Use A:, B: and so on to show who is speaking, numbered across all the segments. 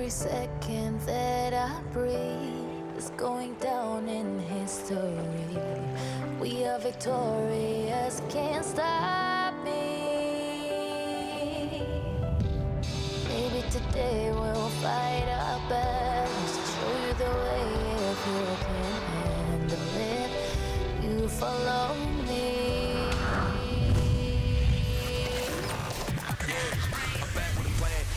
A: Every second that I breathe is going down in history. We are victorious, can't stop me. Maybe today we'll fight our battles, show you the way if you can handle it. You follow me.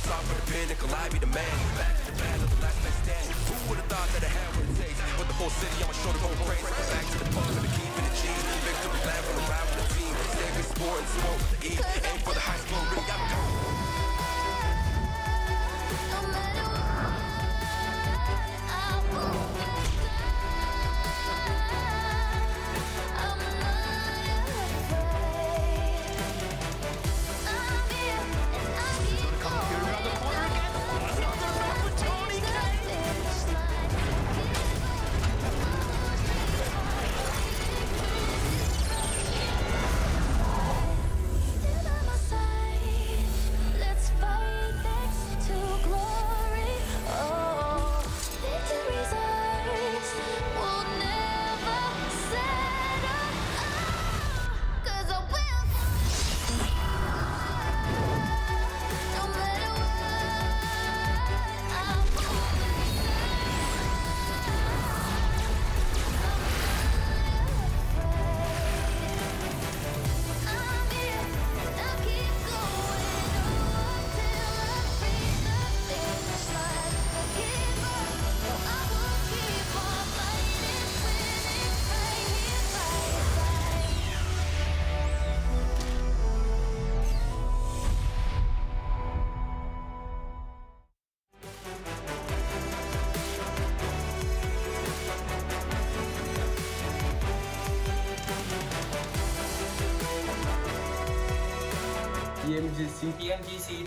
B: Start with a pinnacle, I be the man. Back to the battle, the last man standing. Who would've thought that I had what it takes? Put the whole city on my shoulder, go crazy. Back to the pub with the keep and the G. Victory lap on the ride with the team. Stay good sport and smoke with the E. Aim for the high school ring, I'm gone.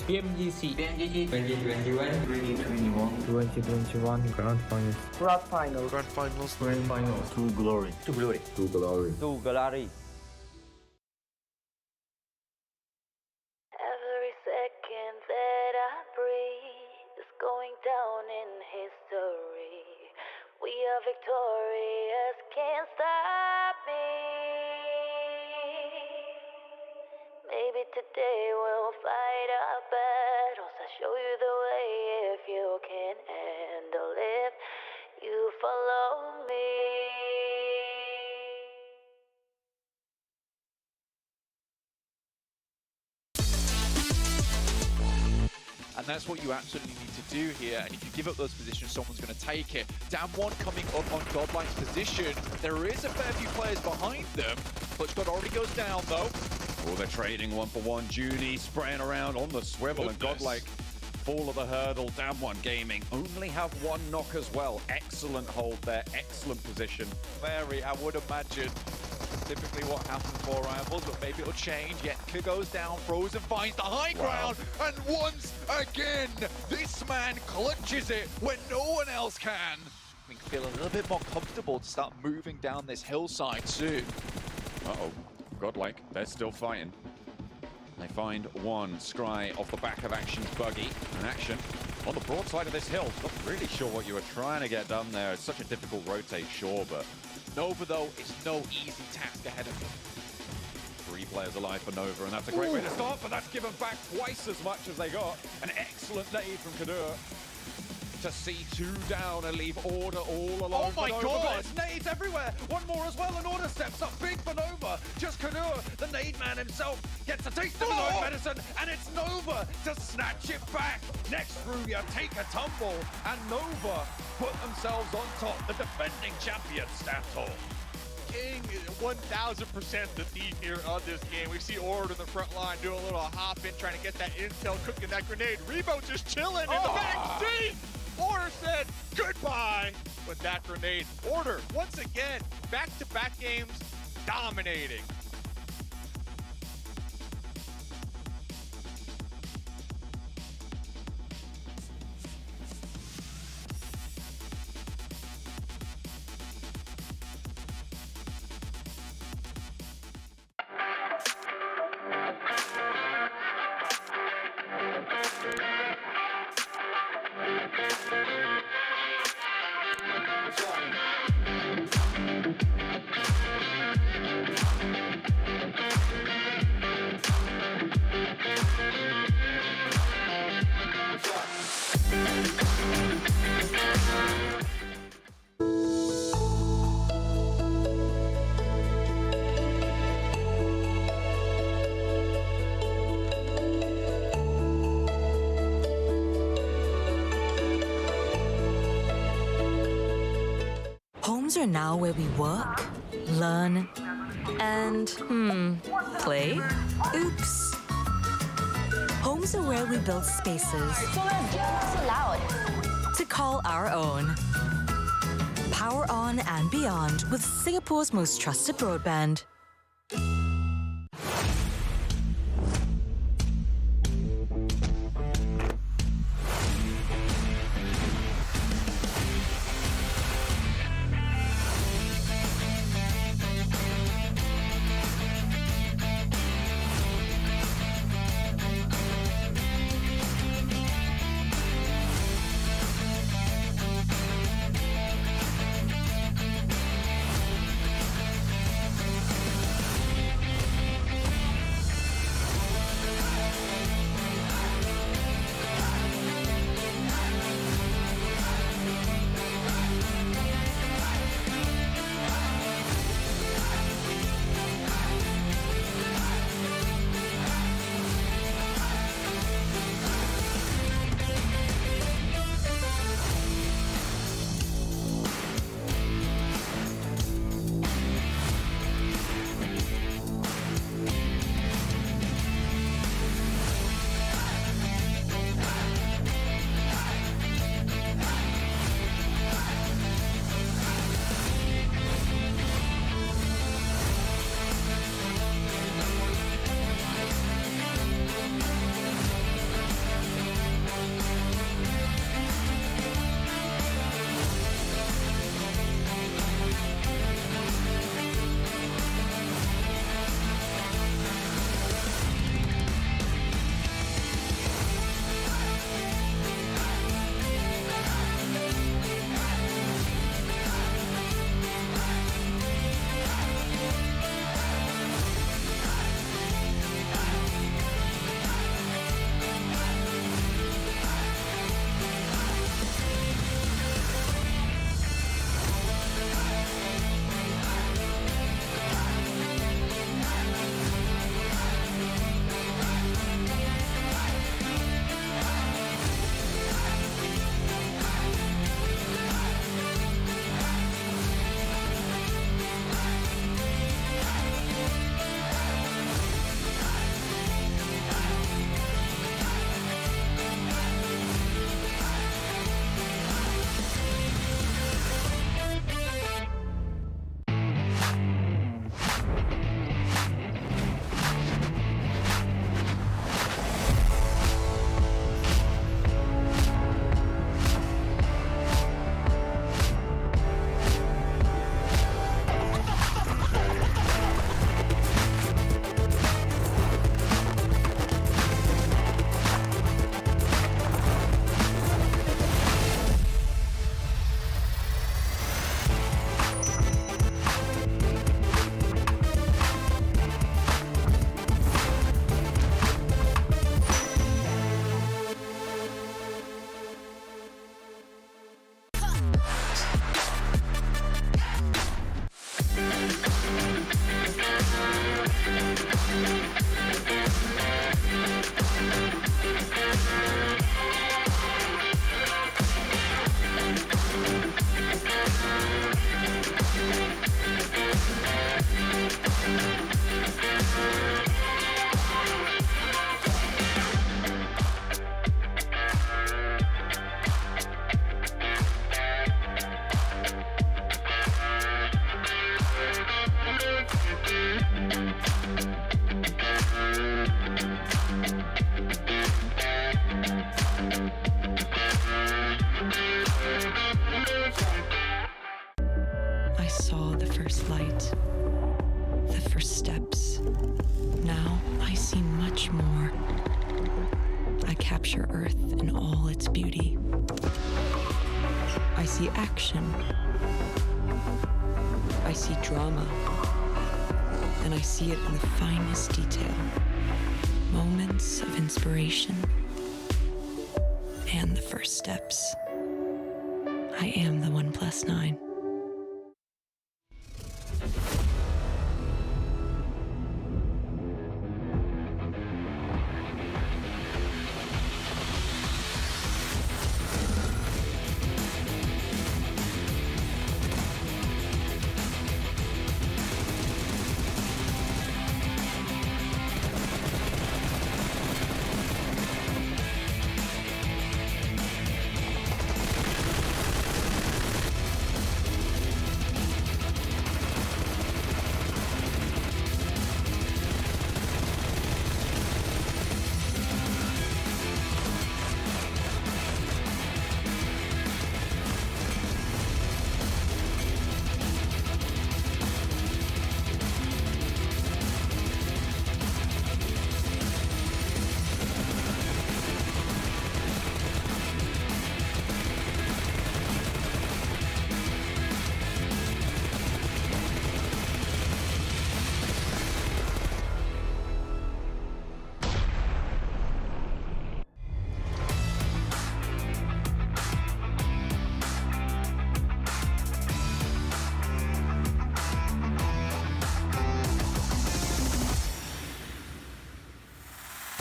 C: PMGC
D: 2021 Grand Finals.
C: to glory.
A: Every second that I breathe is going down in history. We are victorious, can't stop me. Maybe today we'll fight our battles. I'll show you the way if you can handle it. You follow me.
E: And that's what you absolutely need to do here. And if you give up those positions, someone's going to take it. Damwon coming up on Godlike's position. There is a fair few players behind them. Clutchgod already goes down, though.
F: Oh, they're trading 1-for-1. Junie spraying around on the swivel, and Godlike fall at the hurdle. Damwon Gaming only have one knock as well. Excellent hold there, excellent position.
E: Very, I would imagine, typically what happens for Rivals, but maybe it'll change. Yetka goes down, Frozen finds the high ground, and once again, this man clutches it when no one else can. We can feel a little bit more comfortable to start moving down this hillside soon.
F: Uh-oh, Godlike, they're still fighting. They find one Scry off the back of Action's buggy, and Action on the broadside of this hill. Not really sure what you were trying to get done there. It's such a difficult rotate, sure, but
E: Nova, though, is no easy task ahead of him.
F: 3 players alive for Nova, and that's a great way to start, but that's given back twice as much as they got. An excellent nade from Kadur to see 2 down and leave Order all alone.
E: Oh my
F: Nova,
E: God!
F: but it's nades everywhere. One more as well, and Order steps up big for Nova. Just Kadur, the nade man himself, gets a taste of his own medicine, and it's Nova to snatch it back. Next through, you take a tumble, and Nova put themselves on top, the defending champion, Stantor.
E: King is 1000% the thief here on this game. We see Order in the front line do a little hop in, trying to get that intel, cooking that grenade. Rebo just chilling in the back seat. Order said goodbye with that grenade. Order, once again, back-to-back games, dominating.
G: Homes are now where we work, learn, and, play? Oops. Homes are where we build spaces
A: So loud.
G: to call our own. Power on and beyond with Singapore's most trusted broadband.
H: capture Earth in all its beauty. I see action I see drama, and I see it in the finest detail. Moments of inspiration and the first steps. I am the 1+9.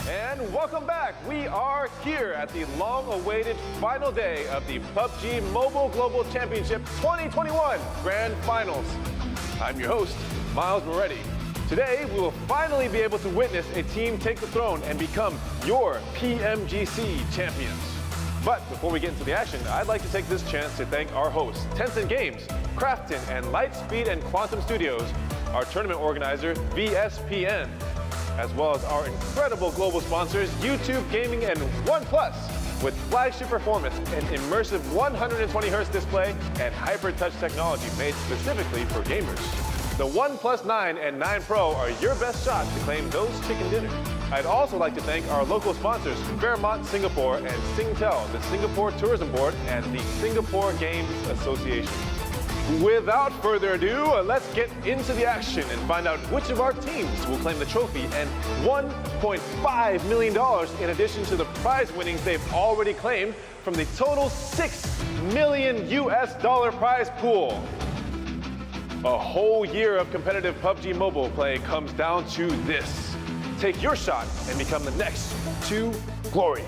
I: And welcome back. We are here at the long-awaited final day of the PUBG Mobile Global Championship 2021 Grand Finals. I'm your host, Miles Moretti. Today, we will finally be able to witness a team take the throne and become your PMGC champions. But before we get into the action, I'd like to take this chance to thank our hosts, Tencent Games, Krafton, and Lightspeed and Quantum Studios, our tournament organizer, VSPN, as well as our incredible global sponsors, YouTube Gaming and OnePlus, with flagship performance, an immersive 120Hz display, and hyper touch technology made specifically for gamers. The OnePlus 9 and 9 Pro are your best shot to claim those chicken dinners. I'd also like to thank our local sponsors, Fairmont Singapore and Singtel, the Singapore Tourism Board, and the Singapore Games Association. Without further ado, let's get into the action and find out which of our teams will claim the trophy and $1.5 million in addition to the prize winnings they've already claimed from the total $6 million prize pool. A whole year of competitive PUBG Mobile play comes down to this. Take your shot and become the next to glory.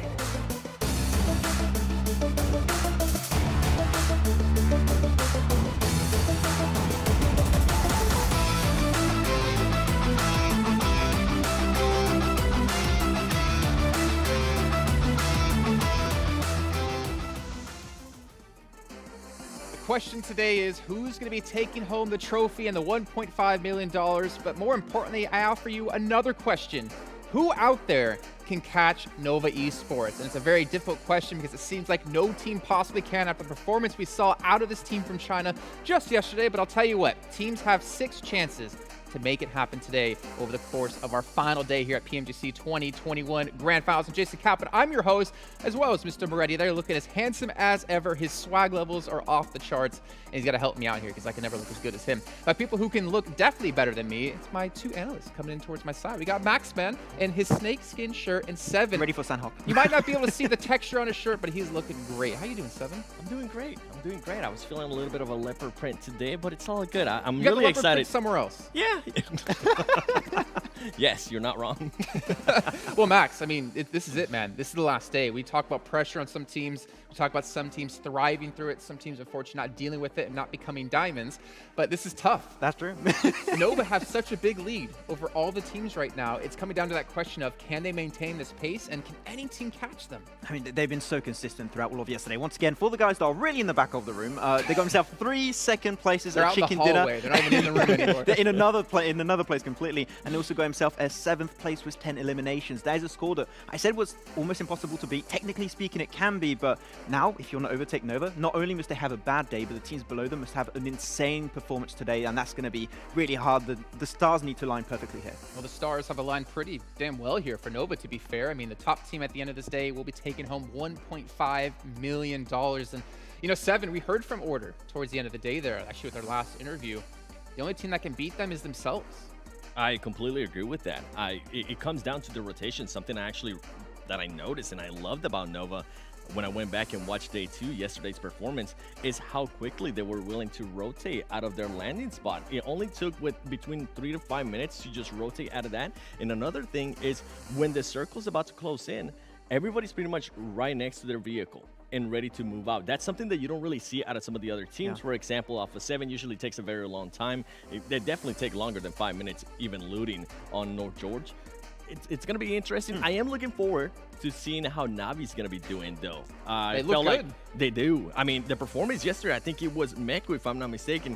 J: Question today is who's going to be taking home the trophy and the $1.5 million, but more importantly, I offer you another question. Who out there can catch Nova Esports? And it's a very difficult question because it seems like no team possibly can after the performance we saw out of this team from China just yesterday, but I'll tell you what, teams have 6 chances to make it happen today over the course of our final day here at PMGC 2021 Grand Finals. And Jason Kaplan, I'm your host, as well as Mr. Moretti. They're looking as handsome as ever. His swag levels are off the charts, and he's got to help me out here because I can never look as good as him. But people who can look definitely better than me, it's my 2 analysts coming in towards my side. We got Maxman in his snakeskin shirt and Seven.
K: Ready for Sandhawk.
J: You might not be able to see the texture on his shirt, but he's looking great. How you doing, Seven?
K: I'm doing great. I was feeling a little bit of a leopard print today, but it's all good. I'm
J: You got the
K: really
J: leopard print
K: excited.
J: somewhere else.
K: Yeah. Yes, you're not wrong.
J: Well, Max, I mean, this is it, man. This is the last day. We talk about pressure on some teams. We talk about some teams thriving through it. Some teams, unfortunately, not dealing with it and not becoming diamonds. But this is tough.
K: That's true.
J: Nova has such a big lead over all the teams right now. It's coming down to that question of can they maintain this pace and can any team catch them?
K: I mean, they've been so consistent throughout all of yesterday. Once again, for the guys that are really in the back of the room, they got themselves 3 second places
J: They're
K: at
J: out in the
K: Chicken
J: hallway.
K: Dinner.
J: They're not even in the room anymore.
K: They're in another place completely, and they also got himself a 7th place with 10 eliminations. That is a score that I said was almost impossible to beat. Technically speaking, it can be, but now if you want to overtake Nova, not only must they have a bad day, but the teams below them must have an insane performance today, and that's going to be really hard. The stars need to line perfectly here.
J: Well, the stars have aligned pretty damn well here for Nova, to be fair. I mean, the top team at the end of this day will be taking home $1.5 million. And, you know, Seven, we heard from Order towards the end of the day there, actually with our last interview. the only team that can beat them is themselves.
L: I completely agree with that. It comes down to the rotation, something that I noticed and I loved about Nova when I went back and watched day 2, yesterday's performance, is how quickly they were willing to rotate out of their landing spot. It only took between 3 to 5 minutes to just rotate out of that. And another thing is when the circle's about to close in, everybody's pretty much right next to their vehicle and ready to move out. That's something that you don't really see out of some of the other teams. For example, Alpha 7 usually takes a very long time. They definitely take longer than 5 minutes even looting on North George. It's going to be interesting. I am looking forward to seeing how Navi's going to be doing, though.
J: They look good.
L: Like they do. I mean, the performance yesterday, I think it was Meku, if I'm not mistaken.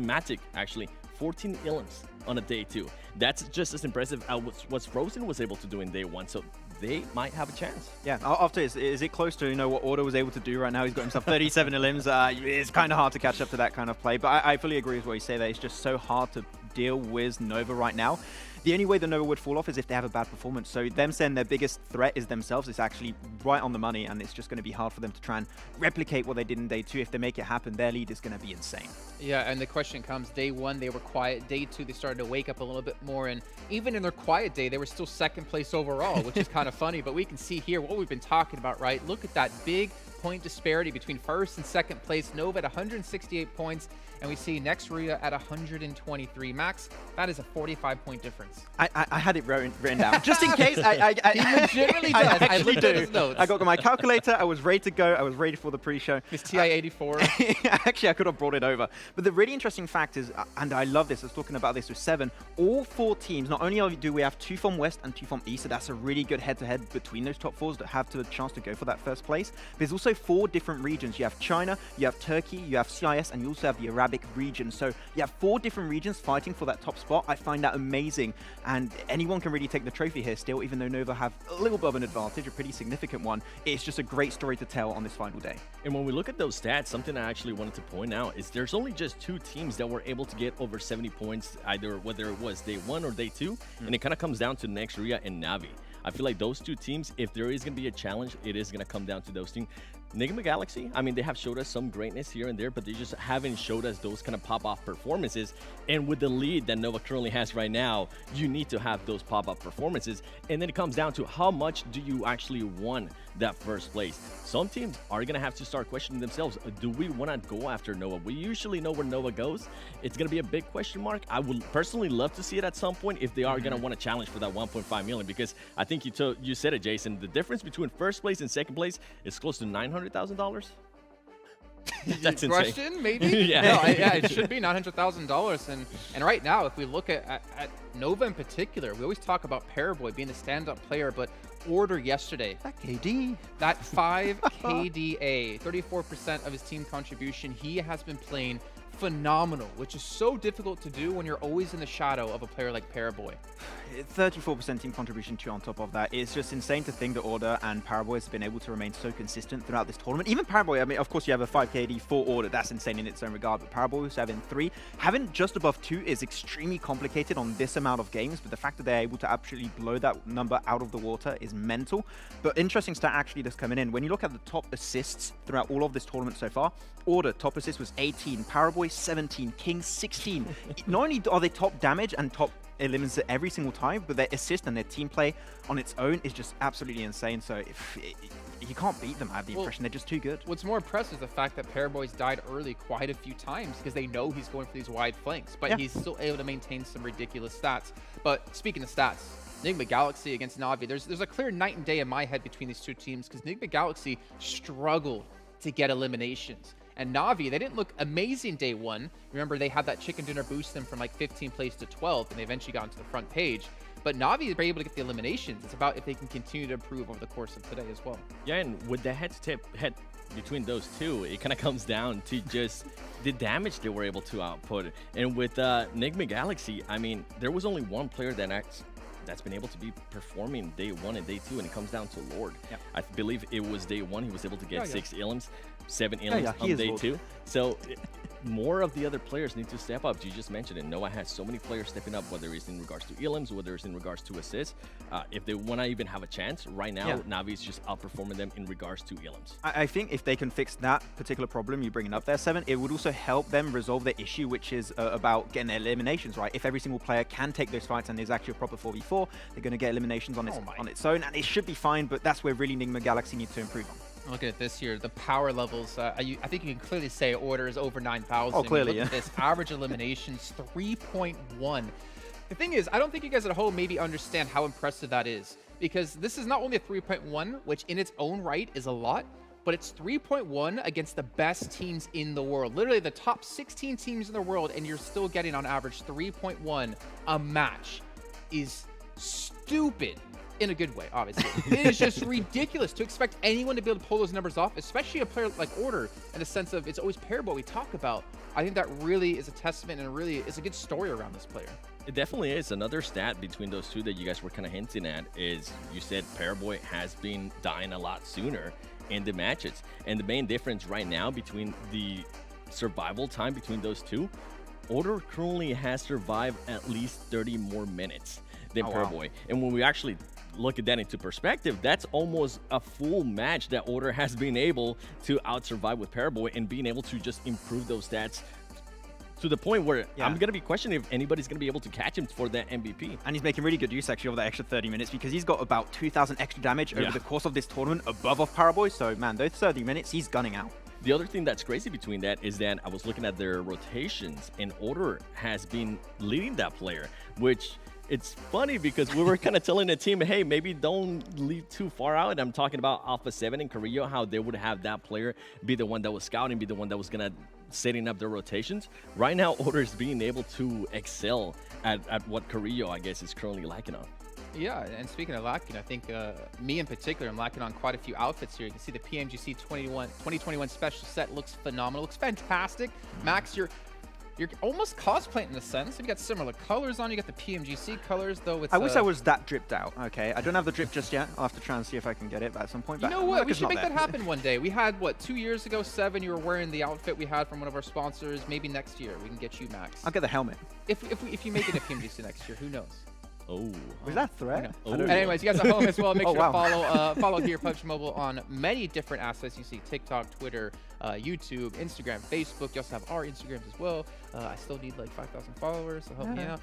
L: Matic, actually, 14 Illims on a day 2. That's just as impressive as what Frozen was able to do in day 1. So they might have a chance.
K: Yeah, after is it close to what Order was able to do right now? He's got himself 37 Illims. It's kind of hard to catch up to that kind of play, but I fully agree with what you say there. It's just so hard to deal with Nova right now. The only way the Nova would fall off is if they have a bad performance. So them saying their biggest threat is themselves is actually right on the money, and it's just going to be hard for them to try and replicate what they did in day 2. If they make it happen, their lead is going to be insane.
J: Yeah, and the question comes, day 1, they were quiet. Day 2, they started to wake up a little bit more, and even in their quiet day, they were still 2nd place overall, which is kind of funny, but we can see here what we've been talking about, right? Look at that big point disparity between 1st and 2nd place. Nova at 168 points, and we see Nextria at 123. Max, that is a 45-point difference.
K: I had it written down just in case.
J: He legitimately does. I looked at his notes.
K: I got my calculator. I was ready to go. I was ready for the pre-show.
J: His TI-84.
K: Actually, I could have brought it over. But the really interesting fact is, and I love this, I was talking about this with 7, all 4 teams, not only do we have 2 from West and 2 from East, so that's a really good head-to-head between those top 4s that have the chance to go for that 1st place. There's also 4 different regions. You have China, you have Turkey, you have CIS, and you also have the Arabic region. So you have 4 different regions fighting for that top spot. I find that amazing, and anyone can really take the trophy here still, even though Nova have a little bit of an advantage, a pretty significant one. It's just a great story to tell on this final day.
L: And when we look at those stats, something I actually wanted to point out is there's only just 2 teams that were able to get over 70 points, either whether it was day 1 or day 2, and it kind of comes down to Nextria and Navi. I feel like those 2 teams, if there is going to be a challenge, it is going to come down to those teams. Nigma Galaxy, I mean, they have showed us some greatness here and there, but they just haven't showed us those kind of pop-off performances. And with the lead that Nova currently has right now, you need to have those pop-up performances. And then it comes down to how much do you actually want that 1st place. Some teams are going to have to start questioning themselves. Do we want to go after Nova? We usually know where Nova goes. It's going to be a big question mark. I would personally love to see it at some point if they are going to want to challenge for that 1.5 million, because I think you said it, Jason. The difference between 1st place and 2nd place is close to $900,000. That's insane.
J: Question, maybe?
L: Yeah.
J: No, it should be $900,000. And right now, if we look at Nova in particular, we always talk about Paraboy being the stand-up player, but Order yesterday.
K: That KD.
J: That 5 KDA, 34% of his team contribution. He has been playing phenomenal, which is so difficult to do when you're always in the shadow of a player like Paraboy.
K: 34% team contribution too on top of that. It's just insane to think that Order and Paraboy has been able to remain so consistent throughout this tournament. Even Paraboy, I mean, of course you have a 5 KD for Order. That's insane in its own regard. But Paraboy is having 3. Having just above 2 is extremely complicated on this amount of games, but the fact that they're able to absolutely blow that number out of the water is mental. But interesting stat actually that's coming in. When you look at the top assists throughout all of this tournament so far, Order top assist was 18, Paraboy 17, King 16. Not only are they top damage and top eliminates it every single time, but their assist and their team play on its own is just absolutely insane. So you can't beat them, I have the impression. They're just too good.
J: What's more impressive is the fact that Paraboy's died early quite a few times because they know he's going for these wide flanks, but he's still able to maintain some ridiculous stats. But speaking of stats, Nigma Galaxy against Navi, there's a clear night and day in my head between these 2 teams because Nigma Galaxy struggled to get eliminations. And Navi, they didn't look amazing day 1. Remember, they had that chicken dinner boost them from like 15th place to 12th, and they eventually got into the front page. But Navi were able to get the eliminations. It's about if they can continue to improve over the course of today as well.
L: Yeah, and with the head between those 2, it kind of comes down to just the damage they were able to output. And with Nigma Galaxy, I mean, there was only one player that's been able to be performing day 1 and day 2, and it comes down to Lord. Yeah. I believe it was day 1 he was able to get 6 Illims, 7 Illims on day 2. So more of the other players need to step up. You just mentioned it. Noah has so many players stepping up, whether it's in regards to elims, whether it's in regards to assists. If they want to even have a chance, right now, Navi is just outperforming them in regards to elims.
K: I think if they can fix that particular problem you're bringing up there, Seven, it would also help them resolve the issue, which is about getting their eliminations right. If every single player can take those fights and there's actually a proper 4v4, they're going to get eliminations on its own, and it should be fine, but that's where really Nigma Galaxy need to improve on.
J: Looking at this here, the power levels, I think you can clearly say Order is over 9,000.
K: Oh, clearly,
J: look at this, average eliminations, 3.1. The thing is, I don't think you guys at home maybe understand how impressive that is, because this is not only a 3.1, which in its own right is a lot, but it's 3.1 against the best teams in the world. Literally the top 16 teams in the world, and you're still getting on average 3.1 a match is stupid. In a good way, obviously. It is just ridiculous to expect anyone to be able to pull those numbers off, especially a player like Order, in the sense of it's always paired what we talk about. I think that really is a testament and really is a good story around this player.
L: It definitely is. Another stat between those two that you guys were kind of hinting at is you said Paraboy has been dying a lot sooner in the matches. And the main difference right now between the survival time between those two, Order currently has survived at least 30 more minutes than Paraboy. And when we actually look at that into perspective, that's almost a full match that Order has been able to out-survive with Paraboy and being able to just improve those stats to the point where I'm going to be questioning if anybody's going to be able to catch him for that MVP.
K: And he's making really good use actually of that extra 30 minutes because he's got about 2,000 extra damage over the course of this tournament above of Paraboy. So, man, those 30 minutes, he's gunning out.
L: The other thing that's crazy between that is that I was looking at their rotations, and Order has been leading that player, which it's funny because we were kind of telling the team, hey, maybe don't leave too far out. And I'm talking about Alpha 7 and Carrillo, how they would have that player be the one that was scouting, be the one that was going to setting up their rotations. Right now, Order is being able to excel at what Carrillo, I guess, is currently lacking on.
J: Yeah, and speaking of lacking, I think me in particular, I'm lacking on quite a few outfits here. You can see the PMGC 2021 special set looks phenomenal, looks fantastic. Max, you're almost cosplaying in a sense. You got similar colors on. You got the PMGC colors, though. It's,
K: I wish I was that dripped out. Okay, I don't have the drip just yet. I'll have to try and see if I can get it at some point.
J: You know what? We should make that happen one day. We had, what, 2 years ago, Seven, you were wearing the outfit we had from one of our sponsors. Maybe next year we can get you, Max.
K: I'll get the helmet.
J: If you make it a PMGC next year, who knows?
L: Oh,
K: was that a threat?
J: Oh. Anyways, you guys at home as well. Make sure to follow here PUBG Mobile on many different aspects. You see TikTok, Twitter, YouTube, Instagram, Facebook. You also have our Instagrams as well. I still need like 5,000 followers, so help me out.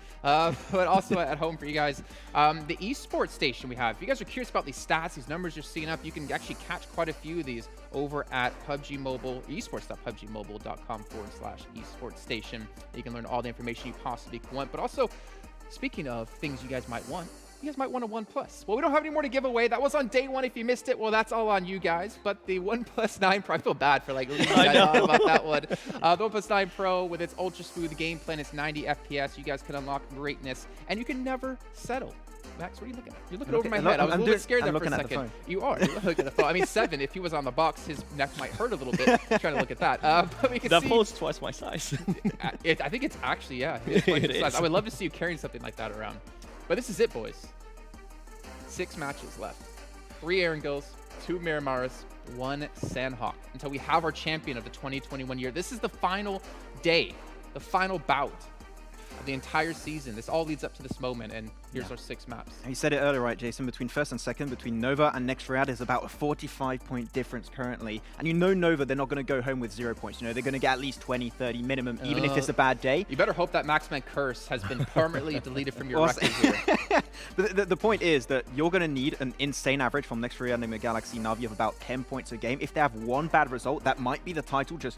J: But also at home for you guys, the esports station we have. If you guys are curious about these stats, these numbers you're seeing up, you can actually catch quite a few of these over at PUBG Mobile, esports.pubgmobile.com/esports station. You can learn all the information you possibly want, but also, speaking of things you guys might want, you guys might want a OnePlus. Well, we don't have any more to give away. That was on day one. If you missed it, well, that's all on you guys. But the OnePlus 9 Pro, I feel bad for like leaving you guys out about that one. The OnePlus 9 Pro with its ultra smooth gameplay and its 90 FPS, you guys can unlock greatness, and you can never settle. Max, what are you looking at? You're looking over my head. I was a little bit scared there for a second. You are. You're looking at the phone. I mean, Seven, if he was on the box, his neck might hurt a little bit trying to look at that. But we can
L: that
J: see
L: phone's twice my size.
J: I think it's actually, yeah. It's twice the size. I would love to see you carrying something like that around. But this is it, boys. 6 matches left. 3 Aaron Gills, 2 Miramaras, 1 Sandhawk. Until we have our champion of the 2021 year. This is the final day, the final bout of the entire season. This all leads up to this moment, and here's our 6 maps.
K: You said it earlier, right, Jason? Between first and second, between Nova and Next Riyadh is about a 45-point difference currently. And you know Nova, they're not going to go home with 0 points. You know, they're going to get at least 20, 30 minimum, even if it's a bad day.
J: You better hope that Maxman curse has been permanently deleted from your record here.
K: But the point is that you're going to need an insane average from Next Riyadh and Galaxy Na'Vi of about 10 points a game. If they have one bad result, that might be the title just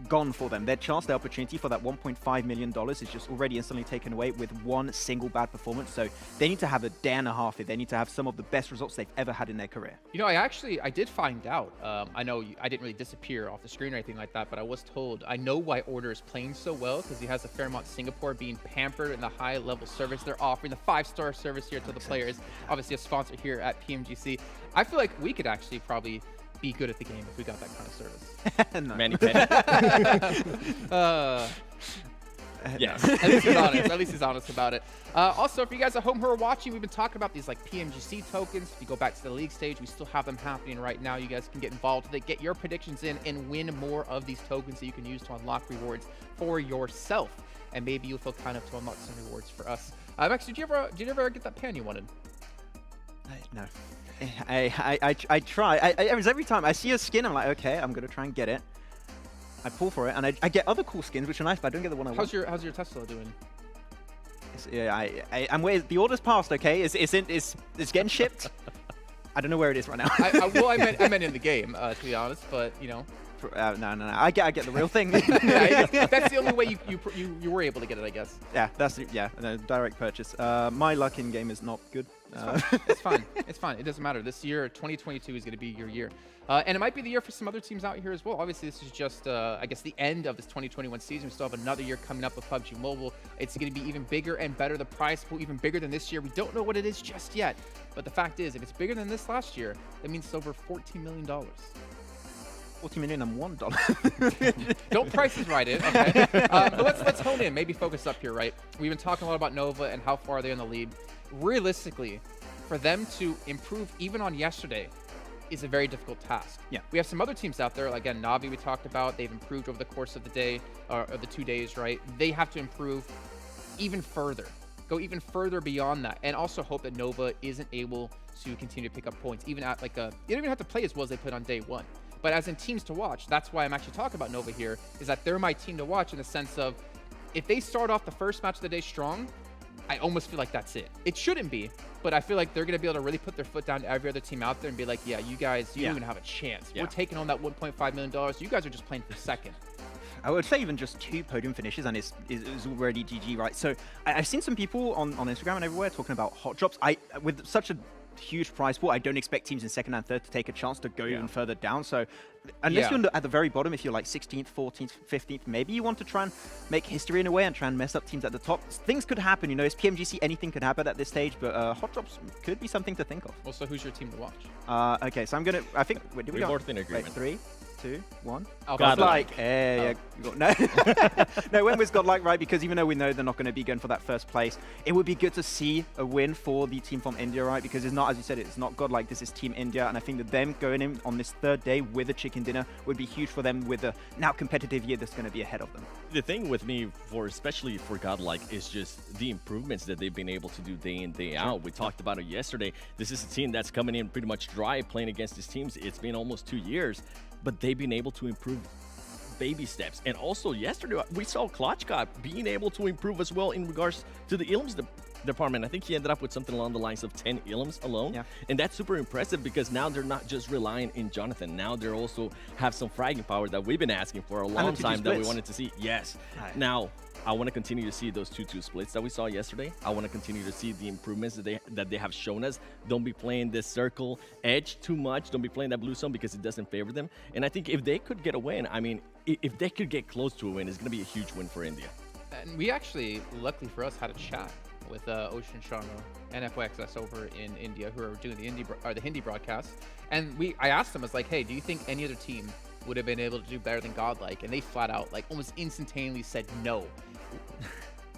K: gone for them. Their chance, their opportunity for that $1.5 million is just already instantly taken away with one single bad performance. So they need to have a day and a half. They need to have some of the best results they've ever had in their career.
J: You know, I did find out. I know I didn't really disappear off the screen or anything like that, but I was told I know why Order is playing so well because he has the Fairmont Singapore being pampered in the high-level service they're offering, the 5-star service here to the players. Obviously, a sponsor here at PMGC. I feel like we could actually probably be good at the game if we got that kind of service.
L: Manny Petty. Yes.
J: At least he's honest. At least he's honest about it. Also, for you guys at home who are watching, we've been talking about these like PMGC tokens. If you go back to the league stage, we still have them happening right now. You guys can get involved with it, get your predictions in, and win more of these tokens that you can use to unlock rewards for yourself. And maybe you'll feel kind enough to unlock some rewards for us. Max, did you ever get that pan you wanted?
K: No. I try. I mean, every time I see a skin, I'm like, okay, I'm gonna try and get it. I pull for it, and I get other cool skins, which are nice, but I don't get the one I want.
J: How's your Tesla doing?
K: Yeah, I'm waiting. The order's passed. Okay, it's getting shipped. I don't know where it is right now.
J: I meant in the game, to be honest, but you know.
K: No. I get the real thing.
J: Yeah, that's the only way you were able to get it, I guess.
K: Yeah, direct purchase. My luck in game is not good.
J: It's fine. It's fine. It doesn't matter. This year, 2022 is going to be your year. And it might be the year for some other teams out here as well. Obviously, this is just, I guess, the end of this 2021 season. We still have another year coming up with PUBG Mobile. It's going to be even bigger and better. The prize pool even bigger than this year. We don't know what it is just yet. But the fact is, if it's bigger than this last year, that means it's over $14 million.
K: 40 million and $1.
J: Don't prices right in, okay? But let's hone in, maybe focus up here, right? We've been talking a lot about Nova and how far they're in the lead. Realistically, for them to improve even on yesterday is a very difficult task.
K: Yeah.
J: We have some other teams out there, again, Na'Vi we talked about. They've improved over the course of the day, or the 2 days, right? They have to improve even further, go even further beyond that, and also hope that Nova isn't able to continue to pick up points, even at like a, you don't even have to play as well as they played on day one. But as in teams to watch, that's why I'm actually talking about Nova here, is that they're my team to watch in the sense of, if they start off the first match of the day strong, I almost feel like that's it. It shouldn't be, but I feel like they're going to be able to really put their foot down to every other team out there and be like, yeah, you guys, you don't even have a chance.
K: Yeah.
J: We're taking on that $1.5 million. You guys are just playing for second.
K: I would say even just 2 podium finishes and it's already GG, right? So I've seen some people on Instagram and everywhere talking about hot drops. With such a huge prize pool, I don't expect teams in second and third to take a chance to go even further down. So unless you're at the very bottom, if you're like 16th, 14th, 15th, maybe you want to try and make history in a way and try and mess up teams at the top. Things could happen, you know, it's PMGC, anything could happen at this stage, but hot drops could be something to think of.
J: Also, who's your team to watch?
K: Okay, so I think, wait, did we go?
L: in agreement.
K: Wait, 3, 2, 1.
L: Godlike.
K: Yeah. No, no, when was Godlike, right? Because even though we know they're not going to be going for that first place, it would be good to see a win for the team from India, right? Because it's not, as you said, it's not Godlike, this is Team India, and I think that them going in on this third day with a chicken dinner would be huge for them with a now competitive year that's going to be ahead of them.
L: The thing with me, especially for Godlike, is just the improvements that they've been able to do day in, day out. We talked about it yesterday. This is a team that's coming in pretty much dry playing against these teams. It's been almost 2 years, but they've been able to improve baby steps. And also yesterday, we saw Klotchka being able to improve as well in regards to the Ilms department. I think he ended up with something along the lines of 10 Ilms alone. Yeah. And that's super impressive because now they're not just relying in Jonathan. Now they're also have some fragging power that we've been asking for a long time that we wanted to see. Yes. Right. Now, I want to continue to see those 2-2 splits that we saw yesterday. I want to continue to see the improvements that they have shown us. Don't be playing this circle edge too much. Don't be playing that blue zone because it doesn't favor them. And I think if they could get a win, I mean, if they could get close to a win, it's going to be a huge win for India.
J: And we actually, luckily for us, had a chat with Ocean Sharma and FYXS over in India, who are doing the Hindi broadcast. And I asked them, I was like, hey, do you think any other team would have been able to do better than Godlike? And they flat out, like, almost instantaneously said no.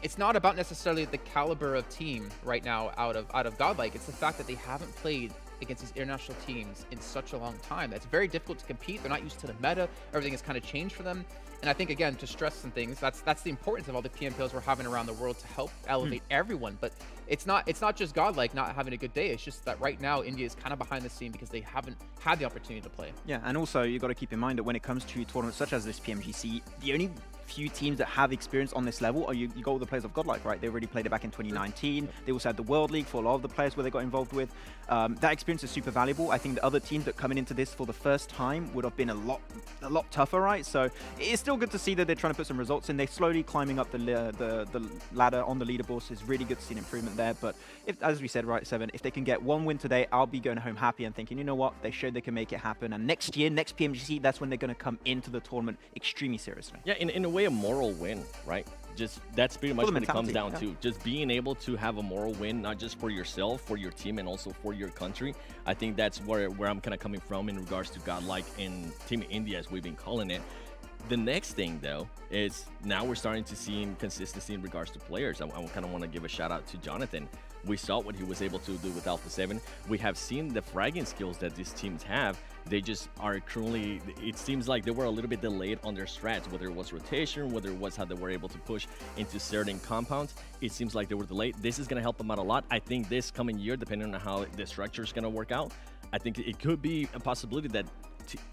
J: It's not about necessarily the caliber of team right now out of Godlike. It's the fact that they haven't played against these international teams in such a long time. It's very difficult to compete. They're not used to the meta. Everything has kind of changed for them. And I think, again, to stress some things, that's the importance of all the PMPLs we're having around the world to help elevate everyone. But it's not just Godlike not having a good day. It's just that right now India is kind of behind the scene because they haven't had the opportunity to play.
K: Yeah, and also you got to keep in mind that when it comes to tournaments such as this PMGC, the only few teams that have experience on this level are you go with the players of Godlike, right? They already played it back in 2019. They also had the World League for a lot of the players where they got involved with. That experience is super valuable. I think the other teams that coming into this for the first time would have been a lot tougher, right? So it's still good to see that they're trying to put some results in. They're slowly climbing up the ladder on the leaderboard, so it's really good to see an improvement there. But if, as we said, right, Seven, if they can get one win today, I'll be going home happy and thinking, you know what, they showed they can make it happen. And next year, next PMGC, that's when they're going to come into the tournament extremely seriously.
L: Yeah, in a way, a moral win, right? Just that's pretty much what it comes down to. Just being able to have a moral win, not just for yourself, for your team, and also for your country. I think that's where I'm kind of coming from in regards to Godlike and Team India, as we've been calling it. The next thing, though, is now we're starting to see consistency in regards to players. I kind of want to give a shout out to Jonathan. We saw what he was able to do with Alpha 7. We have seen the fragging skills that these teams have. They just are currently, it seems like they were a little bit delayed on their strats, whether it was rotation, whether it was how they were able to push into certain compounds. It seems like they were delayed. This is going to help them out a lot. I think this coming year, depending on how the structure is going to work out, I think it could be a possibility that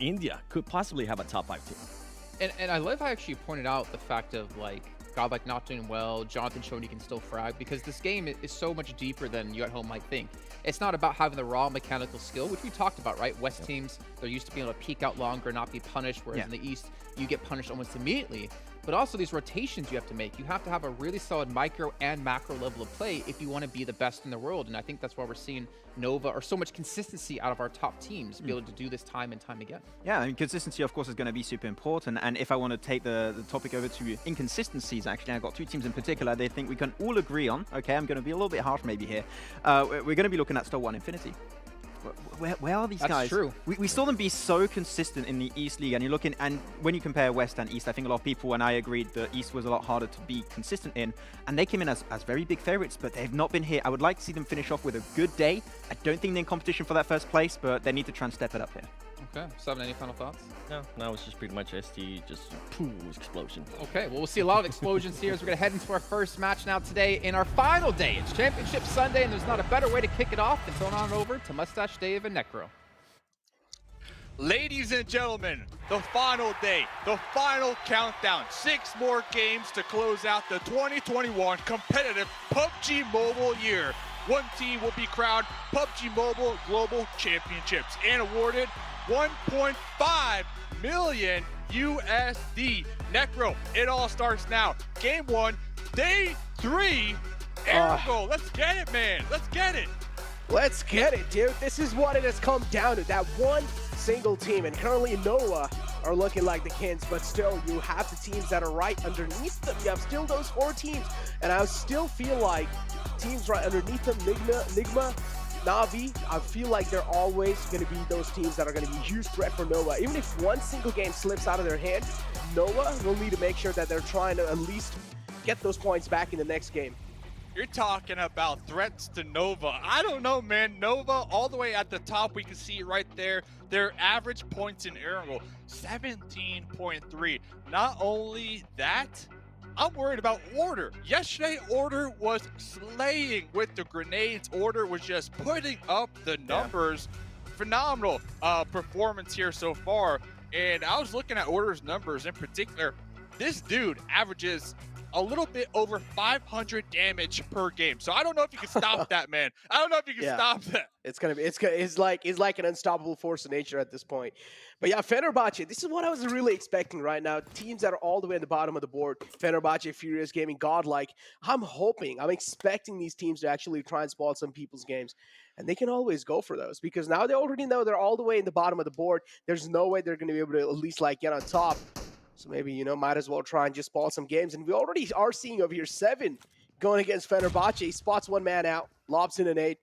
L: India could possibly have a top 5 team.
J: And I love how actually you pointed out the fact of like Godlike not doing well, Jonathan showing he can still frag, because this game is so much deeper than you at home might think. It's not about having the raw mechanical skill, which we talked about, right? West teams, they're used to being able to peek out longer, not be punished, whereas in the East, you get punished almost immediately. But also these rotations you have to make. You have to have a really solid micro and macro level of play if you want to be the best in the world. And I think that's why we're seeing Nova, or so much consistency out of our top teams, be able to do this time and time again.
K: Yeah, and consistency, of course, is going to be super important. And if I want to take the topic over to inconsistencies, actually, I've got 2 teams in particular they think we can all agree on. Okay, I'm going to be a little bit harsh maybe here. We're going to be looking at Star One Infinity. Where are these guys?
J: That's true.
K: We saw them be so consistent in the East League, and you're looking, and when you compare West and East, I think a lot of people and I agreed the East was a lot harder to be consistent in, and they came in as very big favorites, but they've not been here. I would like to see them finish off with a good day. I don't think they're in competition for that first place, but they need to try and step it up here.
J: Okay, Seven, any final thoughts?
L: No, it's just pretty much ST, just pooh, explosion.
J: Okay, well, we'll see a lot of explosions here as we're going to head into our first match now today in our final day. It's Championship Sunday, and there's not a better way to kick it off than throwing on over to Mustache Dave and Necro.
E: Ladies and gentlemen, the final day, the final countdown. 6 more games to close out the 2021 competitive PUBG Mobile year. One team will be crowned PUBG Mobile Global Championships and awarded 1.5 million USD. Necro, it all starts now. Game 1, day 3. Ergo, let's get it, man. Let's get it.
M: Let's get it, dude. This is what it has come down to. That one single team. And currently Noah are looking like the Kings, but still you have the teams that are right underneath them. You have still those 4 teams. And I still feel like teams right underneath them, Nigma, Na'Vi, I feel like they're always going to be those teams that are going to be huge threat for Nova. Even if one single game slips out of their hand, Nova will need to make sure that they're trying to at least get those points back in the next game.
E: You're talking about threats to Nova. I don't know, man. Nova, all the way at the top, we can see it right there. Their average points in Erangel, 17.3. Not only that, I'm worried about Order. Yesterday, Order was slaying with the grenades. Order was just putting up the numbers. Phenomenal performance here so far. And I was looking at Order's numbers in particular. This dude averages a little bit over 500 damage per game. So I don't know if you can stop that, man. I don't know if you can stop that.
M: It's like an unstoppable force of nature at this point. But yeah, Fenerbahce, this is what I was really expecting right now. Teams that are all the way at the bottom of the board. Fenerbahce, Furious Gaming, Godlike. I'm expecting these teams to actually try and spoil some people's games. And they can always go for those because now they already know they're all the way in the bottom of the board. There's no way they're going to be able to at least like get on top. So maybe, might as well try and just spoil some games. And we already are seeing over here 7 going against Fenerbahce. He spots one man out, lobs in an 8,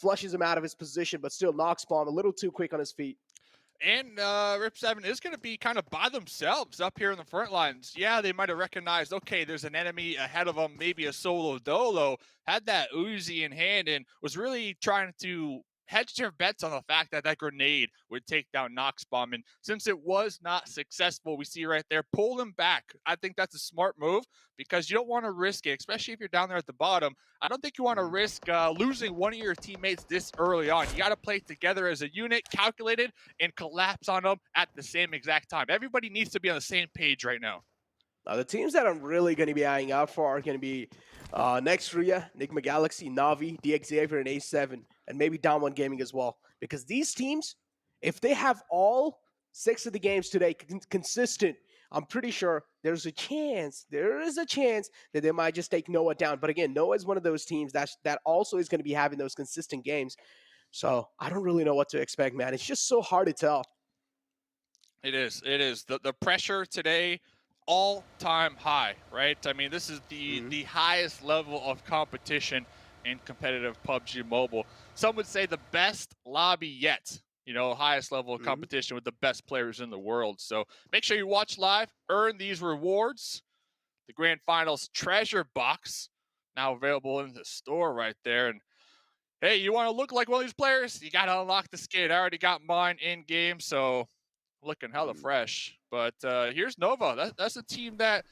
M: flushes him out of his position, but still knocks bomb a little too quick on his feet.
E: And Rip 7 is going to be kind of by themselves up here in the front lines. Yeah, they might have recognized, okay, there's an enemy ahead of them, maybe a solo dolo, had that Uzi in hand and was really trying to hedge their bets on the fact that that grenade would take down Noxbomb. And since it was not successful, we see right there, pull them back. I think that's a smart move because you don't want to risk it, especially if you're down there at the bottom. I don't think you want to risk losing one of your teammates this early on. You got to play together as a unit, calculated, and collapse on them at the same exact time. Everybody needs to be on the same page right now.
M: Now, the teams that I'm really going to be eyeing out for are going to be Nextria, Nigma Galaxy, Na'Vi, DXavier, and A7, and maybe Down One Gaming as well. Because these teams, if they have all 6 of the games today consistent, I'm pretty sure there is a chance that they might just take Noah down. But again, Noah is one of those teams that also is going to be having those consistent games. So I don't really know what to expect, man. It's just so hard to tell.
E: It is. The pressure today, all-time high, right? I mean, this is the highest level of competition in competitive PUBG Mobile. Some would say the best lobby yet. you know, highest level of competition with the best players in the world. So make sure you watch live, earn these rewards. The Grand Finals treasure box now available in the store right there. And hey, you want to look like one of these players? You got to unlock the skate. I already got mine in game, so looking hella fresh. But here's Nova. That's a team that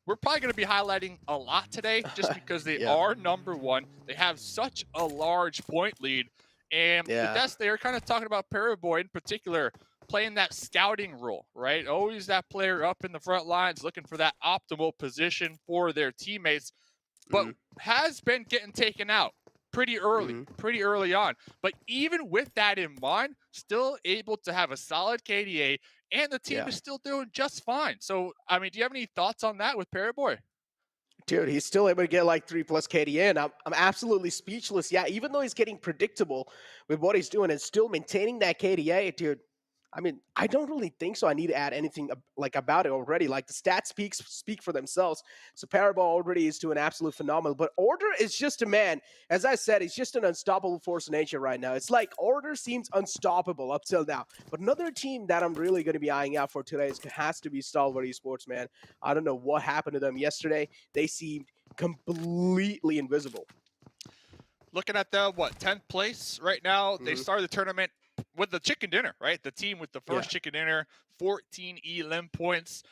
E: we're probably going to be highlighting a lot today just because they are number one. They have such a large point lead. And that's they're kind of talking about Paraboy in particular, playing that scouting role, right? Always that player up in the front lines looking for that optimal position for their teammates, but has been getting taken out pretty early on. But even with that in mind, still able to have a solid KDA, and the team is still doing just fine. So, I mean, do you have any thoughts on that with Paraboy?
M: Dude, he's still able to get like 3+ KDA, and I'm absolutely speechless. Yeah, even though he's getting predictable with what he's doing and still maintaining that KDA, dude, I mean, I don't really think so. I need to add anything like about it already. Like the stats speak for themselves. So Paraboy already is doing absolute phenomenal. But Order is just a man. As I said, he's just an unstoppable force of nature right now. It's like Order seems unstoppable up till now. But another team that I'm really going to be eyeing out for today has to be Stalwart Esports, man. I don't know what happened to them yesterday. They seemed completely invisible.
E: Looking at the 10th place right now. They started the tournament with the chicken dinner, right? The team with the first chicken dinner, 14 elim points.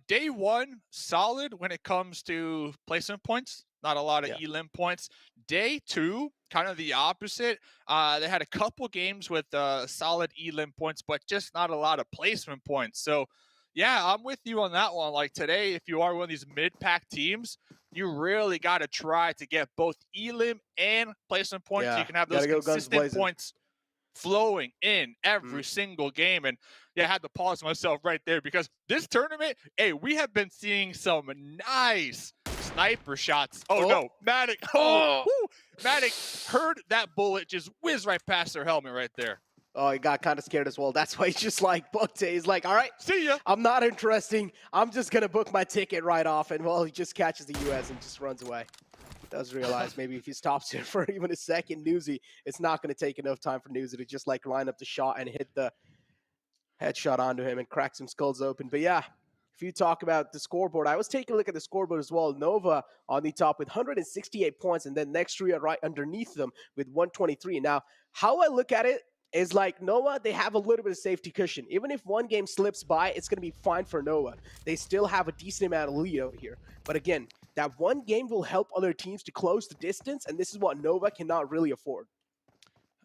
E: Day one, solid when it comes to placement points. Not a lot of elim points. Day two, kind of the opposite. They had a couple games with solid elim points, but just not a lot of placement points. So, yeah, I'm with you on that one. Like today, if you are one of these mid-pack teams, you really got to try to get both elim and placement points. So you can have those consistent points flowing in every single game. And I had to pause myself right there because this tournament, hey, we have been seeing some nice sniper shots. No, Matic. Matic heard that bullet just whiz right past their helmet right there.
M: Oh, he got kind of scared as well. That's why he's just like booked it. He's like, all right,
E: see ya.
M: I'm not interesting. I'm just going to book my ticket right off. And well, he just catches the US and just runs away. Does realize maybe if he stops it for even a second, Newsy, it's not going to take enough time for Newsy to just like line up the shot and hit the headshot onto him and crack some skulls open. But yeah, if you talk about the scoreboard, I was taking a look at the scoreboard as well. Nova on the top with 168 points, and then Nextria right underneath them with 123. Now, how I look at it is like Nova, they have a little bit of safety cushion. Even if one game slips by, it's going to be fine for Nova. They still have a decent amount of lead over here. But again, that one game will help other teams to close the distance, and this is what Nova cannot really afford.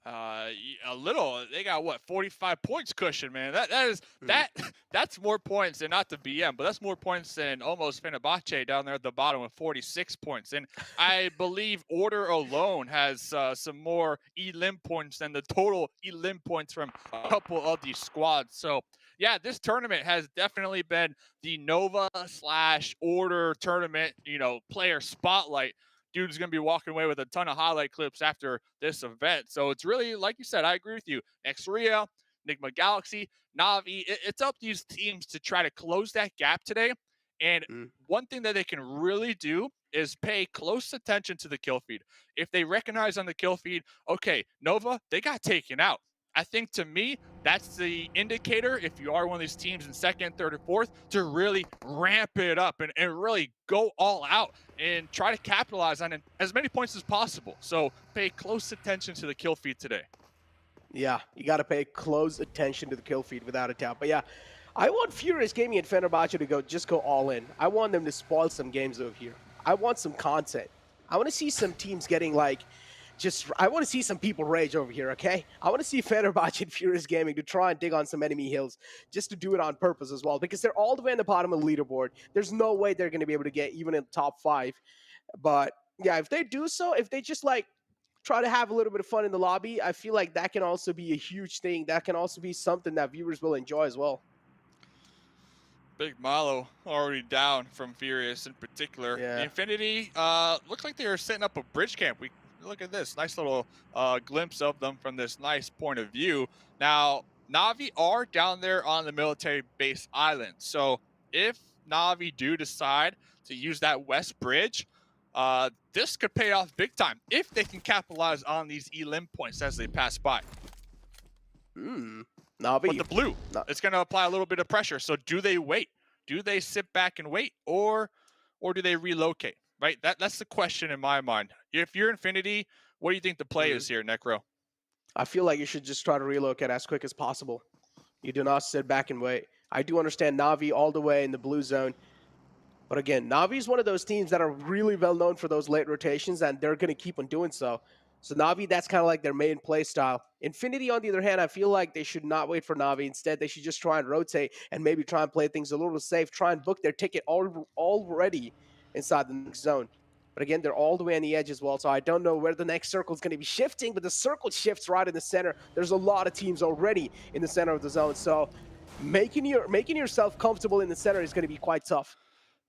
E: A little. They got 45 points cushion, man. That's more points than not the BM, but that's more points than almost Fenerbahce down there at the bottom with 46 points. And I believe Order alone has some more elim points than the total elim points from a couple of these squads. So yeah, this tournament has definitely been the Nova/Order tournament, player spotlight. Dude's going to be walking away with a ton of highlight clips after this event. So it's really, like you said, I agree with you. Nextria, Enigma Galaxy, Na'Vi, it's up to these teams to try to close that gap today. And one thing that they can really do is pay close attention to the kill feed. If they recognize on the kill feed, okay, Nova, they got taken out. I think to me, that's the indicator, if you are one of these teams in second, third, or fourth, to really ramp it up and really go all out and try to capitalize on as many points as possible. So pay close attention to the kill feed today.
M: Yeah, you got to pay close attention to the kill feed without a doubt. But yeah, I want Furious Gaming and Fenerbahce to just go all in. I want them to spoil some games over here. I want some content. I want to see some teams getting I want to see some people rage over here, okay? I want to see Fenerbahce and Furious Gaming to try and dig on some enemy hills just to do it on purpose as well, because they're all the way in the bottom of the leaderboard. There's no way they're going to be able to get even in the top 5. But yeah, if they do so, if they just try to have a little bit of fun in the lobby, I feel like that can also be a huge thing. That can also be something that viewers will enjoy as well.
E: Big Malo already down from Furious in particular.
M: Yeah.
E: The Infinity looks like they are setting up a bridge camp. Look at this nice little glimpse of them from this nice point of view. Now, Na'Vi are down there on the military base island. So if Na'Vi do decide to use that west bridge, this could pay off big time if they can capitalize on these elim points as they pass by.
M: Navi.
E: But the blue, it's going to apply a little bit of pressure. So do they wait? Do they sit back and wait, or do they relocate? Right? That's the question in my mind. If you're Infinity, what do you think the play is here, Necro?
M: I feel like you should just try to relocate as quick as possible. You do not sit back and wait. I do understand Na'Vi all the way in the blue zone. But again, Na'Vi is one of those teams that are really well known for those late rotations, and they're going to keep on doing so. So Na'Vi, that's kind of like their main play style. Infinity, on the other hand, I feel like they should not wait for Na'Vi. Instead, they should just try and rotate and maybe try and play things a little safe, try and book their ticket already inside the next zone. But again, they're all the way on the edge as well, so I don't know where the next circle is going to be shifting, but the circle shifts right in the center. There's a lot of teams already in the center of the zone, so making yourself comfortable in the center is going to be quite tough.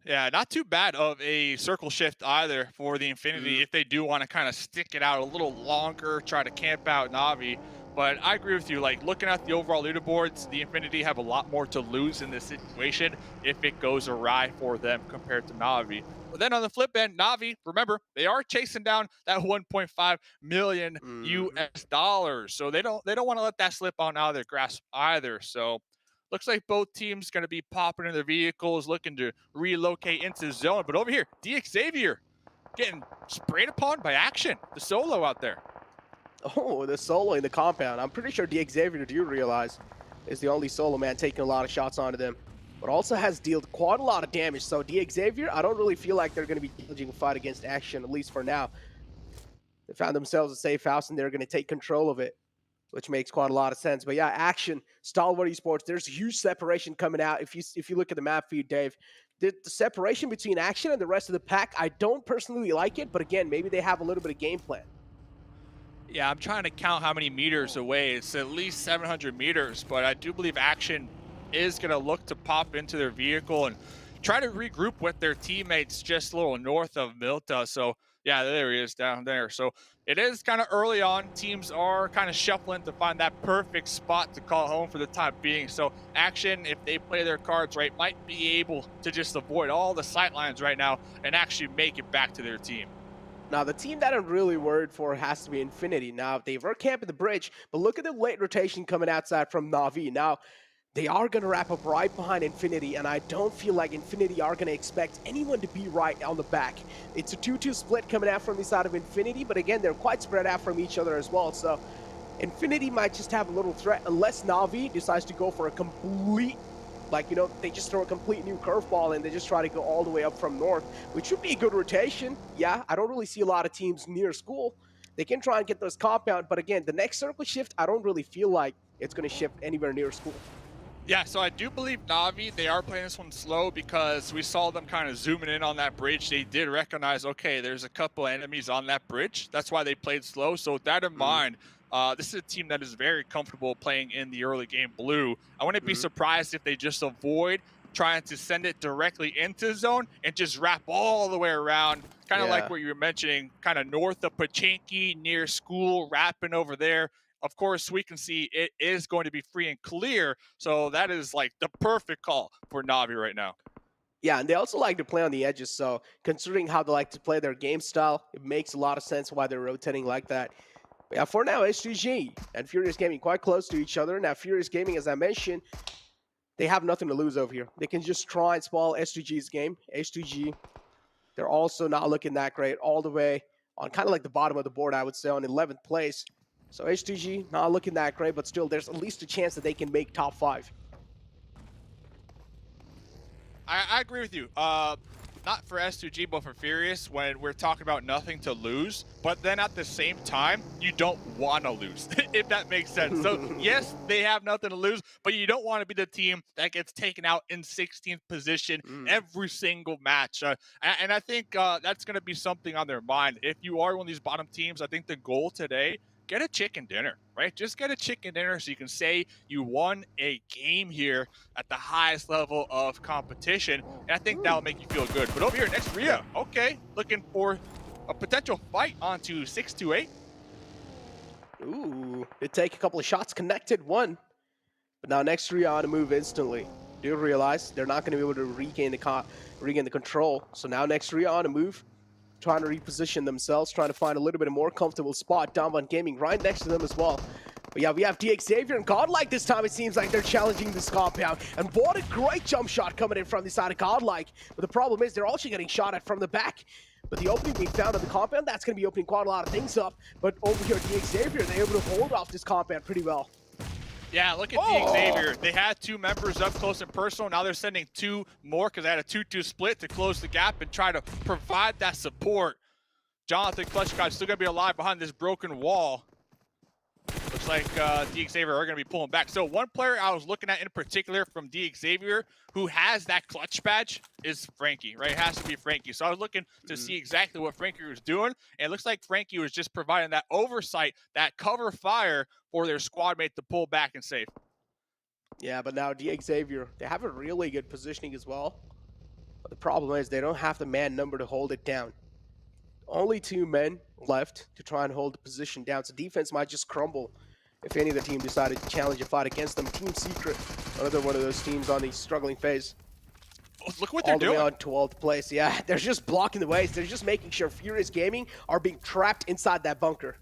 E: Yeah, not too bad of a circle shift either for the Infinity if they do want to kind of stick it out a little longer, try to camp out Na'Vi. But I agree with you, like looking at the overall leaderboards, the Infinity have a lot more to lose in this situation if it goes awry for them compared to Na'Vi. But then on the flip end, Na'Vi, remember, they are chasing down that 1.5 million US dollars. So they don't want to let that slip on out of their grasp either. So looks like both teams going to be popping in their vehicles, looking to relocate into the zone. But over here, DXavier getting sprayed upon by Action, the solo out there.
M: Oh, the solo in the compound. I'm pretty sure DXavier, do you realize, is the only solo man taking a lot of shots onto them, but also has dealt quite a lot of damage. So DXavier, I don't really feel like they're going to be challenging a fight against Action, at least for now. They found themselves a safe house, and they're going to take control of it, which makes quite a lot of sense. But yeah, Action, Stalwart Esports, there's a huge separation coming out. If you look at the map feed, Dave, the separation between Action and the rest of the pack, I don't personally like it, but again, maybe they have a little bit of game plan.
E: Yeah, I'm trying to count how many meters away. It's at least 700 meters, but I do believe Action is going to look to pop into their vehicle and try to regroup with their teammates just a little north of Milta. So yeah, there he is down there. So it is kind of early on. Teams are kind of shuffling to find that perfect spot to call home for the time being. So Action, if they play their cards right, might be able to just avoid all the sight lines right now and actually make it back to their team.
M: Now, the team that I'm really worried for has to be Infinity. Now, they were camping the bridge, but look at the late rotation coming outside from Na'Vi. Now, they are going to wrap up right behind Infinity, and I don't feel like Infinity are going to expect anyone to be right on the back. It's a 2-2 split coming out from the side of Infinity, but again, they're quite spread out from each other as well. So, Infinity might just have a little threat unless Na'Vi decides to go for a complete, they just throw a complete new curveball and they just try to go all the way up from north, which would be a good rotation. Yeah, I don't really see a lot of teams near school. They can try and get those compound, but again, the next circle shift, I don't really feel like it's going to shift anywhere near school.
E: Yeah, so I do believe Na'Vi, they are playing this one slow because we saw them kind of zooming in on that bridge. They did recognize, okay, there's a couple enemies on that bridge. That's why they played slow. So with that in mind, this is a team that is very comfortable playing in the early game blue. I wouldn't be surprised if they just avoid trying to send it directly into zone and just wrap all the way around, kind of like what you were mentioning, kind of north of Pochinki, near school, wrapping over there. Of course, we can see it is going to be free and clear, so that is like the perfect call for Na'Vi right now.
M: Yeah, and they also like to play on the edges, so considering how they like to play their game style, it makes a lot of sense why they're rotating like that. But yeah, for now, S2G and Furious Gaming quite close to each other. Now, Furious Gaming, as I mentioned, they have nothing to lose over here. They can just try and spoil S2G's game. S2G, they're also not looking that great all the way on kind of like the bottom of the board, I would say, on 11th place. So S2G, not looking that great, but still, there's at least a chance that they can make top 5.
E: I agree with you. Not for S2G, but for Furious, when we're talking about nothing to lose, but then at the same time, you don't want to lose, if that makes sense. So, yes, they have nothing to lose, but you don't want to be the team that gets taken out in 16th position every single match. And I think that's going to be something on their mind. If you are one of these bottom teams, I think the goal today, get a chicken dinner, right? Just get a chicken dinner so you can say you won a game here at the highest level of competition. And I think that'll make you feel good. But over here, next Ria, okay, looking for a potential fight onto 628.
M: Ooh, they take a couple of shots, connected one. But now next Ria on to move instantly. Do you realize they're not going to be able to regain the control? So now next Ria on to move. Trying to reposition themselves, trying to find a little bit more comfortable spot. Damwon Gaming right next to them as well. But yeah, we have DxZavier and Godlike this time. It seems like they're challenging this compound. And what a great jump shot coming in from the side of Godlike. But the problem is they're also getting shot at from the back. But the opening being found on the compound, that's going to be opening quite a lot of things up. But over here, DxZavier, they're able to hold off this compound pretty well.
E: Yeah, look at DxZavier. They had 2 members up close and personal. Now they're sending 2 more because they had a 2-2 split to close the gap and try to provide that support. Jonathan Klitschko still going to be alive behind this broken wall. Looks like DxZavier are going to be pulling back. So one player I was looking at in particular from DxZavier who has that clutch badge is Frankie, right? It has to be Frankie. So I was looking to see exactly what Frankie was doing. And it looks like Frankie was just providing that oversight, that cover fire for their squad mate to pull back and save.
M: Yeah, but now DxZavier, they have a really good positioning as well. But the problem is they don't have the man number to hold it down. Only 2 men left to try and hold the position down. So defense might just crumble if any of the team decided to challenge a fight against them. Team Secret, another one of those teams on the struggling phase.
E: Oh, look what they're doing.
M: All the way on 12th place. Yeah, they're just blocking the ways. They're just making sure Furious Gaming are being trapped inside that bunker.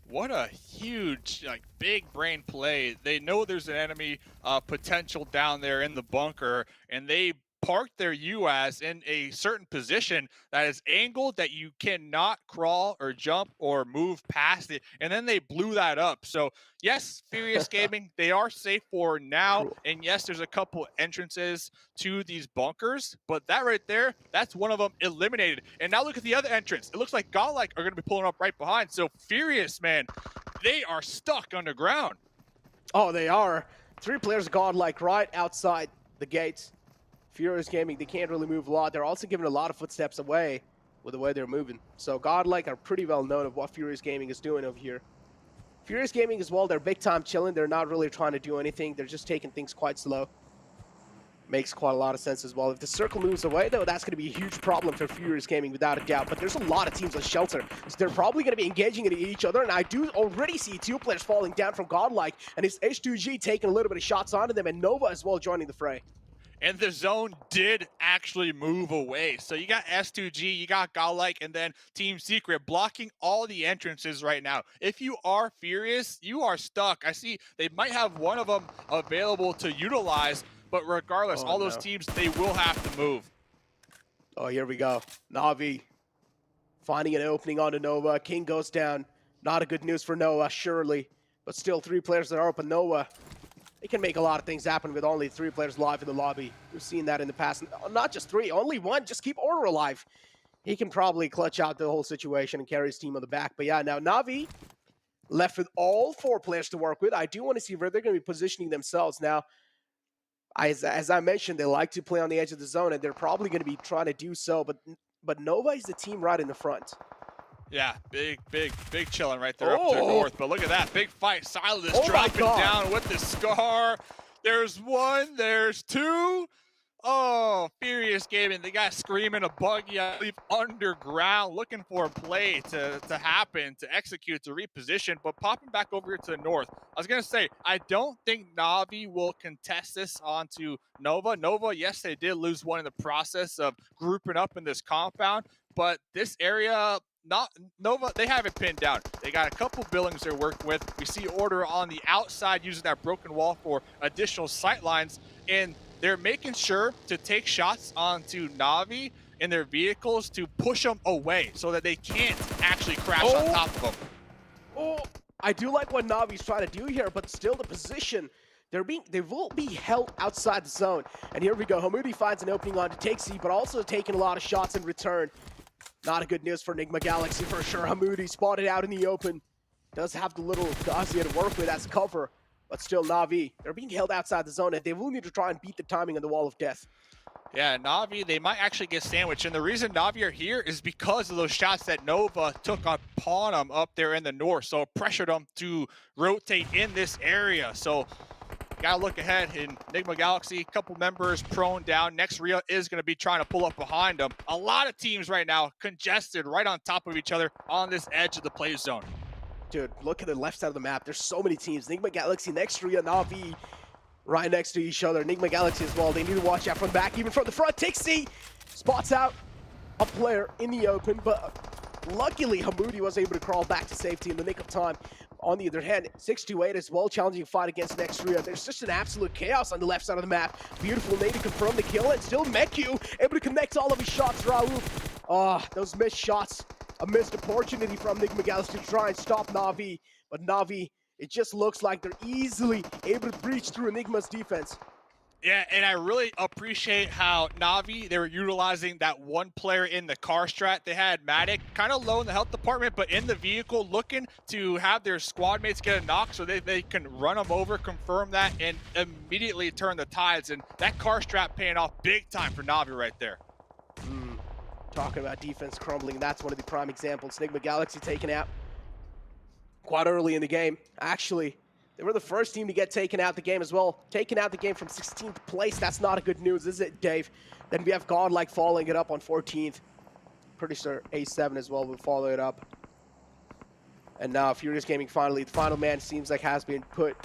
E: What a huge, like, big brain play. They know there's an enemy potential down there in the bunker, and they parked their UAS in a certain position that is angled that you cannot crawl or jump or move past it, and then they blew that up. So yes, Furious Gaming, they are safe for now, and yes, there's a couple entrances to these bunkers, but that right there, that's one of them eliminated. And now look at the other entrance. It looks like Godlike are going to be pulling up right behind. So Furious, man, they are stuck underground.
M: Oh, they are. 3 players Godlike right outside the gates. Furious Gaming, they can't really move a lot. They're also giving a lot of footsteps away with the way they're moving. So Godlike are pretty well known of what Furious Gaming is doing over here. Furious Gaming as well, they're big time chilling. They're not really trying to do anything. They're just taking things quite slow. Makes quite a lot of sense as well. If the circle moves away, though, that's going to be a huge problem for Furious Gaming without a doubt. But there's a lot of teams on Shelter, so they're probably going to be engaging in each other. And I do already see 2 players falling down from Godlike, and it's H2G taking a little bit of shots onto them, and Nova as well joining the fray.
E: And the zone did actually move away. So you got S2G, you got Godlike, and then Team Secret blocking all the entrances right now. If you are Furious, you are stuck. I see they might have one of them available to utilize, but regardless, all those teams, they will have to move.
M: Oh, here we go. Na'Vi finding an opening onto Nova. King goes down. Not a good news for Noah, surely. But still 3 players that are open. Noah, they can make a lot of things happen with only 3 players live in the lobby. We've seen that in the past. Not just 3, only 1. Just keep Order alive. He can probably clutch out the whole situation and carry his team on the back. But yeah, now Na'Vi left with all 4 players to work with. I do want to see where they're going to be positioning themselves. Now, as I mentioned, they like to play on the edge of the zone, and they're probably going to be trying to do so. But Nova is the team right in the front.
E: Yeah, big chilling right there up to the north. But look at that, big fight. Silas dropping down with the Scar. There's 1, there's 2. Oh, Furious Gaming, they got screaming a buggy, I believe, underground, looking for a play to happen, to execute, to reposition, but popping back over here to the north. I was going to say, I don't think Na'Vi will contest this onto Nova. Nova, yes, they did lose 1 in the process of grouping up in this compound, but this area, Nova, they have it pinned down. They got a couple buildings they're working with. We see Order on the outside using that broken wall for additional sight lines, and they're making sure to take shots onto Na'Vi in their vehicles to push them away so that they can't actually crash on top of them.
M: Oh, I do like what Na'Vi's trying to do here, but still the position, they will be held outside the zone. And here we go. Hamoudi finds an opening onto Takesy, but also taking a lot of shots in return. Not a good news for Enigma Galaxy for sure. Hamoudi spotted out in the open. Does have the little Gazia to work with as cover. But still, Na'Vi, they're being held outside the zone, and they will need to try and beat the timing on the Wall of Death.
E: Yeah, Na'Vi, they might actually get sandwiched. And the reason Na'Vi are here is because of those shots that Nova took upon them up there in the north. So it pressured them to rotate in this area. So gotta look ahead in Enigma Galaxy. A couple members prone down. Next Rhea is going to be trying to pull up behind them. A lot of teams right now congested right on top of each other on this edge of the play zone.
M: Dude, look at the left side of the map. There's so many teams. Enigma Galaxy next to Rhea, Na'Vi right next to each other. Enigma Galaxy as well. They need to watch out from the back, even from the front. Tixie spots out a player in the open, but luckily Hamoudi was able to crawl back to safety in the nick of time. On the other hand, 628 as well, challenging fight against Nextria. There's just an absolute chaos on the left side of the map. Beautiful nade to confirm the kill, and still Meku able to connect all of his shots. Raouf. Oh, those missed shots. A missed opportunity from Nick McAllister to try and stop Na'Vi. But Na'Vi, it just looks like they're easily able to breach through Enigma's defense.
E: Yeah, and I really appreciate how Na'Vi, they were utilizing that one player in the car strat. They had Matic kind of low in the health department, but in the vehicle looking to have their squad mates get a knock so they can run them over, confirm that, and immediately turn the tides. And that car strat paying off big time for Na'Vi right there.
M: Talking about defense crumbling, that's one of the prime examples. Enigma Galaxy taken out quite early in the game. Actually, they were the first team to get taken out the game as well. Taken out the game from 16th place. That's not a good news, is it, Dave? Then we have Godlike following it up on 14th. Pretty sure A7 as well will follow it up. And now Furious Gaming finally, the final man seems like has been put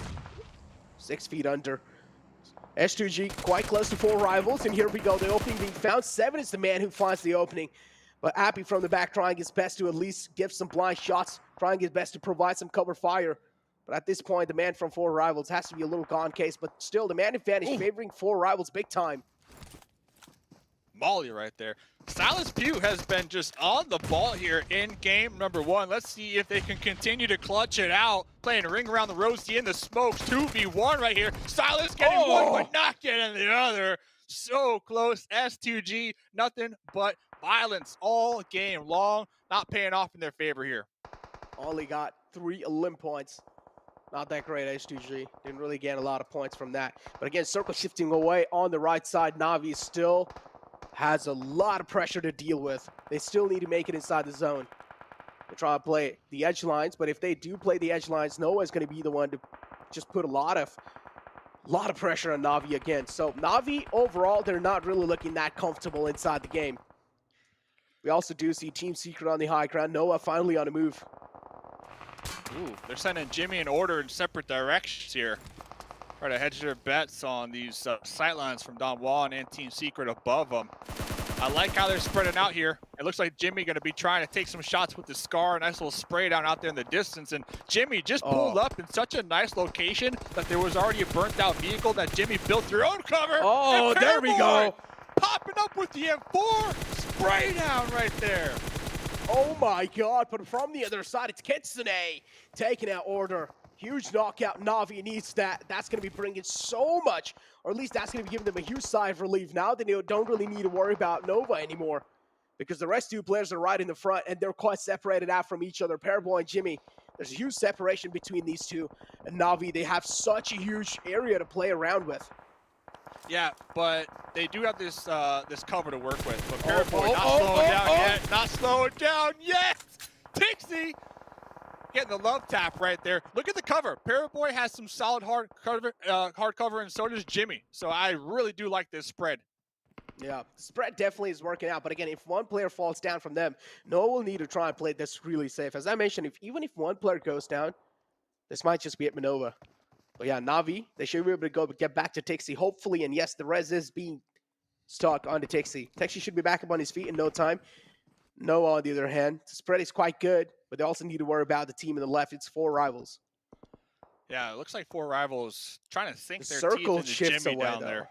M: 6 feet under. S2G quite close to 4 rivals, and here we go. The opening being found. 7 is the man who finds the opening. But Appy from the back trying his best to at least give some blind shots, trying his best to provide some cover fire. But at this point, the man from 4 rivals has to be a little gone case, but still, the man advantage favoring 4 rivals big time.
E: Molly right there. Silas Pugh has been just on the ball here in game number 1. Let's see if they can continue to clutch it out. Playing a ring around the rosy in the smokes. 2v1 right here. Silas getting one, but not getting the other. So close. S2G, nothing but violence all game long. Not paying off in their favor here.
M: Only got 3 elim points. Not that great, S2G. Didn't really get a lot of points from that. But again, circle shifting away on the right side. Na'Vi still has a lot of pressure to deal with. They still need to make it inside the zone. They're trying to play the edge lines, but if they do play the edge lines, Noah's going to be the one to just put a lot of pressure on Na'Vi again. So Na'Vi, overall, they're not really looking that comfortable inside the game. We also do see Team Secret on the high ground. Noah finally on the move.
E: Ooh, they're sending Jimmy and Order in separate directions here. Try to hedge their bets on these sightlines from Don Juan and Team Secret above them. I like how they're spreading out here. It looks like Jimmy going to be trying to take some shots with the Scar. Nice little spray down out there in the distance. And Jimmy just pulled up in such a nice location that there was already a burnt out vehicle that Jimmy built their own cover.
M: Oh, there we go.
E: Popping up with the M4. Spray down right there.
M: Oh my God, but from the other side, it's Kitsune taking out Order. Huge knockout. Na'Vi needs that. That's going to be bringing so much, or at least that's going to be giving them a huge sigh of relief. Now they don't really need to worry about Nova anymore because the rest 2 players are right in the front and they're quite separated out from each other. Pairboy and Jimmy, there's a huge separation between these 2. And Na'Vi, they have such a huge area to play around with.
E: Yeah, but they do have this this cover to work with. But Pairboy not slowing down yet. Not slowing down yet. Tixie getting the love tap right there. Look at the cover. Pairboy has some solid hard cover, and so does Jimmy. So I really do like this spread.
M: Yeah, the spread definitely is working out. But again, if one player falls down from them, Noah will need to try and play this really safe. As I mentioned, even if one player goes down, this might just be at Manova. But yeah, Na'Vi, they should be able to get back to Tixie, hopefully. And yes, the res is being stuck onto Tixie. Tixie should be back up on his feet in no time. Noah, on the other hand, the spread is quite good, but they also need to worry about the team on the left. It's 4 rivals.
E: Yeah, it looks like 4 rivals trying to sink their
M: circle
E: teeth into Jimmy
M: away,
E: down
M: though.
E: there.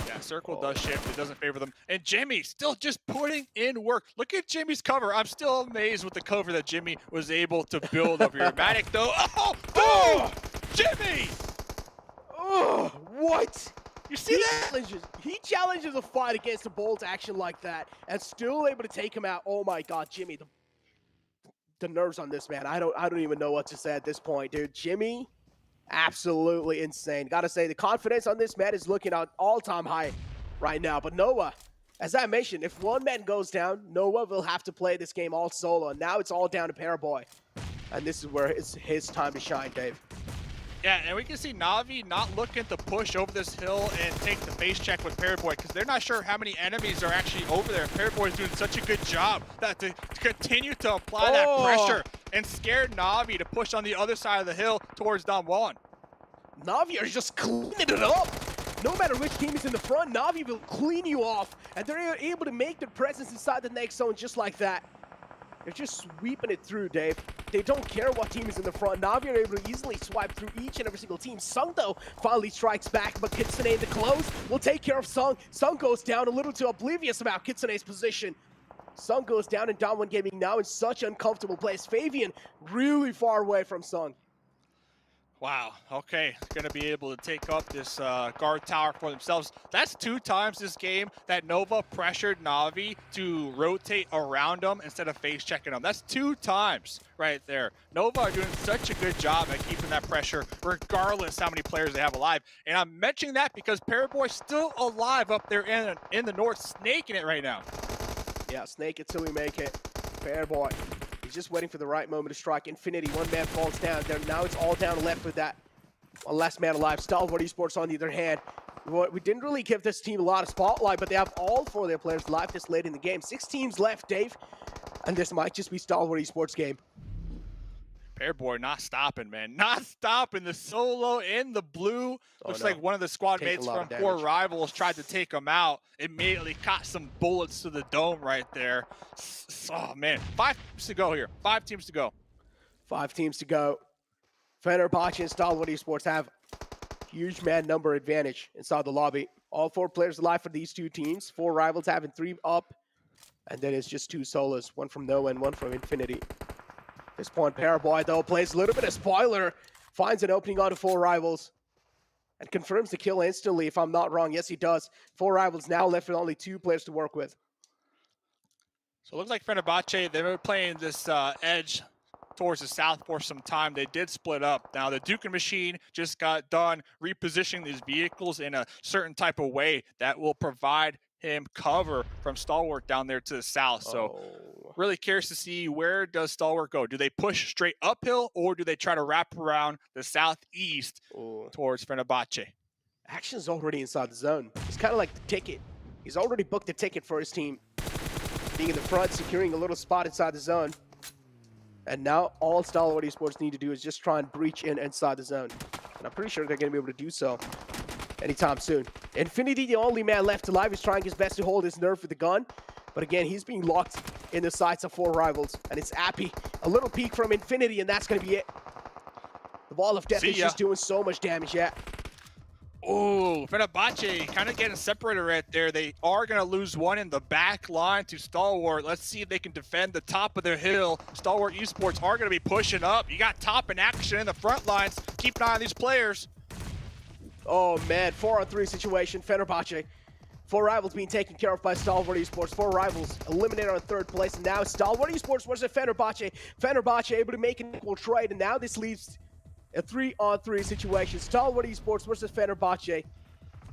E: Yeah, circle does shift. It doesn't favor them. And Jimmy still just putting in work. Look at Jimmy's cover. I'm still amazed with the cover that Jimmy was able to build over here. Matic, though. Oh, Jimmy!
M: Oh, what?
E: You see that?
M: He challenges a fight against a bolt action like that and still able to take him out. Oh my God, Jimmy, the nerves on this man. I don't even know what to say at this point, dude. Jimmy, absolutely insane. Gotta say, the confidence on this man is looking at all-time high right now. But Noah, as I mentioned, if one man goes down, Noah will have to play this game all solo. And now it's all down to Pairboy. And this is where it's his time to shine, Dave.
E: Yeah, and we can see Na'Vi not looking to push over this hill and take the face check with Pairboy because they're not sure how many enemies are actually over there. Pairboy is doing such a good job that to continue to apply that pressure and scare Na'Vi to push on the other side of the hill towards Don Juan.
M: Na'Vi are just cleaning it up. No matter which team is in the front, Na'Vi will clean you off, and they're able to make their presence inside the next zone just like that. They're just sweeping it through, Dave. They don't care what team is in the front. Na'Vi are able to easily swipe through each and every single team. Sung, though, finally strikes back, but Kitsune in the close will take care of Sung. Sung goes down, a little too oblivious about Kitsune's position. Sung goes down, and Dawn1 Gaming now in such uncomfortable place. Fabian really far away from Sung.
E: Wow, okay, gonna be able to take up this guard tower for themselves. That's 2 times this game that Nova pressured Na'Vi to rotate around them instead of face checking them. That's 2 times right there. Nova are doing such a good job at keeping that pressure regardless how many players they have alive. And I'm mentioning that because Paraboy's still alive up there in the north, snaking it right now.
M: Yeah, snake it till we make it. Paraboy. He's just waiting for the right moment to strike. Infinity, one man falls down. There, now it's all down left with that one last man alive. Stalwart Esports on the other hand. We didn't really give this team a lot of spotlight, but they have all 4 of their players alive this late in the game. 6 teams left, Dave. And this might just be Stalwart Esports game.
E: Paraboy not stopping, man. Not stopping. The solo in the blue. Looks like one of the squad mates from 4 Rivals tried to take him out. Immediately caught some bullets to the dome right there. Oh, man. 5 teams to go here. 5 teams to go.
M: 5 teams to go. Fenerbahce and Stalwart Esports have huge man number advantage inside the lobby. All 4 players alive for these 2 teams. 4 Rivals having 3 up. And then it's just 2 solos. 1 from Noah and 1 from Infinity. This point, Paraboy, though, plays a little bit of spoiler, finds an opening onto 4 Rivals, and confirms the kill instantly, if I'm not wrong. Yes, he does. 4 Rivals now left with only 2 players to work with.
E: So it looks like Fenerbahce, they were playing this edge towards the south for some time. They did split up. Now, the Duke Machine just got done repositioning these vehicles in a certain type of way that will provide him cover from Stalwart down there to the south. So really curious to see, where does Stalwart go? Do they push straight uphill, or do they try to wrap around the southeast towards Fenerbahce?
M: Action's already inside the zone. It's kind of like the ticket. He's already booked a ticket for his team. Being in the front, securing a little spot inside the zone. And now all Stalwart Esports need to do is just try and breach inside the zone. And I'm pretty sure they're going to be able to do so anytime soon. Infinity, the only man left alive, is trying his best to hold his nerve with the gun. But again, he's being locked in the sights of 4 Rivals. And it's Appy. A little peek from Infinity, and that's going to be it. The Wall of Death is just doing so much damage, yeah.
E: Oh, Fenerbahce kind of getting separated right there. They are going to lose 1 in the back line to Stalwart. Let's see if they can defend the top of their hill. Stalwart Esports are going to be pushing up. You got Top in action in the front lines. Keep an eye on these players.
M: Oh, man. 4-on-3 situation. Fenerbahce. 4 Rivals being taken care of by Stalwart Esports. 4 Rivals eliminated on 3rd place. And now Stalwart Esports versus Fenerbahce. Fenerbahce able to make an equal trade. And now this leaves a 3-on-3 situation. Stalwart Esports versus Fenerbahce.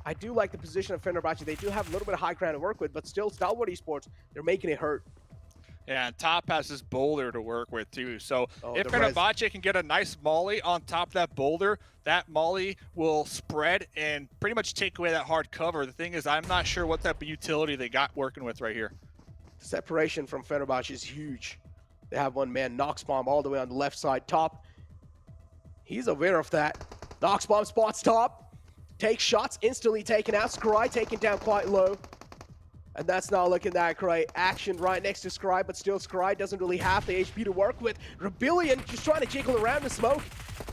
M: I do like the position of Fenerbahce. They do have a little bit of high ground to work with, but still, Stalwart Esports, they're making it hurt.
E: Yeah, and Top has this boulder to work with too. So if Fenerbahce can get a nice molly on top of that boulder, that molly will spread and pretty much take away that hard cover. The thing is, I'm not sure what type of utility they got working with right here.
M: Separation from Fenerbahce is huge. They have one man, Nox Bomb, all the way on the left side. Top, he's aware of that. Nox Bomb spots Top, takes shots, instantly taken out. Scry taken down quite low. And that's not looking that great. Action right next to Scry, but still Scry doesn't really have the HP to work with. Rebellion just trying to jiggle around the smoke.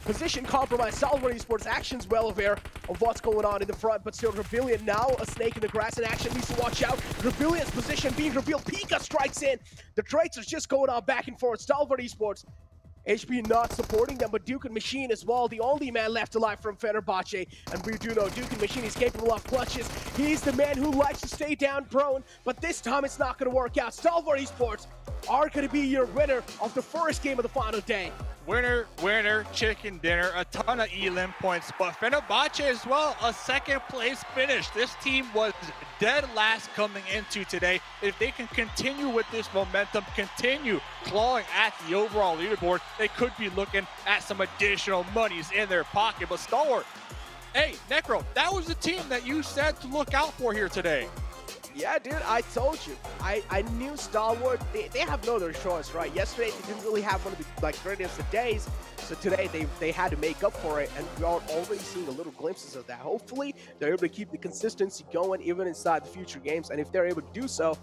M: Position compromise. Stalwart Esports action's well aware of what's going on in the front, but still Rebellion now a snake in the grass in action, needs to watch out. Rebellion's position being revealed. Pika strikes in. The traits are just going on back and forth. Stalwart Esports, HP not supporting them, but Duke and Machine as well, the only man left alive from Fenerbahce. And we do know Duke and Machine is capable of clutches. He's the man who likes to stay down prone, but this time it's not going to work out. Stalwart Esports are going to be your winner of the first game of the final day.
E: Winner, winner, chicken dinner, a ton of elim points, but Fenerbahce as well, a 2nd place finish. This team was dead last coming into today. If they can continue with this momentum, continue clawing at the overall leaderboard, they could be looking at some additional monies in their pocket. But Stalwart, hey, Necro, that was the team that you said to look out for here today.
M: Yeah, dude, I told you. I knew Stalwart, they have no other choice, right? Yesterday, they didn't really have one of the greatest of days. So today, they had to make up for it, and we are already seeing a little glimpses of that. Hopefully, they're able to keep the consistency going even inside the future games. And if they're able to do so,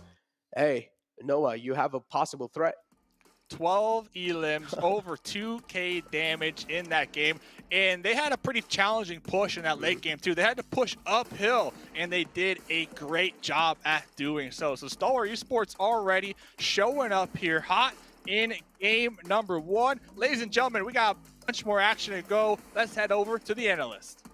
M: hey, Noah, you have a possible threat.
E: 12 elims, over 2k damage in that game. And they had a pretty challenging push in that late game too. They had to push uphill, and they did a great job at doing so. So Stalwart Esports already showing up here hot in game number 1. Ladies and gentlemen, we got a bunch more action to go. Let's head over to the analyst.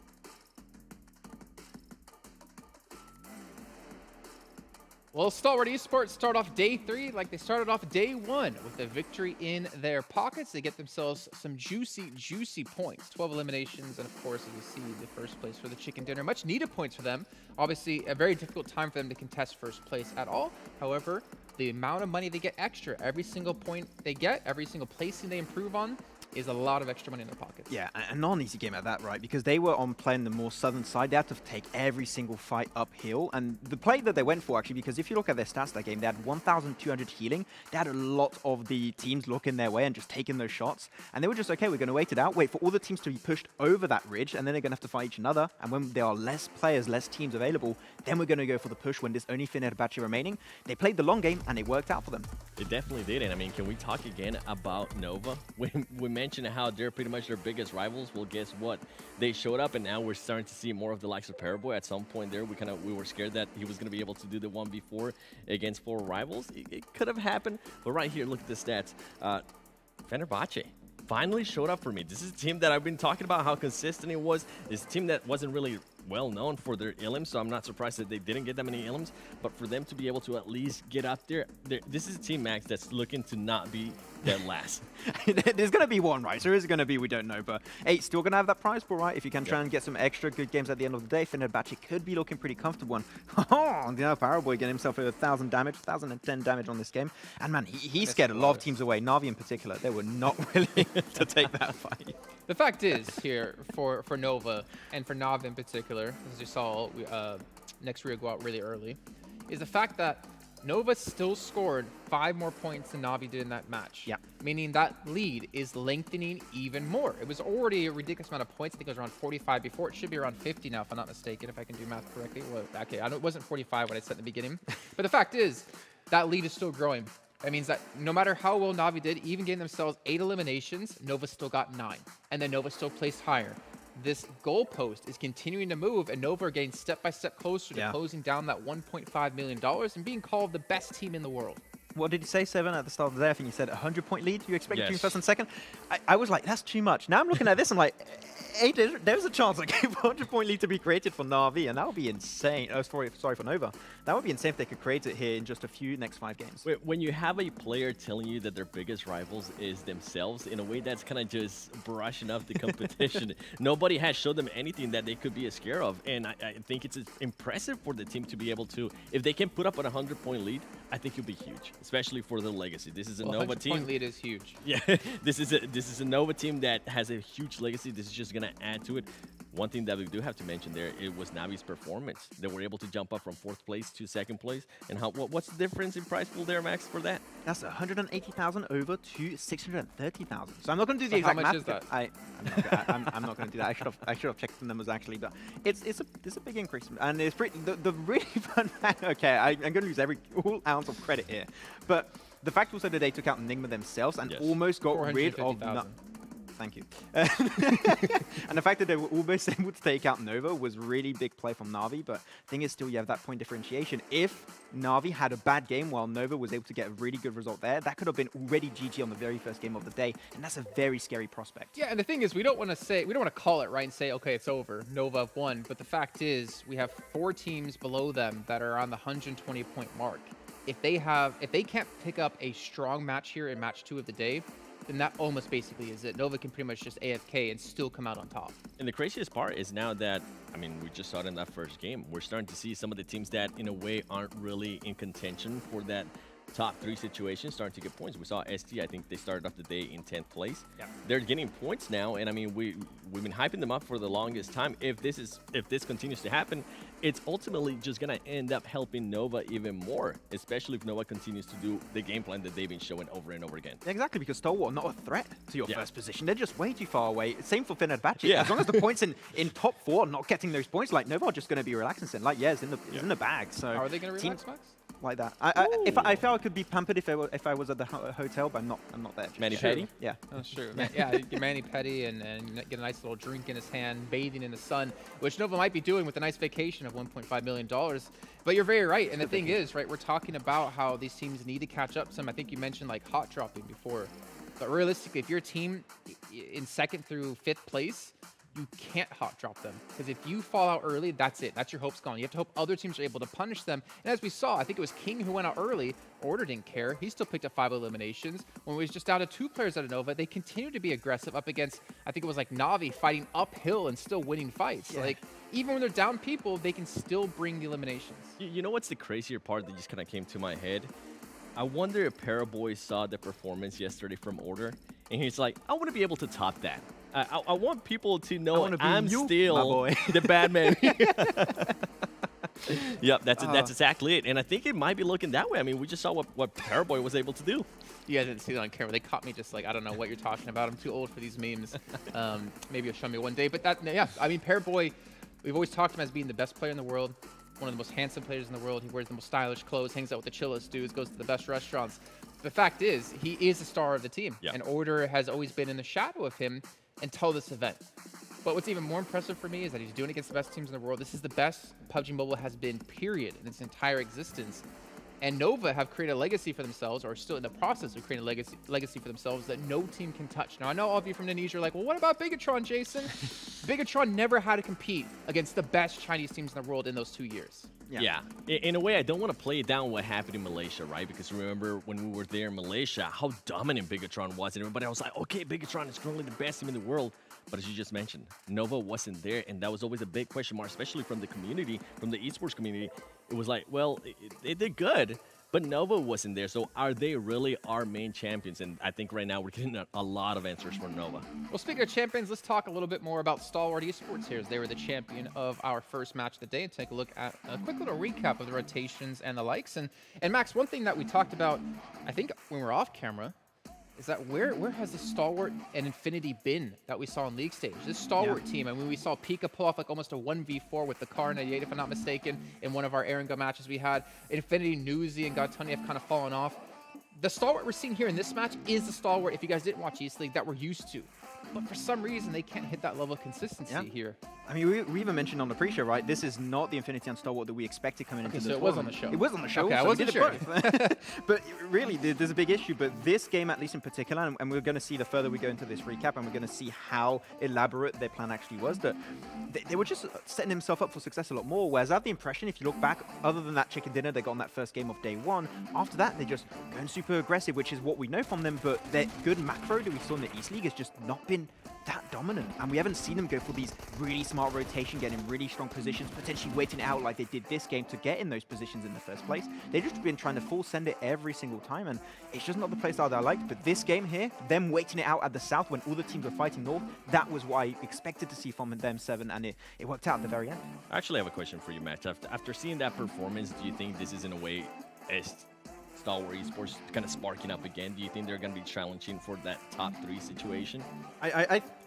J: Well, Stalwart Esports start off day 3 like they started off day 1 with a victory in their pockets. They get themselves some juicy points. 12 eliminations, and of course, as you see, the first place for the chicken dinner. Much needed points for them. Obviously, a very difficult time for them to contest first place at all. However, the amount of money they get extra, every single point they get, every single placing they improve on, is a lot of extra money in their pockets.
K: Yeah, and not an easy game at that, right? Because they were on playing the more southern side. They had to take every single fight uphill. And the play that they went for, actually, because if you look at their stats that game, they had 1,200 healing. They had a lot of the teams looking their way and just taking those shots. And they were just, okay, we're going to wait it out, wait for all the teams to be pushed over that ridge, and then they're going to have to fight each another. And when there are less players, less teams available, then we're going to go for the push when there's only Fenerbahce remaining. They played the long game, and it worked out for them.
L: It definitely did. And I mean, can we talk again about Nova? We mentioned how they're pretty much their biggest rivals. Well, guess what? They showed up, and now we're starting to see more of the likes of Paraboy. At some point there, we were scared that he was going to be able to do the 1v4 against 4 rivals. It could have happened, but right here, look at the stats. Fenerbahce finally showed up for me. This is a team that I've been talking about how consistent it was. This team that wasn't really well known for their elims, so I'm not surprised that they didn't get that many elims. But for them to be able to at least get up there, this is a team, Max, that's looking to not be dead last.
K: There's going to be one, right? So there is going to be, we don't know. But hey, still going to have that prize pool, right? If you can try and get some extra good games at the end of the day, Fenerbahce could be looking pretty comfortable. And Paraboy getting himself 1,000 damage, 1,010 damage on this game. And man, he scared a lot of teams away. Na'Vi in particular, they were not willing to take that fight.
J: The fact is here for Nova and for Na'Vi in particular, as you saw Next Rio go out really early, is the fact that Nova still scored 5 more points than Na'Vi did in that match.
K: Yeah.
J: Meaning that lead is lengthening even more. It was already a ridiculous amount of points. I think it was around 45 before. It should be around 50 now, if I'm not mistaken, if I can do math correctly. Well, okay, I know it wasn't 45 when I said in the beginning. But the fact is, that lead is still growing. That means that no matter how well Na'Vi did, even getting themselves 8 eliminations, Nova still got 9. And then Nova still placed higher. This goalpost is continuing to move, and Nova are getting step by step closer to closing down that $1.5 million and being called the best team in the world.
K: What did you say, Seven, at the start of the day? I think you said a 100-point lead. You expect between first and second? I was like, that's too much. Now I'm looking at this, I'm like, hey, there's a chance I gave a 100-point lead to be created for Na'Vi, and that would be insane. Oh, sorry for Nova. That would be insane if they could create it here in just a few next 5 games.
L: When you have a player telling you that their biggest rivals is themselves, in a way that's kind of just brushing up the competition. Nobody has showed them anything that they could be scared of, and I think it's impressive for the team to be able to, if they can put up a 100-point lead, I think it'll be huge, especially for the legacy. This is a Nova team.
J: 100-point lead is huge.
L: Yeah, this is a Nova team that has a huge legacy. This is just gonna add to it. One thing that we do have to mention there, it was Navi's performance. They were able to jump up from 4th place to 2nd place. And what's the difference in prize pool there, Max, for that?
K: That's 180,000 over to 630,000. So I'm not going to do the exact math.
J: How much is that?
K: I'm not going to do that. I should have checked the numbers actually, but it's a big increase, and it's pretty. The really fun fact. Okay, I'm going to lose all ounce of credit here, but the fact also that they took out Nigma themselves and almost got rid of. Thank you. And the fact that they were almost able to take out Nova was really big play from Na'Vi, but the thing is still you have that point differentiation. If Na'Vi had a bad game while Nova was able to get a really good result there, that could have been already GG on the very first game of the day, and that's a very scary prospect.
J: Yeah, and the thing is, we don't want to call it right and say, okay, it's over, Nova have won, but the fact is, we have 4 teams below them that are on the 120-point mark. If they can't pick up a strong match here in match 2 of the day, then that almost basically is it. Nova can pretty much just AFK and still come out on top.
L: And the craziest part is now that, I mean, we just saw it in that first game. We're starting to see some of the teams that, in a way, aren't really in contention for that top 3 situation starting to get points. We saw ST, I think they started off the day in 10th place.
J: Yeah.
L: They're getting points now, and I mean, we've been hyping them up for the longest time. If this continues to happen, it's ultimately just gonna end up helping Nova even more, especially if Nova continues to do the game plan that they've been showing over and over again.
K: Exactly, because Stalwart are not a threat to your first position. They're just way too far away. Same for Fenerbahce. As long as the points in top 4 not getting those points, like Nova are just going to be relaxing. Like, it's in the bag. So
J: how are they going to relax, Max?
K: like that. I felt I could be pampered if I was at the hotel, but I'm not there.
L: Manny Petty?
K: Yeah.
J: That's true. Yeah, get Manny Petty and get a nice little drink in his hand, bathing in the sun, which Nova might be doing with a nice vacation of $1.5 million. But you're very right. And the thing is, right, we're talking about how these teams need to catch up some. I think you mentioned like hot dropping before. But realistically, if you're a team in 2nd through 5th place, you can't hot drop them, because if you fall out early, that's it. That's your hopes gone. You have to hope other teams are able to punish them. And as we saw, I think it was King who went out early. Order didn't care. He still picked up 5 eliminations. When it was just down to 2 players out of Nova, they continued to be aggressive up against, I think it was like Na'Vi, fighting uphill and still winning fights.
K: Yeah.
J: Like, even when they're down people, they can still bring the eliminations.
L: You know what's the crazier part that just kind of came to my head? I wonder if Paraboy saw the performance yesterday from Order, and he's like, I want to be able to top that. I want people to know I'm still the bad man. Yep, that's exactly it. And I think it might be looking that way. I mean, we just saw what Paraboy was able to do.
J: You guys didn't see that on camera. They caught me just like, I don't know what you're talking about. I'm too old for these memes. Maybe you'll show me one day. But yeah, I mean, Paraboy, we've always talked him as being the best player in the world, one of the most handsome players in the world. He wears the most stylish clothes, hangs out with the chillest dudes, goes to the best restaurants. The fact is, he is the star of the team.
L: Yeah.
J: And Order has always been in the shadow of him until this event. But what's even more impressive for me is that he's doing it against the best teams in the world. This is the best PUBG Mobile has been, period, in its entire existence. And Nova have created a legacy for themselves, or are still in the process of creating a legacy for themselves that no team can touch. Now, I know all of you from Indonesia are like, well, what about Bigatron, Jason? Bigatron never had to compete against the best Chinese teams in the world in those 2 years.
L: Yeah. In a way, I don't want to play it down what happened in Malaysia, right? Because remember when we were there in Malaysia, how dominant Bigatron was. And everybody was like, okay, Bigatron is currently the best team in the world. But as you just mentioned, Nova wasn't there. And that was always a big question mark, especially from the community, from the esports community. It was like, well, they did good, but Nova wasn't there. So are they really our main champions? And I think right now we're getting a lot of answers from Nova.
J: Well, speaking of champions, let's talk a little bit more about Stalwart Esports here, as they were the champion of our first match of the day, and take a look at a quick little recap of the rotations and the likes. And Max, one thing that we talked about, I think when we were off camera, is that where has the Stalwart and Infinity been that we saw on League stage? This Stalwart team, I mean, we saw Pika pull off like almost a 1v4 with the Car 98, if I'm not mistaken, in one of our Aaron Gun matches we had. Infinity, Newsy, and Godtuni have kind of fallen off. The Stalwart we're seeing here in this match is the Stalwart, if you guys didn't watch East League, that we're used to. But for some reason, they can't hit that level of consistency here.
K: I mean, we even mentioned on the pre-show, right? This is not the Infinity and Stalwart that we expected coming into the
J: so it was on the show.
K: It was on the show.
J: Okay,
K: so
J: I wasn't sure.
K: But really, there's a big issue. But this game, at least in particular, and we're going to see the further we go into this recap, and we're going to see how elaborate their plan actually was, that they were just setting themselves up for success a lot more. Whereas I have the impression, if you look back, other than that chicken dinner they got on that first game of day one, after that, they're just going super aggressive, which is what we know from them. But their good macro that we saw in the East League has just not been that dominant, and we haven't seen them go for these really smart rotation, getting really strong positions, potentially waiting it out like they did this game to get in those positions in the first place. They've just been trying to full send it every single time, and it's just not the playstyle that I like. But this game here, them waiting it out at the south when all the teams were fighting north, that was what I expected to see from them 7, and it worked out at the very end.
L: I actually have a question for you, Matt. After seeing that performance, do you think this is in a way as Stalwart Esports kind of sparking up again? Do you think they're going to be challenging for that top 3 situation?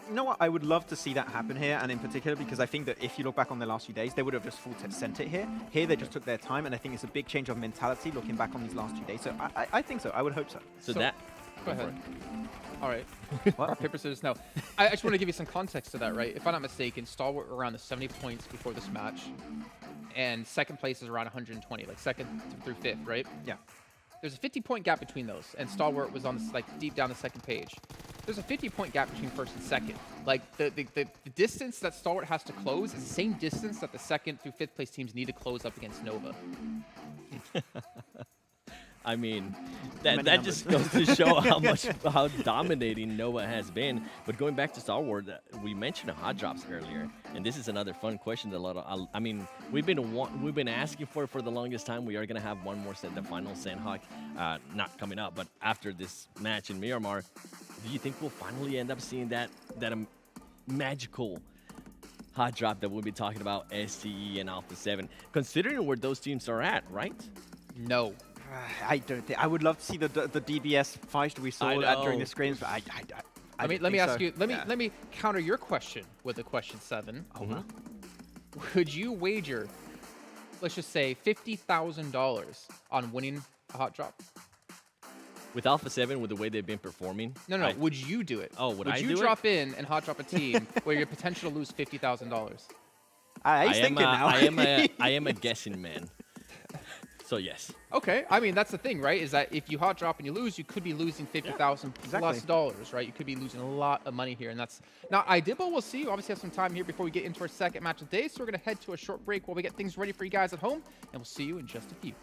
K: You know what? I would love to see that happen here, and in particular because I think that if you look back on the last few days, they would have just full sent it here. Here, they just took their time, and I think it's a big change of mentality looking back on these last 2 days. So I think so. I would hope so.
L: So that...
J: Go ahead. All right. Rock, paper, scissors, no. I just want to give you some context to that, right? If I'm not mistaken, Stalwart were around the 70 points before this match, and second place is around 120, like 2nd through 5th, right?
K: Yeah.
J: There's a 50-point gap between those, and Stalwart was on this, like deep down the second page. There's a 50-point gap between 1st and 2nd. Like the distance that Stalwart has to close is the same distance that the 2nd through 5th place teams need to close up against Nova.
L: I mean, that just goes to show how dominating Nova has been. But going back to Stalwart, we mentioned hot drops earlier, and this is another fun question that I mean, we've been asking for the longest time. We are gonna have one more set, the final Sandhawk, not coming up, but after this match in Miramar. Do you think we'll finally end up seeing that magical hot drop that we'll be talking about, STE and Alpha 7, considering where those teams are at, right?
J: No.
K: I don't think. I would love to see the DBS fight we saw during the scrims, but
J: let me ask you. Let me counter your question with a question 7.
K: Oh, well.
J: Would you wager let's just say, $50,000 on winning a hot drop?
L: With Alpha 7, with the way they've been performing.
J: No. Would you do it?
L: Oh, would I
J: you
L: do it?
J: drop in and hot drop a team where your potential to lose $50,000?
K: He's thinking now.
L: I am a guessing man. So yes.
J: Okay, I mean that's the thing, right? Is that if you hot drop and you lose, you could be losing $50,000 plus dollars, right? You could be losing a lot of money here, and that's not ideal. But we'll see. We obviously have some time here before we get into our second match of the day, so we're gonna head to a short break while we get things ready for you guys at home, and we'll see you in just a few.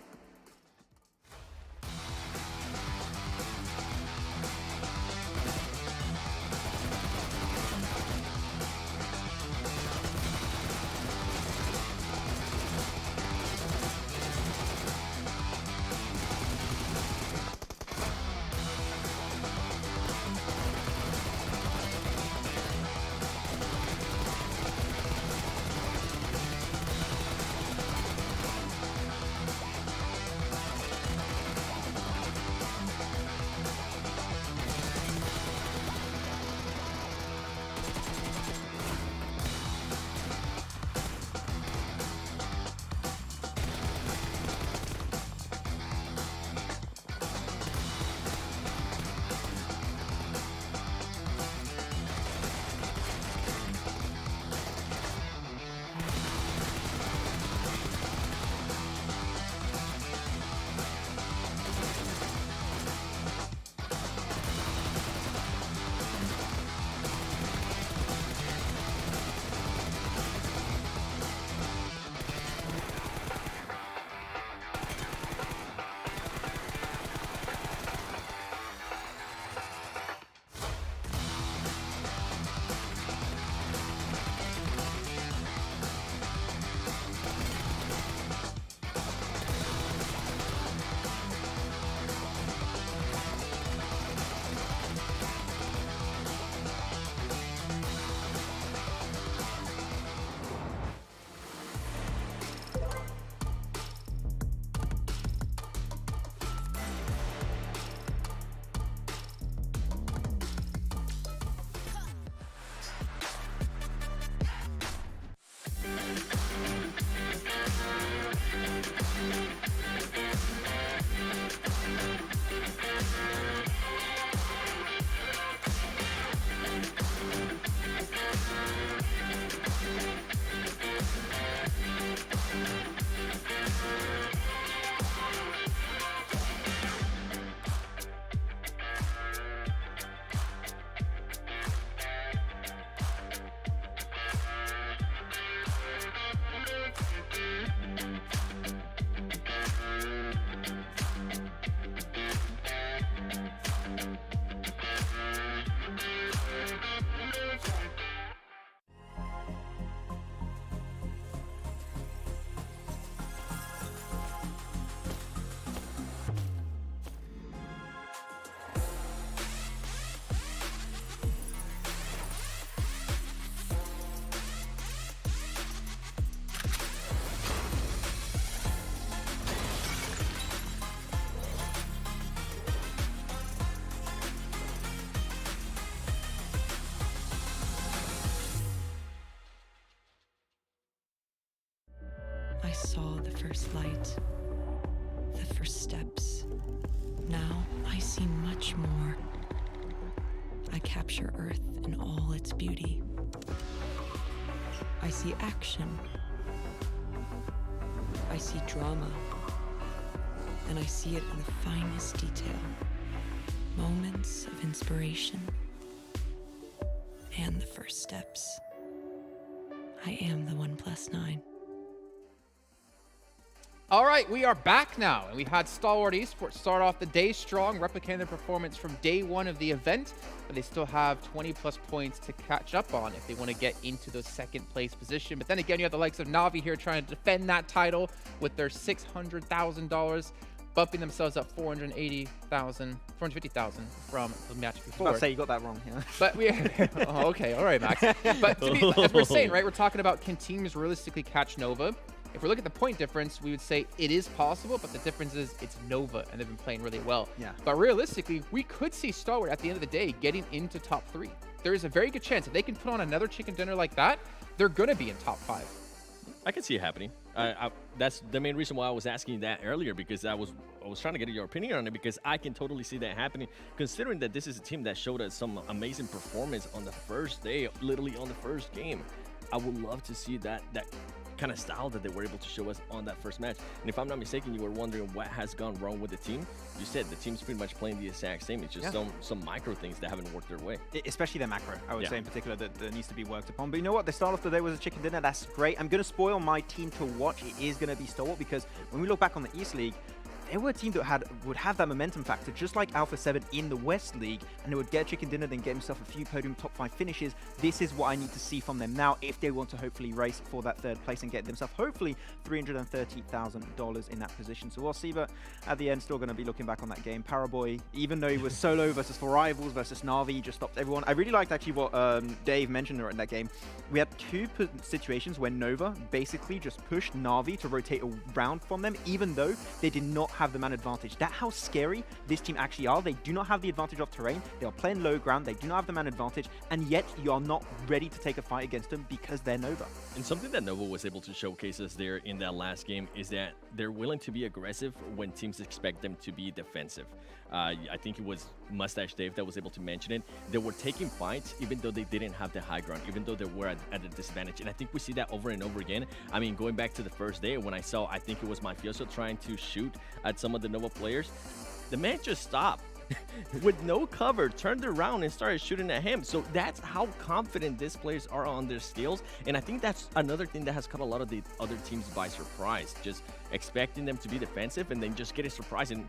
H: I saw the first light, the first steps. Now I see much more. I capture Earth in all its beauty. I see action. I see drama. And I see it in the finest detail. Moments of inspiration and the first steps. I am the 1+9.
J: All right, we are back now, and we had Stalwart Esports start off the day strong, replicating their performance from day one of the event, but they still have 20+ points to catch up on if they want to get into the second place position. But then again, you have the likes of Na'Vi here trying to defend that title with their $600,000, bumping themselves up 450,000 from the match before.
K: I'll say you got that wrong. Yeah.
J: But we, oh, okay, all right, Max. But to be, as we're saying, right, we're talking about can teams realistically catch Nova? If we look at the point difference, we would say it is possible, but the difference is it's Nova, and they've been playing really well.
K: Yeah.
J: But realistically, we could see Stalwart at the end of the day getting into top 3. There is a very good chance if they can put on another chicken dinner like that, they're going to be in top 5.
L: I can see it happening. That's the main reason why I was asking that earlier, because I was trying to get your opinion on it, because I can totally see that happening, considering that this is a team that showed us some amazing performance on the first day, literally on the first game. I would love to see that kind of style that they were able to show us on that first match. And if I'm not mistaken, you were wondering what has gone wrong with the team. You said the team's pretty much playing the exact same. It's just some micro things that haven't worked their way.
K: Especially the macro, I would say in particular, that needs to be worked upon. But you know what? The start of the day was a chicken dinner. That's great. I'm going to spoil my team to watch. It is going to be Stalwart, because when we look back on the East League, they were a team that would have that momentum factor, just like Alpha 7 in the West League, and they would get chicken dinner, then get himself a few podium top 5 finishes. This is what I need to see from them now if they want to hopefully race for that third place and get themselves hopefully $330,000 in that position. So we'll see, but at the end, still going to be looking back on that game. Paraboy, even though he was solo versus 4 rivals versus Na'Vi, he just stopped everyone. I really liked actually what Dave mentioned in that game. We had 2 situations where Nova basically just pushed Na'Vi to rotate around from them, even though they did not have the man advantage. That's how scary this team actually are. They do not have the advantage of terrain. They are playing low ground. They do not have the man advantage, and yet you are not ready to take a fight against them because they're Nova.
L: And something that Nova was able to showcase us there in that last game is that they're willing to be aggressive when teams expect them to be defensive. I think it was Mustache Dave that was able to mention it. They were taking fights even though they didn't have the high ground, even though they were at a disadvantage. And I think we see that over and over again. I mean, going back to the first day when I saw, I think it was Mafioso trying to shoot at some of the Nova players, the man just stopped with no cover, turned around and started shooting at him. So that's how confident these players are on their skills. And I think that's another thing that has caught a lot of the other teams by surprise, just expecting them to be defensive and then just getting surprised and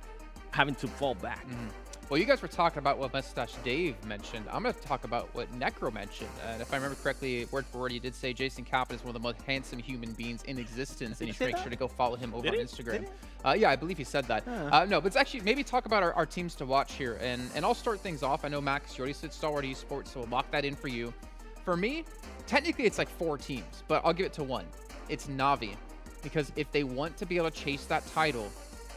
L: having to fall back.
J: Well, you guys were talking about what Mustache Dave mentioned. I'm going to talk about what Necro mentioned. And if I remember correctly, word for word, he did say Jason Kaplan is one of the most handsome human beings in existence, and you should make sure to go follow him over on Instagram. Yeah, I believe he said that. No, but it's actually, maybe talk about our teams to watch here. And I'll start things off. I know, Max, you already said Stalwart Esports, so we'll lock that in for you. For me, technically it's like 4 teams, but I'll give it to 1. It's Na'Vi, because if they want to be able to chase that title,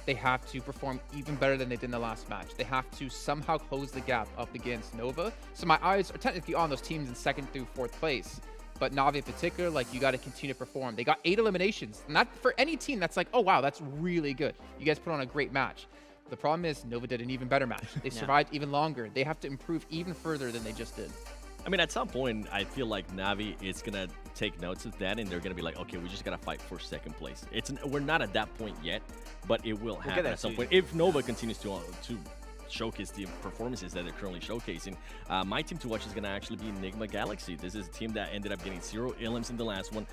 J: they have to perform even better than they did in the last match. They have to somehow close the gap up against Nova. So my eyes are technically on those teams in 2nd through 4th place. But Na'Vi in particular, like, you got to continue to perform. They got 8 eliminations. Not for any team that's like, oh, wow, that's really good. You guys put on a great match. The problem is Nova did an even better match. They survived even longer. They have to improve even further than they just did.
L: I mean, at some point, I feel like Na'Vi is going to take notes of that, and they're going to be like, okay, we just got to fight for 2nd place. We're not at that point yet, but it will happen at some point. If Nova continues to showcase the performances that they're currently showcasing. My team to watch is going to actually be Enigma Galaxy. This is a team that ended up getting 0 elims in the last one.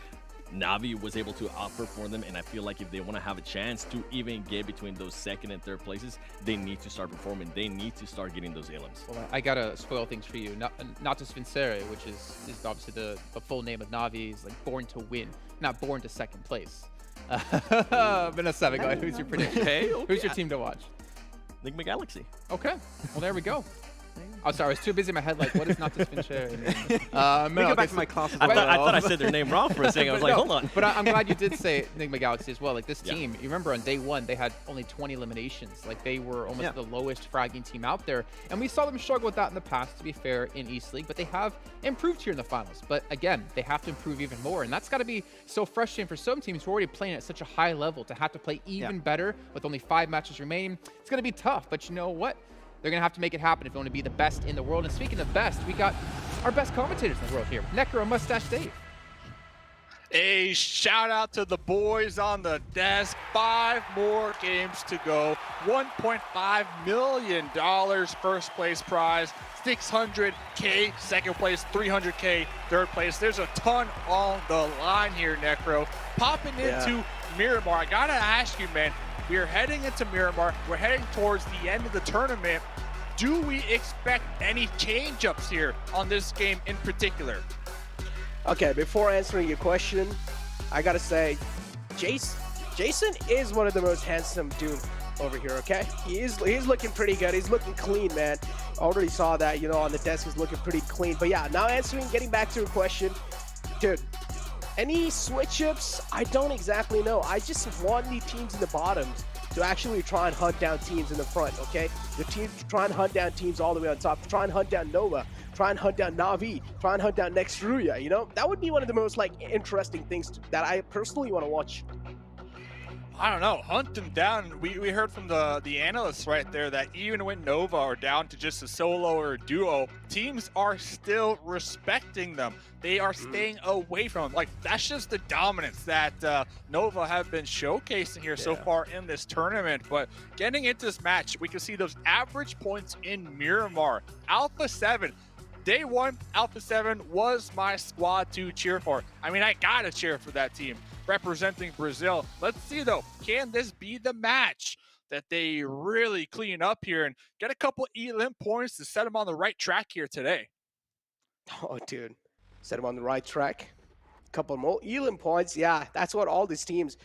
L: Na'Vi was able to outperform them, and I feel like if they want to have a chance to even get between those 2nd and 3rd places, they need to start performing. They need to start getting those elims.
J: Well, I gotta spoil things for you. Natus Vincere, which is obviously the full name of Na'Vi, is like born to win, not born to 2nd place. Vanessa, go ahead. Who's your prediction?
L: Okay.
J: Who's your team to watch?
L: Enigma Galaxy.
J: Okay. Well, there we go. Oh, sorry, I was too busy in my head. Like, what is Natus Vincere?
K: Go back to my classes.
L: I thought I said their name wrong for a second. I was like, hold on.
J: But I'm glad you did say Enigma Galaxy as well. Like, this team, you remember on day 1, they had only 20 eliminations. Like, they were almost the lowest fragging team out there. And we saw them struggle with that in the past, to be fair, in East League. But they have improved here in the finals. But again, they have to improve even more. And that's got to be so frustrating for some teams who are already playing at such a high level to have to play even better with only 5 matches remaining. It's going to be tough. But you know what? They're going to have to make it happen if they want to be the best in the world. And speaking of best, we got our best commentators in the world here. Necro and Mustache Dave.
E: A shout out to the boys on the desk. 5 more games to go. $1.5 million first place prize. 600K second place, 300K third place. There's a ton on the line here, Necro. Popping into Miramar. I gotta ask you, man. We are heading into Miramar. We're heading towards the end of the tournament. Do we expect any change-ups here on this game in particular?
M: Okay, before answering your question, I gotta say, Jason is one of the most handsome dude over here, okay? He's looking pretty good. He's looking clean, man. Already saw that, you know, on the desk. He's looking pretty clean. But yeah, now getting back to your question, dude, any switch-ups? I don't exactly know. I just want the teams in the bottoms to actually try and hunt down teams in the front, okay? The teams try and hunt down teams all the way on top. Try and hunt down Nova. try and hunt down Na'Vi, try and hunt down next Ruya, you know? That would be one of the most like interesting things that I personally want to watch.
E: I don't know, hunt them down. We heard from the analysts right there that even when Nova are down to just a solo or a duo, teams are still respecting them. They are staying away from them. Like, that's just the dominance that Nova have been showcasing here so far in this tournament. But getting into this match, we can see those average points in Miramar. Alpha 7. Day one, Alpha 7 was my squad to cheer for. I mean, I gotta cheer for that team representing Brazil. Let's see though, can this be the match that they really clean up here and get a couple elim points to set them on the right track here today?
M: Oh, dude, set them on the right track. A couple more elim points. Yeah, that's what all these teams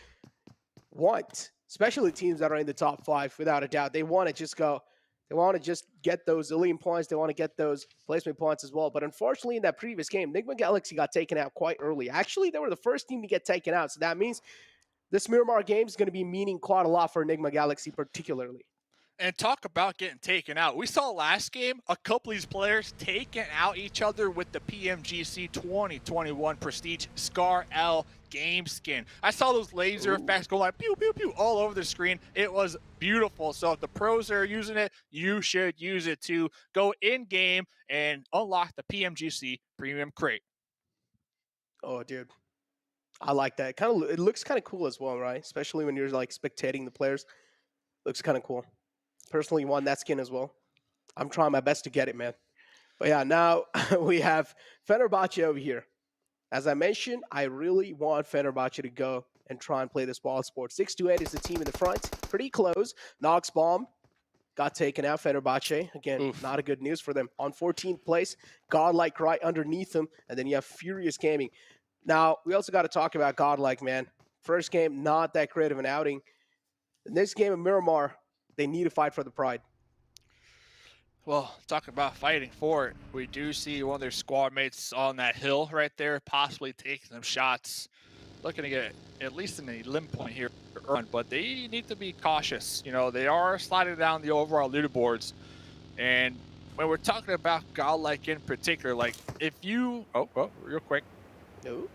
M: want, especially teams that are in the top 5, without a doubt. They want to just go. They want to just get those Elim points. They want to get those placement points as well. But unfortunately, in that previous game, Nigma Galaxy got taken out quite early. Actually, they were the first team to get taken out. So that means this Miramar game is going to be meaning quite a lot for Nigma Galaxy particularly.
E: And talk about getting taken out. We saw last game a couple of these players taking out each other with the PMGC 2021 Prestige Scar L game skin. I saw those laser effects go like pew, pew, pew all over the screen. It was beautiful. So if the pros are using it, you should use it to go in game and unlock the PMGC premium crate.
M: Oh, dude. I like that. It looks kind of cool as well, right? Especially when you're like spectating the players. Looks kind of cool. Personally want that skin as well. I'm trying my best to get it, man. But yeah, now we have Fenerbahce over here. As I mentioned, I really want Fenerbahce to go and try and play this ball sport. 6-8 is the team in the front. Pretty close. Nox Bomb got taken out. Fenerbahce, again, not a good news for them. On 14th place, Godlike right underneath them. And then you have Furious Gaming. Now, we also got to talk about Godlike, man. First game, not that great of an outing. The next game of Miramar, they need to fight for the pride.
E: Well, talk about fighting for it. We do see one of their squad mates on that hill right there, possibly taking some shots. Looking to get at least an elim point here, but they need to be cautious. You know, they are sliding down the overall leaderboards. And when we're talking about Godlike in particular, like if you... Oh, real quick.
M: No.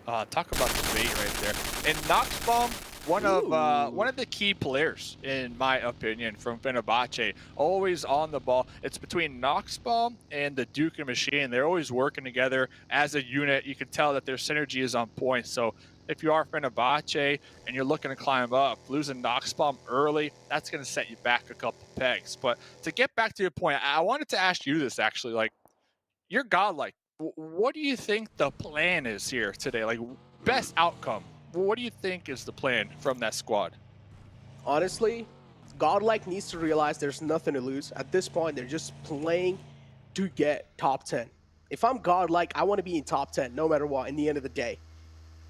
E: Talk about the bait right there. And Nox Bomb, one of the key players, in my opinion, from Fenerbahce. Always on the ball. It's between Nox Bomb and the Duke and Machine. They're always working together as a unit. You can tell that their synergy is on point. So if you are Fenerbahce and you're looking to climb up, losing Nox Bomb early, that's going to set you back a couple pegs. But to get back to your point, I wanted to ask you this actually. Like, you're Godlike. What do you think the plan is here today? Like, best outcome. What do you think is the plan from that squad?
M: Honestly, Godlike needs to realize there's nothing to lose. At this point, they're just playing to get top 10. If I'm Godlike, I want to be in top 10 no matter what in the end of the day.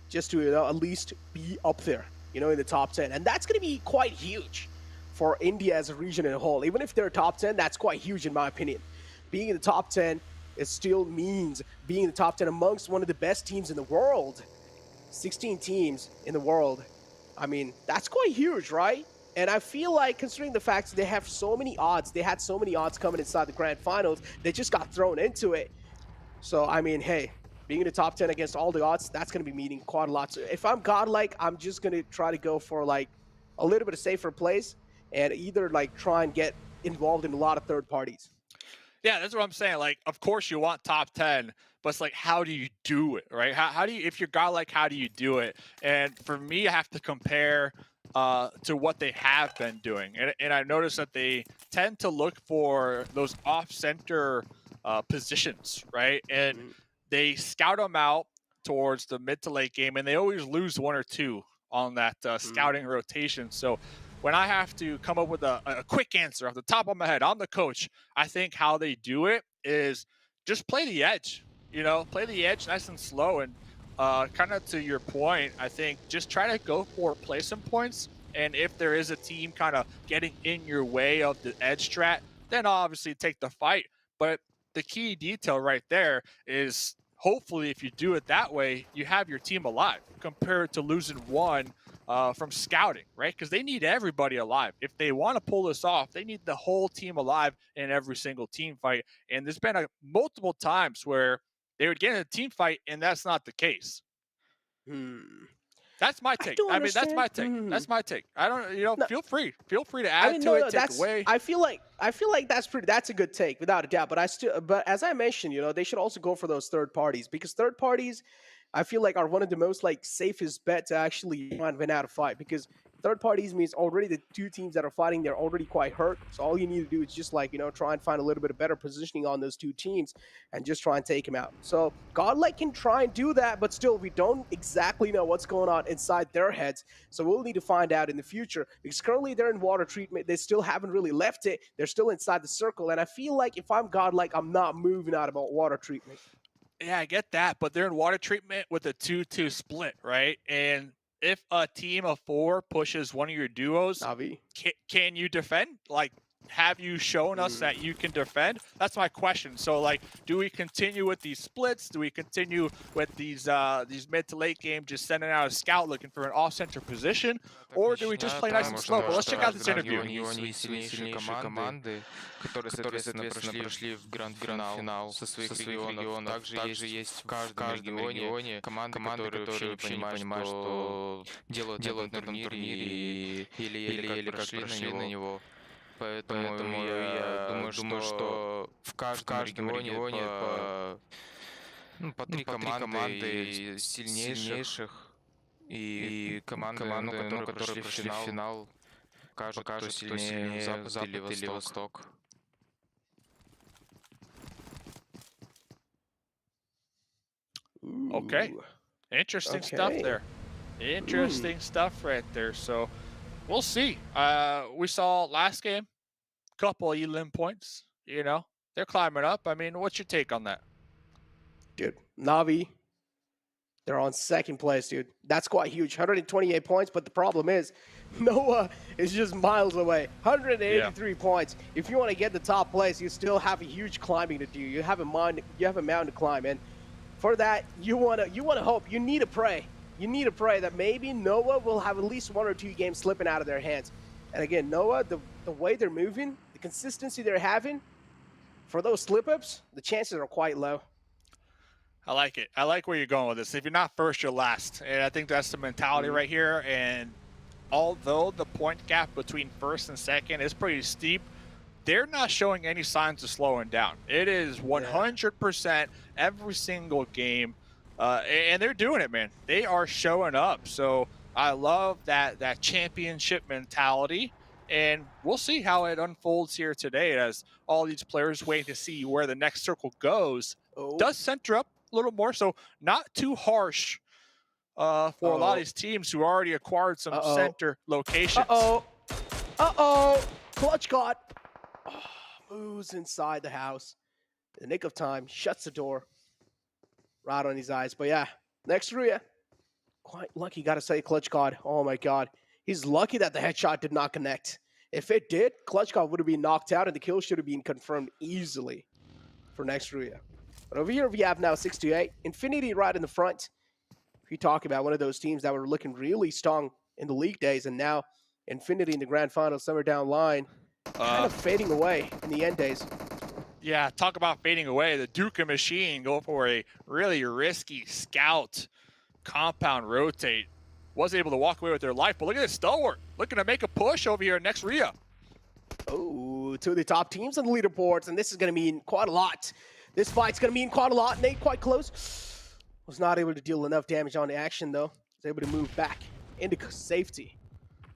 M: Just to, you know, at least be up there, you know, in the top 10. And that's going to be quite huge for India as a region in a whole. Even if they're top 10, that's quite huge in my opinion. Being in the top 10, it still means being in the top 10 amongst one of the best teams in the world. 16 teams in the world. I mean, that's quite huge, right? And I feel like, considering the fact that they have so many odds, they had so many odds coming inside the grand finals, they just got thrown into it. So, I mean, hey, being in the top 10 against all the odds, that's going to be meaning quite a lot. So if I'm Godlike, I'm just going to try to go for, like, a little bit of safer plays and either, like, try and get involved in a lot of third parties.
E: Yeah, that's what I'm saying. Like, of course you want top 10, but it's like, how do you do it, right? How do you, if you're Godlike, how do you do it? And for me, I have to compare to what they have been doing. And I noticed that they tend to look for those off-center positions, right? And they scout them out towards the mid to late game, and they always lose one or two on that scouting rotation. So when I have to come up with a quick answer off the top of my head, I'm the coach. I think how they do it is just play the edge, you know, play the edge nice and slow. And kind of to your point, I think just try to go for placement points. And if there is a team kind of getting in your way of the edge strat, then obviously take the fight. But the key detail right there is hopefully if you do it that way, you have your team alive compared to losing one from scouting, right? Because they need everybody alive. If they want to pull this off, they need the whole team alive in every single team fight. And there's been multiple times where they would get in a team fight, and that's not the case. That's my take. I mean, that's my take. That's my take. I don't, you know, feel free to add to it, take away.
M: I feel like that's a good take without a doubt. But as I mentioned, you know, they should also go for those third parties, because third parties, I feel like, are one of the most like safest bet to actually try and win out a fight, because third parties means already the two teams that are fighting, they're already quite hurt. So all you need to do is just like, you know, try and find a little bit of better positioning on those two teams and just try and take them out. So Godlike can try and do that, but still we don't exactly know what's going on inside their heads. So we'll need to find out in the future, because currently they're in water treatment. They still haven't really left it. They're still inside the circle. And I feel like if I'm Godlike, I'm not moving out about water treatment.
E: Yeah, I get that, but they're in water treatment with a 2-2 split, right? And if a team of 4 pushes one of your duos,
M: Navi,
E: can you defend? Like, have you shown us that you can defend? That's my question. So, like, do we continue with these splits? Do we continue with these mid to late game, just sending out a scout looking for an off-center position? Or do we just play nice and slow? But let's check out this interview.
N: которые, соответственно, прошли в гранд-финал со своих регионов. Также есть в каждом регионе команды, которые вообще не понимают, что делают на этом турнире или как прошли на него. Поэтому я думаю, что в каждом регионе по 3 команды сильнейших и команды, которые прошли в финал, покажут, кто сильнее, Запад или Восток.
E: Okay. Interesting stuff there. Interesting stuff right there. So we'll see. We saw last game, couple elim points, you know. They're climbing up. I mean, what's your take on that?
M: Dude, Navi, they're on second place, dude. That's quite huge. 128 points, but the problem is Noah is just miles away. 183 points. If you want to get the top place, you still have a huge climbing to do. You have a mountain to climb, and for that, you wanna hope. You need to pray. You need to pray that maybe Noah will have at least 1 or 2 games slipping out of their hands. And again, Noah, the way they're moving, the consistency they're having, for those slip-ups, the chances are quite low.
E: I like it. I like where you're going with this. If you're not first, you're last. And I think that's the mentality right here. And although the point gap between first and second is pretty steep, they're not showing any signs of slowing down. It is 100% every single game. And they're doing it, man. They are showing up. So I love that championship mentality. And we'll see how it unfolds here today as all these players wait to see where the next circle goes. Does center up a little more, so not too harsh for a lot of these teams who already acquired some center locations.
M: Clutch got moves inside the house. In the nick of time, shuts the door right on his eyes. But yeah, next Ruya, quite lucky, gotta say, Clutch God. Oh my God. He's lucky that the headshot did not connect. If it did, Clutch God would have been knocked out and the kill should have been confirmed easily for next Ruya. But over here we have now 6-8. Infinity right in the front. If you talk about one of those teams that were looking really strong in the league days, and now Infinity in the grand final somewhere down line, kind of fading away in the end days.
E: Yeah, talk about fading away. The Duca machine go for a really risky scout compound rotate. Was able to walk away with their life, but look at this Stalwart looking to make a push over here next Ria.
M: Oh, two of the top teams on the leaderboards, and this is going to mean quite a lot. This fight's going to mean quite a lot. Nate quite close. Was not able to deal enough damage on the action, though. Was able to move back into safety.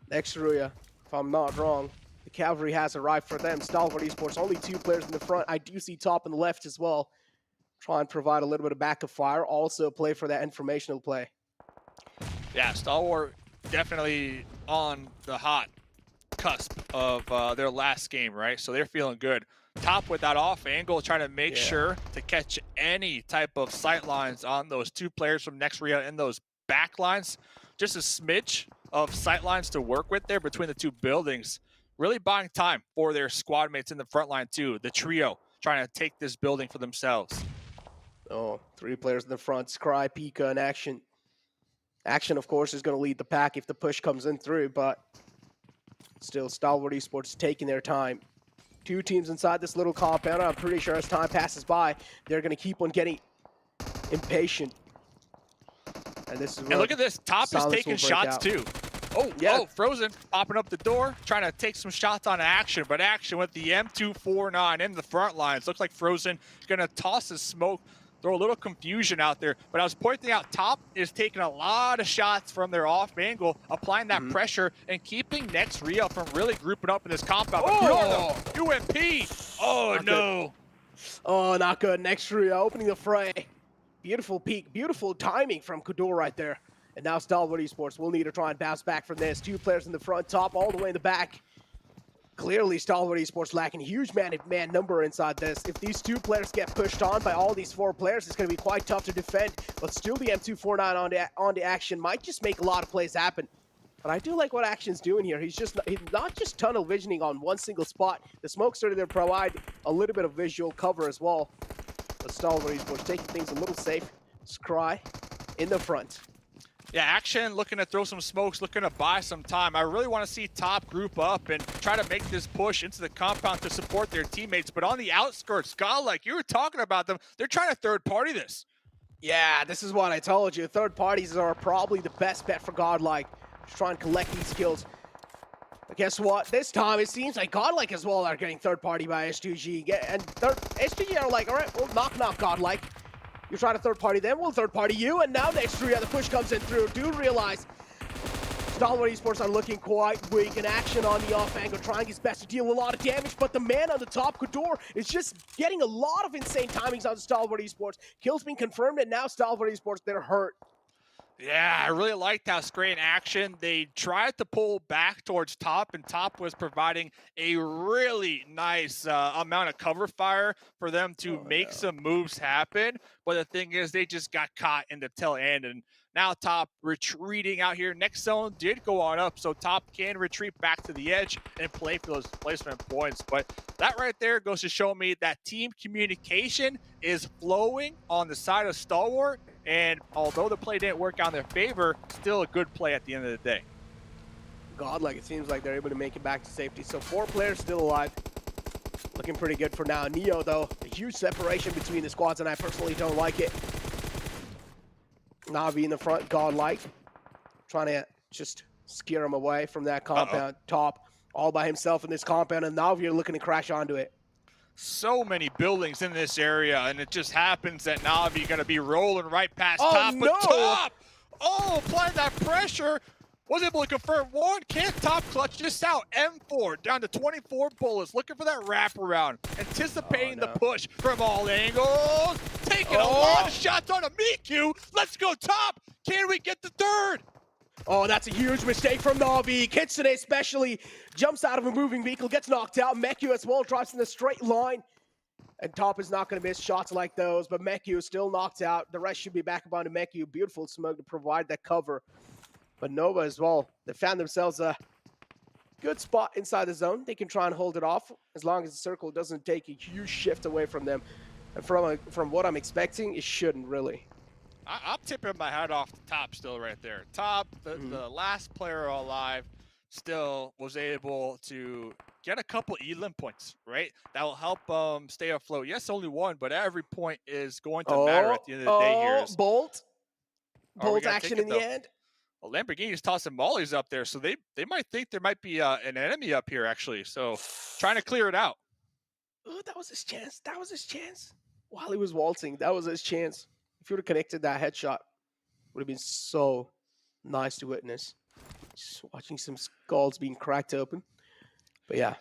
M: Next Ria, if I'm not wrong, the cavalry has arrived for them. Stalwart Esports, only 2 players in the front. I do see top on the left as well. Try and provide a little bit of backup fire. Also play for that informational play.
E: Yeah, Stalwart definitely on the hot cusp of their last game, right? So they're feeling good. Top with that off angle, trying to make sure to catch any type of sight lines on those 2 players from next Ria in those back lines. Just a smidge of sight lines to work with there between the 2 buildings. Really buying time for their squad mates in the front line too. The trio trying to take this building for themselves.
M: Oh, 3 players in the front. Scry, Pika in action. Action, of course, is going to lead the pack if the push comes in through, but still, Stalwart Esports taking their time. Two teams inside this little compound. I'm pretty sure as time passes by, they're going to keep on getting impatient. And this is
E: and look at this. Top is taking shots too. Oh, yeah. Oh, Frozen popping up the door, trying to take some shots on Action, but Action with the M249 in the front lines. Looks like Frozen going to toss his smoke, throw a little confusion out there. But I was pointing out, Top is taking a lot of shots from their off angle, applying that pressure and keeping Next Rio from really grouping up in this compound.
M: Oh!
E: UMP! Oh,
M: Not
E: no.
M: Good. Oh, not good. Next Rio opening the fray. Beautiful peek, beautiful timing from Kador right there. And now Stalwart Esports will need to try and bounce back from this. Two players in the front, Top all the way in the back. Clearly, Stalwart Esports lacking huge man number inside this. If these two players get pushed on by all these four players, it's going to be quite tough to defend. But still, the M249 on the Action might just make a lot of plays happen. But I do like what Action's doing here. He's not just tunnel visioning on one single spot. The smoke's starting to provide a little bit of visual cover as well. But Stalwart Esports taking things a little safe. Scry in the front.
E: Yeah, Action looking to throw some smokes, looking to buy some time. I really want to see Top group up and try to make this push into the compound to support their teammates. But on the outskirts, Godlike, you were talking about them. They're trying to third party this.
M: Yeah, this is what I told you. Third parties are probably the best bet for Godlike. Just try and collect these kills. But guess what? This time it seems like Godlike as well are getting third party by S2G. And S2G are like, all right, well, knock, Godlike. You're trying to third party them, we'll third party you, and now Next Rio, the push comes in through. Do realize Stalwart Esports are looking quite weak, and Action on the off angle, trying his best to deal a lot of damage, but the man on the top, Kador, is just getting a lot of insane timings on Stalwart Esports. Kills being confirmed, and now Stalwart Esports, they're hurt.
E: Yeah, I really liked how Scray in Action, they tried to pull back towards Top, and Top was providing a really nice amount of cover fire for them to make some moves happen. But the thing is, they just got caught in the tail end, and now Top retreating out here. Next zone did go on up, so Top can retreat back to the edge and play for those placement points. But that right there goes to show me that team communication is flowing on the side of Stalwart. And although the play didn't work out in their favor, still a good play at the end of the day.
M: Godlike, it seems like they're able to make it back to safety. So 4 players still alive. Looking pretty good for now. Neo, though, a huge separation between the squads, and I personally don't like it. Na'Vi in the front, Godlike, trying to just scare him away from that compound. Top, all by himself in this compound, and Na'Vi are looking to crash onto it.
E: So many buildings in this area, and it just happens that Na'Vi going to be rolling right past Top.
M: No.
E: But Top, applying that pressure, was able to confirm one. Can't Top clutch this out. M4 down to 24 bullets, looking for that wraparound, anticipating the push from all angles, taking a lot of shots on a Miku. Let's go Top. Can we get the third?
M: Oh, that's a huge mistake from Na'Vi. Kitsune especially jumps out of a moving vehicle, gets knocked out. Meku as well drives in the straight line. And Top is not going to miss shots like those, but Meku is still knocked out. The rest should be back up onto Meku. Beautiful smoke to provide that cover. But Nova as well, they found themselves a good spot inside the zone. They can try and hold it off as long as the circle doesn't take a huge shift away from them. And from what I'm expecting, it shouldn't really.
E: I'm tipping my hat off to Top still right there. Top, the last player alive, still was able to get a couple Elim points, right? That will help stay afloat. Yes, only one, but every point is going to matter at the end of the day here.
M: Bolt Action in the end.
E: Well, Lamborghini's tossing mollies up there, so they might think there might be an enemy up here, actually. So trying to clear it out.
M: Oh, that was his chance. That was his chance. While he was waltzing, that was his chance. If you would have connected that headshot, would have been so nice to witness. Just watching some skulls being cracked open. But yeah.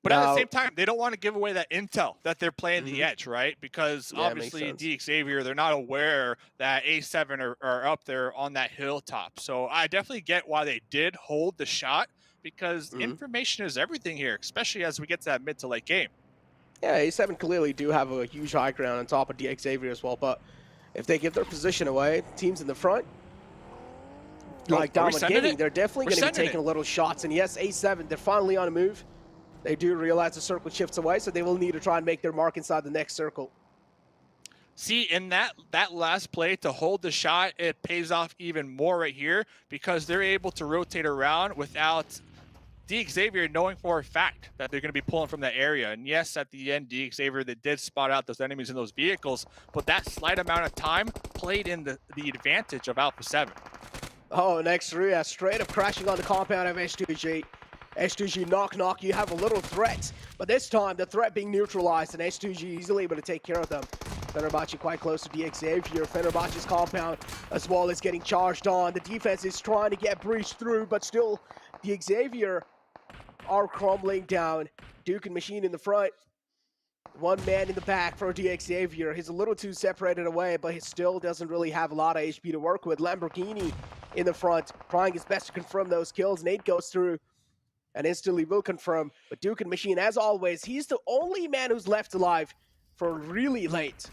E: But at the same time, they don't want to give away that intel that they're playing the edge, right? Because obviously DX Xavier, they're not aware that A7 are up there on that hilltop. So I definitely get why they did hold the shot, because information is everything here, especially as we get to that mid to late game.
M: Yeah, A7 clearly do have a huge high ground on top of DX Xavier as well, but if they give their position away, teams in the front, like Diamond Gaming, they're definitely going to be taking a little shots. And yes, A7, they're finally on a move. They do realize the circle shifts away, so they will need to try and make their mark inside the next circle.
E: See, in that last play to hold the shot, it pays off even more right here because they're able to rotate around without DXavier knowing for a fact that they're going to be pulling from that area. And yes, at the end, DXavier, they did spot out those enemies in those vehicles, but that slight amount of time played in the advantage of Alpha 7.
M: Oh, next Rhea straight up crashing on the compound of S2G. S2G knock, you have a little threat, but this time the threat being neutralized and S2G easily able to take care of them. Fenerbahce quite close to DXavier. Fenerbahce's compound as well as getting charged on. The defense is trying to get breached through, but still DXavier are crumbling down. Duke and Machine in the front. One man in the back for DXavier. He's a little too separated away, but he still doesn't really have a lot of HP to work with. Lamborghini in the front, trying his best to confirm those kills. Nate goes through and instantly will confirm. But Duke and Machine, as always, he's the only man who's left alive for really late.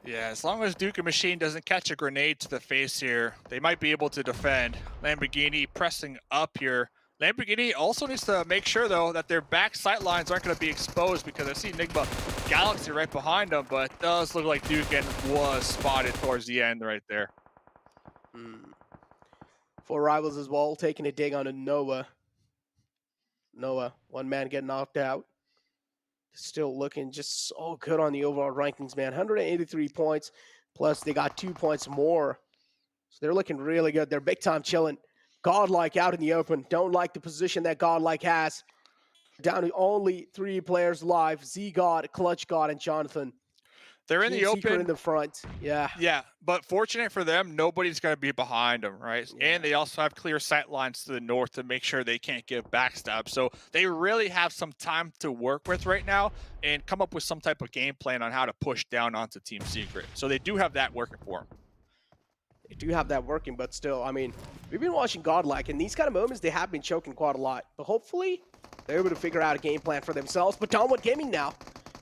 E: Yeah, as long as Duke and Machine doesn't catch a grenade to the face here, they might be able to defend. Lamborghini pressing up here. Lamborghini also needs to make sure, though, that their back sight lines aren't going to be exposed because I see Enigma Galaxy right behind them, but it does look like Duke was spotted towards the end right there.
M: 4 rivals as well, taking a dig on a Nova. Noah, one man getting knocked out. Still looking just so good on the overall rankings, man. 183 points, plus they got 2 points more. So they're looking really good. They're big time chilling. Godlike out in the open. Don't like the position that Godlike has. Down to only 3 players live. Z-God, Clutch God, and Jonathan.
E: They're in the open.
M: In the front, yeah.
E: Yeah, but fortunate for them, nobody's going to be behind them, right? Yeah. And they also have clear sight lines to the north to make sure they can't get backstabbed. So they really have some time to work with right now and come up with some type of game plan on how to push down onto Team Secret. So they do have that working for them.
M: They do have that working, but still, I mean, we've been watching Godlike, and these kind of moments, they have been choking quite a lot. But hopefully, they're able to figure out a game plan for themselves. But Downwood Gaming now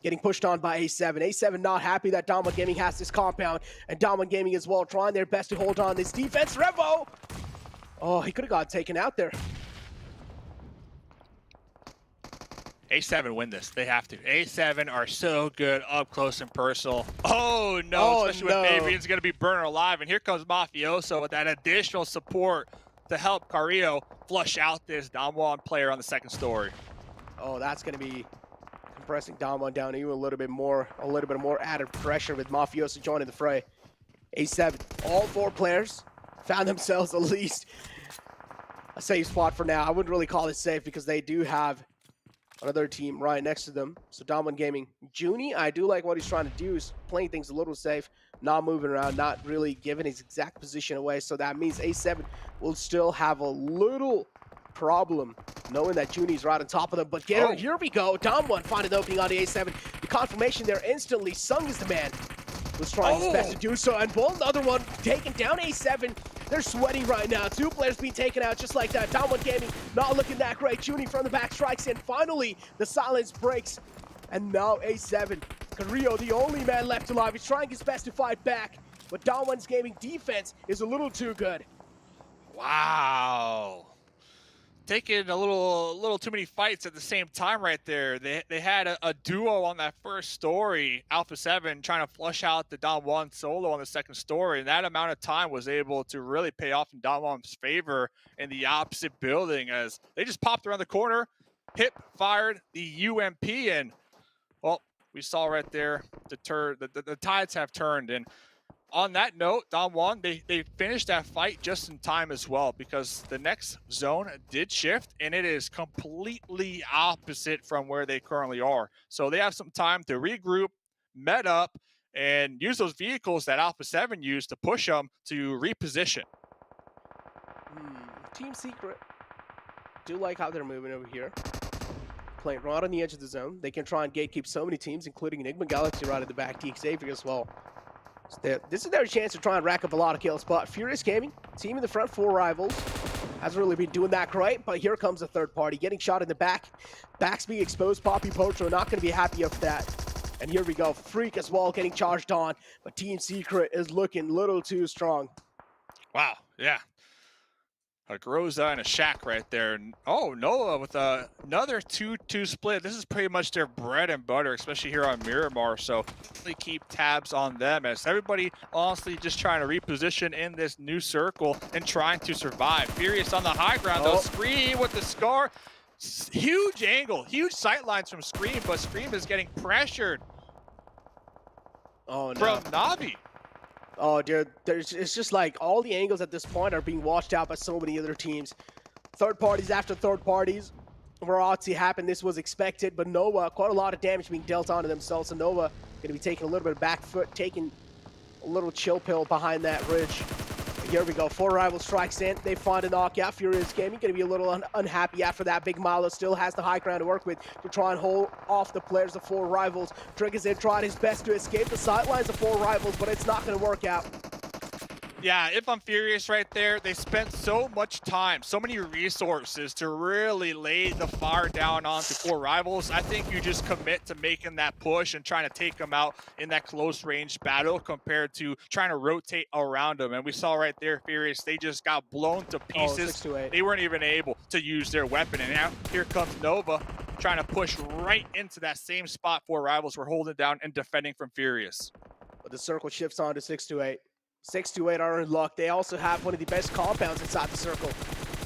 M: getting pushed on by A7. A7 not happy that Downwood Gaming has this compound, and Downwood Gaming as well trying their best to hold on this defense. Revo! Oh, he could have got taken out there.
E: A7 win this. They have to. A7 are so good up close and personal. Oh, no. Especially when Fabian's going to be burned alive. And here comes Mafioso with that additional support to help Carrillo flush out this Damwon player on the second story.
M: Oh, that's going to be compressing Damwon down even a little bit more added pressure with Mafioso joining the fray. A7, all 4 players found themselves at least a safe spot for now. I wouldn't really call it safe because they do have another team right next to them. So Downwood Gaming, Junie, I do like what he's trying to do, is playing things a little safe, not moving around, not really giving his exact position away. So that means A7 will still have a little problem knowing that Junie's right on top of them. But here we go. Downwood finding an opening on the A7. The confirmation there instantly. Sung is the man. Was trying his best to do so. And both another one taking down A7. They're sweating right now. 2 players being taken out just like that. Downwood Gaming not looking that great. Junie from the back strikes in. Finally, the silence breaks. And now A7. Carrillo, the only man left alive. He's trying his best to fight back. But Downwood Gaming defense is a little too good.
E: Wow. Taking a little too many fights at the same time right there. They had a duo on that first story, Alpha 7 trying to flush out the Damwon solo on the second story, and that amount of time was able to really pay off in Damwon's favor in the opposite building as they just popped around the corner, hip fired the UMP, and well, we saw right there the tides have turned. And on that note, Damwon, they finished that fight just in time as well because the next zone did shift and it is completely opposite from where they currently are. So they have some time to regroup, met up, and use those vehicles that Alpha 7 used to push them to reposition.
M: Team Secret. Do like how they're moving over here. Playing right on the edge of the zone. They can try and gatekeep so many teams, including Enigma Galaxy right at the back, DXavier as well. This is their chance to try and rack up a lot of kills, but Furious Gaming, team in the front, 4 rivals, hasn't really been doing that great, but here comes a third party, getting shot in the back. Back's being exposed, Poppy Poacher not going to be happy of that. And here we go, Freak as well getting charged on, but Team Secret is looking a little too strong.
E: Wow, yeah. A Groza and a Shaq right there. Oh, Noah with another 2-2 split. This is pretty much their bread and butter, especially here on Miramar. So really keep tabs on them as everybody honestly just trying to reposition in this new circle and trying to survive. Furious on the high ground though. Scream with the Scar. Huge angle, huge sight lines from Scream, but Scream is getting pressured from Na'Vi.
M: Oh, dude, it's just like all the angles at this point are being watched out by so many other teams. Third parties after third parties were ought to happen. This was expected, but Nova, quite a lot of damage being dealt onto themselves. So Nova going to be taking a little bit of back foot, taking a little chill pill behind that ridge. Here we go, 4 Rivals strikes in. They find a knockout. Furious Gaming going to be a little unhappy after that. Big Malo still has the high ground to work with to try and hold off the players of 4 Rivals. Triggers in, trying his best to escape the sidelines of 4 Rivals, but it's not going to work out.
E: Yeah, if I'm Furious right there, they spent so much time, so many resources to really lay the fire down onto 4 Rivals. I think you just commit to making that push and trying to take them out in that close range battle compared to trying to rotate around them. And we saw right there, Furious, they just got blown to pieces. They weren't even able to use their weapon. And now here comes Nova trying to push right into that same spot 4 Rivals were holding down and defending from Furious.
M: But the circle shifts on to 628. 628 are in luck. They also have one of the best compounds inside the circle.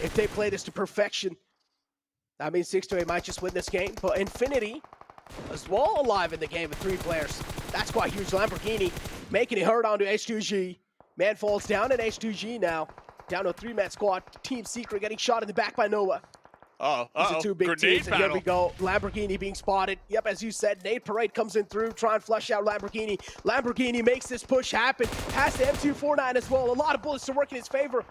M: If they play this to perfection, that means 628 might just win this game. But Infinity as well alive in the game with 3 players. That's quite huge. Lamborghini making it hurt onto H2G. Man falls down in H2G now. Down to a 3-man squad. Team Secret getting shot in the back by Noah. These are 2 big teams, and here we go. Lamborghini being spotted. Yep, as you said, Nade Parade comes in through, try and flush out Lamborghini. Lamborghini makes this push happen. Has the M249 as well. A lot of bullets to work in his favor,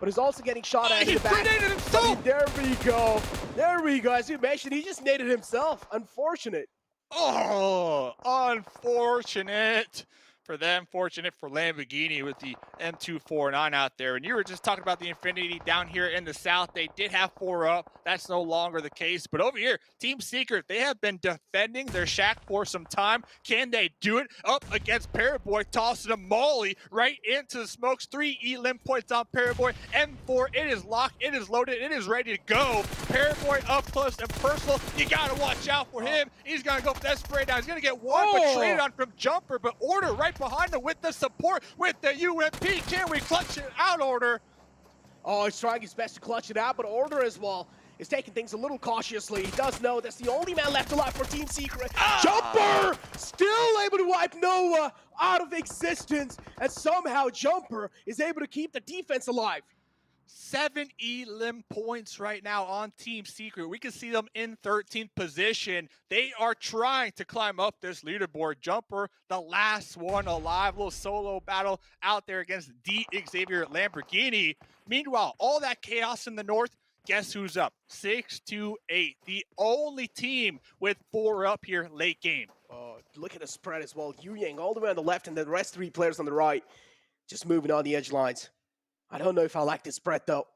M: but he's also getting shot at in the back. There we go. There we go. As you mentioned, he just naded himself. Unfortunate.
E: Oh, unfortunate for them, fortunate for Lamborghini with the M249 out there. And you were just talking about the Infinity down here in the south. They did have 4 up. That's no longer the case. But over here, Team Secret, they have been defending their shack for some time. Can they do it? Up against Paraboy, tossing a molly right into the smokes. 3 elim points on Paraboy. M4, it is locked, it is loaded, it is ready to go. Paraboy up close and personal. You gotta watch out for him. He's gonna go for that spray down. He's gonna get one, but traded on from Jumper, but Order right behind him with the support with the UMP. Can we clutch it out, Order?
M: Oh, he's trying his best to clutch it out, but Order as well is taking things a little cautiously. He does know that's the only man left alive for Team Secret. Jumper still able to wipe Noah out of existence, and somehow Jumper is able to keep the defense alive.
E: 7 elim points right now on Team Secret. We can see them in 13th position. They are trying to climb up this leaderboard. Jumper, the last one alive. Little solo battle out there against D. Xavier Lamborghini. Meanwhile, all that chaos in the north, guess who's up? 6-2-8. The only team with 4 up here late game.
M: Oh, look at the spread as well. Yu Yang all the way on the left and the rest 3 players on the right just moving on the edge lines. I don't know if I like this spread, though.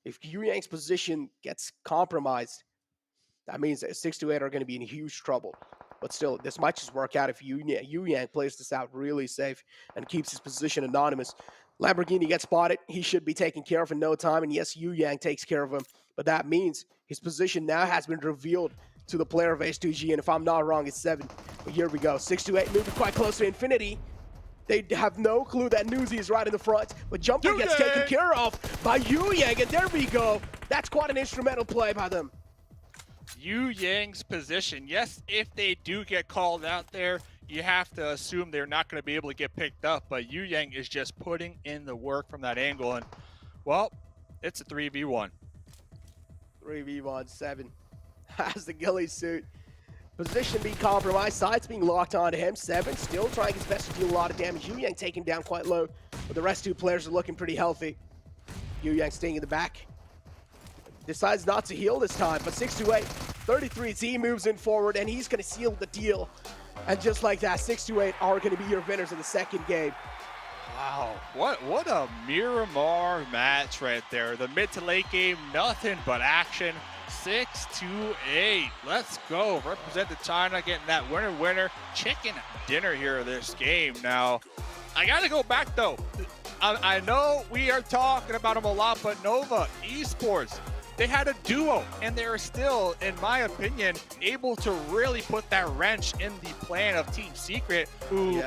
M: If Yu Yang's position gets compromised, that means that 6-8 are going to be in huge trouble. But still, this might just work out if Yu Yang plays this out really safe and keeps his position anonymous. Lamborghini gets spotted. He should be taken care of in no time. And yes, Yu Yang takes care of him. But that means his position now has been revealed to the player of H2G. And if I'm not wrong, it's 7. But here we go. 6-8 moving quite close to Infinity. They have no clue that Newsy is right in the front, but Jumper gets taken care of by Yu Yang, and there we go. That's quite an instrumental play by them.
E: Yu Yang's position, yes, if they do get called out there, you have to assume they're not going to be able to get picked up, but Yu Yang is just putting in the work from that angle, and, well, it's a 3v1.
M: 3v1, 7. Has the ghillie suit. Position being compromised, sights being locked onto him. 7 still trying his best to deal a lot of damage. Yu Yang taken down quite low, but the rest 2 players are looking pretty healthy. Yu Yang staying in the back. Decides not to heal this time, but 6-8, 33Z moves in forward, and he's going to seal the deal. And just like that, 6-8 are going to be your winners in the second game.
E: Wow, what a Miramar match right there. The mid to late game, nothing but action. 6-8. Let's go. Represent the China, getting that winner chicken dinner here this game. Now, I got to go back though. I know we are talking about them a lot, but Nova Esports, they had a duo, and they're still, in my opinion, able to really put that wrench in the plan of Team Secret, who,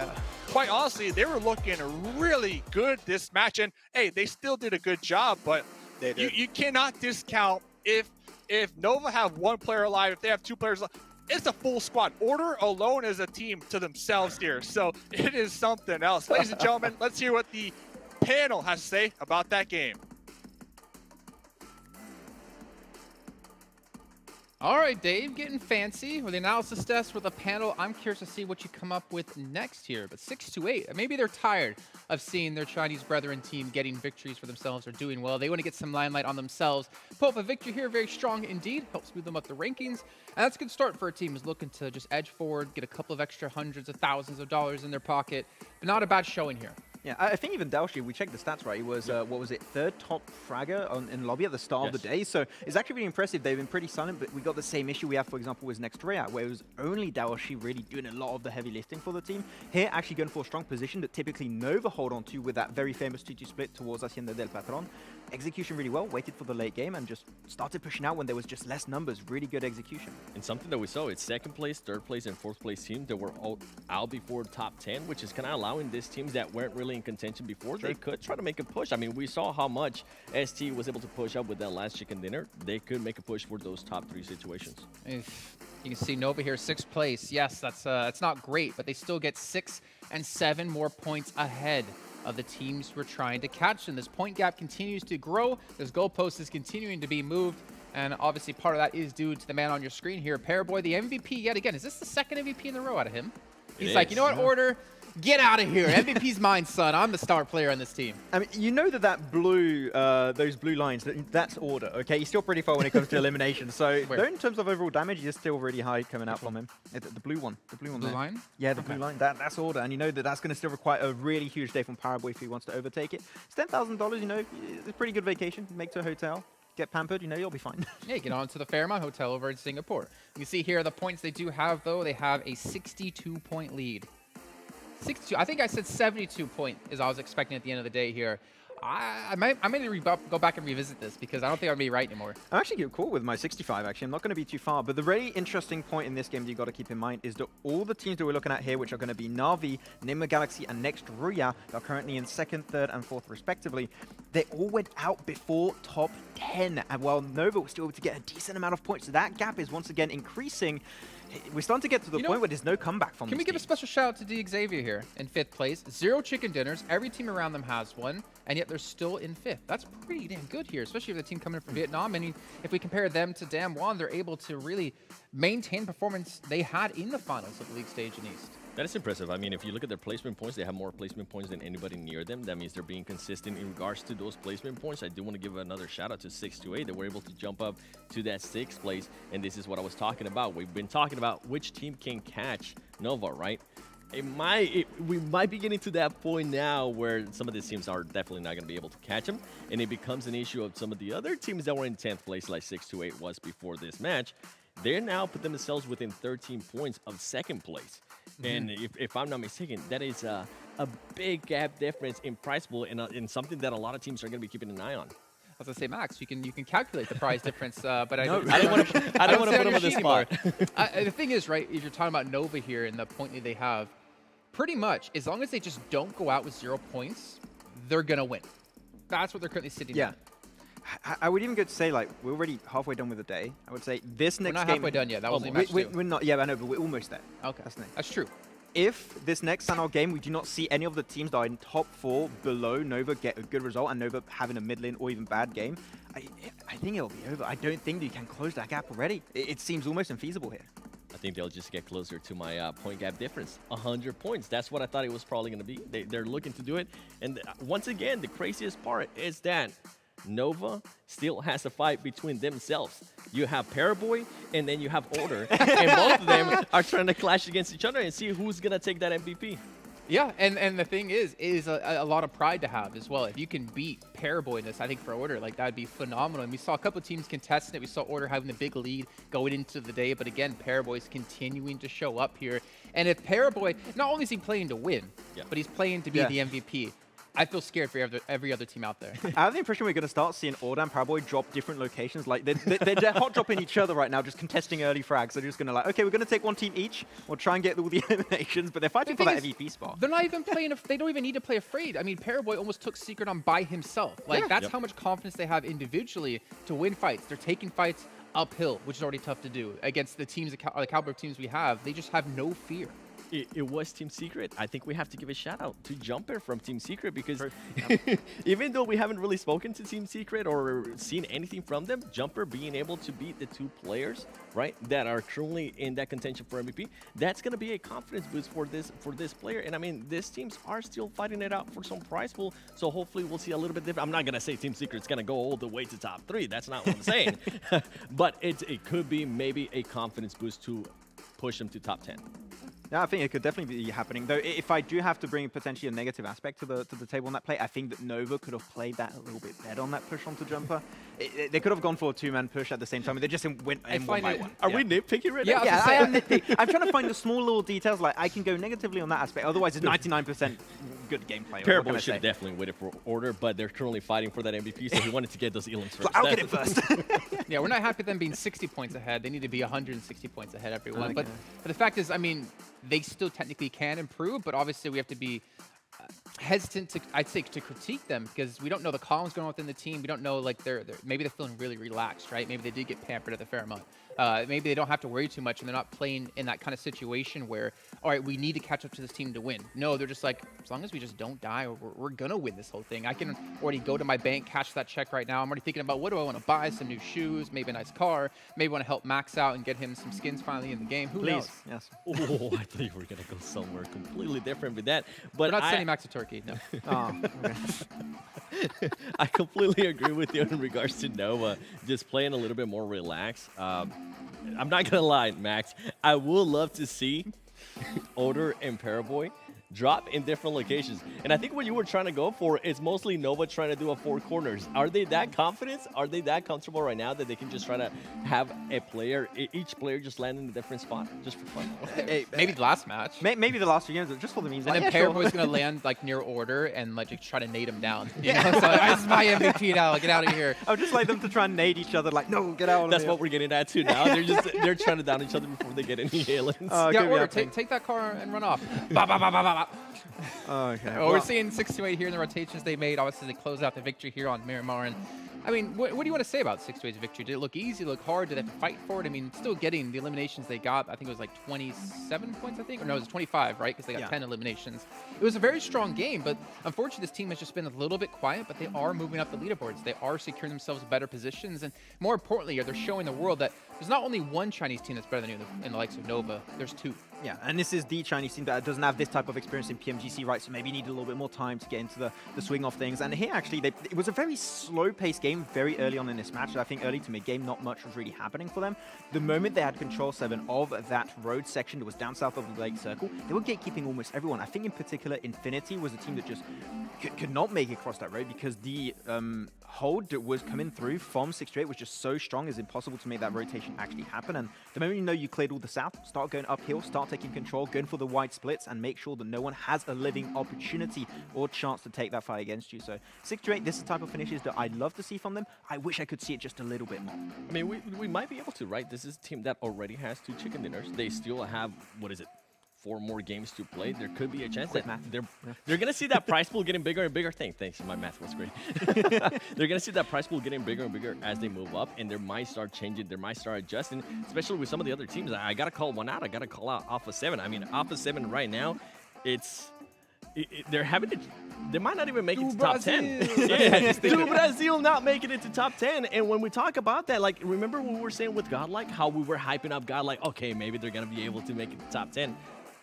E: quite honestly, they were looking really good this match. And hey, they still did a good job, but you cannot discount if Nova have one player alive, if they have two players alive, it's a full squad. Order alone is a team to themselves here, so it is something else. Ladies and gentlemen, let's hear what the panel has to say about that game.
J: All right, Dave, getting fancy with the analysis test with the panel. I'm curious to see what you come up with next here. But 6-8, maybe they're tired of seeing their Chinese brethren team getting victories for themselves or doing well. They want to get some limelight on themselves. Pull up a victory here, very strong indeed. Helps move them up the rankings. And that's a good start for a team who's looking to just edge forward, get a couple of extra hundreds of thousands of dollars in their pocket. But not a bad showing here.
K: Yeah, I think even Dalshi, we checked the stats, right? He was, what was it, third top fragger in lobby at the start of the day. So it's actually really impressive. They've been pretty silent, but we got the same issue we have, for example, with Next Raya, where it was only Dalshi really doing a lot of the heavy lifting for the team. Here, actually going for a strong position that typically Nova hold on to with that very famous 2-2 split towards Hacienda del Patron. Execution really well, waited for the late game, and just started pushing out when there was just less numbers. Really good execution.
L: And something that we saw, it's second place, third place, and fourth place teams that were all out before top 10, which is kind of allowing these teams that weren't really in contention before, they could try to make a push. I mean, we saw how much ST was able to push up with that last chicken dinner. They could make a push for those top 3 situations.
J: You can see Nova here, 6th place. Yes, that's not great, but they still get 6 and 7 more points ahead of the teams who are trying to catch them. This point gap continues to grow. This goalpost is continuing to be moved. And obviously part of that is due to the man on your screen here, Paraboy, the MVP yet again. Is this the second MVP in a row out of him? He's like, you know what, Order? Get out of here. MVP's mine, son. I'm the star player on this team.
K: I mean, you know that blue, those blue lines, that's Order, okay? He's still pretty far when it comes to elimination. So, though in terms of overall damage, he's still really high coming out from him. The blue one. The blue one
J: Blue
K: there.
J: line?
K: Yeah, the blue line. That's Order. And you know that's going to still require a really huge day from Paraboy if he wants to overtake it. It's $10,000, you know, it's a pretty good vacation. Make to a hotel. Get pampered, you know, you'll be fine.
J: Yeah, get on to the Fairmont Hotel over in Singapore. You see here the points they do have, though. They have a 62-point lead. 62. I think I said 72 point is I was expecting at the end of the day here. I might go back and revisit this because I don't think I'll be right anymore.
K: I'm actually cool with my 65, actually. I'm not going to be too far. But the really interesting point in this game that you've got to keep in mind is that all the teams that we're looking at here, which are going to be Na'Vi, Nima Galaxy, and Next Ruya, are currently in 2nd, 3rd, and 4th, respectively. They all went out before top 10. And while Nova was still able to get a decent amount of points, so that gap is once again increasing. We're starting to get to the point where there's no comeback from
J: Can we give a special shout out to D Xavier here in 5th place? 0 chicken dinners. Every team around them has one, and yet they're still in 5th. That's pretty damn good here, especially with the team coming in from Vietnam. And if we compare them to Damwon, they're able to really maintain performance they had in the finals of the league stage in East.
L: That is impressive. I mean, if you look at their placement points, they have more placement points than anybody near them. That means they're being consistent in regards to those placement points. I do want to give another shout out to 628. They were able to jump up to that 6th place, and this is what I was talking about. We've been talking about which team can catch Nova, right? We might be getting to that point now where some of these teams are definitely not going to be able to catch them, and it becomes an issue of some of the other teams that were in 10th place, like 628 was before this match. They're now put themselves within 13 points of 2nd place. And if I'm not mistaken, that is a big gap difference in prize pool and something that a lot of teams are going to be keeping an eye on.
J: I was going to say, Max, you can calculate the prize difference, but I
L: No,
J: don't
L: I don't want to put them on the spot.
J: The thing is, right, if you're talking about Nova here and the point that they have, pretty much, as long as they just don't go out with 0 points, they're going to win. That's what they're currently sitting at.
K: I would even go to say, like, we're already halfway done with the day. I would say this next game...
J: We're not halfway done yet. That was match 2.
K: We're not, yeah, I know, but we're almost there.
J: Okay. That's true.
K: If this next Sanal game, we do not see any of the teams that are in top 4 below Nova get a good result and Nova having a mid-lane or even bad game, I think it'll be over. I don't think you can close that gap already. It seems almost infeasible here.
L: I think they'll just get closer to my point gap difference. 100 points. That's what I thought it was probably going to be. They're looking to do it. And once again, the craziest part is that Nova still has a fight between themselves. You have Paraboy, and then you have Order. And both of them are trying to clash against each other and see who's going to take that MVP.
J: Yeah, and the thing is a lot of pride to have as well. If you can beat Paraboy in this, I think for Order, like, that'd be phenomenal. And we saw a couple of teams contesting it. We saw Order having the big lead going into the day. But again, Paraboy's continuing to show up here. And if Paraboy, not only is he playing to win, but he's playing to be the MVP. I feel scared for every other team out there.
K: I have the impression we're going to start seeing Order and Paraboy drop different locations. Like they're hot dropping each other right now, just contesting early frags. They're just going to like, okay, we're going to take one team each. We'll try and get all the eliminations, but they're fighting for that MVP spot.
J: They're not even playing. They don't even need to play afraid. I mean, Paraboy almost took Secret on by himself. Like that's how much confidence they have individually to win fights. They're taking fights uphill, which is already tough to do against the teams, the caliber of teams we have. They just have no fear.
L: It was Team Secret. I think we have to give a shout out to Jumper from Team Secret because even though we haven't really spoken to Team Secret or seen anything from them, Jumper being able to beat the 2 players, right, that are currently in that contention for MVP, that's going to be a confidence boost for this player. And I mean, these teams are still fighting it out for some prize pool, so hopefully we'll see a little bit different. I'm not going to say Team Secret's going to go all the way to top 3. That's not what I'm saying. But it could be maybe a confidence boost to push them to top 10.
K: Yeah, I think it could definitely be happening. Though, if I do have to bring potentially a negative aspect to the table on that play, I think that Nova could have played that a little bit better on that push onto Jumper. They could have gone for a 2-man push at the same time. They just went in one by one.
L: Are we nitpicking right now?
K: Yeah, I am nitpicking. I'm trying to find the small little details. Like I can go negatively on that aspect. Otherwise, it's 99% good gameplay.
L: Paraboy should have definitely waited for Order, but they're currently fighting for that MVP, so he wanted to get those elims first.
K: I'll get it first.
J: Yeah, we're not happy with them being 60 points ahead. They need to be 160 points ahead, everyone. But the fact is, I mean, they still technically can improve, but obviously we have to be hesitant to, I'd say, to critique them because we don't know the columns going on within the team. We don't know, like, maybe they're feeling really relaxed, right? Maybe they did get pampered at the fair amount. Maybe they don't have to worry too much and they're not playing in that kind of situation where, all right, we need to catch up to this team to win. No, they're just like, as long as we just don't die, we're going to win this whole thing. I can already go to my bank, cash that check right now. I'm already thinking about what do I want to buy? Some new shoes, maybe a nice car, maybe want to help Max out and get him some skins finally in the game. Who knows?
K: Yes.
L: Oh, I thought you were going to go somewhere completely different with that. But
J: we're not sending Max to Turkey, no.
L: I completely agree with you in regards to Nova, just playing a little bit more relaxed. I'm not going to lie, Max. I would love to see Order and Paraboy drop in different locations. And I think what you were trying to go for is mostly Nova trying to do a 4 corners. Are they that confident? Are they that comfortable right now that they can just try to have a player, each player just land in a different spot just for fun?
J: Maybe the last match.
K: Maybe the last 2 games, just for the memes.
J: And then Paraboy's going to land like near Order and like just try to nade him down. You know? So this is my MVP now. Get out of here.
K: I would just like them to try and nade each other. Like, no, get out of
L: That's
K: here.
L: what we're getting at too now. They're trying to down each other before they get any aliens.
J: Yeah, Order, take that car and run off. Ba, ba, ba, ba, ba, ba.
K: Okay.
J: Well, we're seeing 6-8 here in the rotations they made. Obviously, they close out the victory here on Miramar. And I mean, what do you want to say about 6-8's victory? Did it look easy? Did it look hard? Did they have to fight for it? I mean, still getting the eliminations they got. I think it was like 27 points, I think. Or no, it was 25, right? Because they got 10 eliminations. It was a very strong game, but unfortunately, this team has just been a little bit quiet, but they are moving up the leaderboards. They are securing themselves better positions. And more importantly, they're showing the world that there's not only one Chinese team that's better than you in the likes of Nova. There's 2.
K: Yeah, and this is the Chinese team that doesn't have this type of experience in PMGC, right? So maybe need a little bit more time to get into the swing of things. And here, actually, it was a very slow-paced game very early on in this match. I think early to mid-game, not much was really happening for them. The moment they had Control 7 of that road section that was down south of the Lake Circle, they were gatekeeping almost everyone. I think in particular, Infinity was a team that just could not make it across that road because the hold that was coming through from 6-8 was just so strong, it's impossible to make that rotation actually happen. And the moment you know you cleared all the south, start going uphill, start taking control, going for the wide splits, and make sure that no one has a living opportunity or chance to take that fight against you. So 6-8, this is the type of finishes that I'd love to see from them. I wish I could see it just a little bit more.
L: I mean, we might be able to, right? This is a team that already has 2 chicken dinners. They still have, what is it? 4 more games to play. There could be a chance that they're gonna see that prize pool getting bigger and bigger. Thanks, my math was great. They're gonna see that prize pool getting bigger and bigger as they move up, and they might start changing. They might start adjusting, especially with some of the other teams. I gotta call one out. I gotta call out Alpha 7. I mean, Alpha 7 right now, they're having to. They might not even make it to top 10. Yeah, do Brazil not making it to top 10. And when we talk about that, like, remember what we were saying with Godlike, how we were hyping up Godlike? Okay, maybe they're gonna be able to make it to top 10.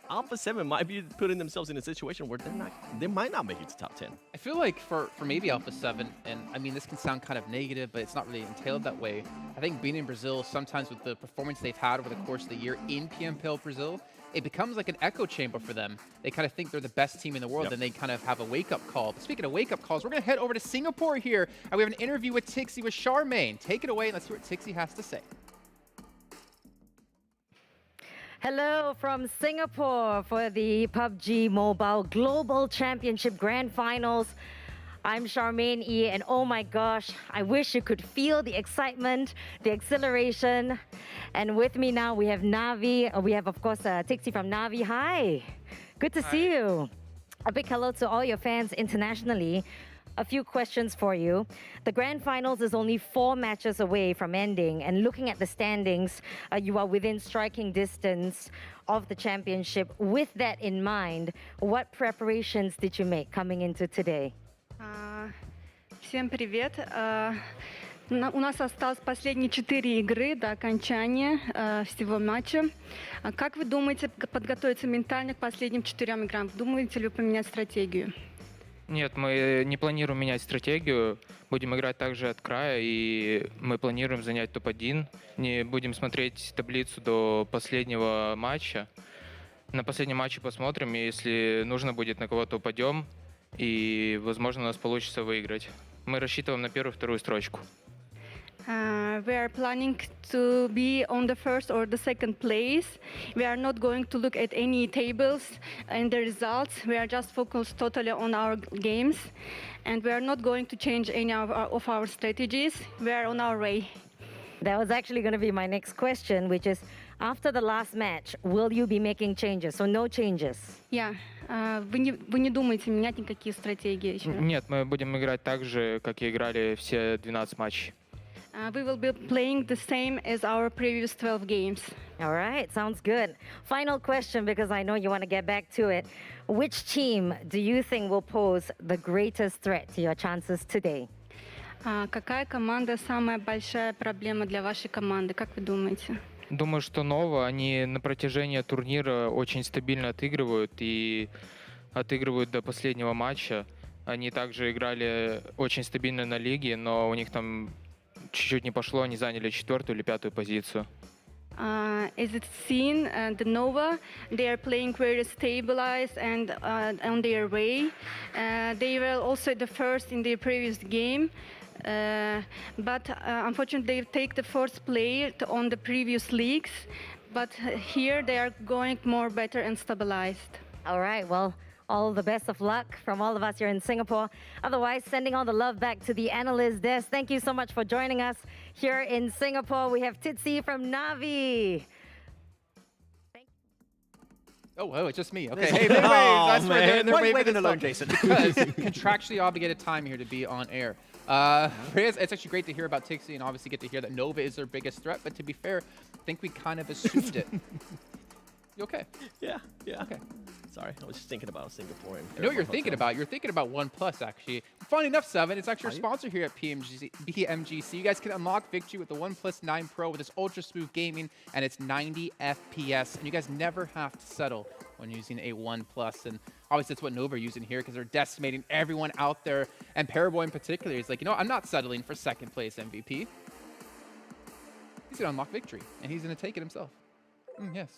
L: Alpha 7 might be putting themselves in a situation where they might not make it to top 10.
J: I feel like for maybe Alpha 7, and I mean, this can sound kind of negative, but it's not really entailed that way. I think being in Brazil, sometimes with the performance they've had over the course of the year in PMPL Brazil, it becomes like an echo chamber for them. They kind of think they're the best team in the world, and they kind of have a wake-up call. But speaking of wake-up calls, we're going to head over to Singapore here, and we have an interview with Tixi with Charmaine. Take it away, and let's hear what Tixi has to say.
O: Hello from Singapore for the PUBG Mobile Global Championship Grand Finals. I'm Charmaine E, and oh my gosh, I wish you could feel the excitement, the exhilaration. And with me now, we have Navi. We have, of course, Tixi from Navi. Hi, good to see you. A big hello to all your fans internationally. A few questions for you. The Grand Finals is only 4 matches away from ending, and looking at the standings, you are within striking distance of the championship. With that in mind, what preparations did you make coming into today?
P: Всем привет. У нас осталось последние 4 игры до окончания всего матча. Как вы думаете подготовиться ментально к последним 4 играм? Думаете ли вы поменять стратегию?
N: Нет, мы не планируем менять стратегию. Будем играть также от края, и мы планируем занять топ-1. Не будем смотреть таблицу до последнего матча. На последнем матче посмотрим, и если нужно будет, на кого-то упадем, и, возможно, у нас получится выиграть. Мы рассчитываем на первую и вторую строчку.
P: We are planning to be on the first or the second place. We are not going to look at any tables and the results. We are just focused totally on our games, and we are not going to change any of our strategies. We are on our way.
O: That was actually going to be my next question, which is, after the last match, will you be making changes? So no changes?
P: Yeah. Вы не думаете менять никакие стратегии еще?
N: Нет, мы будем играть так же, как и играли все 12 матчей.
P: We will be playing the same as our previous 12 games.
O: All right, sounds good. Final question, because I know you want to get back to it. Which team do you think will pose the greatest threat to your chances today?
P: Какая команда самая большая проблема для вашей команды? Как вы думаете?
N: Думаю, что Nova, они на протяжении турнира очень стабильно отыгрывают и отыгрывают до последнего матча. Они также играли очень стабильно на лиге, но у них там чуть-чуть не пошло, они заняли 4-ю или 5-ю позицию.
P: As it's seen, the Nova, they are playing very stabilized and on their way. They were also the first in their previous game. But unfortunately, they take the first place on the previous leagues. But here they are going more better and stabilized.
O: All right, well, all the best of luck from all of us here in Singapore. Otherwise, sending all the love back to the analyst desk. Thank you so much for joining us here in Singapore. We have Titsi from Navi.
J: Oh, it's just me. Okay. Hey, that's where they're
K: Why waving alone, Jason?
J: Because contractually obligated time here to be on air. It's actually great to hear about Tixi and obviously get to hear that Nova is their biggest threat. But to be fair, I think we kind of assumed it. You okay?
L: Yeah.
J: Okay.
L: Sorry, I was just thinking about Singapore.
J: You know what you're thinking about? You're thinking about OnePlus, actually. Funny enough, Seven, it's actually our sponsor here at BMGC. You guys can unlock victory with the OnePlus 9 Pro with its ultra smooth gaming and its 90 FPS. And you guys never have to settle when using a OnePlus. And obviously, that's what Nova are using here because they're decimating everyone out there. And Paraboy in particular is like, I'm not settling for second place MVP. He's going to unlock victory, and he's going to take it himself. Yes.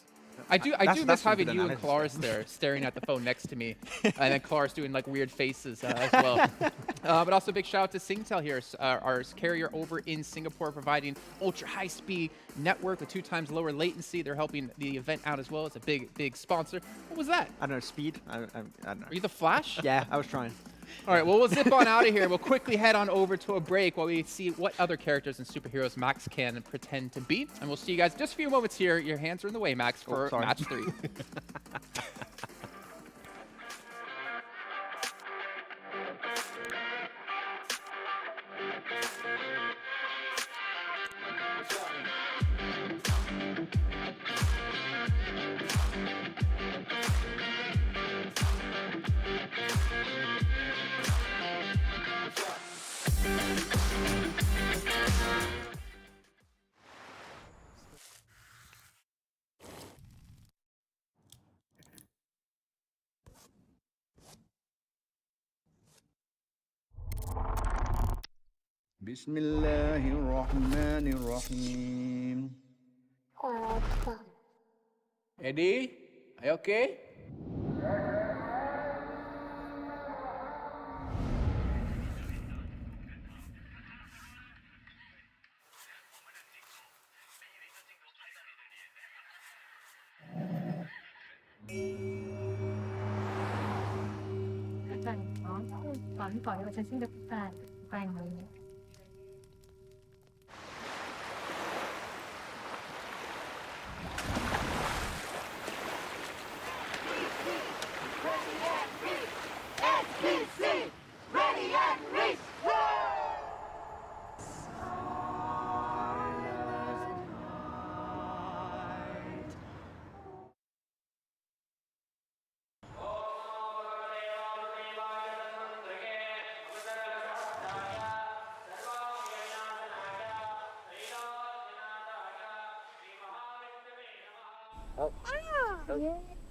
J: I do miss having you and Klaris there staring at the phone next to me, and then Klaris doing like weird faces as well. But also big shout out to Singtel here, our carrier over in Singapore, providing ultra high speed network with 2 times lower latency. They're helping the event out as well. It's a big sponsor. What was that?
K: I don't know, speed. I don't know.
J: Are you the Flash?
K: Yeah, I was trying.
J: All right, well, we'll zip on out of here. We'll quickly head on over to a break while we see what other characters and superheroes Max can pretend to be. And we'll see you guys just a few moments here. Your hands are in the way, Max, for match 3.
Q: بسم الله الرحمن الرحيم.
J: Eddie, are you okay?
R: พี่ป๋อยว่าจะสิ้นกับแฟนเลย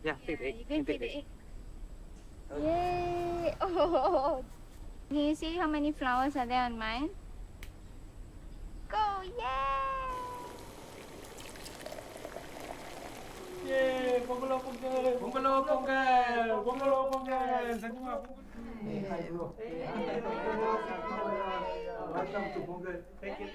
S: Yeah, take it.
R: Yay! Oh, can you see how many flowers are there on mine? Go! Yay!
S: 예, 봉글로 봉글, 봉글로 봉글, 봉글로 봉글. 생각나 봉글. Welcome to 봉글. Thank you.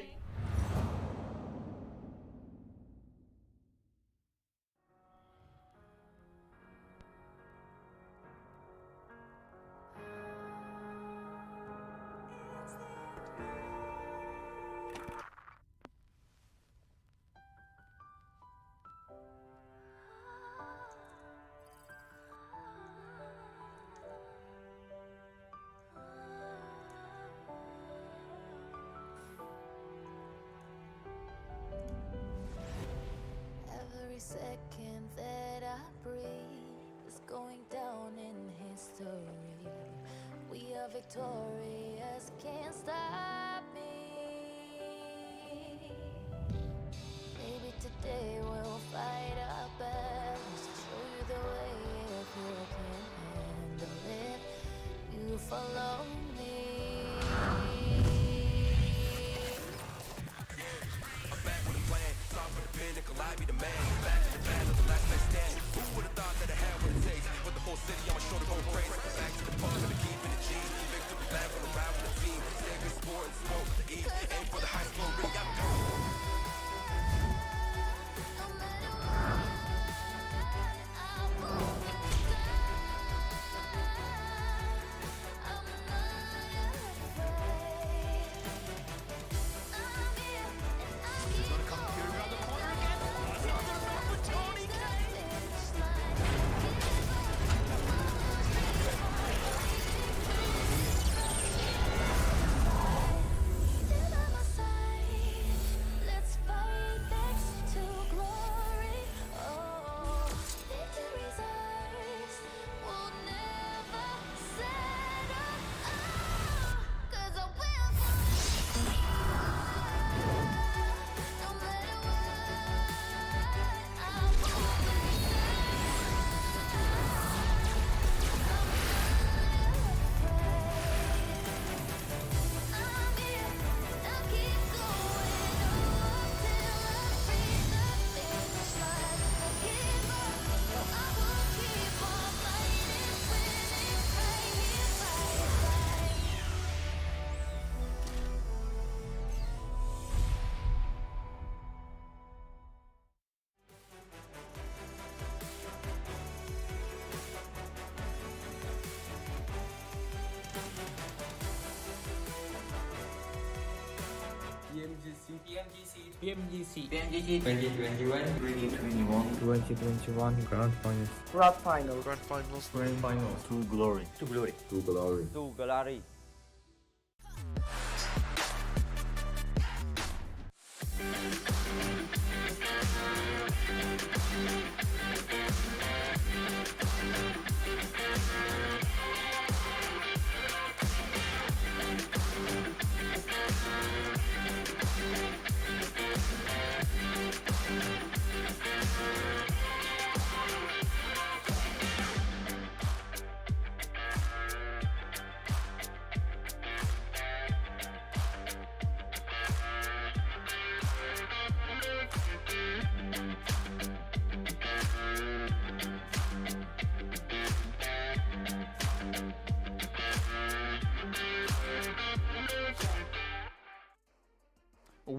A: Every second that I breathe is going down in history. We are victorious, can't stop me. Maybe today we'll fight our battles, show you the way if you can handle it. You follow me.
B: Pinnacle, I be the man. Back to the battle, the last man standing. Who would have thought that I had what it takes? With the whole city on my shoulder going crazy. Back to the pub and the keeping the G. Victory lap on the ride with the team. Stay good sport and smoke the E. Aim for the high school ring. I'm going.
S: BMGC
D: 2021 Grand Finals.
S: Grand Finals.
C: Grand Finals. To glory.
D: To glory. To glory.
S: To glory.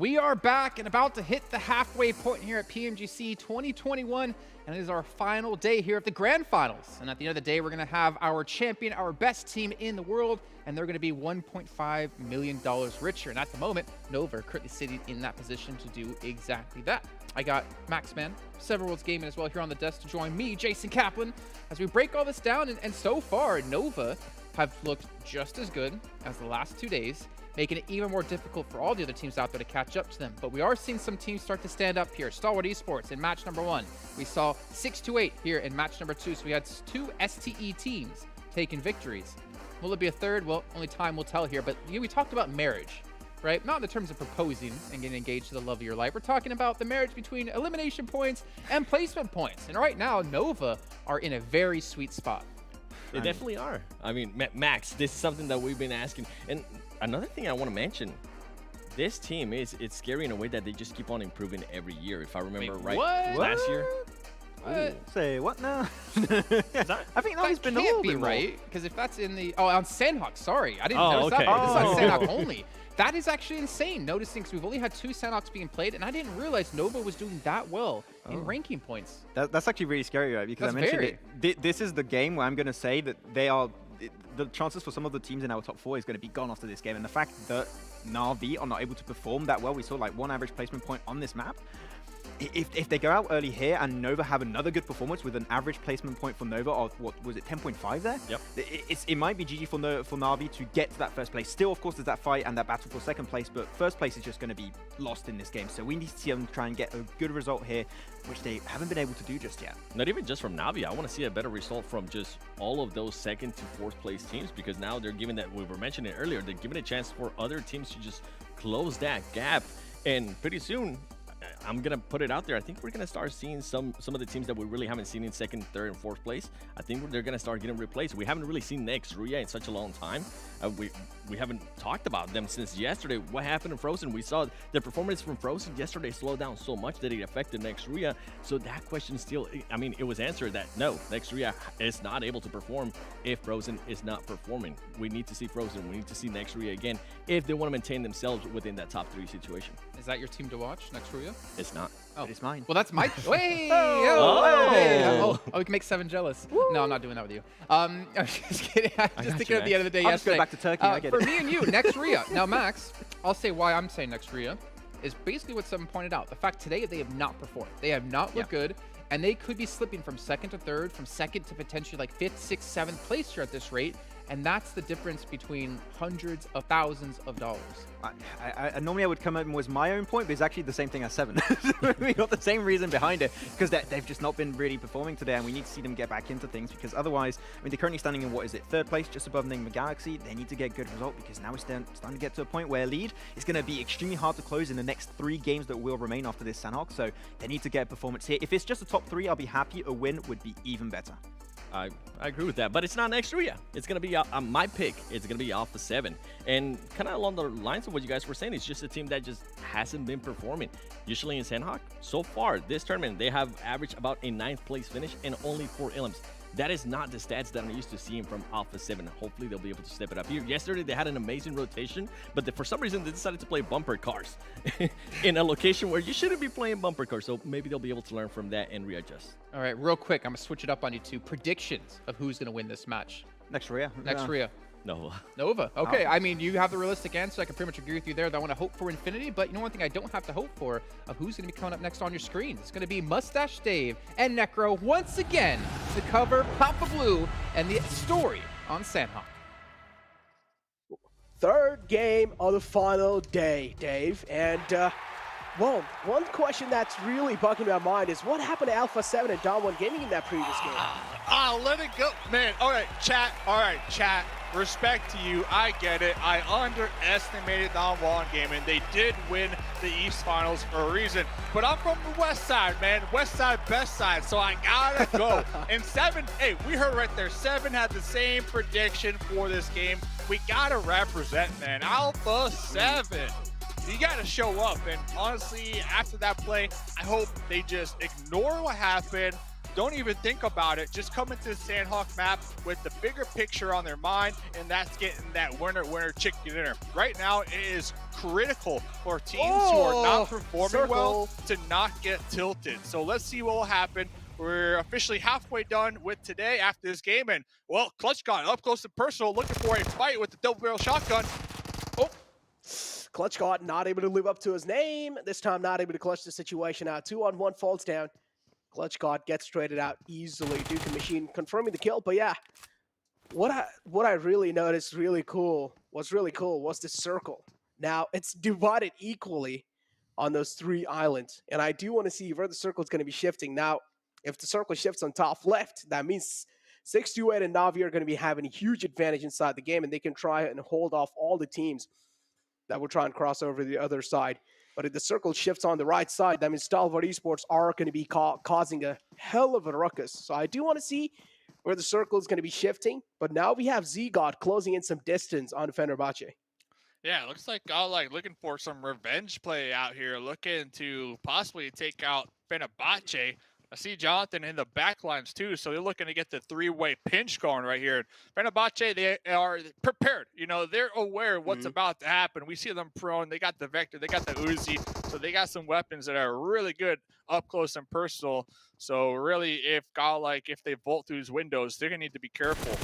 J: We are back and about to hit the halfway point here at PMGC 2021, and it is our final day here at the Grand Finals. And at the end of the day, we're going to have our champion, our best team in the world, and they're going to be $1.5 million richer. And at the moment, Nova are currently sitting in that position to do exactly that. I got Maxman, Seven Worlds Gaming as well here on the desk to join me, Jason Kaplan, as we break all this down. And so far, Nova have looked just as good as the last 2 days, making it even more difficult for all the other teams out there to catch up to them. But we are seeing some teams start to stand up here. Stalwart Esports in match number 1. We saw 6-8 here in match number 2. So we had 2 STE teams taking victories. Will it be a third? Well, only time will tell here. But we talked about marriage, right? Not in the terms of proposing and getting engaged to the love of your life. We're talking about the marriage between elimination points and placement points. And right now, Nova are in a very sweet spot.
L: They definitely are. I mean, Max, this is something that we've been asking. And another thing I want to mention, this team it's scary in a way that they just keep on improving every year. If I remember right, last year.
K: Say what now? I think Navi's been a little bit
J: right, because if that's in the on Sandhawk, sorry, I didn't notice that. This is on Sandhawk only. That is actually insane. Noticing because we've only had 2 Sandhawks being played, and I didn't realize Nova was doing that well in ranking points.
K: That's actually really scary, right? Because I mentioned it. This is the game where I'm going to say that they are. The chances for some of the teams in our top 4 is going to be gone after this game, and the fact that Na'Vi are not able to perform that well, we saw like 1 average placement point on this map. If they go out early here and Nova have another good performance with an average placement point for Nova of, what was it, 10.5 there?
L: Yep.
K: It might be GG for Na'Vi to get to that first place. Still, of course, there's that fight and that battle for second place, but first place is just going to be lost in this game. So we need to see them try and get a good result here, which they haven't been able to do just yet.
L: Not even just from Na'Vi. I want to see a better result from just all of those 2nd to 4th place teams, because now they're giving that, we were mentioning it earlier, they're giving a chance for other teams to just close that gap. And pretty soon, I'm going to put it out there. I think we're going to start seeing some of the teams that we really haven't seen in 2nd, 3rd, and 4th place. I think they're going to start getting replaced. We haven't really seen Nextria in such a long time. We haven't talked about them since yesterday. What happened in Frozen? We saw their performance from Frozen yesterday slowed down so much that it affected Nextria. So that question still, I mean, it was answered that no, Nextria is not able to perform if Frozen is not performing. We need to see Frozen. We need to see Nextria again if they want to maintain themselves within that top 3 situation.
J: Is that your team to watch, Nextria?
L: It's not.
K: Oh, it's mine.
J: Well, that's my. Wait. We can make 7 jealous. Woo. No, I'm not doing that with you. I'm just kidding. I'm just thinking at the end of the day
K: I'll
J: yesterday.
K: Just go back to Turkey.
J: For me and you, Nextria. Now, Max, I'll say why I'm saying Nextria is basically what someone pointed out. The fact today they have not performed. They have not looked good, and they could be slipping from 2nd to 3rd, from 2nd to potentially like 5th, 6th, 7th place here at this rate. And that's the difference between hundreds of thousands of dollars.
K: Normally I would come in with my own point, but it's actually the same thing as 7. We got the same reason behind it, because they've just not been really performing today, and we need to see them get back into things, because otherwise, I mean, they're currently standing in, what is it, 3rd place, just above Enigma Galaxy. They need to get a good result, because now we're starting to get to a point where lead is going to be extremely hard to close in the next 3 games that will remain after this Sandhawk, so they need to get a performance here. If it's just a top 3, I'll be happy. A win would be even better.
L: I agree with that, but it's not Nextria. It's going to be my pick. It's going to be Alpha 7. And kind of along the lines of what you guys were saying, it's just a team that just hasn't been performing. Usually in Sandhawk, so far this tournament, they have averaged about a 9th place finish and only 4 elims. That is not the stats that I'm used to seeing from Alpha 7. Hopefully, they'll be able to step it up here. Yesterday, they had an amazing rotation, but for some reason, they decided to play bumper cars in a location where you shouldn't be playing bumper cars. So maybe they'll be able to learn from that and readjust.
J: All right, real quick, I'm going to switch it up on you two. Predictions of who's going to win this match.
K: Nextria.
L: Nova.
J: Nova. Okay, I mean, you have the realistic answer. I can pretty much agree with you there. I want to hope for Infinity, but you know one thing I don't have to hope for of who's going to be coming up next on your screen. It's going to be Mustache Dave and Necro once again to cover Papa Blue and the story on Sandhawk.
M: 3rd game of the final day, Dave. And, well, one question that's really bugging my mind is what happened to Alpha 7 and Dawn1 Gaming in that previous game?
E: Let it go. Man, all right, chat. Respect to you. I get it. I underestimated Dawn1 Gaming. They did win the East Finals for a reason. But I'm from the West Side, man. West Side, best side. So I gotta go. And 7, hey, we heard right there. 7 had the same prediction for this game. We gotta represent, man. Alpha 7. You gotta show up. And honestly, after that play, I hope they just ignore what happened. don't even think about it. Just come into the Sandhawk map with the bigger picture on their mind, and that's getting that winner chicken dinner. Right now, it is critical for teams who are not performing well to not get tilted. So let's see what will happen. We're officially halfway done with today after this game, and well, Clutch got up close and personal, looking for a fight with the double barrel shotgun. Oh,
M: Clutch got not able to live up to his name. This time not able to clutch the situation out. 2-on-1 falls down. Clutch God gets traded out easily. Duke and Machine confirming the kill. But yeah, what I really noticed really cool was the circle. Now it's divided equally on those 3 islands. And I do want to see where the circle is going to be shifting. Now, if the circle shifts on top left, that means 628 and Na'Vi are going to be having a huge advantage inside the game, and they can try and hold off all the teams that will try and cross over the other side. But if the circle shifts on the right side, that means Stalwart Esports are going to be causing a hell of a ruckus. So I do want to see where the circle is going to be shifting. But now we have Z-God closing in some distance on Fenerbahce.
E: Yeah, it looks like Godlike looking for some revenge play out here, looking to possibly take out Fenerbahce. I see Jonathan in the back lines too, so they're looking to get the 3-way pinch going right here. Fenerbahce, they are prepared. You know, they're aware of what's about to happen. We see them prone. They got the Vector. They got the Uzi. So they got some weapons that are really good up close and personal. So really, if they vault through his windows, they're going to need to be careful.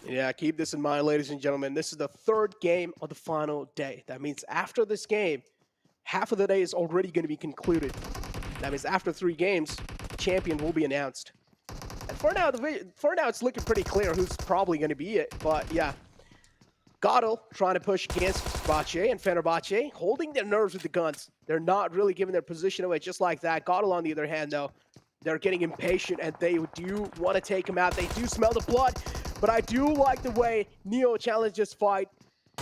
M: Yeah, keep this in mind, ladies and gentlemen. This is the 3rd game of the final day. That means after this game, half of the day is already going to be concluded. That means after 3 games, the champion will be announced. And for now, it's looking pretty clear who's probably going to be it. But yeah, Godel trying to push against Bache, and Fenerbahce holding their nerves with the guns. They're not really giving their position away just like that. Godel, on the other hand, though, they're getting impatient, and they do want to take him out. They do smell the blood, but I do like the way Neo challenged this fight.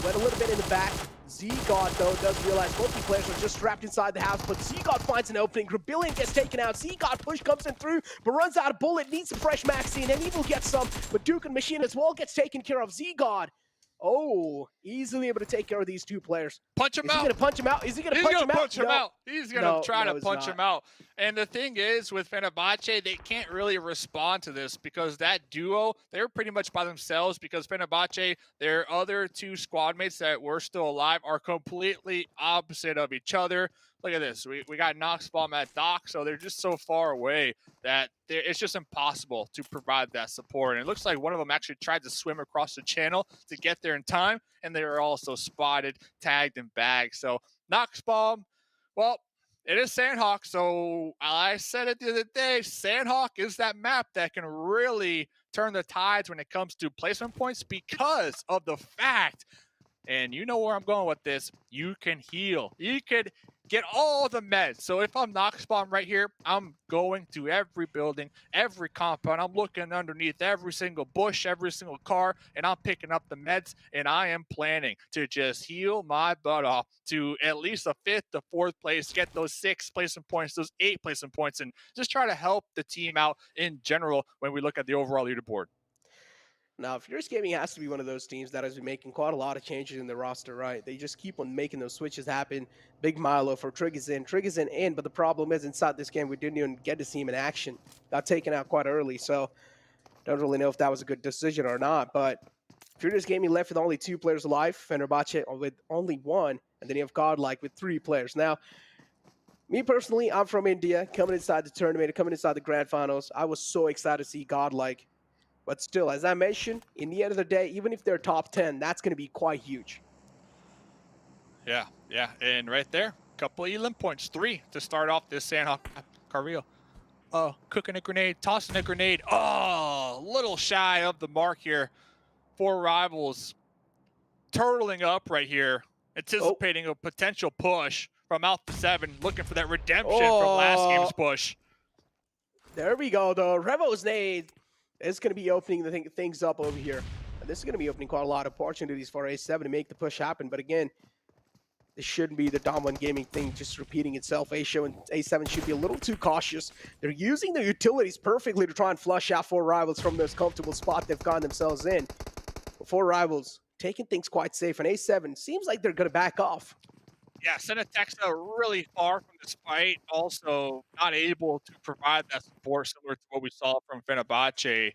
M: Went a little bit in the back. Z-God, though, does realize both the players are just trapped inside the house, but Z-God finds an opening. Grabillion gets taken out. Z-God push comes in through, but runs out of bullet, needs a fresh magazine, and Evil gets some, but Duke and Machine as well gets taken care of. Z-God, easily able to take care of these 2 players.
E: Punch him out.
M: Is he going to punch him out? Is he going to punch him out?
E: Punch him out. He's going to try to punch him out. And the thing is, with Fenerbahce, they can't really respond to this because that duo, they're pretty much by themselves because Fenerbahce, their other 2 squad mates that were still alive are completely opposite of each other. Look at this. We got Noxbomb at Dock, so they're just so far away that it's just impossible to provide that support. And it looks like one of them actually tried to swim across the channel to get there in time, and they were also spotted, tagged, and bagged. So Noxbomb, well, it is Sandhawk. So I said it the other day, Sandhawk is that map that can really turn the tides when it comes to placement points because of the fact, and you know where I'm going with this, you can heal. You could get all the meds. So if I'm Noxbomb right here, I'm going to every building, every compound. I'm looking underneath every single bush, every single car, and I'm picking up the meds, and I am planning to just heal my butt off to at least a 5th to 4th place, get those 6 placement points, those 8 placement points, and just try to help the team out in general when we look at the overall leaderboard.
M: Now, Furious Gaming has to be one of those teams that has been making quite a lot of changes in the roster, right? They just keep on making those switches happen. Big Milo for Triggerson in, but the problem is inside this game, we didn't even get to see him in action. Got taken out quite early, so don't really know if that was a good decision or not, but Furious Gaming left with only 2 players alive, Fenerbahce with only 1, and then you have Godlike with 3 players. Now, me personally, I'm from India, coming inside the tournament, coming inside the grand finals. I was so excited to see Godlike. But still, as I mentioned, in the end of the day, even if they're top 10, that's going to be quite huge.
E: Yeah. And right there, couple of elim points. 3 to start off this Sandhawk Carrillo. Cooking a grenade, tossing a grenade. Little shy of the mark here. 4 rivals turtling up right here, anticipating a potential push from Alpha 7, looking for that redemption from last game's push.
M: There we go, though. Revo's nade is going to be opening things up over here. And this is going to be opening quite a lot of opportunities for A7 to make the push happen. But again, this shouldn't be the Dom1 Gaming thing just repeating itself. A-Show and A7 should be a little too cautious. They're using the utilities perfectly to try and flush out 4 rivals from this comfortable spot they've gotten themselves in. 4 rivals taking things quite safe. And A7 seems like they're going to back off.
E: Yeah, Senetexa really far from this fight, also not able to provide that support similar to what we saw from Fenerbahce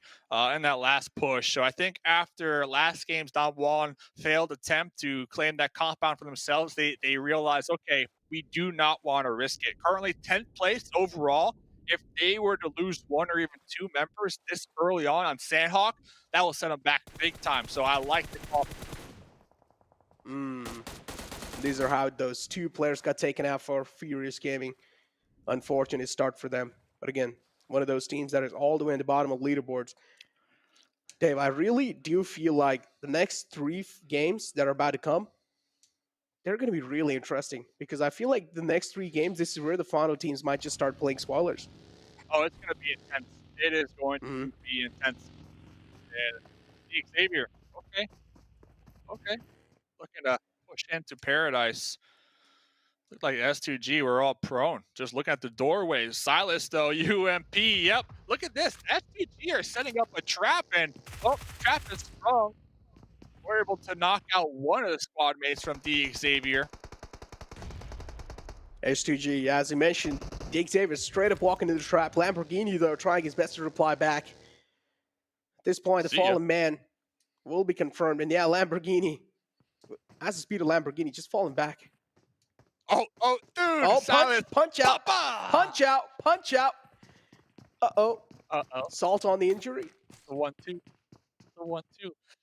E: in that last push. So I think after last game's Don failed attempt to claim that compound for themselves, they realized, okay, we do not want to risk it. Currently 10th place overall. If they were to lose one or even two members this early on Sandhawk, that will set them back big time. So I like the call.
M: These are how those two players got taken out for Furious Gaming. Unfortunate start for them. But again, one of those teams that is all the way in the bottom of leaderboards. Dave, I really do feel like the next three games that are about to come, they're going to be really interesting. Because I feel like the next three games, this is where the final teams might just start playing spoilers.
E: Oh, it's going to be intense. It is going to be intense. And Xavier, okay. Looking to push into paradise. Look like S2G, we're all prone. Just looking at the doorways. Silas, though, UMP, yep. Look at this. S2G are setting up a trap, and, well, the trap is strong. We're able to knock out one of the squad mates from D Xavier.
M: S2G, as you mentioned, D Xavier straight up walking into the trap. Lamborghini, though, trying his best to reply back. At this point, the fallen man will be confirmed. And yeah, Lamborghini, as the speed of Lamborghini, just falling back.
E: Oh, dude!
M: Oh, punch out! Punch out! Uh-oh. Salt on the injury.
E: The 1-2.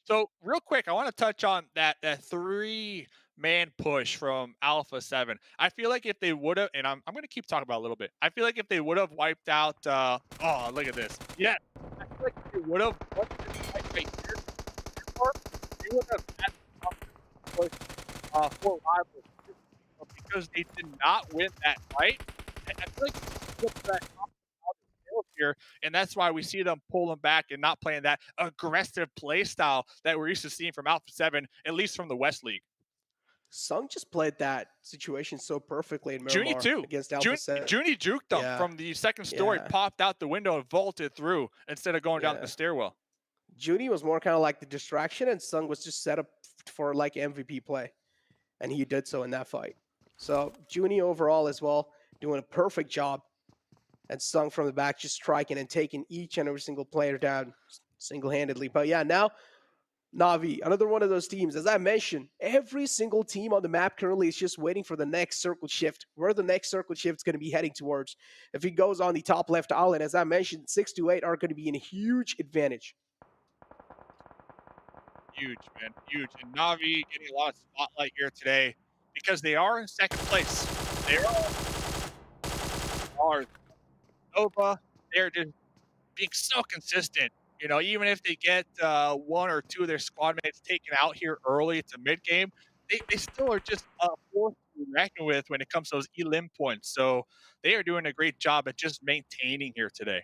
E: So, real quick, I want to touch on that three-man push from Alpha 7. I feel like if they would have, and I'm going to keep talking about it a little bit. I feel like if they would have wiped out, oh, look at this. Yeah. I feel like if they would have wiped this fight right here, they would have had to push for rivals. Because they did not win that fight, I feel like that here, and that's why we see them pulling back and not playing that aggressive play style that we're used to seeing from Alpha 7, at least from the West League.
M: Sung just played that situation so perfectly in Miramar
E: Junie too.
M: Against Alpha 7.
E: Junie juked them from the second story, popped out the window and vaulted through instead of going down the stairwell.
M: Junie was more kind of like the distraction, and Sung was just set up for like MVP play, and he did so in that fight. So Junie overall as well, doing a perfect job. And Sung from the back just striking and taking each and every single player down single-handedly. But yeah, now Na'Vi, another one of those teams. As I mentioned, every single team on the map currently is just waiting for the next circle shift, where the next circle shift is going to be heading towards. If he goes on the top left island, as I mentioned, 6 to 8 are going to be in a huge advantage.
E: Huge, man, huge. And Na'Vi getting a lot of spotlight here today, because they are in second place. They are Nova. They're just being so consistent. You know, even if they get one or two of their squad mates taken out here early to mid game, they still are just a force to be reckoned with when it comes to those elim points. So they are doing a great job at just maintaining here today.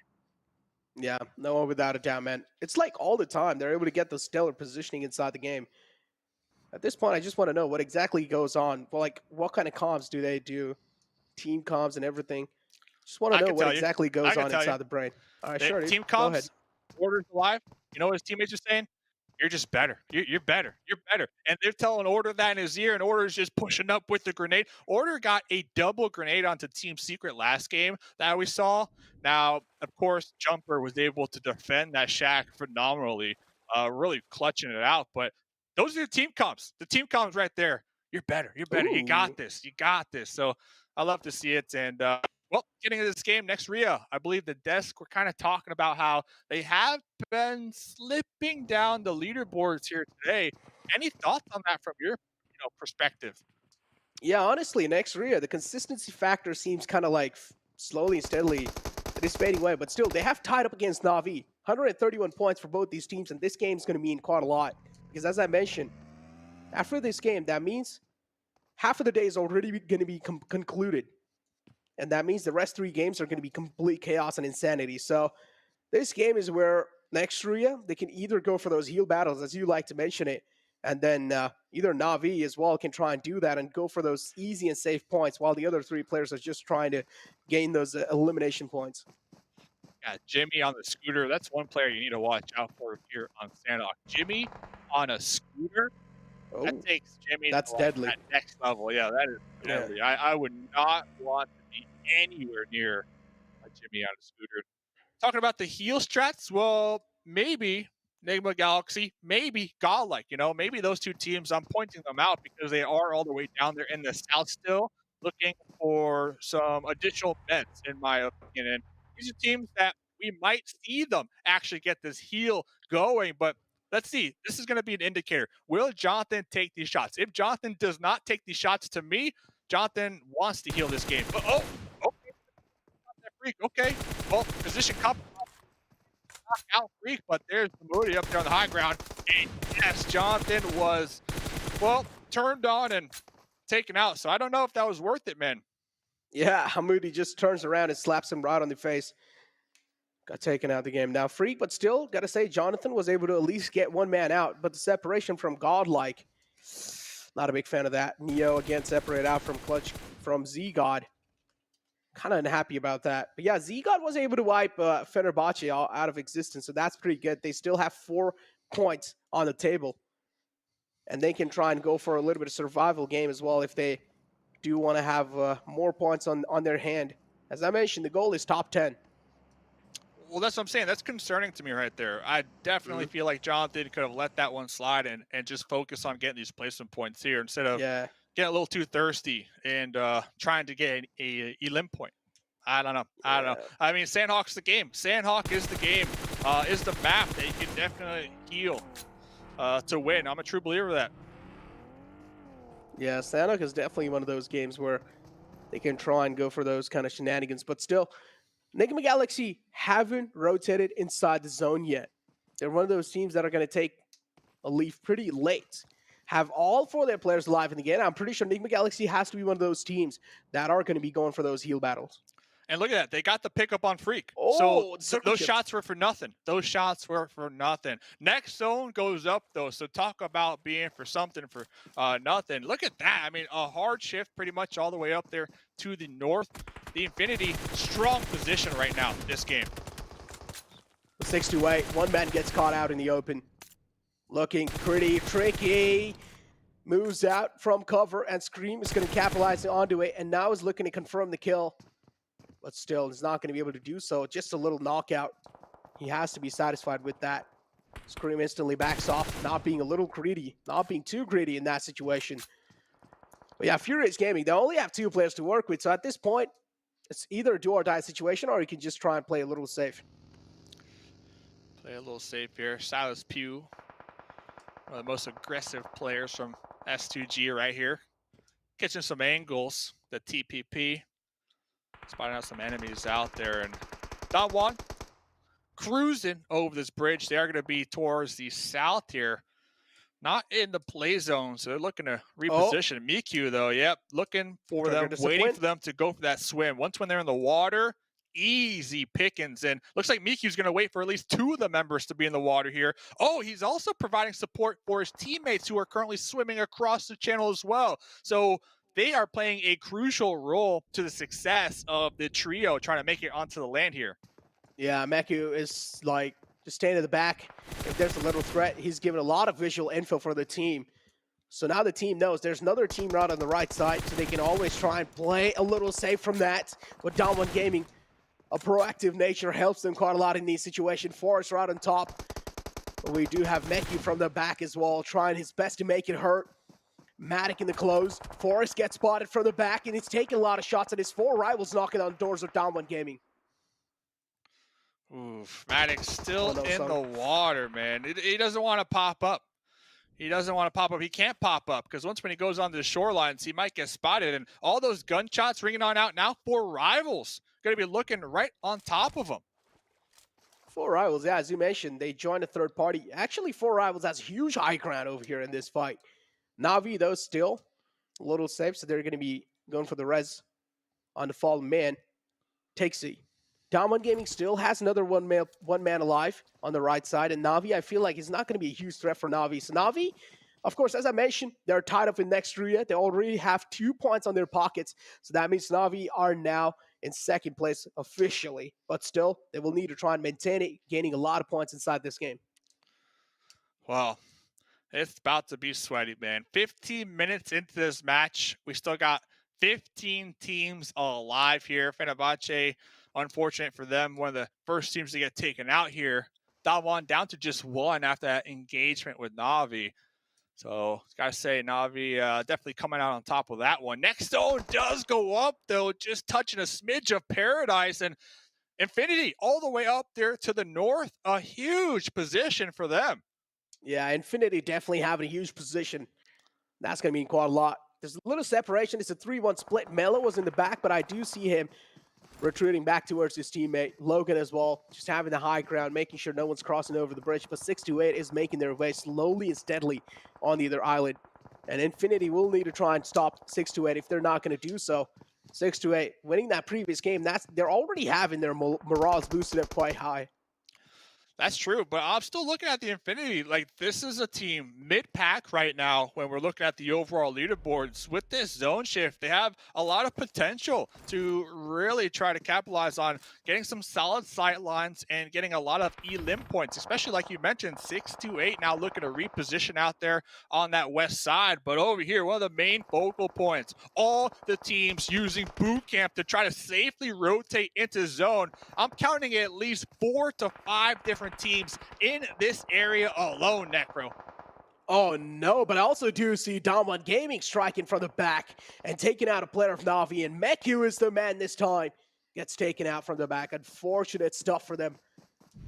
M: Yeah, no one without a doubt, man. It's like all the time they're able to get the stellar positioning inside the game. At this point, I just want to know what exactly goes on. Well, like, what kind of comms do they do? Team comms and everything. Just want to know what exactly goes on inside the brain. All right, sure.
E: Team
M: comms,
E: go ahead. Order's alive. You know what his teammates are saying? You're just better. You're better. You're better. And they're telling Order that in his ear, and Order's just pushing up with the grenade. Order got a double grenade onto Team Secret last game that we saw. Now, of course, Jumper was able to defend that shack phenomenally, really clutching it out. But those are the team comms. The team comms right there. You're better. You're better. Ooh. You got this. You got this. So I love to see it. And, well, getting into this game, next Ria, I believe the desk were kind of talking about how they have been slipping down the leaderboards here today. Any thoughts on that from your perspective?
M: Yeah, honestly, next Ria, the consistency factor seems kind of like slowly and steadily it is fading away. But still, they have tied up against Na'Vi. 131 points for both these teams, and this game is going to mean quite a lot. Because as I mentioned, after this game, that means half of the day is already going to be concluded. And that means the rest 3 games are going to be complete chaos and insanity. So this game is where next Ria, they can either go for those heal battles, as you like to mention it, and then either Na'Vi as well can try and do that and go for those easy and safe points, while the other 3 players are just trying to gain those elimination points.
E: Yeah, Jimmy on the scooter. That's one player you need to watch out for here on Sandhawk. Jimmy on a scooter.
M: Oh,
E: that takes Jimmy
M: that's
E: to
M: deadly.
E: that next level. Yeah, that is
M: Yeah.
E: deadly. I would not want to be anywhere near a Jimmy on a scooter. Talking about the heal strats, well, maybe Enigma Galaxy, maybe Godlike. Maybe those two teams, I'm pointing them out because they are all the way down there in the south still, looking for some additional bets, in my opinion. And these are teams that we might see them actually get this heal going, but let's see. This is going to be an indicator. Will Jonathan take these shots? If Jonathan does not take these shots, to me, Jonathan wants to heal this game. But, okay. Freak. Okay. Well, position knock out Freak, but there's the Moody up there on the high ground. And yes, Jonathan was, turned on and taken out. So I don't know if that was worth it, man.
M: Yeah, Hamudi just turns around and slaps him right on the face. Got taken out of the game. Now, Freak, but still, got to say, Jonathan was able to at least get one man out. But the separation from Godlike, not a big fan of that. Neo, again, separated out from Clutch from Z-God. Kind of unhappy about that. But yeah, Z-God was able to wipe Fenerbahce out of existence, so that's pretty good. They still have 4 points on the table. And they can try and go for a little bit of survival game as well if they do want to have more points on their hand. As I mentioned, the goal is top 10.
E: Well, that's what I'm saying. That's concerning to me right there. I definitely feel like Jonathan could have let that one slide and just focus on getting these placement points here instead of getting a little too thirsty and trying to get a limb point. I don't know. I mean, Sandhawk's the game. Sandhawk is the game. Is the map that you can definitely heal to win. I'm a true believer of that.
M: Yeah, Sandhawk is definitely one of those games where they can try and go for those kind of shenanigans. But still, Enigma Galaxy haven't rotated inside the zone yet. They're one of those teams that are going to take a leave pretty late. Have all 4 of their players alive in the game. I'm pretty sure Enigma Galaxy has to be one of those teams that are going to be going for those heal battles.
E: And look at that. They got the pickup on Freak.
M: Oh,
E: so those shots were for nothing. Those shots were for nothing. Next zone goes up, though. So talk about being for something for nothing. Look at that. I mean, a hard shift pretty much all the way up there to the north. The Infinity, strong position right now this game.
M: 6-8. One man gets caught out in the open. Looking pretty tricky. Moves out from cover, and Scream is going to capitalize onto it, and now is looking to confirm the kill. But still, he's not going to be able to do so. Just a little knockout. He has to be satisfied with that. Scream instantly backs off, not being a little greedy, not being too greedy in that situation. But yeah, Furious Gaming, they only have 2 players to work with, so at this point, it's either a do or die situation, or you can just try and play a little safe.
E: Play a little safe here. Silas Pugh, one of the most aggressive players from S2G right here. Catching some angles, the TPP. Spotting out some enemies out there. And Dawon cruising over this bridge. They are going to be towards the south here. Not in the play zone, so they're looking to reposition. Miku, though, looking for them, waiting for them to go for that swim. Once when they're in the water, easy pickings. And looks like Miku's going to wait for at least 2 of the members to be in the water here. Oh, he's also providing support for his teammates who are currently swimming across the channel as well. So they are playing a crucial role to the success of the trio trying to make it onto the land here.
M: Yeah, Miku is like just staying in the back. If there's a little threat, he's given a lot of visual info for the team. So now the team knows there's another team right on the right side, so they can always try and play a little safe from that. But Dawon Gaming, a proactive nature, helps them quite a lot in these situations. Forrest right on top. But we do have Miku from the back as well, trying his best to make it hurt. Matic in the close. Forrest gets spotted from the back, and he's taking a lot of shots, and his 4 rivals knocking on the doors of Dawon Gaming.
E: Oof, Maddox still in the water, man. He doesn't want to pop up. He doesn't want to pop up. He can't pop up because once when he goes onto the shorelines, he might get spotted. And all those gunshots ringing on out now. 4 rivals going to be looking right on top of him.
M: 4 rivals, yeah, as you mentioned, they joined a third party. Actually, 4 rivals has huge high ground over here in this fight. Na'Vi, though, still a little safe, so they're going to be going for the res on the fallen man. Takes C. Dawon Gaming still has another one man alive on the right side, and Na'Vi, I feel like, is not going to be a huge threat for Na'Vi. So Na'Vi, of course, as I mentioned, they're tied up in next Ruya. They already have 2 points on their pockets, so that means Na'Vi are now in second place officially. But still, they will need to try and maintain it, gaining a lot of points inside this game.
E: Wow. It's about to be sweaty, man. 15 minutes into this match, we still got 15 teams alive here. Fenerbahce, unfortunate for them, one of the first teams to get taken out here. Damwon down to just one after that engagement with Na'Vi. So, gotta say, Na'Vi definitely coming out on top of that one. Next zone does go up, though, just touching a smidge of Paradise. And Infinity all the way up there to the north, a huge position for them.
M: Yeah, Infinity definitely having a huge position. That's going to mean quite a lot. There's a little separation. It's a 3-1 split. Mello was in the back, but I do see him retreating back towards his teammate. Logan as well, just having the high ground, making sure no one's crossing over the bridge. But 628 is making their way slowly and steadily on the other island. And Infinity will need to try and stop 628 if they're not going to do so. 628 winning that previous game, they're already having their morals boosted up quite high.
E: That's true, but I'm still looking at the Infinity. Like, this is a team mid-pack right now when we're looking at the overall leaderboards. With this zone shift, they have a lot of potential to really try to capitalize on getting some solid sight lines and getting a lot of elim points, especially like you mentioned, 628 now looking to reposition out there on that west side. But over here, one of the main focal points, all the teams using boot camp to try to safely rotate into zone. I'm counting at least 4 to 5 different teams in this area alone, Necro.
M: Oh no, but I also do see Damwon Gaming striking from the back and taking out a player of Na'Vi, and Meku is the man this time. Gets taken out from the back. Unfortunate stuff for them.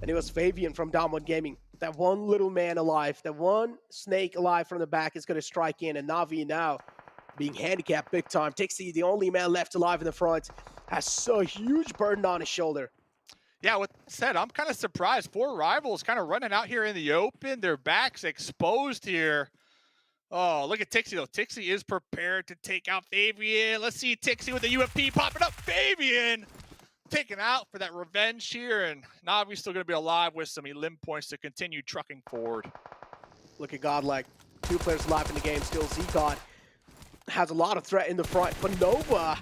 M: And it was Fabian from Damwon Gaming. That one little man alive, that one snake alive from the back is going to strike in, and Na'Vi now being handicapped big time. Tixi, the only man left alive in the front, has so huge burden on his shoulder.
E: Yeah, with that said, I'm kind of surprised. 4 rivals kind of running out here in the open. Their backs exposed here. Oh, look at Tixi, though. Tixi is prepared to take out Fabian. Let's see Tixi with the UFP popping up. Fabian taken out for that revenge here. And Na'Vi's still going to be alive with some elim points to continue trucking forward.
M: Look at Godlike. 2 players alive in the game still. Z-God has a lot of threat in the front. But Nova,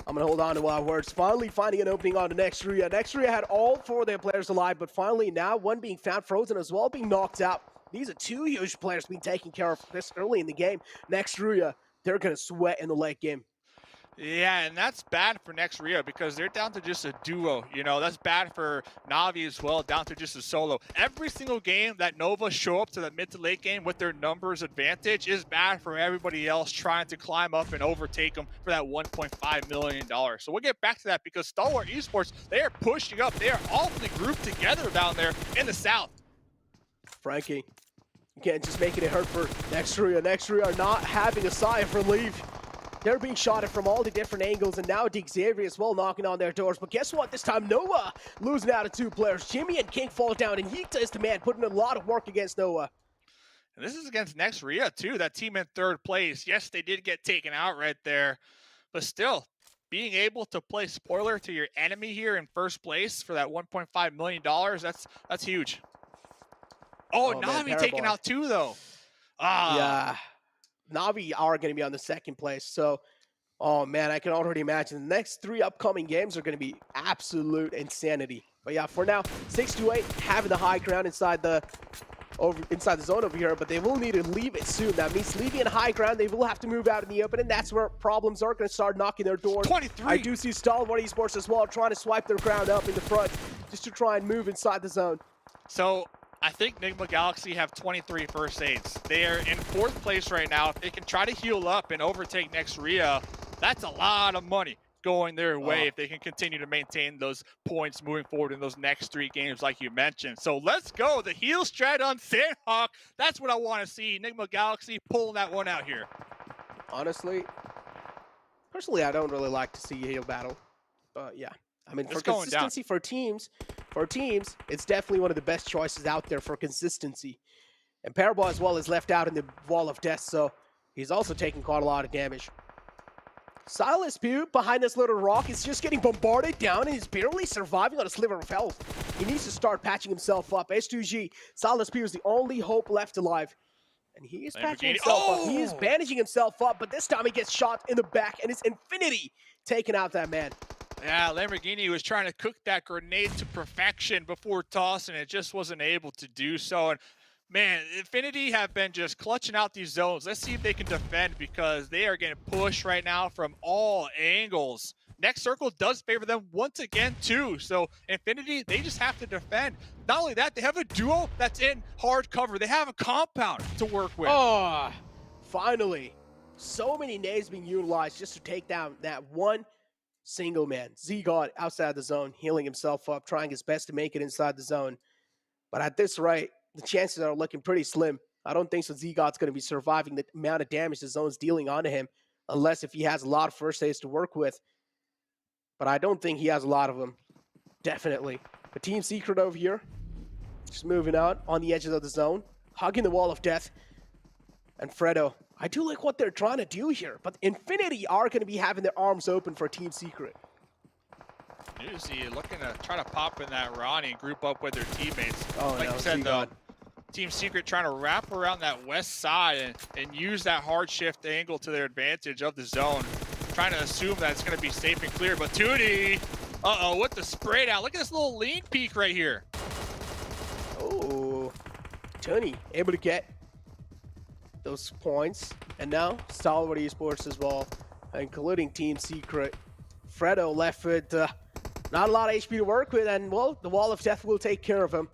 M: I'm going to hold on to my words. Finally finding an opening on the Nextria. Nextria had all 4 of their players alive, but finally now one being found frozen as well, being knocked out. These are 2 huge players being taken care of this early in the game. Nextria, they're going to sweat in the late game.
E: Yeah, and that's bad for Nextria because they're down to just a duo. You know, that's bad for Na'Vi as well, down to just a solo. Every single game that Nova show up to the mid to late game with their numbers advantage is bad for everybody else trying to climb up and overtake them for that $1.5 million. So we'll get back to that because Stalwart Esports, they are pushing up. They are awfully grouped together down there in the south.
M: Frankie, again, just making it hurt for Nextria. Nextria are not having a sigh of relief. They're being shot at from all the different angles, and now Deke Xavier as well knocking on their doors. But guess what? This time, Noah losing out to 2 players. Jimmy and King fall down, and Yeekta is the man putting in a lot of work against Noah.
E: And this is against Nextria, too, that team in 3rd place. Yes, they did get taken out right there, but still, being able to play spoiler to your enemy here in 1st place for that $1.5 million, that's huge. Oh, Na'Vi taken out too, though.
M: Yeah. Na'Vi are going to be on the 2nd place. So, oh man, I can already imagine the next 3 upcoming games are going to be absolute insanity. But yeah, for now, 628 having the high ground inside the zone over here, but they will need to leave it soon. That means leaving in high ground, they will have to move out in the open, and that's where problems are going to start knocking their doors.
E: 23.
M: I do see Stalwart Esports as well trying to swipe their ground up in the front just to try and move inside the zone.
E: So I think Nigma Galaxy have 23 first aids. They are in 4th place right now. If they can try to heal up and overtake Nextria, that's a lot of money going their way if they can continue to maintain those points moving forward in those next 3 games like you mentioned. So let's go. The heal strat on Sandhawk. That's what I want to see. Nigma Galaxy pulling that one out here.
M: Honestly, personally, I don't really like to see a heal battle. But yeah. I mean, for consistency for teams, it's definitely one of the best choices out there for consistency. And Parabol as well is left out in the Wall of Death, so he's also taking quite a lot of damage. Silas Pew behind this little rock is just getting bombarded down and he's barely surviving on a sliver of health. He needs to start patching himself up. S2G, Silas Pew is the only hope left alive. And he is patching himself up. He is bandaging himself up, but this time he gets shot in the back and it's Infinity taking out that man.
E: Yeah, Lamborghini was trying to cook that grenade to perfection before tossing it, just wasn't able to do so. And Man, Infinity have been just clutching out these zones. Let's see if they can defend because they are getting pushed right now from all angles. Next circle does favor them once again too. So Infinity, they just have to defend. Not only that, they have a duo that's in hard cover. They have a compound to work with.
M: Oh, finally. So many nades being utilized just to take down that one single man. Z-God outside the zone, healing himself up, trying his best to make it inside the zone. But at this rate, the chances are looking pretty slim. I don't think so Z-God's going to be surviving the amount of damage the zone's dealing onto him, unless if he has a lot of first aids to work with. But I don't think he has a lot of them. Definitely. But Team Secret over here, just moving out on the edges of the zone, hugging the wall of death. And Fredo, I do like what they're trying to do here, but Infinity are going to be having their arms open for Team Secret.
E: Newsy looking to try to pop in that Ronnie and group up with their teammates.
M: Oh,
E: like
M: no,
E: you said, though,
M: Z-God.
E: Team Secret trying to wrap around that west side and use that hard shift angle to their advantage of the zone. Trying to assume that it's going to be safe and clear, but Tootie, with the spray down. Look at this little lean peek right here.
M: Oh, Toonie able to get those points. And now Stalwart Esports as well, including Team Secret. Fredo left with not a lot of HP to work with, and well, the Wall of Death will take care of him.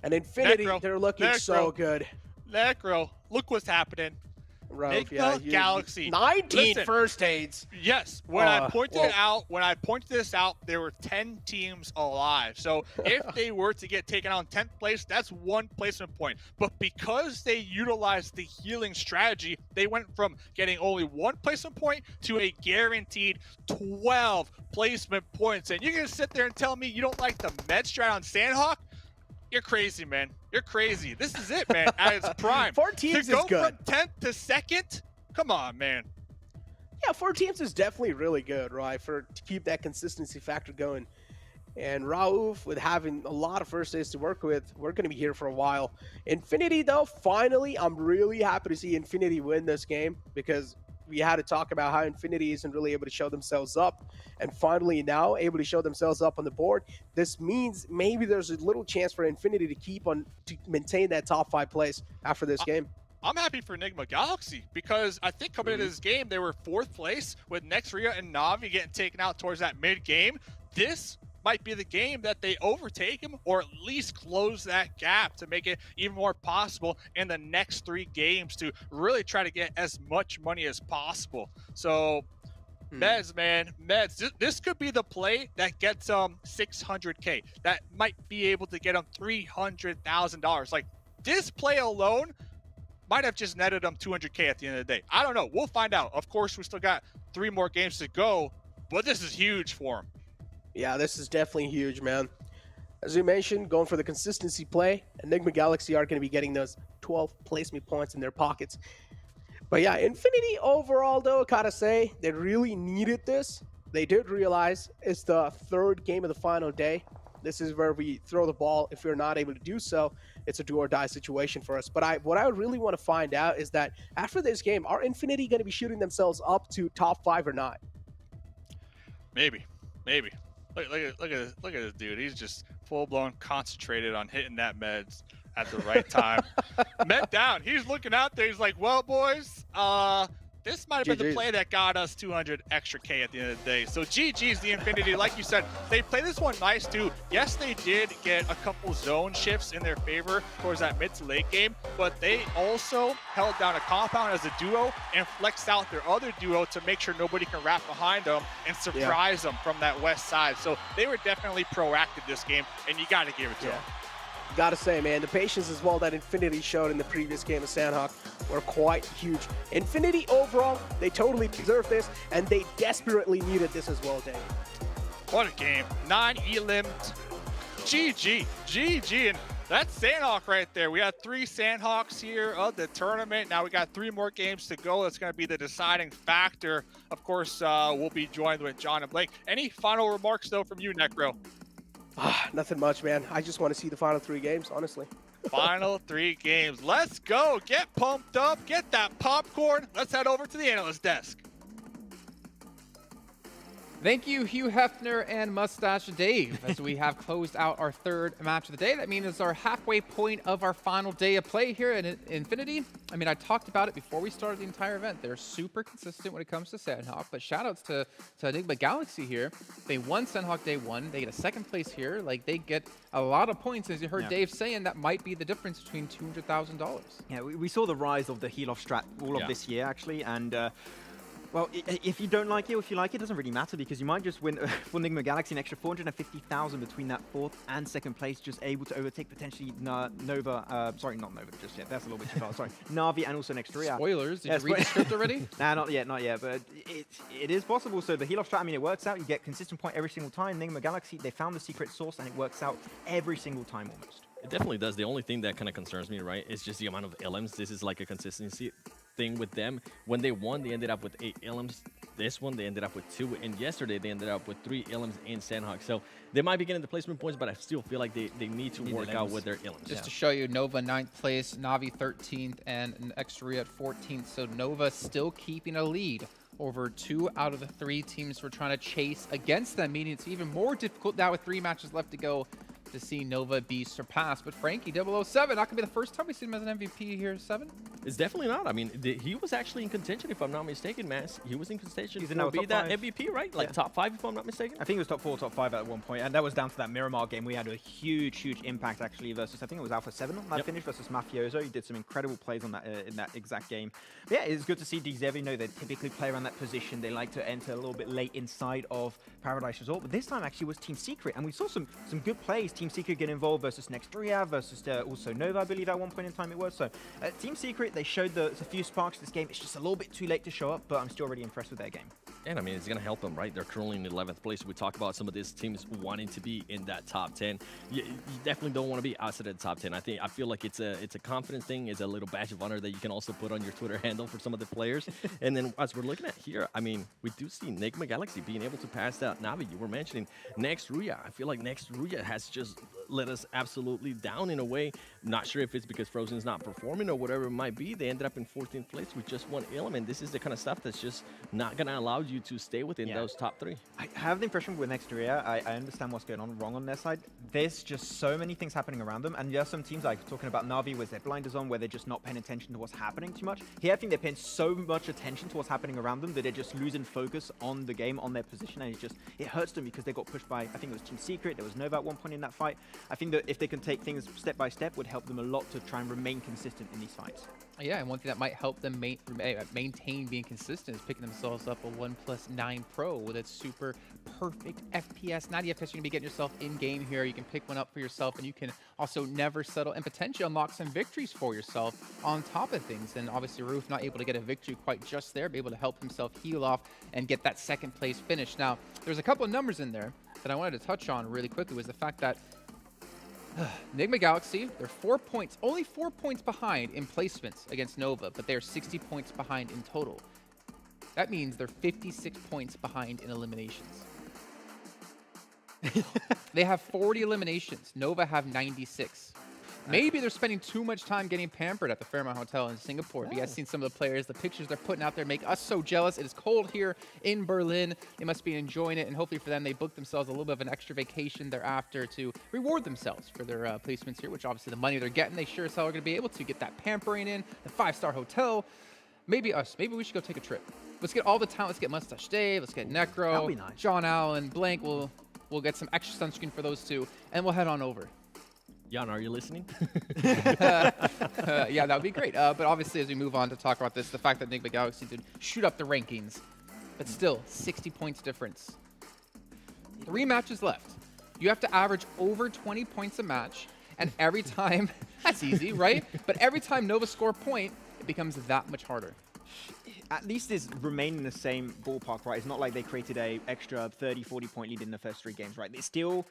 M: And Infinity,
E: Necro,
M: they're looking so good.
E: Necro, look what's happening.
M: Rauf,
E: Galaxy.
M: 19
E: Listen,
M: first aids.
E: Yes, when I pointed this out, there were 10 teams alive. So if they were to get taken out in 10th place, that's 1 placement point. But because they utilized the healing strategy, they went from getting only 1 placement point to a guaranteed 12 placement points. And you're gonna sit there and tell me you don't like the med strat on Sandhawk? You're crazy, man. You're crazy. This is it, man, at its prime.
M: 4 teams
E: to go
M: is good.
E: from 10th to 2nd? Come on, man.
M: Yeah, 4 teams is definitely really good, right? To keep that consistency factor going. And Rauf, with having a lot of first aids to work with, we're going to be here for a while. Infinity, though, finally, I'm really happy to see Infinity win this game because we had to talk about how Infinity isn't really able to show themselves up, and finally now able to show themselves up on the board. This means maybe there's a little chance for Infinity to maintain that top 5 place after this game.
E: I'm happy for Enigma Galaxy because I think coming into this game, they were 4th place with Nexria and Na'Vi getting taken out towards that mid-game. This might be the game that they overtake him or at least close that gap to make it even more possible in the next 3 games to really try to get as much money as possible. So Meds, man, Meds, this could be the play that gets 600K. That might be able to get them $300,000. Like, this play alone might have just netted them 200K at the end of the day. I don't know. We'll find out. Of course, we still got 3 more games to go, but this is huge for them.
M: Yeah, this is definitely huge, man. As you mentioned, going for the consistency play, Enigma Galaxy are going to be getting those 12 placement points in their pockets. But yeah, Infinity overall, though, I gotta say, they really needed this. They did realize it's the 3rd game of the final day. This is where we throw the ball. If we're not able to do so, it's a do or die situation for us. But what I really want to find out is that after this game, are Infinity going to be shooting themselves up to top 5 or not?
E: Maybe. Look at this dude. He's just full-blown concentrated on hitting that meds at the right time. Med down. He's looking out there. He's like, well, boys, this might have been the play that got us 200 extra K at the end of the day. So GG's the Infinity. Like you said, they played this one nice too. Yes, they did get a couple zone shifts in their favor towards that mid to late game, but they also held down a compound as a duo and flexed out their other duo to make sure nobody can wrap behind them and surprise them from that west side. So they were definitely proactive this game, and you got to give it to them.
M: Gotta say, man, the patience as well that Infinity showed in the previous game of Sandhawk were quite huge. Infinity overall, they totally deserved this, and they desperately needed this as well, Dave.
E: What a game. 9 elims. GG. And that's Sandhawk right there. We got 3 Sandhawks here of the tournament. Now we got 3 more games to go. That's going to be the deciding factor. Of course, we'll be joined with John and Blake. Any final remarks, though, from you, Necro?
M: Nothing much, man. I just want to see the final 3 games, honestly.
E: Final 3 games. Let's go. Get pumped up. Get that popcorn. Let's head over to the analyst desk.
J: Thank you, Hugh Hefner and Mustache Dave, as we have closed out our third match of the day. That means it's our halfway point of our final day of play here at Infinity. I mean, I talked about it before we started the entire event. They're super consistent when it comes to Sandhawk, but shoutouts to Enigma Galaxy here. They won Sandhawk day one. They get a second place here. Like, they get a lot of points. As you heard Dave saying, that might be the difference between $200,000.
K: Yeah, we saw the rise of the heal-off strat all of this year, actually, and well, if you don't like it or if you like it, doesn't really matter, because you might just win for Enigma Galaxy an extra 450,000 between that 4th and 2nd place, just able to overtake potentially Nova, sorry, not Nova just yet, that's a little bit too far, sorry, Na'Vi and also Nextria.
J: Spoilers, did you read the script already?
K: Nah, not yet, but it is possible. So the heal-off strat, I mean, it works out, you get consistent point every single time. Enigma Galaxy, they found the secret source and it works out every single time almost.
L: It definitely does. The only thing that kind of concerns me, right, is just the amount of LMs. This is like a consistency thing with them. When they won, they ended up with 8 LMs. This one, they ended up with 2. And yesterday, they ended up with 3 LMs in Sandhawk. So they might be getting the placement points, but I still feel like they need to work out with their LMs.
J: Just to show you, Nova 9th place, Na'Vi 13th, and Nextria at 14th. So Nova still keeping a lead over 2 out of the 3 teams we're trying to chase against them, meaning it's even more difficult now with 3 matches left to go to see Nova be surpassed. But Frankie 007, not gonna be the first time we see him as an MVP here, 7?
L: It's definitely not. I mean, he was actually in contention, if I'm not mistaken, Mass. He was in contention
K: He's
L: to be that MVP, right? Like top 5, if I'm not mistaken.
K: I think it was top 4, top 5 at one point, and that was down to that Miramar game. We had a huge impact actually versus, I think it was Alpha 7 on that finish versus Mafioso. He did some incredible plays on that in that exact game. But yeah, it's good to see DZ. You know, they typically play around that position. They like to enter a little bit late inside of Paradise Resort, but this time actually was Team Secret, and we saw some good plays. Team Secret get involved versus Nextria, versus also Nova, I believe at one point in time it was. So Team Secret, they showed a few sparks this game. It's just a little bit too late to show up, but I'm still really impressed with their game.
L: And I mean, it's going to help them, right? They're currently in 11th place. We talk about some of these teams wanting to be in that top 10. You definitely don't want to be outside of the top 10. I feel like it's a confidence thing. It's a little badge of honor that you can also put on your Twitter handle for some of the players. And then as we're looking at here, I mean, we do see Enigma Galaxy being able to pass that Na'Vi. You were mentioning Nextria. I feel like Nextria has just let us absolutely down in a way. Not sure if it's because Frozen's not performing or whatever it might be. They ended up in 14th place with just 1 element. This is the kind of stuff that's just not going to allow you to stay within those top 3.
K: I have the impression with Nextria, I understand what's going on wrong on their side. There's just so many things happening around them, and there are some teams like talking about Na'Vi with their blinders on, where they're just not paying attention to what's happening too much. Here, I think they're paying so much attention to what's happening around them that they're just losing focus on the game, on their position, and it hurts them because they got pushed by, I think it was Team Secret, there was Nova at one point in that fight. I think that if they can take things step by step, would help them a lot to try and remain consistent in these fights.
J: Yeah, and one thing that might help them maintain being consistent is picking themselves up a OnePlus 9 Pro with its super perfect FPS, 90 FPS. You're going to be getting yourself in-game here. You can pick one up for yourself, and you can also never settle and potentially unlock some victories for yourself on top of things. And obviously, Roof not able to get a victory quite just there, be able to help himself heal off and get that 2nd place finish. Now, there's a couple of numbers in there that I wanted to touch on really quickly, was the fact that Enigma Galaxy, they're 4 points, only 4 points behind in placements against Nova, but they're 60 points behind in total. That means they're 56 points behind in eliminations. They have 40 eliminations. Nova have 96. Maybe they're spending too much time getting pampered at the Fairmont Hotel in Singapore. Have you guys seen some of the players? The pictures they're putting out there make us so jealous. It is cold here in Berlin. They must be enjoying it, and hopefully for them, they book themselves a little bit of an extra vacation thereafter to reward themselves for their placements here, which obviously the money they're getting, they sure as hell are going to be able to get that pampering in, the 5-star hotel. Maybe us. Maybe we should go take a trip. Let's get all the talent. Let's get Mustache Dave. Let's get Necro.
K: That'd be nice.
J: John Allen, Blank. We'll get some extra sunscreen for those two, and we'll head on over.
L: Jan, are you listening?
J: Yeah, that would be great. But obviously, as we move on to talk about this, the fact that Enigma Galaxy did shoot up the rankings, but still 60 points difference. 3 matches left. You have to average over 20 points a match, and every time, that's easy, right? But every time Nova score a point, it becomes that much harder.
K: At least it's remained in the same ballpark, right? It's not like they created a extra 30, 40 point lead in the first 3 games, right? There's still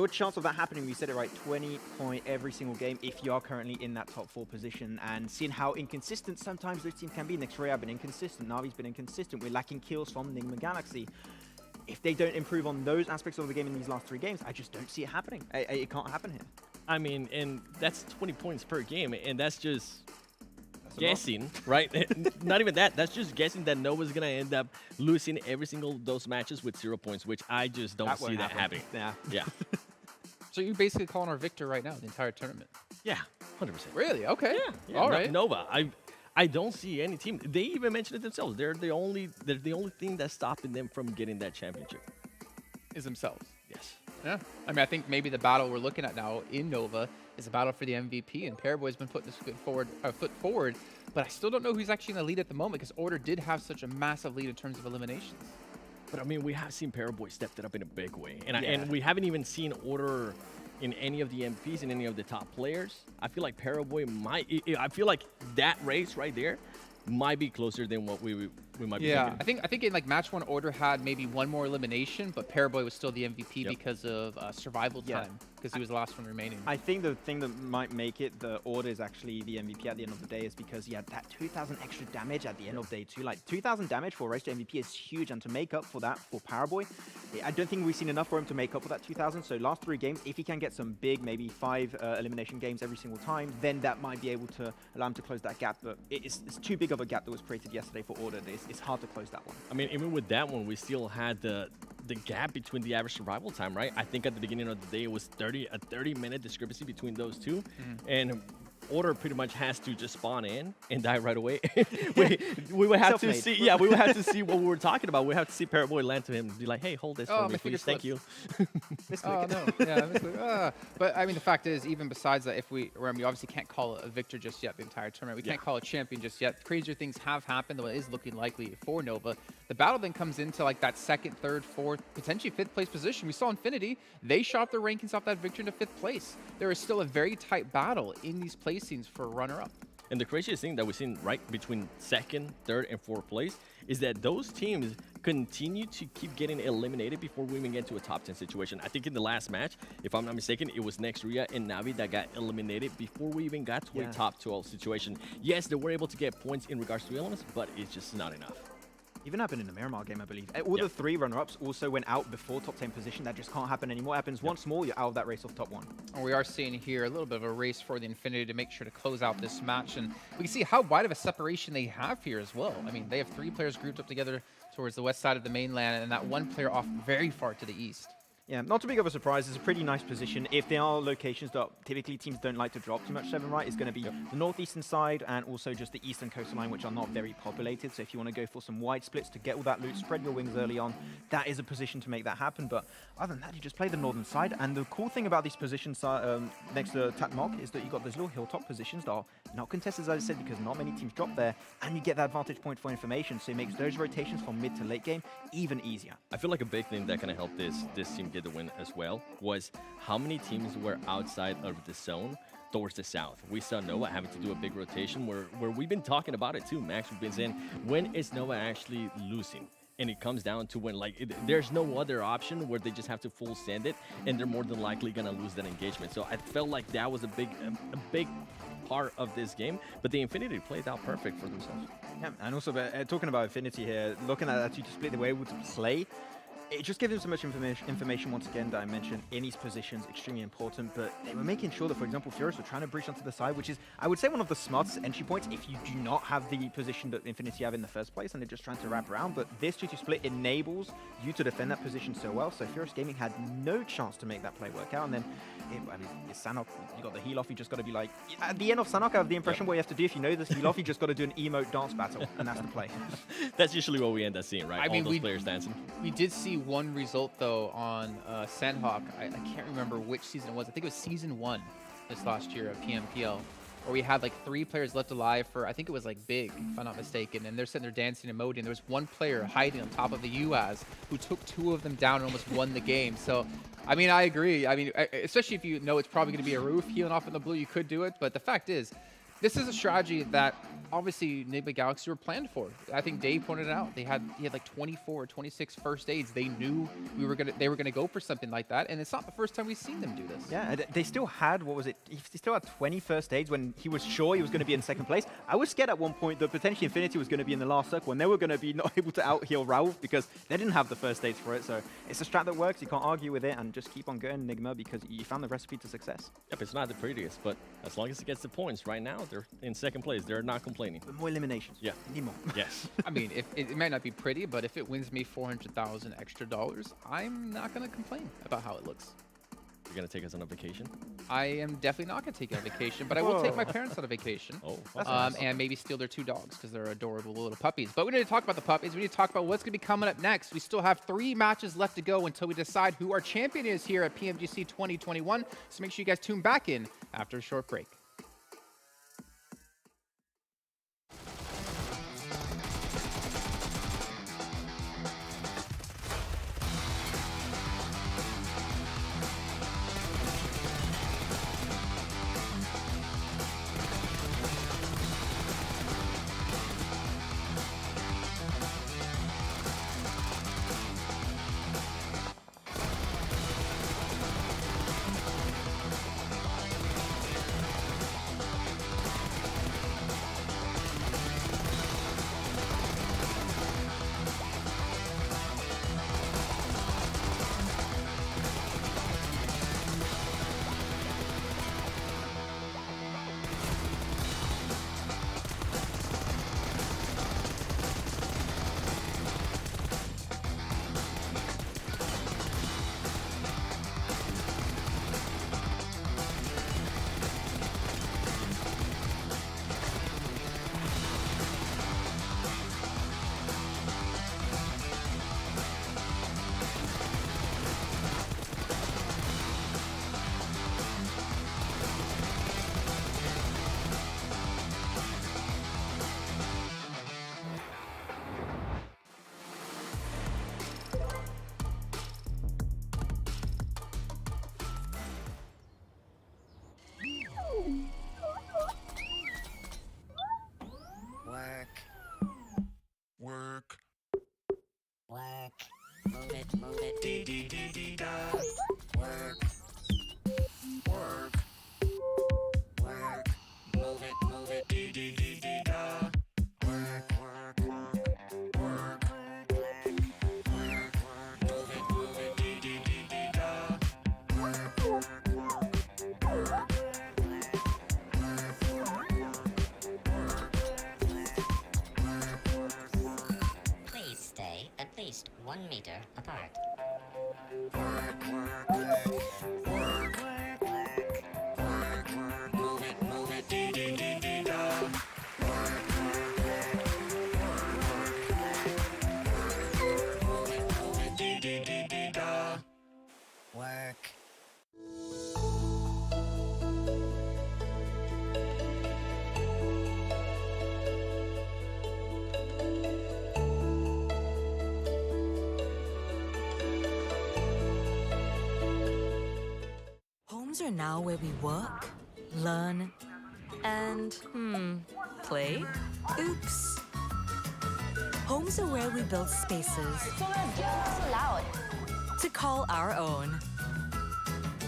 K: a chance of that happening. We said it right, 20 point every single game if you are currently in that top 4 position. And seeing how inconsistent sometimes those teams can be. Nextria have been inconsistent, Na'Vi's been inconsistent. We're lacking kills from Enigma Galaxy. If they don't improve on those aspects of the game in these last 3 games, I just don't see it happening. It can't happen here.
L: I mean, and that's 20 points per game, and that's just guessing, right? Not even that. That's just guessing that Nova's going to end up losing every single those matches with 0 points, which I just don't see that happening. Yeah.
J: So you're basically calling our victor right now, the entire tournament?
L: Yeah, 100%.
J: Really? Okay.
L: Yeah.
J: All right.
L: Nova. I don't see any team. They even mentioned it themselves. They're the only thing that's stopping them from getting that championship.
J: Is themselves.
L: Yes.
J: Yeah. I mean, I think maybe the battle we're looking at now in Nova is a battle for the MVP, and Paraboy's been putting his foot forward, but I still don't know who's actually in the lead at the moment because Order did have such a massive lead in terms of eliminations.
L: But I mean, we have seen Paraboy step it up in a big way, and we haven't even seen Order in any of the MVPs and any of the top players. I feel like Paraboy might. I feel like that race right there might be closer than what we might be thinking.
J: I think in like match 1, Order had maybe one more elimination, but Paraboy was still the MVP because of survival time, because he was the last one remaining.
K: I think the thing that might make it the Order is actually the MVP at the end of the day is because he had that 2,000 extra damage at the end of day 2. Like 2,000 damage for a race to MVP is huge, and to make up for that for Paraboy, I don't think we've seen enough for him to make up for that 2,000. So last 3 games, if he can get some big, maybe 5 elimination games every single time, then that might be able to allow him to close that gap. But it's too big of a gap that was created yesterday for Order. It's hard to close that one.
L: I mean, even with that one, we still had the gap between the average survival time, right? I think at the beginning of the day, it was a 30-minute discrepancy between those two. And Order pretty much has to just spawn in and die right away. we would have to see, we would have to see what we were talking about. We have to see Paraboy land to him and be like, hey, hold this for me, please. Thank you.
J: Oh, no. Yeah, but I mean, the fact is, even besides that, we obviously can't call it a victor just yet, the entire tournament. We can't call it champion just yet. Crazier things have happened, though it is looking likely for Nova. The battle then comes into like that 2nd, 3rd, 4th, potentially 5th place position. We saw Infinity. They shot their rankings off that victor into 5th place. There is still a very tight battle in these placings for a runner-up.
L: And the craziest thing that we've seen right between 2nd, 3rd, and 4th place is that those teams continue to keep getting eliminated before we even get to a top 10 situation. I think in the last match, if I'm not mistaken, it was Nextria and Navi that got eliminated before we even got to a top 12 situation. Yes, they were able to get points in regards to elements, but it's just not enough.
K: Even happened in the Miramar game, I believe. All the 3 runner-ups also went out before top 10 position. That just can't happen anymore. It happens once more, you're out of that race of top 1.
J: And we are seeing here a little bit of a race for the Infinity to make sure to close out this match. And we can see how wide of a separation they have here as well. I mean, they have 3 players grouped up together towards the west side of the mainland, and that 1 player off very far to the east.
K: Yeah, not too big of a surprise. It's a pretty nice position. If there are locations that typically teams don't like to drop too much 7 right, it's going to be the northeastern side and also just the eastern coastline, which are not very populated. So if you want to go for some wide splits to get all that loot, spread your wings early on, that is a position to make that happen. But other than that, you just play the northern side. And the cool thing about these positions next to Tatmok is that you've got those little hilltop positions that are not contested, as I said, because not many teams drop there. And you get that vantage point for information. So it makes those rotations from mid to late game even easier.
L: I feel like a big thing that kind of helped this team get the win as well was how many teams were outside of the zone towards the south. We saw Nova having to do a big rotation where we've been talking about it too, Max. We've been saying, when is Nova actually losing? And it comes down to when, there's no other option where they just have to full send it, and they're more than likely going to lose that engagement. So I felt like that was a big part of this game, but the Infinity played out perfect for themselves.
K: Yeah, and also talking about Infinity here, looking at that 2 to split, they were able to play. It just gives them so much information once again that I mentioned in these positions, extremely important, but they were making sure that, for example, Furious were trying to breach onto the side, which is, I would say, one of the smartest entry points if you do not have the position that Infinity have in the first place and they're just trying to wrap around. But this 2-2 split enables you to defend that position so well, so Furious Gaming had no chance to make that play work out. And then, it's Sanhok, you got the heal off, you just got to be like, at the end of Sanhok, I have the impression what you have to do, if you know this heal off, you just got to do an emote dance battle, and that's the play.
L: That's usually what we end up seeing, right?
J: I mean,
L: all those players dancing.
J: We did see one result, though, on Sanhok. I can't remember which season it was. I think it was season 1 this last year of PMPL, where we had like 3 players left alive for, I think it was like Big, if I'm not mistaken, and they're sitting there dancing and emoting. There was 1 player hiding on top of the UAZ who took 2 of them down and almost won the game. So, I mean, I agree. I mean, especially if you know it's probably going to be a roof healing off in the blue, you could do it. But the fact is, this is a strategy that obviously Enigma Galaxy were planned for. I think Dave pointed it out. He had like 24 or 26 first aids. They knew they were gonna go for something like that, and it's not the first time we've seen them do this.
K: Yeah, they still had, what was it? He still had 20 first aids when he was sure he was going to be in 2nd place. I was scared at one point that potentially Infinity was going to be in the last circle, and they were going to be not able to out-heal Rauf because they didn't have the first aids for it. So it's a strat that works. You can't argue with it, and just keep on going, Enigma, because you found the recipe to success.
L: Yep, it's not the prettiest, but as long as it gets the points right now, out. They're in second place. They're not complaining.
K: More eliminations.
L: Yeah.
K: Need more.
L: Yes.
J: I mean, if it might not be pretty, but if it wins me $400,000 extra, I'm not going to complain about how it looks.
L: You're going to take us on a vacation?
J: I am definitely not going to take you on vacation, but I will take my parents on a vacation.
L: Oh, that's nice.
J: And maybe steal their 2 dogs because they're adorable little puppies. But we need to talk about the puppies. We need to talk about what's going to be coming up next. We still have 3 matches left to go until we decide who our champion is here at PMGC 2021. So make sure you guys tune back in after a short break.
T: Please stay at least 1 meter apart. Work.
G: Homes are now where we work, learn, and, play? Oops. Homes are where we build spaces
A: So loud.
G: to call our own.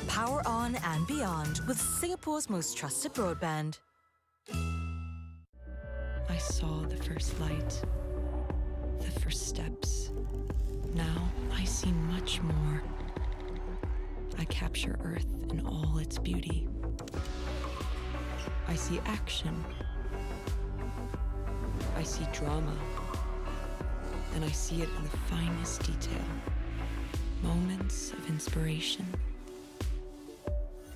G: Power on and beyond with Singapore's most trusted broadband.
H: I saw the first light, the first steps. Now I see much more. I capture Earth in all its beauty. I see action. I see drama. And I see it in the finest detail. Moments of inspiration.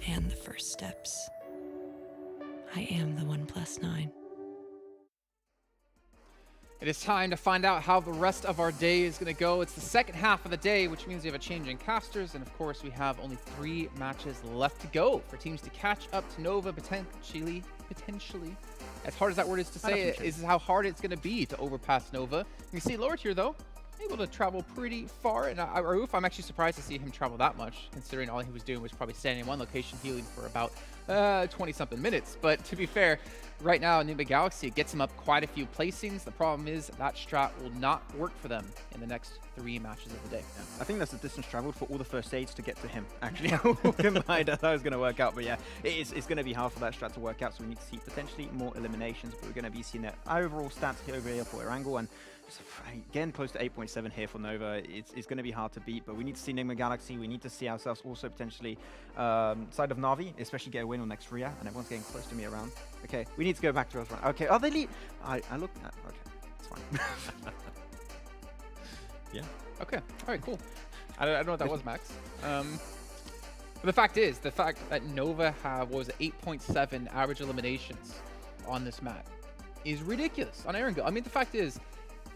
H: And the first steps. I am the 1+9.
J: It is time to find out how the rest of our day is going to go. It's the second half of the day, which means we have a change in casters. And of course, we have only 3 matches left to go for teams to catch up to Nova potentially. As hard as that word is to say, it is how hard it's going to be to overpass Nova. You can see lower tier, though, able to travel pretty far. And Rauf, I'm actually surprised to see him travel that much, considering all he was doing was probably standing in one location healing for about 20-something minutes. But to be fair, right now, Nima Galaxy gets him up quite a few placings. The problem is that strat will not work for them in the next 3 matches of the day.
K: Yeah. I think that's the distance traveled for all the first aids to get to him, actually. Combined, I thought it was going to work out. But yeah, it's going to be hard for that strat to work out. So we need to see potentially more eliminations. But we're going to be seeing that overall stats over here for Erangel. And again, close to 8.7 here for Nova. It's going to be hard to beat. But we need to see Nima Galaxy. We need to see ourselves also potentially side of Na'Vi, especially get away win on next Ria, and everyone's getting close to me around. Okay, we need to go back to us. Okay, oh, they lead. I looked at. Okay, it's fine.
L: Yeah.
J: Okay. All right. Cool. I don't know what that was, Max. But the fact that Nova have, what was it, 8.7 average eliminations on this map is ridiculous on Erangel. I mean, the fact is,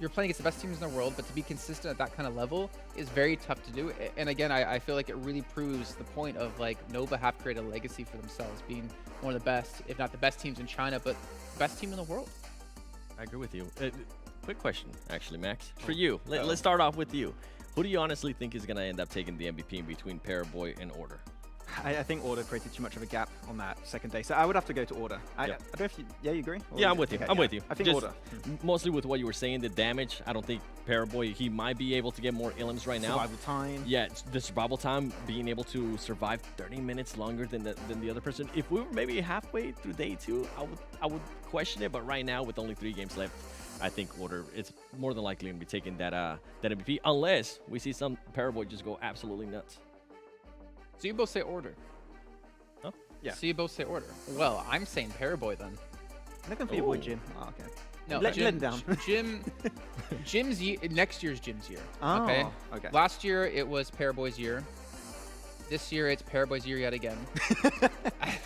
J: you're playing against the best teams in the world, but to be consistent at that kind of level is very tough to do. And again, I feel like it really proves the point of, like, Nova have created a legacy for themselves, being one of the best, if not the best teams in China, but the best team in the world.
L: I agree with you. Quick question, actually, Max. For you, let's start off with you. Who do you honestly think is going to end up taking the MVP in between Paraboy and Order?
K: I think Order created too much of a gap on that second day, so I would have to go to Order. I don't know if you agree? Or
L: Yeah, I'm with you.
K: Okay,
L: I'm with you.
K: I think Order.
L: Mostly with what you were saying, the damage. I don't think Paraboy, he might be able to get more ilims right now.
K: Survival time.
L: Yeah, the survival time, being able to survive 30 minutes longer than the other person. If we were maybe halfway through day 2, I would question it. But right now, with only 3 games left, I think Order is more than likely going to be taking that MVP, unless we see some Paraboy just go absolutely nuts.
J: So you both say Order.
L: Huh?
J: Yeah. So you both say Order. Well, I'm saying Paraboy then.
K: I'm looking for your boy Jim. Oh, okay.
J: No,
K: let him down.
J: Jim's next year's Jim's year.
K: Oh,
J: okay.
K: okay.
J: Last year it was Paraboy's year. This year it's Paraboy's year yet again.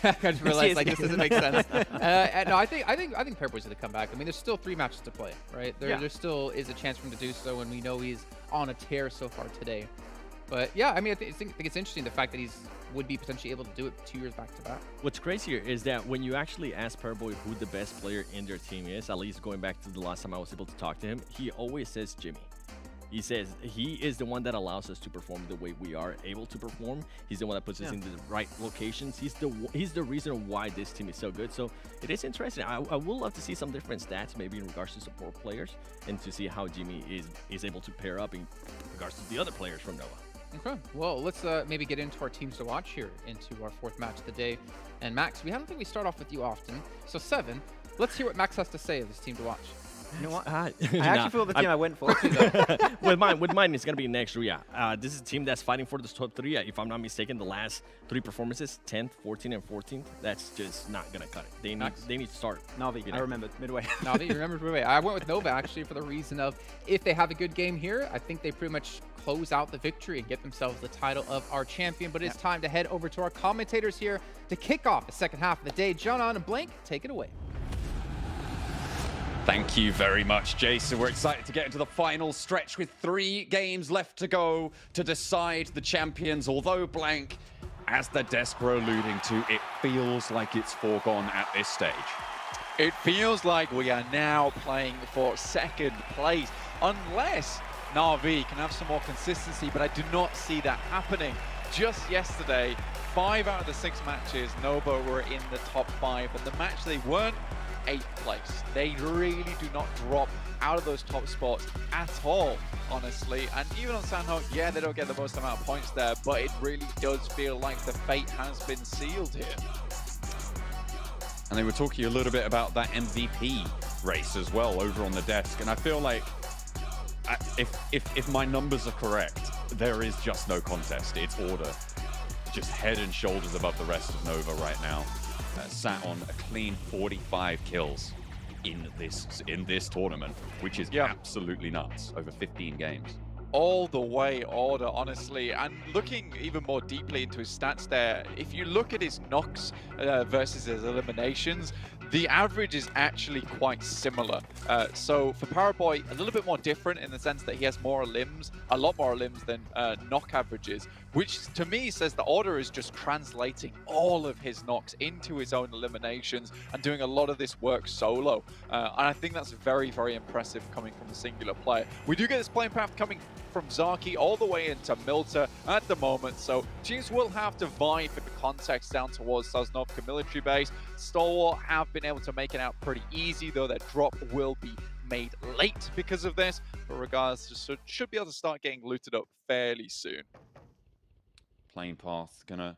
J: I just realized like this doesn't make sense. No, I think Paraboy's gonna come back. I mean, there's still 3 matches to play, right? There still is a chance for him to do so, and we know he's on a tear so far today. But yeah, I mean, I think it's interesting the fact that he's would be potentially able to do it 2 years back to back.
L: What's crazier is that when you actually ask Paraboy who the best player in their team is, at least going back to the last time I was able to talk to him, he always says Jimmy. He says he is the one that allows us to perform the way we are able to perform. He's the one that puts us in the right locations. He's the reason why this team is so good. So it is interesting. I would love to see some different stats, maybe in regards to support players, and to see how Jimmy is able to pair up in regards to the other players from Nova.
J: Okay, well, let's maybe get into our teams to watch here, into our 4th match of the day. And Max, I don't think we start off with you often. So 7, let's hear what Max has to say of this team to watch.
K: You know what? I actually feel the team I went for.
L: with mine, it's going to be next Ria. This is a team that's fighting for the top 3. If I'm not mistaken, the last 3 performances, 10th, 14th, and 14th, that's just not going to cut it. They need to start.
K: Navi, I remembered midway.
J: Navi, you remembered midway. I went with Nova, actually, for the reason of if they have a good game here, I think they pretty much close out the victory and get themselves the title of our champion. But it's time to head over to our commentators here to kick off the second half of the day. John and Blank, take it away.
F: Thank you very much, Jason. We're excited to get into the final stretch with 3 games left to go to decide the champions. Although, Blank, as the desk were alluding to, it feels like it's foregone at this stage.
U: It feels like we are now playing for second place, unless Na'Vi can have some more consistency, but I do not see that happening. Just yesterday, 5 out of the 6 matches, Nova were in the top 5, and the match they weren't 8th place. They really do not drop out of those top spots at all, honestly. And even on Sanhok, yeah, they don't get the most amount of points there, but it really does feel like the fate has been sealed here.
F: And they were talking a little bit about that MVP race as well over on the desk. And I feel like if my numbers are correct, there is just no contest. It's Order just head and shoulders above the rest of Nova right now. Sat on a clean 45 kills in this tournament, which is absolutely nuts over 15 games.
U: All the way Order, honestly. And looking even more deeply into his stats there, if you look at his knocks versus his eliminations, the average is actually quite similar. So for Paraboy, a little bit more different in the sense that he has more limbs, a lot more limbs than knock averages, which to me says the Order is just translating all of his knocks into his own eliminations and doing a lot of this work solo. And I think that's very, very impressive coming from a singular player. We do get this playing path coming from Zaki all the way into Milta at the moment, so teams will have to vie for the context down towards Sosnovka military base. Stalwart have been able to make it out pretty easy, though their drop will be made late because of this, but regardless, should be able to start getting looted up fairly soon.
F: Playing path gonna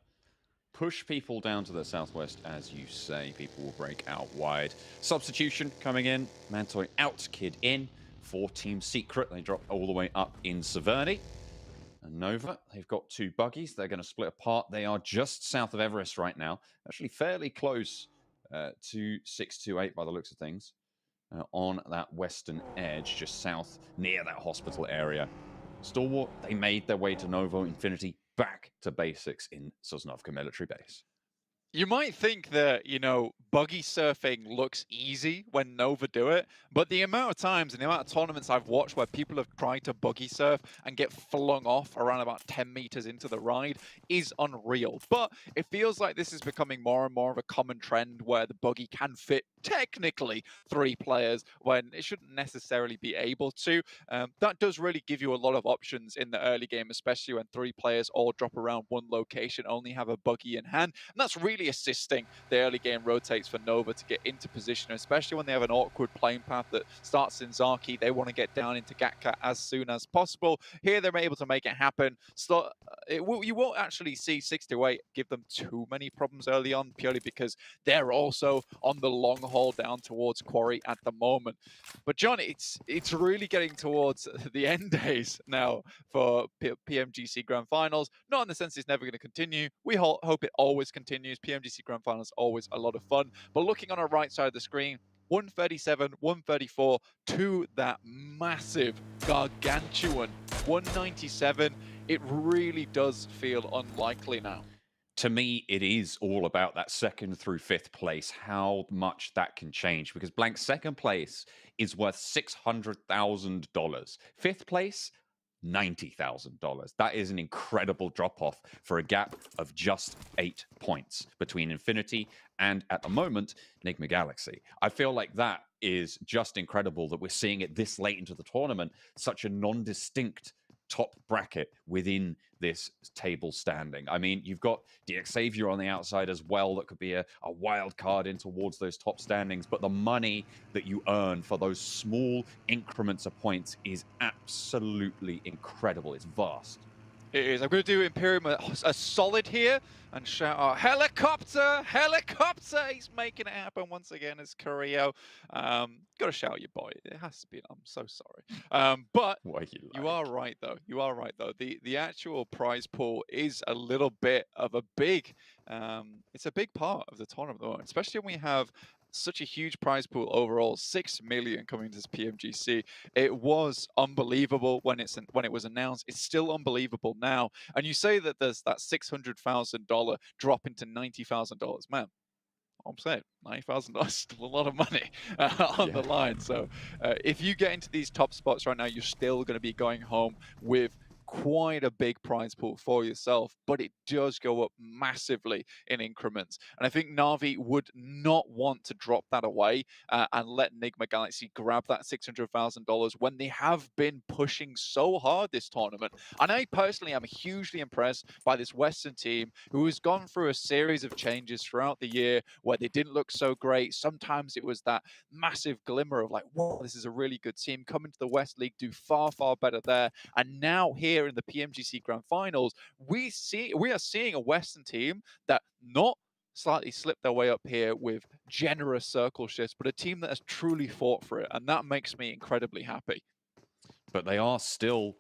F: push people down to the southwest, as you say. People will break out wide. Substitution coming in. Mantoy out, Kid in. 4-team secret. They drop all the way up in Severny.
I: And Nova, they've got 2 buggies. They're going to split apart. They are just south of Everest right now. Actually fairly close to 628 by the looks of things. On that western edge, just south near that hospital area. Stalwart, they made their way to Novo Infinity, back to basics in Sosnovka military base.
U: You might think that, you know, buggy surfing looks easy when Nova do it, but the amount of times and the amount of tournaments I've watched where people have tried to buggy surf and get flung off around about 10 meters into the ride is unreal. But it feels like this is becoming more and more of a common trend where the buggy can fit technically 3 players when it shouldn't necessarily be able to. That does really give you a lot of options in the early game, especially when 3 players all drop around one location, only have a buggy in hand. And that's really assisting the early game rotates for Nova to get into position, especially when they have an awkward playing path that starts in Zaki. They want to get down into Gatka as soon as possible. Here they're able to make it happen. So you won't actually see 628 give them too many problems early on, purely because they're also on the long haul down towards Quarry at the moment. But John, it's really getting towards the end days now for PMGC Grand Finals. Not in the sense it's never going to continue. We hope it always continues. PMGC Grand Finals always a lot of fun. But looking on our right side of the screen, 137, 134 to that massive, gargantuan 197. It really does feel unlikely now.
I: To me, it is all about that 2nd through 5th place, how much that can change, because blank 2nd place is worth $600,000. 5th place, $90,000. That is an incredible drop-off for a gap of just 8 points between Infinity and, at the moment, Enigma Galaxy. I feel like that is just incredible that we're seeing it this late into the tournament, such a non-distinct top bracket within this table standing. I mean, you've got DXavier on the outside as well that could be a wild card in towards those top standings, but the money that you earn for those small increments of points is absolutely incredible. It's vast.
U: It is. I'm going to do Imperium a solid here and shout out, helicopter, helicopter! He's making it happen once again as Carrillo. Got to shout your boy. It has to be. I'm so sorry. But you are right, though. You are right, though. The actual prize pool is a little bit of a big, it's a big part of the tournament, especially when we have such a huge prize pool overall, 6 million coming to this PMGC. It was unbelievable when it was announced. It's still unbelievable now. And you say that there's that $600,000 drop into $90,000. Man, I'm saying $90,000 is still a lot of money on the line. So if you get into these top spots right now, you're still going to be going home with quite a big prize pool for yourself, but it does go up massively in increments. And I think Na'Vi would not want to drop that away and let Enigma Galaxy grab that $600,000 when they have been pushing so hard this tournament. And I personally am hugely impressed by this Western team who has gone through a series of changes throughout the year where they didn't look so great. Sometimes it was that massive glimmer of like, whoa, this is a really good team. Come into the West League, do far, far better there. And now here in the PMGC Grand Finals, we are seeing a Western team that not slightly slipped their way up here with generous circle shifts, but a team that has truly fought for it, and that makes me incredibly happy.
I: But they are still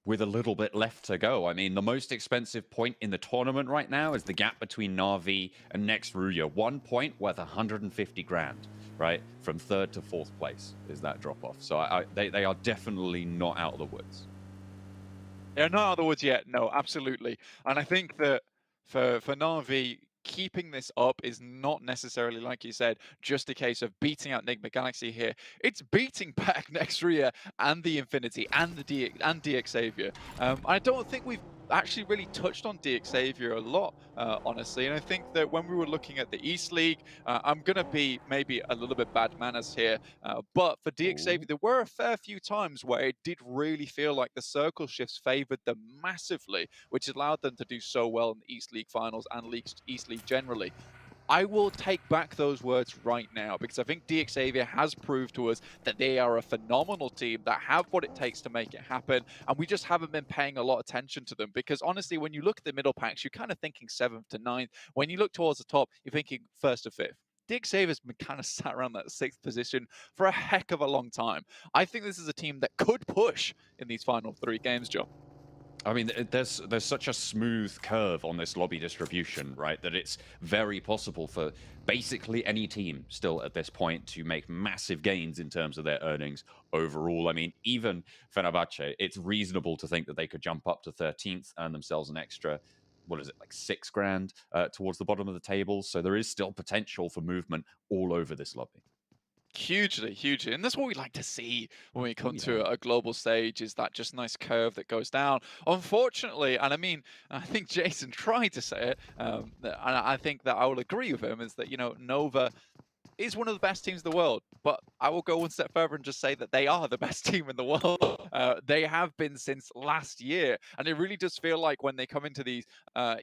I: with a little bit left to go. I mean, the most expensive point in the tournament right now is the gap between Na'Vi and Next Ruya. 1 point worth 150 grand, right? From 3rd to 4th place is that drop off. So they are definitely not out of the woods.
U: They're not out of the woods yet. No, absolutely. And I think that for Na'Vi, keeping this up is not necessarily, like you said, just a case of beating out Enigma Galaxy here. It's beating back Next Ruya and the Infinity and the DXavier. I don't think we've actually really touched on DXavier a lot, honestly. And I think that when we were looking at the East League, I'm going to be maybe a little bit bad manners here, but for DXavier, there were a fair few times where it did really feel like the circle shifts favored them massively, which allowed them to do so well in the East League finals and East League generally. I will take back those words right now because I think DXavier has proved to us that they are a phenomenal team that have what it takes to make it happen, and we just haven't been paying a lot of attention to them because honestly, when you look at the middle packs, you're kind of thinking 7th to 9th. When you look towards the top, you're thinking 1st to 5th. DXavier's been kind of sat around that 6th position for a heck of a long time. I think this is a team that could push in these final 3 games, Joe.
I: I mean, there's such a smooth curve on this lobby distribution, right? That it's very possible for basically any team still at this point to make massive gains in terms of their earnings overall. I mean, even Fenerbahce, it's reasonable to think that they could jump up to 13th, earn themselves an extra, what is it, like $6,000 towards the bottom of the table. So there is still potential for movement all over this lobby.
U: Hugely, and that's what we like to see when we come to a global stage, is that just nice curve that goes down. Unfortunately, and I mean, I think Jason tried to say it, and I think that I will agree with him, is that, you know, Nova is one of the best teams in the world, but I will go one step further and just say that they are the best team in the world. They have been since last year, and it really does feel like when they come into these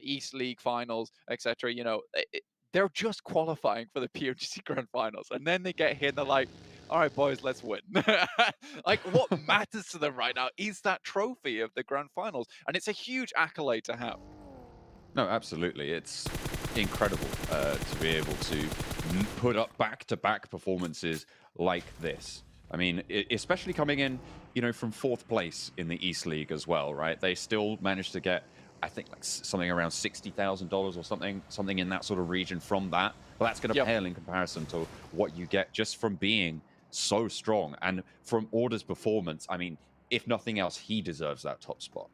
U: East League finals, etc., you know, they're just qualifying for the PMGC Grand Finals, and then they get here and they're like, all right, boys, let's win. Like, what matters to them right now is that trophy of the Grand Finals, and it's a huge accolade to have.
I: No, absolutely. It's incredible to be able to put up back-to-back performances like this. I mean, especially coming in, you know, from 4th place in the East League as well, right? They still managed to get, I think, like something around $60,000 or something in that sort of region from that. But that's going to pale in comparison to what you get just from being so strong. And from Order's performance, I mean, if nothing else, he deserves that top spot.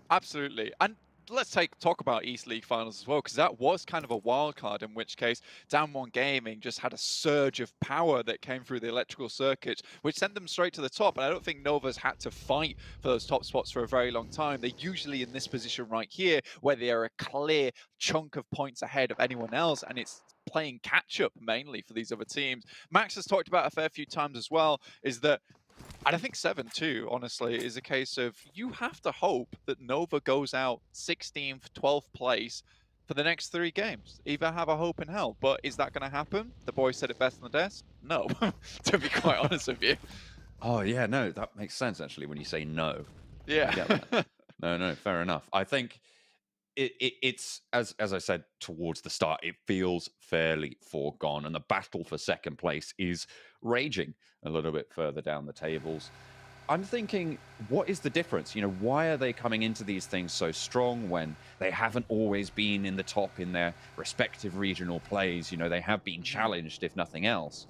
U: Absolutely. And let's talk about East League finals as well, because that was kind of a wild card, in which case Damwon Gaming just had a surge of power that came through the electrical circuit, which sent them straight to the top. And I don't think Nova's had to fight for those top spots for a very long time. They're usually in this position right here, where they are a clear chunk of points ahead of anyone else, and it's playing catch up mainly for these other teams. Max has talked about a fair few times as well, is that, and I think 7-2, honestly, is a case of you have to hope that Nova goes out 16th, 12th place for the next 3 games. Either have a hope in hell. But is that going to happen? The boy said it best on the desk. No, to be quite honest with you.
I: Oh, yeah, no, that makes sense, actually, when you say no.
U: Yeah.
I: No, fair enough. I think it's, as I said towards the start, it feels fairly foregone, and the battle for second place is raging a little bit further down the tables. I'm thinking, what is the difference? You know, why are they coming into these things so strong when they haven't always been in the top in their respective regional plays? You know, they have been challenged, if nothing else.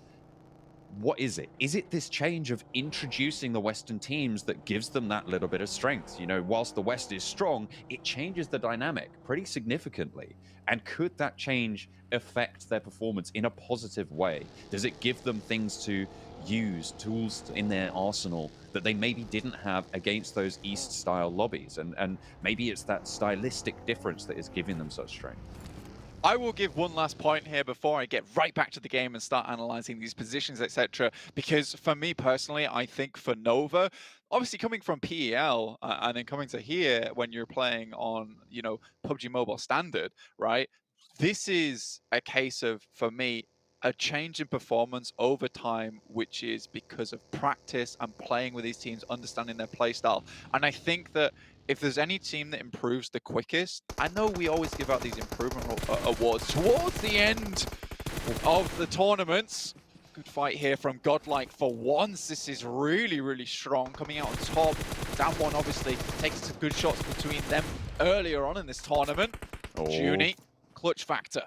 I: What is it? Is it this change of introducing the Western teams that gives them that little bit of strength? You know, whilst the West is strong, it changes the dynamic pretty significantly. And could that change affect their performance in a positive way? Does it give them things to use, tools in their arsenal that they maybe didn't have against those East-style lobbies? And maybe it's that stylistic difference that is giving them such strength.
U: I will give one last point here before I get right back to the game and start analyzing these positions, etc. Because for me personally, I think for Nova, obviously coming from PEL and then coming to here when you're playing on, you know, PUBG Mobile Standard, right? This is a case of, for me, a change in performance over time, which is because of practice and playing with these teams, understanding their play style. And I think that if there's any team that improves the quickest, I know we always give out these improvement awards towards the end of the tournaments. Good fight here from Godlike for once. This is really, really strong, coming out on top. Damwon obviously taking some good shots between them earlier on in this tournament. Junie, clutch factor.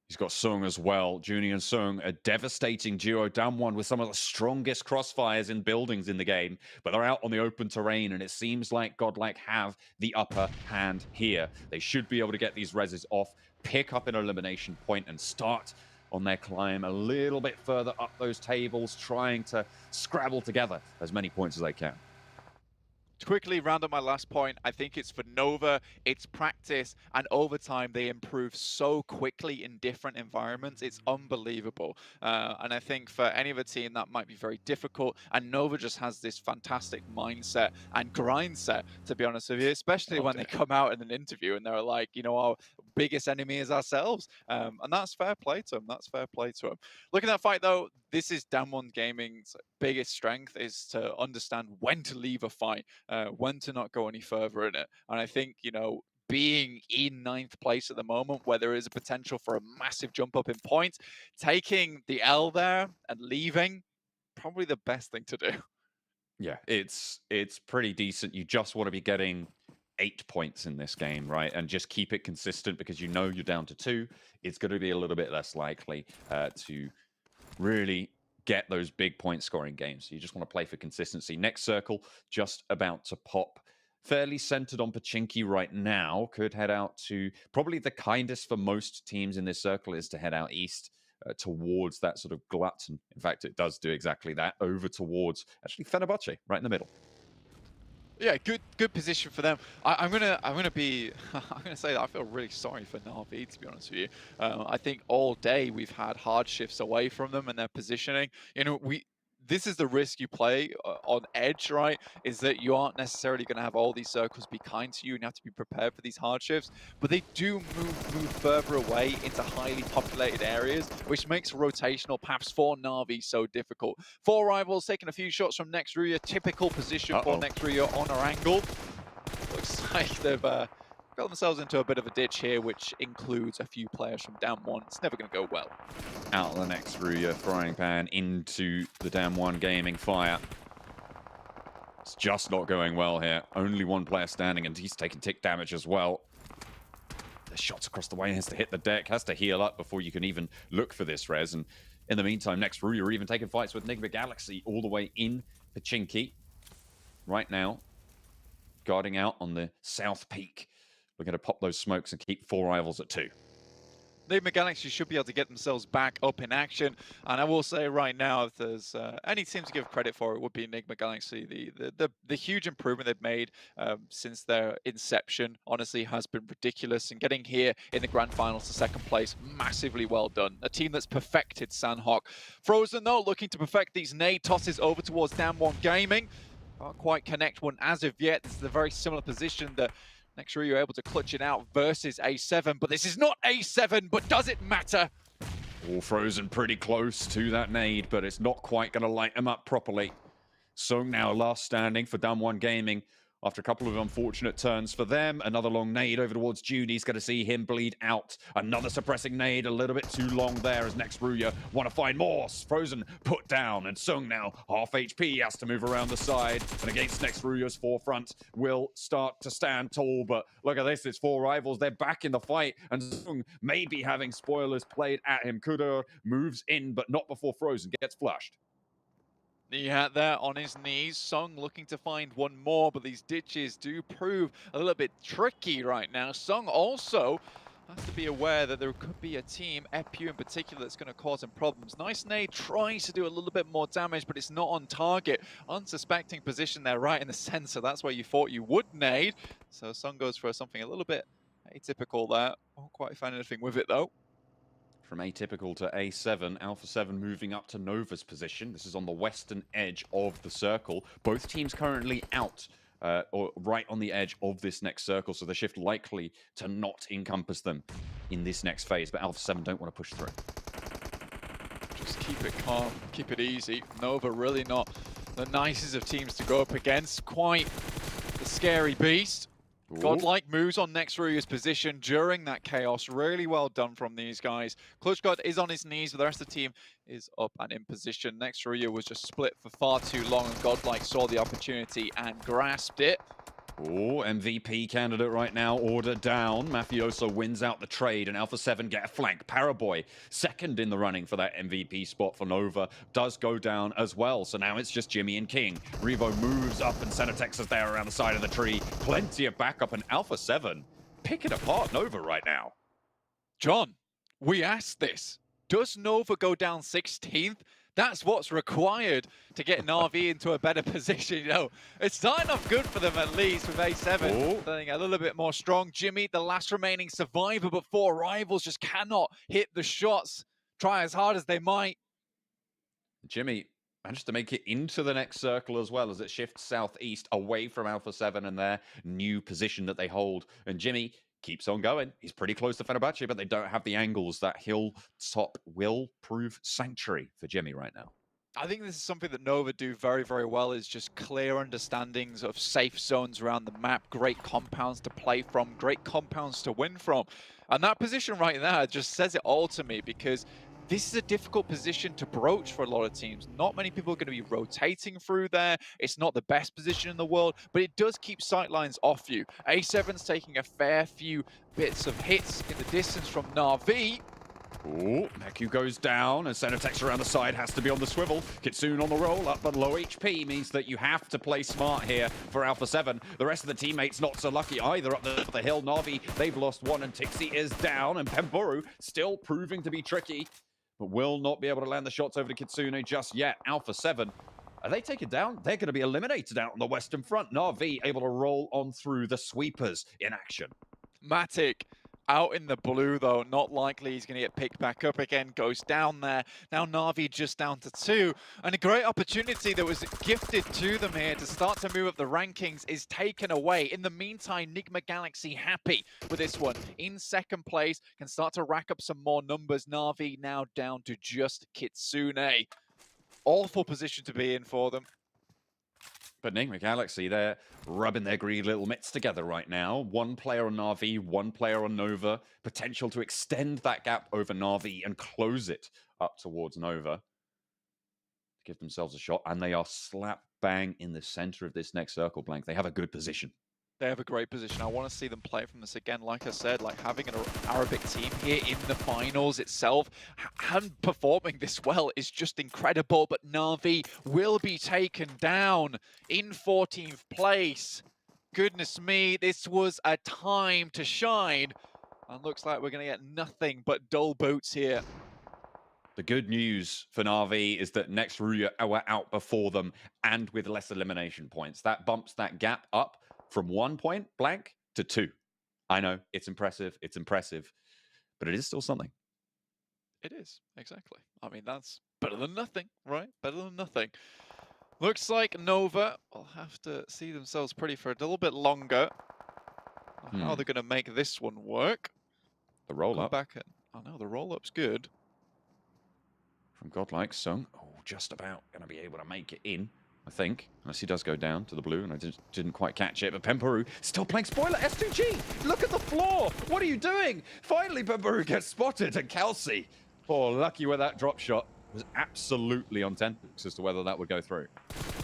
I: He's got Sung as well. Junie and Sung, a devastating duo. Damwon with some of the strongest crossfires in buildings in the game, but they're out on the open terrain, and it seems like Godlike have the upper hand here. They should be able to get these reses off, pick up an elimination point, and start on their climb a little bit further up those tables, trying to scrabble together as many points as they can.
U: To quickly round up my last point, I think it's for Nova, it's practice, and over time they improve so quickly in different environments. It's unbelievable. And I think for any other team that might be very difficult, and Nova just has this fantastic mindset and grind set, to be honest with you, especially when they come out in an interview and they're like, you know, our biggest enemy is ourselves. And that's fair play to them. That's fair play to them. Looking at that fight though, this is Damwon Gaming's biggest strength, is to understand when to leave a fight, when to not go any further in it. And I think, you know, being in 9th place at the moment, where there is a potential for a massive jump up in points, taking the L there and leaving, probably the best thing to do.
I: Yeah, it's pretty decent. You just want to be getting 8 points in this game, right? And just keep it consistent because you know you're down to 2. It's going to be a little bit less likely to really get those big point scoring games. So you just want to play for consistency. Next circle, just about to pop. Fairly centered on Pochinki right now. Could head out to probably the kindest for most teams in this circle is to head out east towards that sort of glut. And in fact, it does do exactly that, over towards actually Fenerbahce, right in the middle.
U: Yeah, good position for them. I'm gonna say that I feel really sorry for Na'Vi, to be honest with you. I think all day we've had hard shifts away from them and their positioning. You know, this is the risk you play on Edge, right? Is that you aren't necessarily going to have all these circles be kind to you and you have to be prepared for these hardships. But they do move further away into highly populated areas, which makes rotational paths for Na'Vi so difficult. 4 rivals taking a few shots from Nextruya. Typical position for Nextruya on our angle. Looks like they've got themselves into a bit of a ditch here, which includes a few players from Damwon. It's never going to go well.
I: Out the Nextruya frying pan into the Damwon Gaming fire. It's just not going well here. Only one player standing, and he's taking tick damage as well. The shots across the way, has to hit the deck, has to heal up before you can even look for this res. And in the meantime, Nextruya are even taking fights with Nigma Galaxy all the way in Pochinki. Right now, guarding out on the south peak. We're going to pop those smokes and keep 4 rivals at 2.
U: Nigma Galaxy should be able to get themselves back up in action. And I will say right now, if there's any team to give credit for, it would be Nigma Galaxy. The huge improvement they've made since their inception, honestly, has been ridiculous. And getting here in the grand finals to second place, massively well done. A team that's perfected Sanhok. Frozen, though, looking to perfect these nade tosses over towards Damwon Gaming. Can't quite connect one as of yet. This is a very similar position that Nextruya you're able to clutch it out versus A7, but this is not A7, but does it matter?
I: All Frozen pretty close to that nade, but it's not quite going to light him up properly. Sung now last standing for Damwon Gaming. After a couple of unfortunate turns for them, another long nade over towards Judy's going to see him bleed out. Another suppressing nade, a little bit too long there as Nextruya want to find more. Frozen put down, and Sung now half HP, has to move around the side. And against Nextruya's forefront, will start to stand tall. But look at this, it's 4 rivals. They're back in the fight, and Sung may be having spoilers played at him. Kudur moves in, but not before Frozen gets flushed.
U: Nihat there on his knees. Sung looking to find one more, but these ditches do prove a little bit tricky right now. Sung also has to be aware that there could be a team, FPU in particular, that's going to cause him problems. Nice nade tries to do a little bit more damage, but it's not on target. Unsuspecting position there right in the center. That's where you thought you would nade. So Sung goes for something a little bit atypical there. Won't quite find anything with it, though.
I: From atypical to A7, Alpha 7 moving up to Nova's position. This is on the western edge of the circle. Both teams currently out, or right on the edge of this next circle, so the shift likely to not encompass them in this next phase, but Alpha 7 don't want to push through.
U: Just keep it calm, keep it easy. Nova really not the nicest of teams to go up against. Quite the scary beast.
I: Ooh.
U: Godlike moves on Nextruya's position during that chaos. Really well done from these guys. Clutchgod is on his knees, but the rest of the team is up and in position. Nextruya was just split for far too long, and Godlike saw the opportunity and grasped it.
I: Oh, MVP candidate right now, order down. Mafioso wins out the trade, and Alpha 7 get a flank. Paraboy, second in the running for that MVP spot for Nova, does go down as well. So now it's just Jimmy and King. Revo moves up, and Senatex is there around the side of the tree. Plenty of backup, and Alpha 7 picking apart Nova right now.
U: John, we asked this. Does Nova go down 16th? That's what's required to get Na'Vi into a better position. You know, it's starting off good for them at least with A7. Feeling a little bit more strong. Jimmy, the last remaining survivor, but 4 rivals just cannot hit the shots. Try as hard as they might.
I: Jimmy managed to make it into the next circle as well as it shifts southeast away from Alpha 7 and their new position that they hold. And Jimmy keeps on going. He's pretty close to Fenerbahce, but they don't have the angles. That hilltop will prove sanctuary for Jimmy right now.
U: I think this is something that Nova do very, very well, is just clear understandings of safe zones around the map, great compounds to play from, great compounds to win from. And that position right there just says it all to me, because this is a difficult position to broach for a lot of teams. Not many people are going to be rotating through there. It's not the best position in the world, but it does keep sightlines off you. A7's taking a fair few bits of hits in the distance from Na'Vi.
I: Ooh, Meku goes down, and Cenatex around the side has to be on the swivel. Kitsune on the roll up, but low HP means that you have to play smart here for Alpha 7. The rest of the teammates not so lucky either up the hill. Na'Vi, they've lost one, and Tixi is down, and Pemboru still proving to be tricky, but will not be able to land the shots over to Kitsune just yet. Alpha 7, are they taken down? They're going to be eliminated out on the western front. Na'Vi able to roll on through the sweepers in action.
U: Matic out in the blue, though. Not likely he's going to get picked back up again. Goes down there. Now Na'Vi just down to 2. And a great opportunity that was gifted to them here to start to move up the rankings is taken away. In the meantime, Nigma Galaxy happy with this one. In second place, can start to rack up some more numbers. Na'Vi now down to just Kitsune. Awful position to be in for them.
I: But Nigma Galaxy, they're rubbing their greedy little mitts together right now. One player on Na'Vi, one player on Nova. Potential to extend that gap over Na'Vi and close it up towards Nova. Give themselves a shot, and they are slap bang in the center of this next circle, Blank. They have a good position.
U: They have a great position. I want to see them play from this again. Like I said, like having an Arabic team here in the finals itself and performing this well is just incredible. But Na'Vi will be taken down in 14th place. Goodness me, this was a time to shine. And looks like we're going to get nothing but dull boots here.
I: The good news for Na'Vi is that next Ruya are out before them and with less elimination points. That bumps that gap up from 1 point, Blank, to 2. I know, it's impressive, but it is still something.
U: It is, exactly. I mean, that's better than nothing, right? Better than nothing. Looks like Nova will have to see themselves pretty for a little bit longer. How they're going to make this one work.
I: The roll-up.
U: Back in. Oh no, the roll-up's good.
I: From Godlike, Sung, just about going to be able to make it in, I think. Unless he does go down to the blue, and I didn't quite catch it. But Pemboru still playing spoiler. S2G, look at the floor. What are you doing? Finally, Pemboru gets spotted, and Kelsey, lucky with that drop shot, was absolutely on 10 as to whether that would go through.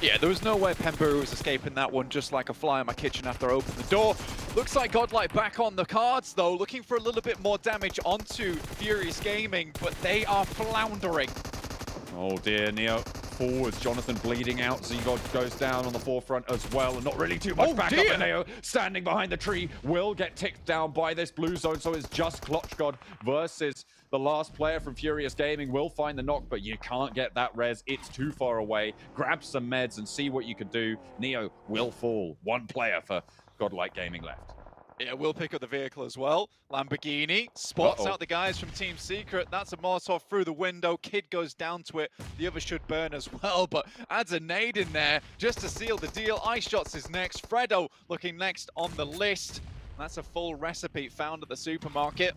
U: Yeah, there was no way Pemboru was escaping that one just like a fly in my kitchen after I opened the door. Looks like Godlike back on the cards, though, looking for a little bit more damage onto Furious Gaming, but they are floundering.
I: Oh dear, Neo forwards. Jonathan bleeding out. Zigod goes down on the forefront as well, and not really too much backup. And Neo standing behind the tree will get ticked down by this blue zone, so it's just Klotchgod versus the last player from Furious Gaming. Will find the knock, but you can't get that res. It's too far away. Grab some meds and see what you can do. Neo will fall. One player for Godlike Gaming left.
U: Yeah, we'll pick up the vehicle as well. Lamborghini spots out the guys from Team Secret. That's a Molotov through the window. Kid goes down to it. The other should burn as well, but adds a nade in there just to seal the deal. Ice Shots is next. Fredo looking next on the list. That's a full recipe found at the supermarket.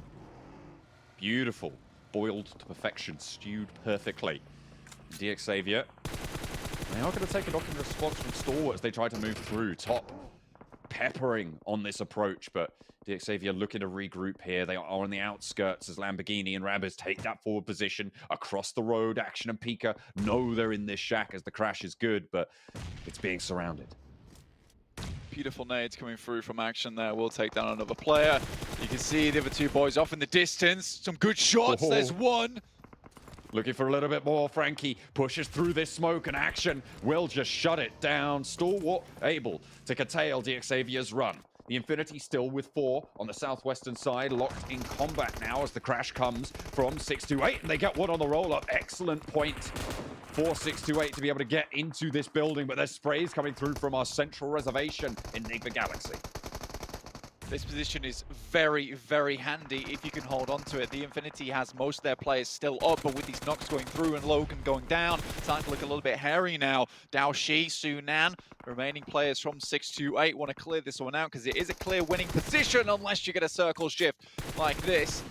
I: Beautiful. Boiled to perfection. Stewed perfectly. DX Xavier. They are going to take a knock in response from Stalwart as they try to move through top. Peppering on this approach, but DX Xavier looking to regroup here. They are on the outskirts as Lamborghini and Rabbiz take that forward position across the road. Action and Pika know they're in this shack as the crash is good, but it's being surrounded.
U: Beautiful nades coming through from Action there. We'll take down another player. You can see the other two boys off in the distance. Some good shots. There's one.
I: Looking for a little bit more. Frankie pushes through this smoke, and Action will just shut it down. Stalwart able to curtail DX Xavier's run. The Infinity still with 4 on the southwestern side, locked in combat now as the crash comes from 628, and they get one on the roll-up. Excellent point for 628 to be able to get into this building, but there's sprays coming through from our central reservation in Nigma Galaxy.
U: This position is very, very handy if you can hold on to it. The Infinity has most of their players still up, but with these knocks going through and Logan going down, it's starting to look a little bit hairy now. Dao Shi, Sunan, remaining players from 628 want to clear this one out because it is a clear winning position unless you get a circle shift like this.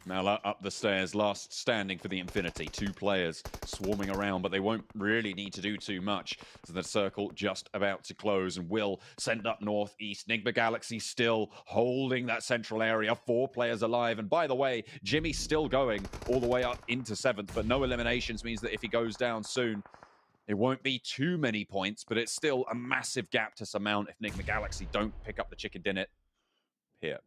I: Mala up the stairs, last standing for the Infinity. 2 players swarming around, but they won't really need to do too much. So the circle just about to close, and will send up northeast. Nigma Galaxy still holding that central area. 4 players alive, and by the way, Jimmy's still going all the way up into 7th, but no eliminations means that if he goes down soon, it won't be too many points, but it's still a massive gap to surmount if Nigma Galaxy don't pick up the chicken dinner here.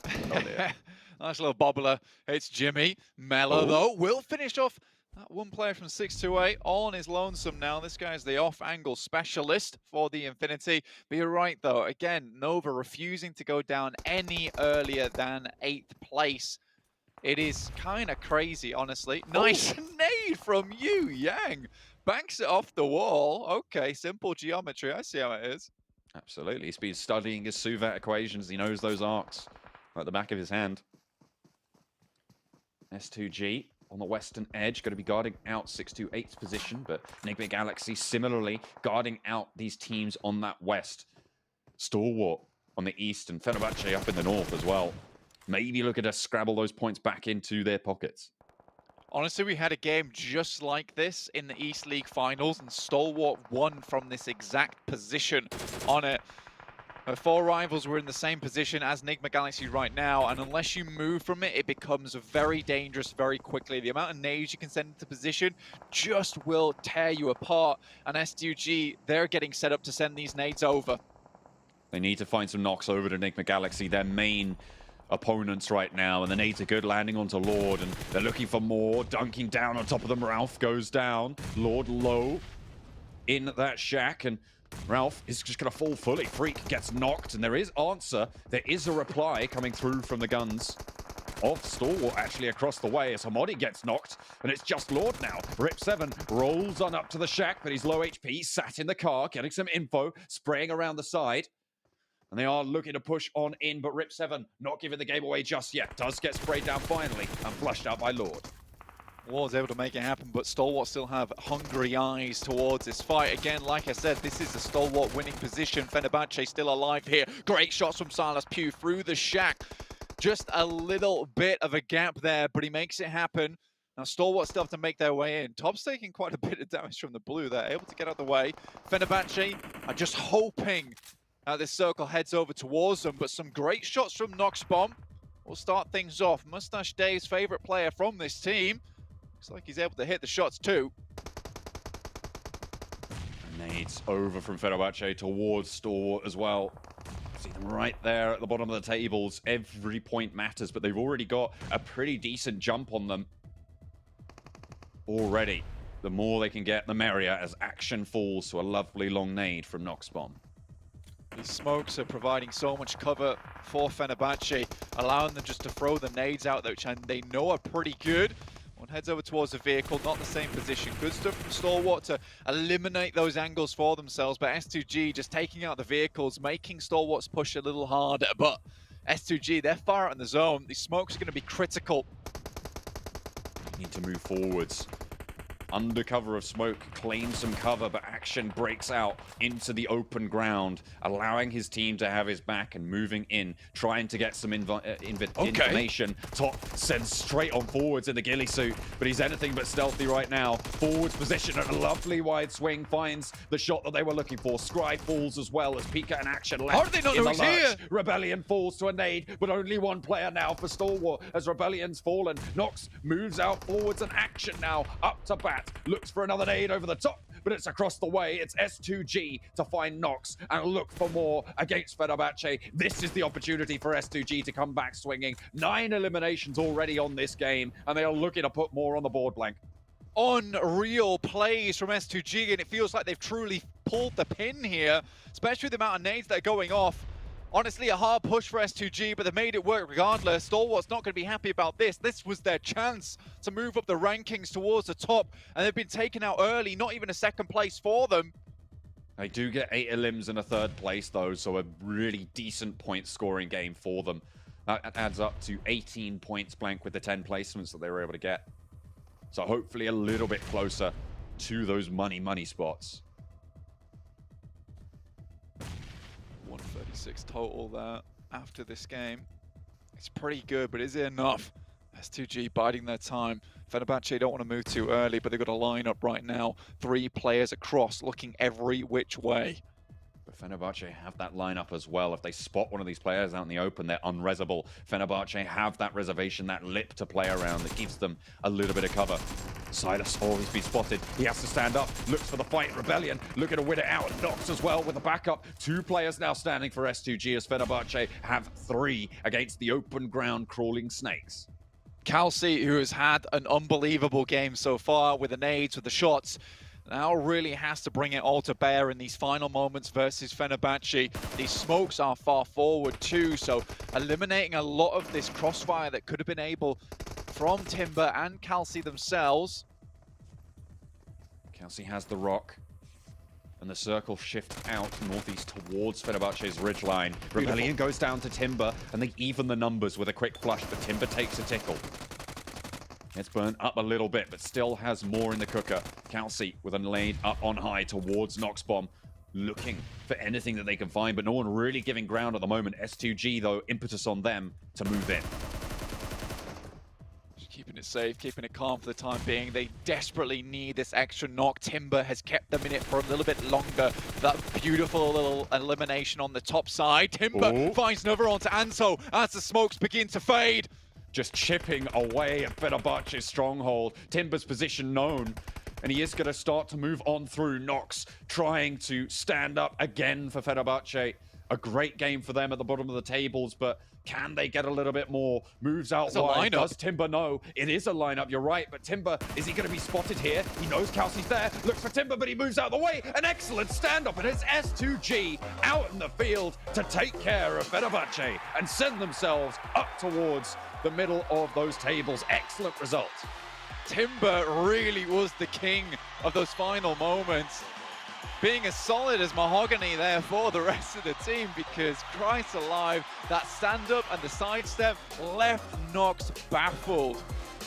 I: Oh dear.
U: Nice little bobbler. It's Jimmy. Mello, though, will finish off that one player from 628 all on his lonesome now. This guy's the off-angle specialist for the Infinity. But you're right, though. Again, Nova refusing to go down any earlier than 8th place. It is kind of crazy, honestly. Nice nade from you, Yang. Banks it off the wall. Okay, simple geometry. I see how it is.
I: Absolutely. He's been studying his Suvat equations. He knows those arcs at the back of his hand. S2G on the western edge, going to be guarding out 628's position, but Nigma Galaxy similarly guarding out these teams on that west. Stalwart on the east and Fenerbahce up in the north as well. Maybe looking to scrabble those points back into their pockets.
U: Honestly, we had a game just like this in the East League Finals, and Stalwart won from this exact position on it. 4 rivals were in the same position as Nigma Galaxy right now, and unless you move from it, it becomes very dangerous very quickly. The amount of nades you can send into position just will tear you apart, and S2G, they're getting set up to send these nades over.
I: They need to find some knocks over to Nigma Galaxy, their main opponents right now, and the nades are good, landing onto Lord, and they're looking for more, dunking down on top of them. Ralph goes down, Lord low in that shack, and Ralph is just going to fall fully. Freak gets knocked, and there is answer. There is a reply coming through from the guns of Stalwart actually across the way as Hamodi gets knocked, and it's just Lord now. Rip7 rolls on up to the shack, but he's low HP, sat in the car, getting some info, spraying around the side. And they are looking to push on in, but Rip7 not giving the game away just yet. Does get sprayed down finally and flushed out by Lord.
U: Ward's able to make it happen, but Stalwart still have hungry eyes towards this fight. Again, like I said, this is a Stalwart winning position. Fenerbahce still alive here. Great shots from Silas Pugh through the shack. Just a little bit of a gap there, but he makes it happen. Now, Stalwart still have to make their way in. Top's taking quite a bit of damage from the blue there, able to get out of the way. Fenerbahce are just hoping this circle heads over towards them, but some great shots from Noxbomb will start things off. Mustache Dave's favorite player from this team. Looks like he's able to hit the shots too.
I: Nades over from Fenerbahce towards Stalwart as well. See them right there at the bottom of the tables. Every point matters, but they've already got a pretty decent jump on them already. The more they can get, the merrier, as action falls to a lovely long nade from Noxbomb.
U: These smokes are providing so much cover for Fenerbahce, allowing them just to throw the nades out, which they know are pretty good. One heads over towards the vehicle, not the same position. Good stuff from Stalwart to eliminate those angles for themselves, but S2G just taking out the vehicles, making Stalwart's push a little harder. But S2G, they're far out in the zone. These smokes are going to be critical.
I: Need to move forwards. Under cover of smoke, claims some cover, but action breaks out into the open ground, allowing his team to have his back and moving in, trying to get some information. Top sends straight on forwards in the ghillie suit, but he's anything but stealthy right now. Forwards position and a lovely wide swing finds the shot that they were looking for. Scry falls as well as Pika and Action left.
U: How did they not know he's here?
I: Rebellion falls to a nade, but only one player now for Stalwart as Rebellion's fallen. Nox moves out forwards, and Action now up to bat. Looks for another nade over the top, but it's across the way. It's S2G to find Nox and look for more against Fenerbahce. This is the opportunity for S2G to come back swinging. 9 eliminations already on this game, and they are looking to put more on the board, Blank.
U: Unreal plays from S2G, and it feels like they've truly pulled the pin here, especially with the amount of nades that are going off. Honestly, a hard push for S2G, but they made it work regardless. Stalwart's not going to be happy about this. This was their chance to move up the rankings towards the top, and they've been taken out early, not even a second place for them.
I: They do get 8 elims in a 3rd place, though, so a really decent point scoring game for them. That adds up to 18 points, Blank, with the 10 placements that they were able to get. So hopefully a little bit closer to those money spots.
U: 136 total there after this game. It's pretty good, but is it enough? S2G biding their time. Fenerbahce don't want to move too early, but they've got a lineup right now. 3 players across, looking every which way.
I: But Fenerbahce have that lineup as well. If they spot one of these players out in the open, they're unresable. Fenerbahce have that reservation, that lip to play around that gives them a little bit of cover. Silas, oh, he's been spotted. He has to stand up, looks for the fight. Rebellion looking to win it out. Nox as well with the backup. 2 players now standing for S2G as Fenerbahce have 3 against the open ground crawling snakes.
U: Kalsi, who has had an unbelievable game so far with the nades, with the shots, now really has to bring it all to bear in these final moments versus Fenerbahce. These smokes are far forward too, so eliminating a lot of this crossfire that could have been able from Timber and Kalsi themselves.
I: Kalsi has the rock. And the circle shifts out northeast towards Fenerbahce's ridgeline. Rebellion goes down to Timber, and they even the numbers with a quick flush, but Timber takes a tickle. It's burned up a little bit, but still has more in the cooker. Kalsi with a laid up on high towards Noxbomb, looking for anything that they can find, but no one really giving ground at the moment. S2G, though, impetus on them to move in.
U: Keeping it safe, keeping it calm for the time being. They desperately need this extra knock. Timber has kept them in it for a little bit longer. That beautiful little elimination on the top side. Timber finds Nova onto Anso as the smokes begin to fade.
I: Just chipping away at Fenerbahce's stronghold. Timber's position known, and he is going to start to move on through. Nox trying to stand up again for Fenerbahce. A great game for them at the bottom of the tables, but can they get a little bit more? Moves out wide. Does Timber know? It is a lineup, you're right, but Timber, is he going to be spotted here? He knows Kalsi's there, looks for Timber, but he moves out of the way. An excellent stand-up, and it's S2G out in the field to take care of Fenerbahce and send themselves up towards the middle of those tables. Excellent result.
U: Timber really was the king of those final moments, being as solid as Mahogany there for the rest of the team, because Christ alive, that stand-up and the sidestep left Nox baffled.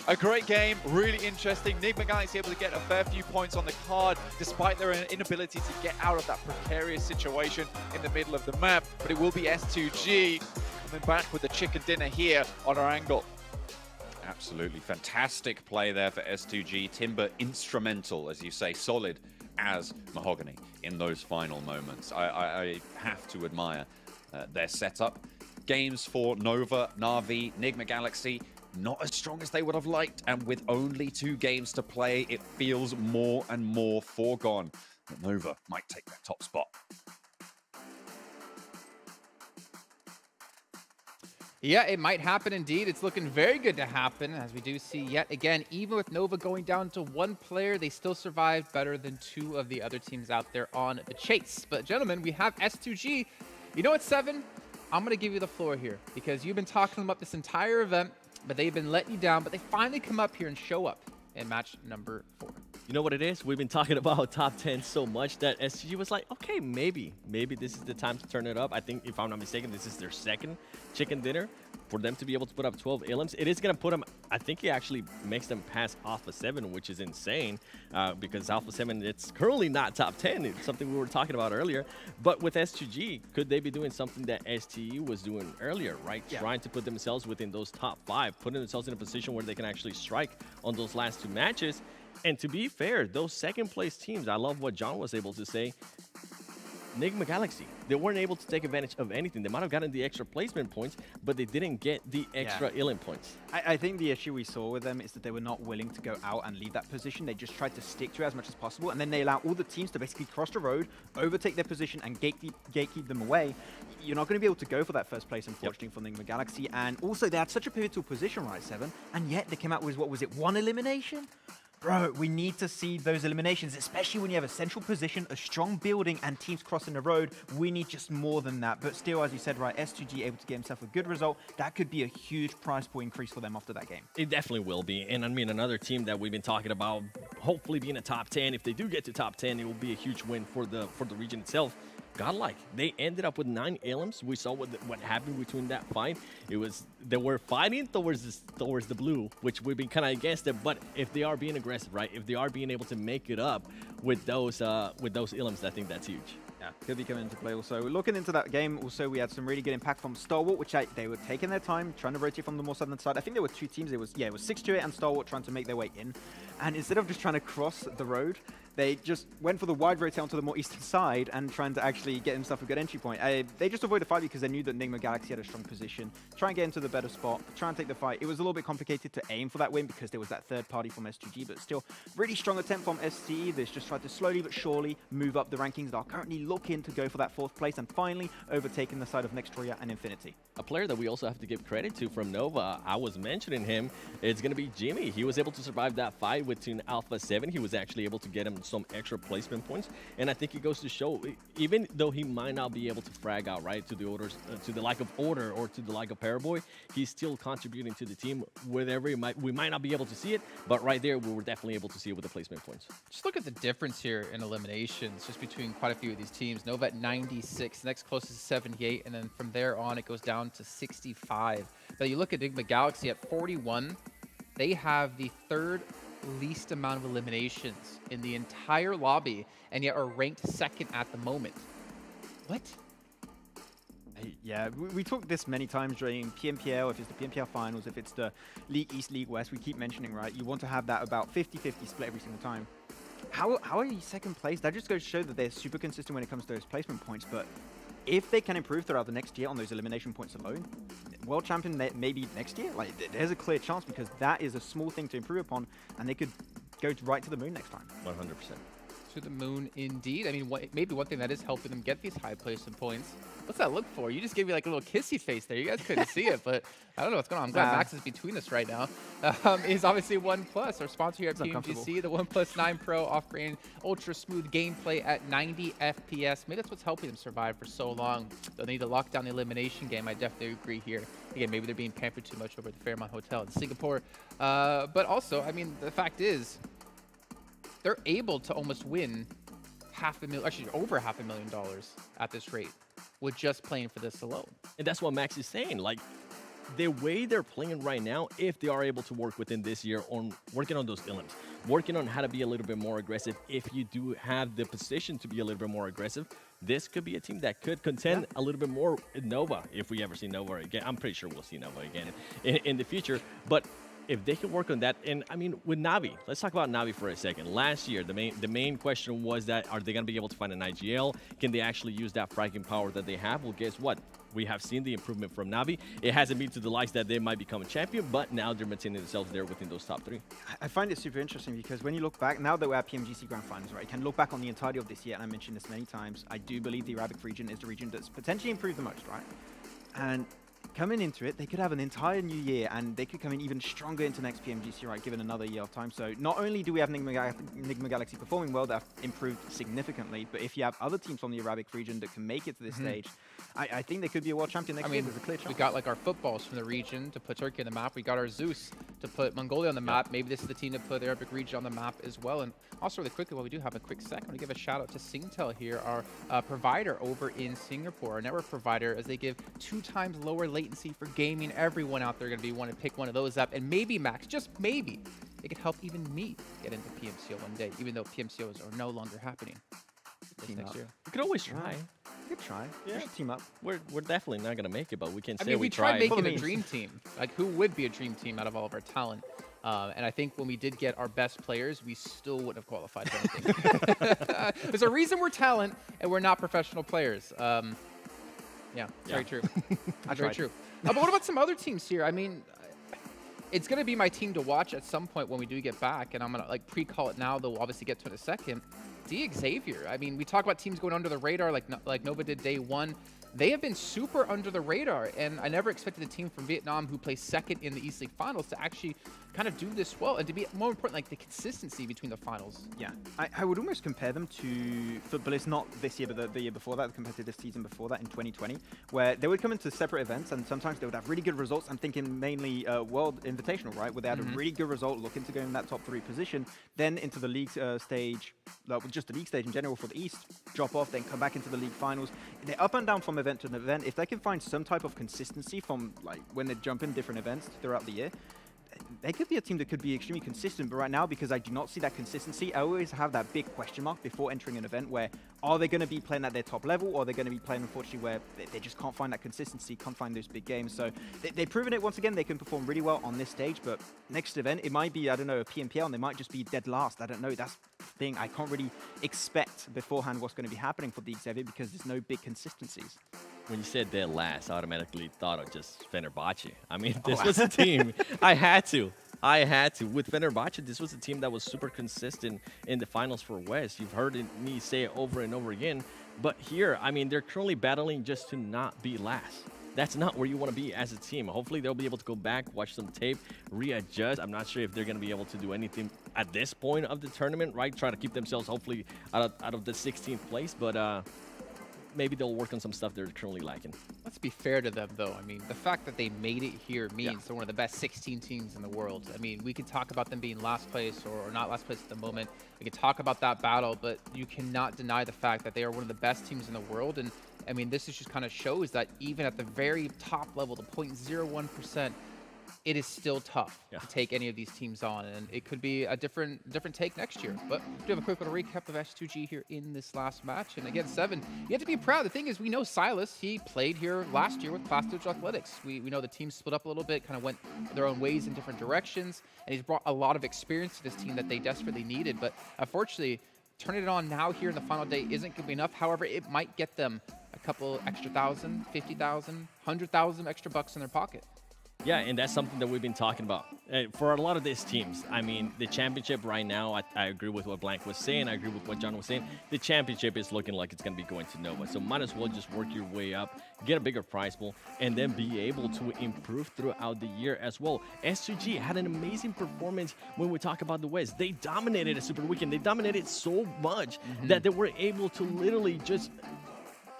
U: A great game, really interesting. Nigma Galaxy able to get a fair few points on the card despite their inability to get out of that precarious situation in the middle of the map, but it will be S2G coming back with the chicken dinner here on our angle.
I: Absolutely fantastic play there for S2G. Timber instrumental, as you say, solid as Mahogany in those final moments. I have to admire their setup. Games for Nova, Na'Vi, Nigma Galaxy, not as strong as they would have liked, and with only 2 games to play, it feels more and more foregone that Nova might take that top spot.
J: Yeah, it might happen indeed. It's looking very good to happen, as we do see yet again. Even with Nova going down to 1 player, they still survived better than 2 of the other teams out there on the chase. But gentlemen, we have S2G. You know what, Seven? I'm going to give you the floor here, because you've been talking about this entire event, but they've been letting you down, but they finally come up here and show up in match number 4.
L: You know what it is? We've been talking about top 10 so much that SG was like, okay, maybe this is the time to turn it up. I think, if I'm not mistaken, this is their 2nd chicken dinner. For them to be able to put up 12 elims, it is going to put them, I think it actually makes them pass Alpha 7, which is insane, because Alpha 7, it's currently not top 10. It's something we were talking about earlier. But with S2G, could they be doing something that STU was doing earlier, right? Yeah. Trying to put themselves within those top 5, putting themselves in a position where they can actually strike on those last 2 matches. And to be fair, those 2nd place teams, I love what John was able to say. Nigma Galaxy, they weren't able to take advantage of anything. They might have gotten the extra placement points, but they didn't get the extra elim points.
K: I think the issue we saw with them is that they were not willing to go out and leave that position. They just tried to stick to it as much as possible, and then they allow all the teams to basically cross the road, overtake their position, and gatekeep them away. You're not going to be able to go for that 1st place, unfortunately, for Nigma Galaxy. And also, they had such a pivotal position, right, Seven? And yet they came out with, what was it, 1 elimination? Bro, we need to see those eliminations, especially when you have a central position, a strong building, and teams crossing the road. We need just more than that. But still, as you said, right, S2G able to get himself a good result. That could be a huge prize point increase for them after that game.
L: It definitely will be. And I mean, another team that we've been talking about, hopefully being a top 10. If they do get to top 10, it will be a huge win for the region itself. Godlike, they ended up with 9 elims. We saw what happened between that fight. It was, they were fighting towards the blue, which we've been kind of against it. But if they are being aggressive, right? If they are being able to make it up with those elims, I think that's huge.
K: Yeah, Yeah, could be coming into play also. Looking into that game, also, we had some really good impact from Stalwart, which they were taking their time, trying to rotate from the more southern side. I think there were 2 teams. It was 628 and Stalwart trying to make their way in. And instead of just trying to cross the road, they just went for the wide rotate onto the more eastern side and trying to actually get himself a good entry point. They just avoided the fight because they knew that Nigma Galaxy had a strong position. Try and get into the better spot, try and take the fight. It was a little bit complicated to aim for that win because there was that third party from S2G, but still, really strong attempt from SCE. They just tried to slowly but surely move up the rankings. They are currently looking to go for that 4th place and finally overtaking the side of Nextria and Infinity.
L: A player that we also have to give credit to from Nova, I was mentioning him, it's going to be Jimmy. He was able to survive that fight between Alpha 7. He was actually able to get him some extra placement points, and I think it goes to show, even though he might not be able to frag out right to the orders, to the like of Order or to the like of Paraboy, he's still contributing to the team wherever we might not be able to see it, but right there we were definitely able to see it with the placement points.
J: Just look at the difference here in eliminations, just between quite a few of these teams. Nova at 96, next closest is 78, and then from there on it goes down to 65. But you look at Nigma Galaxy at 41, they have the 3rd least amount of eliminations in the entire lobby, and yet are ranked 2nd at the moment. What?
K: Yeah, we talked this many times during PMPL, if it's the PMPL finals, if it's the League East, League West, we keep mentioning, right? You want to have that about 50-50 split every single time. How are you 2nd place? That just goes to show that they're super consistent when it comes to those placement points, but if they can improve throughout the next year on those elimination points alone, world champion maybe next year, like there's a clear chance because that is a small thing to improve upon, and they could go right to the moon next time.
L: 100%.
J: To the moon, indeed. I mean, maybe one thing that is helping them get these high placement points. What's that look for? You just gave me like a little kissy face there. You guys couldn't see it, but I don't know what's going on. I'm glad Max is between us right now. Is obviously OnePlus, our sponsor here at PMGC, the OnePlus 9 Pro, offering ultra smooth gameplay at 90 FPS. Maybe that's what's helping them survive for so long. They'll need to lock down the elimination game. I definitely agree here. Again, maybe they're being pampered too much over at the Fairmont Hotel in Singapore. But also, I mean, the fact is, they're able to almost win over $500,000 at this rate with just playing for this alone.
L: And that's what Max is saying. Like, the way they're playing right now, if they are able to work within this year on working on those elims, working on how to be a little bit more aggressive, if you do have the position to be a little bit more aggressive, this could be a team that could contend a little bit more with Nova, if we ever see Nova again. I'm pretty sure we'll see Nova again in the future. But if they can work on that, and I mean, with Navi, let's talk about Navi for a second. Last year, the main question was that, are they going to be able to find an IGL? Can they actually use that fragging power that they have? Well, guess what? We have seen the improvement from Navi. It hasn't been to the likes that they might become a champion, but now they're maintaining themselves there within those top 3.
K: I find it super interesting because when you look back, now that we're at PMGC Grand Finals, right, you can look back on the entirety of this year, and I mentioned this many times, I do believe the Arabic region is the region that's potentially improved the most, right? And coming into it, they could have an entire new year, and they could come in even stronger into next PMGC, right, given another year of time. So not only do we have Nigma Galaxy performing well, that have improved significantly, but if you have other teams from the Arabic region that can make it to this stage, I think they could be a world champion next year. There's a clear chance.
J: We got like our footballs from the region to put Turkey on the map. We got our Zeus to put Mongolia on the map. Maybe this is the team to put the Arabic region on the map as well. And also really quickly, while we do have a quick sec, I want to give a shout out to Singtel here, our provider over in Singapore, our network provider, as they give 2 times lower latency for gaming. Everyone out there going to want to pick one of those up. And maybe, Max, just maybe, it could help even me get into PMCO one day, even though PMCOs are no longer happening next year.
L: We could always try.
K: We could try.
L: Yeah.
K: Just team up.
L: We're definitely not going to make it, but we can say
J: I mean,
L: we
J: tried
L: tried.
J: making a dream team. Like, who would be a dream team out of all of our talent? And I think when we did get our best players, we still wouldn't have qualified for anything. There's a reason we're talent and we're not professional players. Yeah, very true. Very true. But what about some other teams here? I mean, it's going to be my team to watch at some point when we do get back, and I'm going to like pre-call it now, though we'll obviously get to it in a second. Xavier. I mean, we talk about teams going under the radar like Nova did day 1. They have been super under the radar, and I never expected a team from Vietnam who placed 2nd in the East League Finals to actually kind of do this well, and to be more important, like the consistency between the finals.
K: Yeah, I would almost compare them to Footballists, not this year, but the year before that, compared to this season before that in 2020, where they would come into separate events, and sometimes they would have really good results. I'm thinking mainly World Invitational, right, where they had a really good result, looking to go in that top 3 position, then into the league stage, just the league stage in general for the East, drop off, then come back into the league finals. They're up and down from event to event. If they can find some type of consistency from like when they jump in different events throughout the year, they could be a team that could be extremely consistent, but right now, because I do not see that consistency, I always have that big question mark before entering an event where are they going to be playing at their top level, or are they going to be playing, unfortunately, where they just can't find that consistency, can't find those big games. So they've proven it once again. They can perform really well on this stage, but next event, it might be, I don't know, a PMPL, and they might just be dead last. I don't know. That's the thing. I can't really expect beforehand what's going to be happening for the Xavier because there's no big consistencies.
L: When you said dead last, I automatically thought of just Fenerbahce. I mean, this was a team. I had to. With Fenerbahce, this was a team that was super consistent in the finals for West. You've heard me say it over and over again. But here, I mean, they're currently battling just to not be last. That's not where you want to be as a team. Hopefully, they'll be able to go back, watch some tape, readjust. I'm not sure if they're going to be able to do anything at this point of the tournament, right? Try to keep themselves, hopefully, out of the 16th place. But maybe they'll work on some stuff they're currently lacking.
J: Let's be fair to them, though. I mean, the fact that they made it here means they're one of the best 16 teams in the world. I mean, we could talk about them being last place or not last place at the moment. We could talk about that battle, but you cannot deny the fact that they are one of the best teams in the world. And, I mean, this is just kind of shows that even at the very top level, the 0.01%, it is still tough to take any of these teams on, and it could be a different take next year. But do have a quick little recap of S2G here in this last match. And again, Seven, you have to be proud. The thing is, we know Silas, he played here last year with Class Digital Athletics. We know the team split up a little bit, kind of went their own ways in different directions, and he's brought a lot of experience to this team that they desperately needed. But unfortunately, turning it on now here in the final day isn't going to be enough. However, it might get them a couple extra thousand, 50,000, 100,000 extra bucks in their pocket.
L: Yeah, and that's something that we've been talking about. For a lot of these teams, I mean, the championship right now, I agree with what Blank was saying. I agree with what John was saying. The championship is looking like it's going to be going to Nova. So might as well just work your way up, get a bigger prize pool, and then be able to improve throughout the year as well. S2G had an amazing performance when we talk about the West. They dominated a Super Weekend. They dominated so much that they were able to literally just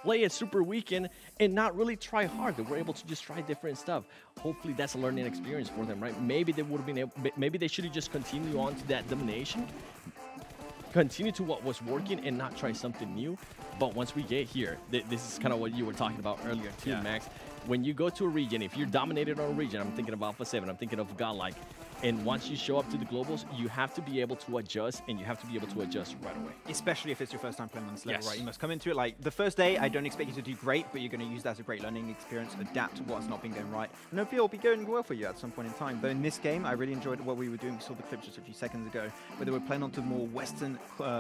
L: play a Super Weekend and not really try hard. They were able to just try different stuff. Hopefully that's a learning experience for them, right? Maybe they would have been able, maybe they should have just continued on to that domination, continue to what was working and not try something new. But once we get here, this is kind of what you were talking about earlier too, Max. When you go to a region, if you're dominated on a region, I'm thinking of Alpha 7, I'm thinking of Godlike, and once you show up to the globals, you have to be able to adjust, and you have to be able to adjust right away.
K: Especially if it's your first time playing on this level, right? You must come into it like the first day. I don't expect you to do great, but you're going to use that as a great learning experience, adapt to what's not been going right. And hopefully it'll be going well for you at some point in time. But in this game, I really enjoyed what we were doing. We saw the clips just a few seconds ago, where they were playing onto the more western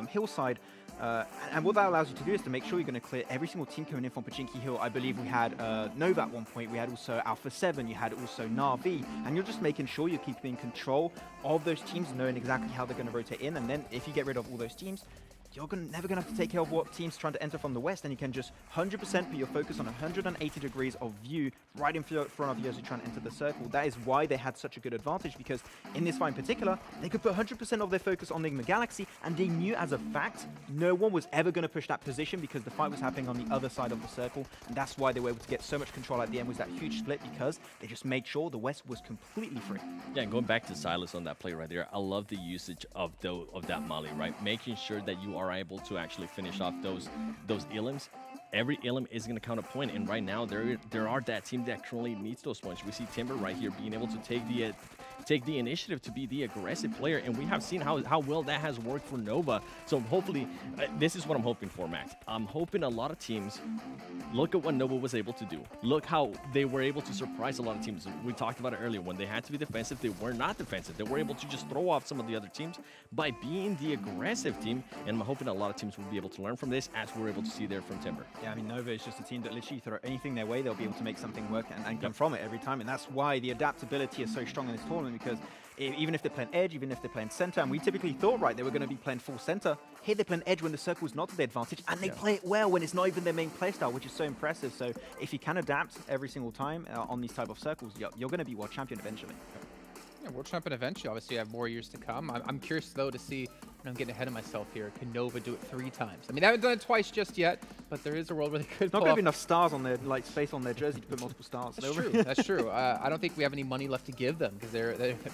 K: hillside. And what that allows you to do is to make sure you're going to clear every single team coming in from Pachinki Hill. I believe we had Nova at one point. We had also Alpha 7. You had also Na'Vi. And you're just making sure you're keeping control of those teams, knowing exactly how they're going to rotate in. And then if you get rid of all those teams, you're never going to have to take care of what team's trying to enter from the west, and you can just 100% put your focus on 180 degrees of view right in front of you as you try and enter the circle. That is why they had such a good advantage, because in this fight in particular, they could put 100% of their focus on Enigma Galaxy, and they knew as a fact no one was ever going to push that position because the fight was happening on the other side of the circle, and that's why they were able to get so much control at the end, was that huge split, because they just made sure the west was completely free.
L: Yeah, and going back to Silas on that play right there, I love the usage of that Molly, right? Making sure that you are able to actually finish off those Elims. Every Elim is going to count a point, and right now there are that team that currently needs those points. We see Timber right here being able to take the initiative to be the aggressive player, and we have seen how well that has worked for Nova. So hopefully, this is what I'm hoping for, Max. I'm hoping a lot of teams look at what Nova was able to do. Look how they were able to surprise a lot of teams. We talked about it earlier. When they had to be defensive, they were not defensive. They were able to just throw off some of the other teams by being the aggressive team, and I'm hoping a lot of teams will be able to learn from this, as we're able to see there from Timber.
K: Yeah, I mean, Nova is just a team that literally throw anything their way, they'll be able to make something work and come from it every time. And that's why the adaptability is so strong in this tournament, because even if they're playing edge, even if they're playing center, and we typically thought, right, they were going to be playing full center, here they're playing edge when the circle is not to their advantage, and they play it well when it's not even their main playstyle, which is so impressive. So if you can adapt every single time on these type of circles, you're going to be world champion eventually.
J: Yeah, world champion eventually. Obviously, you have more years to come. I'm curious, though, to see I'm getting ahead of myself here. Can Nova do it 3 times? I mean, they haven't done it twice just yet, but there is a world where they could
K: Not
J: pull
K: going to
J: off.
K: be enough stars on their, like, space on their jersey to put multiple stars.
J: That's true. That's true. I don't think we have any money left to give them because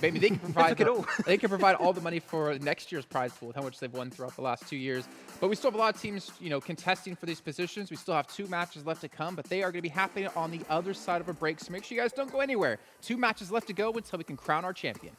J: maybe they can provide
K: it all.
J: They can provide all the money for next year's prize pool with how much they've won throughout the last 2 years. But we still have a lot of teams, you know, contesting for these positions. We still have 2 matches left to come, but they are going to be happening on the other side of a break. So make sure you guys don't go anywhere. 2 matches left to go until we can crown our champion.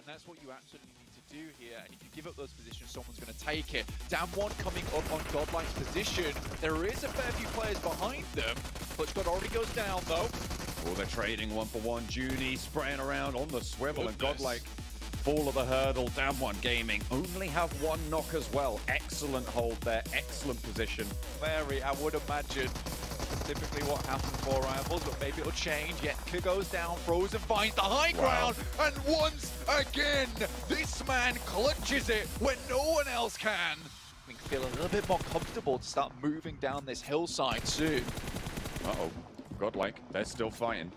U: That's what you absolutely need to do here, and if you give up those positions, someone's going to take it. Damwon coming up on Godlike's position. There is a fair few players behind them. Clutchgod already goes down, though.
I: Oh, they're trading 1-for-1. Junie spraying around on the swivel, and Godlike fall at the hurdle. Damwon Gaming only have 1 knock as well. Excellent hold there, excellent position.
U: Very, I would imagine, typically what happens for Rivals, but maybe it'll change. Yetka goes down, Frozen finds the high ground, and once again, this man clutches it when no one else can. We can feel a little bit more comfortable to start moving down this hillside soon.
I: Uh-oh, Godlike, they're still fighting.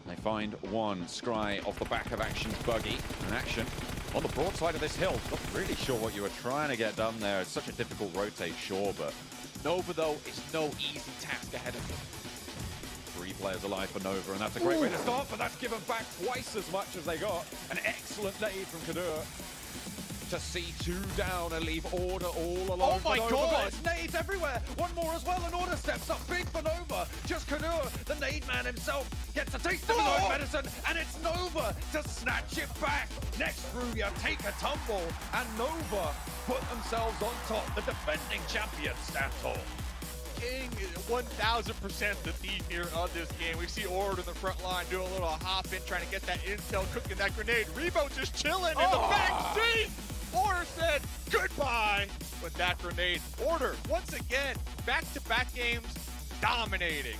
I: They find one Scry off the back of Action's buggy, and Action on the broad side of this hill. Not really sure what you were trying to get done there. It's such a difficult rotate, sure, but
U: Nova, though, is no easy task ahead of them.
I: 3 players alive for Nova, and that's a great way to start, but that's given back twice as much as they got. An excellent nade from Kadur to see 2 down and leave Order all alone.
F: Oh my
I: for Nova.
F: god, it's nades everywhere. One more as well, and Order steps up big for Nova. Just Kadur, the nade man himself, gets a taste of his own medicine, and it's Nova to snatch it back. Next Ruya take a tumble, and Nova put themselves on top, the defending champion Stantor.
E: King 1000% the thief here of this game. We see Order in the front line do a little hop in, trying to get that intel, cooking that grenade. Rebo just chilling in the back seat. Order said goodbye with that grenade. Order, once again, back-to-back games, dominating.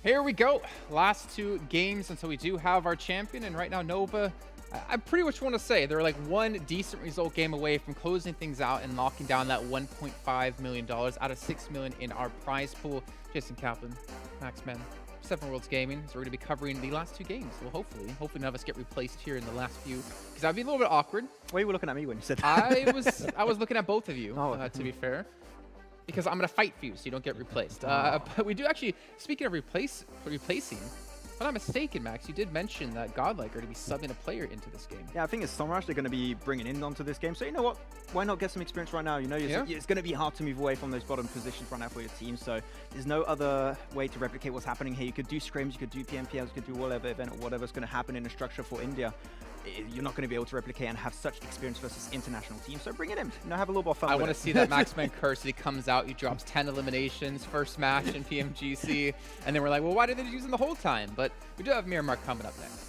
J: Here we go. Last 2 games until we do have our champion. And right now, Nova, I pretty much want to say they're like 1 decent result game away from closing things out and locking down that $1.5 million out of $6 million in our prize pool. Jason Kaplan, Maxman, 7 Worlds Gaming. So we're going to be covering the last 2 games. Well, hopefully none of us get replaced here in the last few, because that'd be a little bit awkward.
K: Why were you looking at me when you said that?
J: I was looking at both of you, to be fair. Because I'm going to fight for you so you don't get replaced. But we do actually, speaking of replacing, if I'm not mistaken, Max, you did mention that Godlike are going to be subbing a player into this game.
K: Yeah, I think it's Somrush they're going to be bringing in onto this game. So you know what? Why not get some experience right now? You know, it's going to be hard to move away from those bottom positions right now for your team. So there's no other way to replicate what's happening here. You could do scrims, you could do PMPLs, you could do whatever event or whatever's going to happen in the structure for India. you're not going to be able to replicate and have such experience versus international teams. So bring it in. Have a little more fun.
J: I
K: want
J: to see that Maxman Curse. He comes out, he drops 10 eliminations, first match in PMGC, and then we're like, well, why did they use him the whole time? But we do have Miramar coming up next.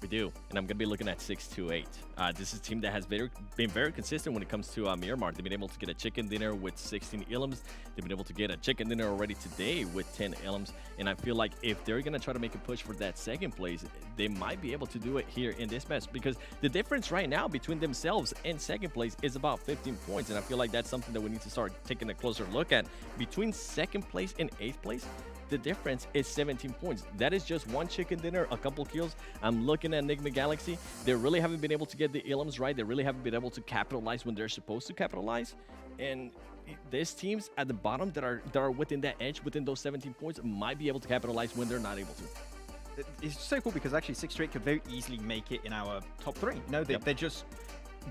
L: We do, and I'm going to be looking at 628. This is a team that has been very consistent when it comes to Miramar. They've been able to get a chicken dinner with 16 Ilums. They've been able to get a chicken dinner already today with 10 Ilums. And I feel like if they're going to try to make a push for that second place, they might be able to do it here in this match, because the difference right now between themselves and second place is about 15 points. And I feel like that's something that we need to start taking a closer look at. Between second place and 8th place, the difference is 17 points. That is just one chicken dinner, a couple kills. I'm looking at Enigma Galaxy. They really haven't been able to get the Ilums right. They really haven't been able to capitalize when they're supposed to capitalize. And these teams at the bottom that are within that edge, within those 17 points, might be able to capitalize when they're not able to.
K: It's so cool because actually 628 could very easily make it in our top 3. No, they're just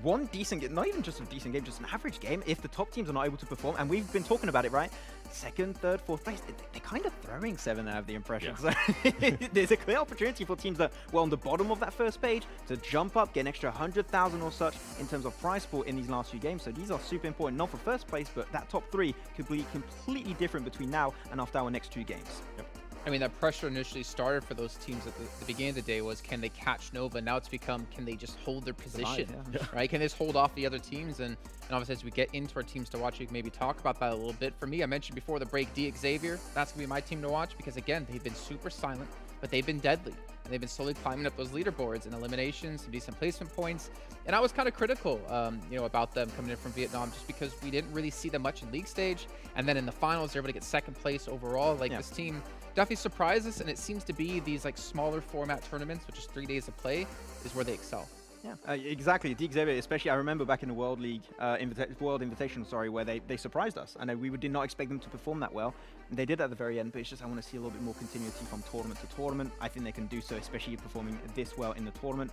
K: one decent game, not even just a decent game, just an average game. If the top teams are not able to perform, and we've been talking about it, right? Second, third, fourth place, they're kind of throwing 7, I have the impression. Yeah. So there's a clear opportunity for teams that were on the bottom of that first page to jump up, get an extra 100,000 or such in terms of prize pool in these last few games. So these are super important, not for first place, but that top 3 could be completely different between now and after our next 2 games.
J: Yep. I mean, that pressure initially started for those teams at the beginning of the day was, can they catch Nova? Now it's become, can they just hold their position, right? Can they just hold off the other teams? And obviously, as we get into our teams to watch, we can maybe talk about that a little bit. For me, I mentioned before the break, DXavier, that's going to be my team to watch because, again, they've been super silent, but they've been deadly. And they've been slowly climbing up those leaderboards and eliminations, some decent placement points. And I was kind of critical, about them coming in from Vietnam just because we didn't really see them much in league stage. And then in the finals, they're able to get second place overall. This team definitely surprised us, and it seems to be these smaller format tournaments, which is 3 days of play, is where they excel.
K: Yeah, exactly. DXavier, especially, I remember back in the World League, World Invitational, where they surprised us. And we did not expect them to perform that well. And they did at the very end, but it's just I want to see a little bit more continuity from tournament to tournament. I think they can do so, especially performing this well in the tournament.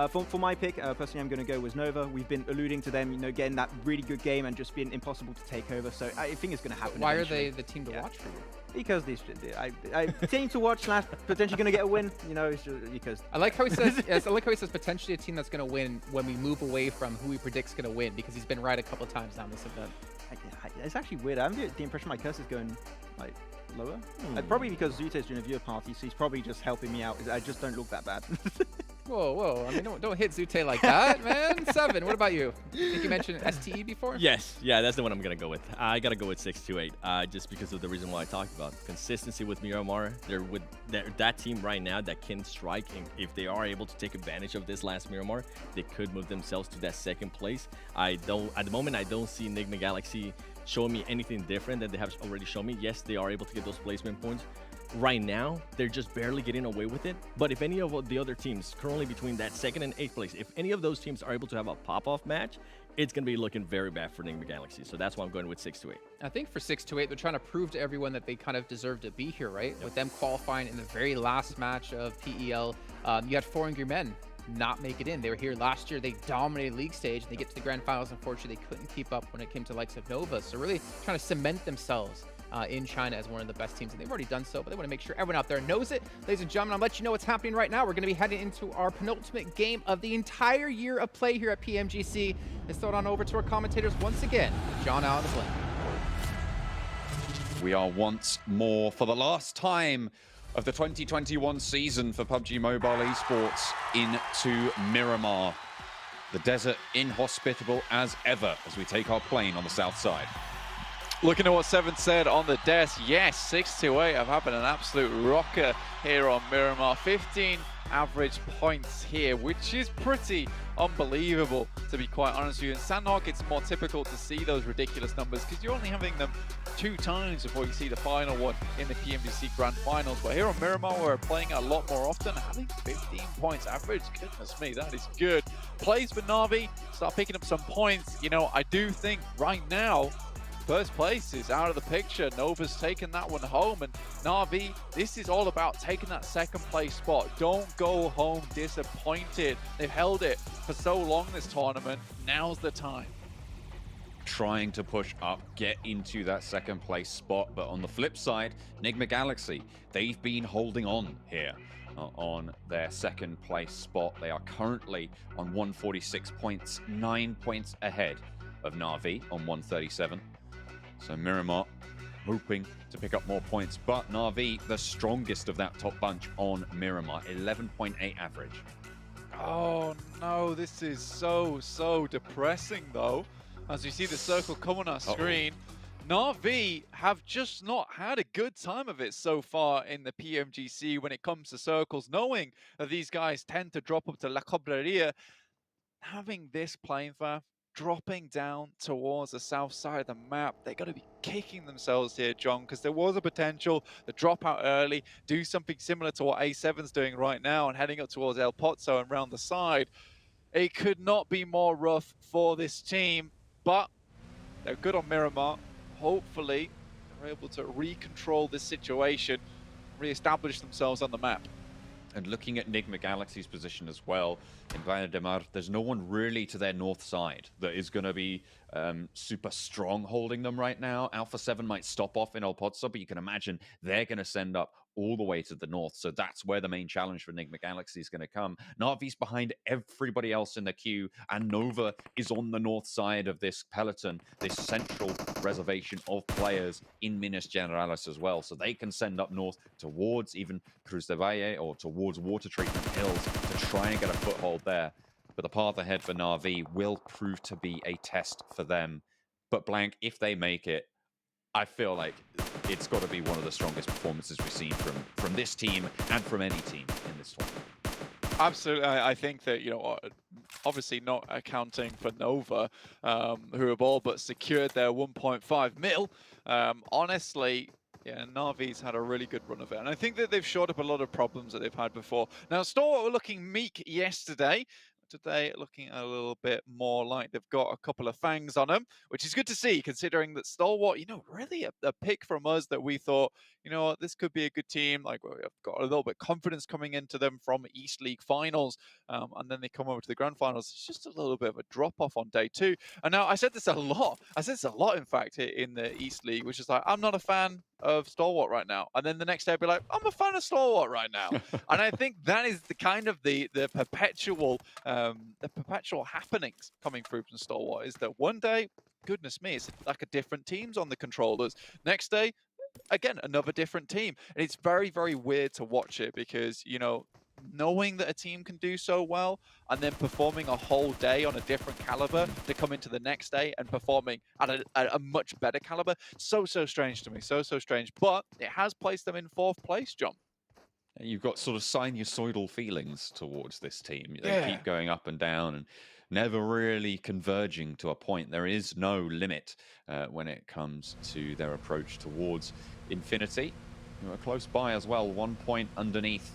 K: For my pick, personally, I'm going to go with Nova. We've been alluding to them, getting that really good game and just being impossible to take over. So I think it's going to happen.
J: Why eventually. Are they the team to watch for you?
K: Because I team to watch slash potentially going to get a win. It's just because
J: I like how he says. Yes, I like how he says potentially a team that's going to win when we move away from who he predicts going to win, because he's been right a couple of times now in this event.
K: It's actually weird. I have the impression my curse is going lower. Probably because Zute is doing a viewer party, so he's probably just helping me out. I just don't look that bad.
J: Whoa! I mean, don't hit Zute like that, man. 7. What about you? I think you mentioned STE before.
L: Yes, yeah, that's the one I'm gonna go with. I gotta go with 628, just because of the reason why I talked about consistency with Miramar. They're that team right now that can strike, and if they are able to take advantage of this last Miramar, they could move themselves to that second place. At the moment, I don't see Enigma Galaxy showing me anything different than they have already shown me. Yes, they are able to get those placement points. Right now, they're just barely getting away with it. But if any of the other teams currently between that 2nd and 8th place, if any of those teams are able to have a pop-off match, it's going to be looking very bad for Enigma Galaxy. So that's why I'm going with 628.
J: I think for 628, they're trying to prove to everyone that they kind of deserve to be here, right? Yep. With them qualifying in the very last match of PEL, you had 4 Angry Men not make it in. They were here last year. They dominated league stage, and they get to the grand finals. Unfortunately, they couldn't keep up when it came to the likes of Nova. So really trying to cement themselves in China as one of the best teams, and they've already done so, but they want to make sure everyone out there knows it. Ladies and gentlemen, I'll let you know what's happening right now. We're going to be heading into our penultimate game of the entire year of play here at PMGC. Let's throw it on over to our commentators once again, John out of the lane.
I: We are once more, for the last time of the 2021 season for PUBG Mobile Esports, into Miramar. The desert inhospitable as ever as we take our plane on the south side.
U: Looking at what Seven said on the desk, yes, 628 have happened an absolute rocker here on Miramar. 15 average points here, which is pretty unbelievable, to be quite honest with you. In Sandhawk, it's more typical to see those ridiculous numbers because you're only having them 2 times before you see the final one in the PMGC Grand Finals. But here on Miramar, we're playing a lot more often, having 15 points average. Goodness me, that is good. Plays for Na'Vi, start picking up some points. I do think right now, first place is out of the picture. Nova's taken that one home, and Na'Vi, this is all about taking that second place spot. Don't go home disappointed. They've held it for so long this tournament. Now's the time.
I: Trying to push up, get into that second place spot, but on the flip side, Enigma Galaxy, they've been holding on here. are on their second place spot. They are currently on 146 points, 9 points ahead of Na'Vi on 137. So Miramar hoping to pick up more points, but Na'Vi, the strongest of that top bunch on Miramar, 11.8 average.
U: Oh no, this is so depressing though. As we see the circle come on our screen, Na'Vi have just not had a good time of it so far in the PMGC when it comes to circles, knowing that these guys tend to drop up to La Cobreria. Having this plane path dropping down towards the south side of the map, they're going to be kicking themselves here, John, because there was a potential to drop out early, do something similar to what A7's doing right now and heading up towards El Pozo and round the side. It could not be more rough for this team, but they're good on Miramar. Hopefully, they're able to re-control this situation, re-establish themselves on the map.
I: And looking at Nigma Galaxy's position as well, in Valle de Mar, there's no one really to their north side that is going to be super strong holding them right now. Alpha 7 might stop off in El Pozo, but you can imagine they're going to send up all the way to the north. So that's where the main challenge for Nigma Galaxy is going to come. Na'Vi's behind everybody else in the queue, and Nova is on the north side of this peloton, this central reservation of players in Minas Generalis as well. So they can send up north towards even Cruz de Valle or towards Water Treatment Hills to try and get a foothold there. But the path ahead for Na'Vi will prove to be a test for them. But Blank, if they make it, I feel like it's got to be one of the strongest performances we've seen from this team and from any team in this tournament.
U: Absolutely. I think that, you know, obviously not accounting for Nova, who have all but secured their 1.5 mil. Honestly, yeah, Na'Vi's had a really good run of it. And I think that they've shored up a lot of problems that they've had before. Now, Stalwart were looking meek yesterday. Today, looking a little bit more like they've got a couple of fangs on them, which is good to see, considering that Stalwart, you know, really a pick from us that we thought, you know what, this could be a good team. Like, we've got a little bit of confidence coming into them from East League finals, and then they come over to the grand finals. It's just a little bit of a drop-off on day two. And now, I said this a lot, in fact, in the East League, which is like, I'm not a fan of Stalwart right now. And then the next day I'd be like, I'm a fan of Stalwart right now. And I think that is the kind of the perpetual happenings coming through from Stalwart, is that one day, goodness me, it's like a different teams on the controllers. Next day, again, another different team. And it's very, very weird to watch it because, you know, knowing that a team can do so well and then performing a whole day on a different caliber to come into the next day and performing at a much better caliber, so strange to me, so strange. But it has placed them in 4th place, John.
I: You've got sort of sinusoidal feelings towards this team. They keep going up and down and never really converging to a point. There is no limit when it comes to their approach towards infinity. You are close by as well, 1 point underneath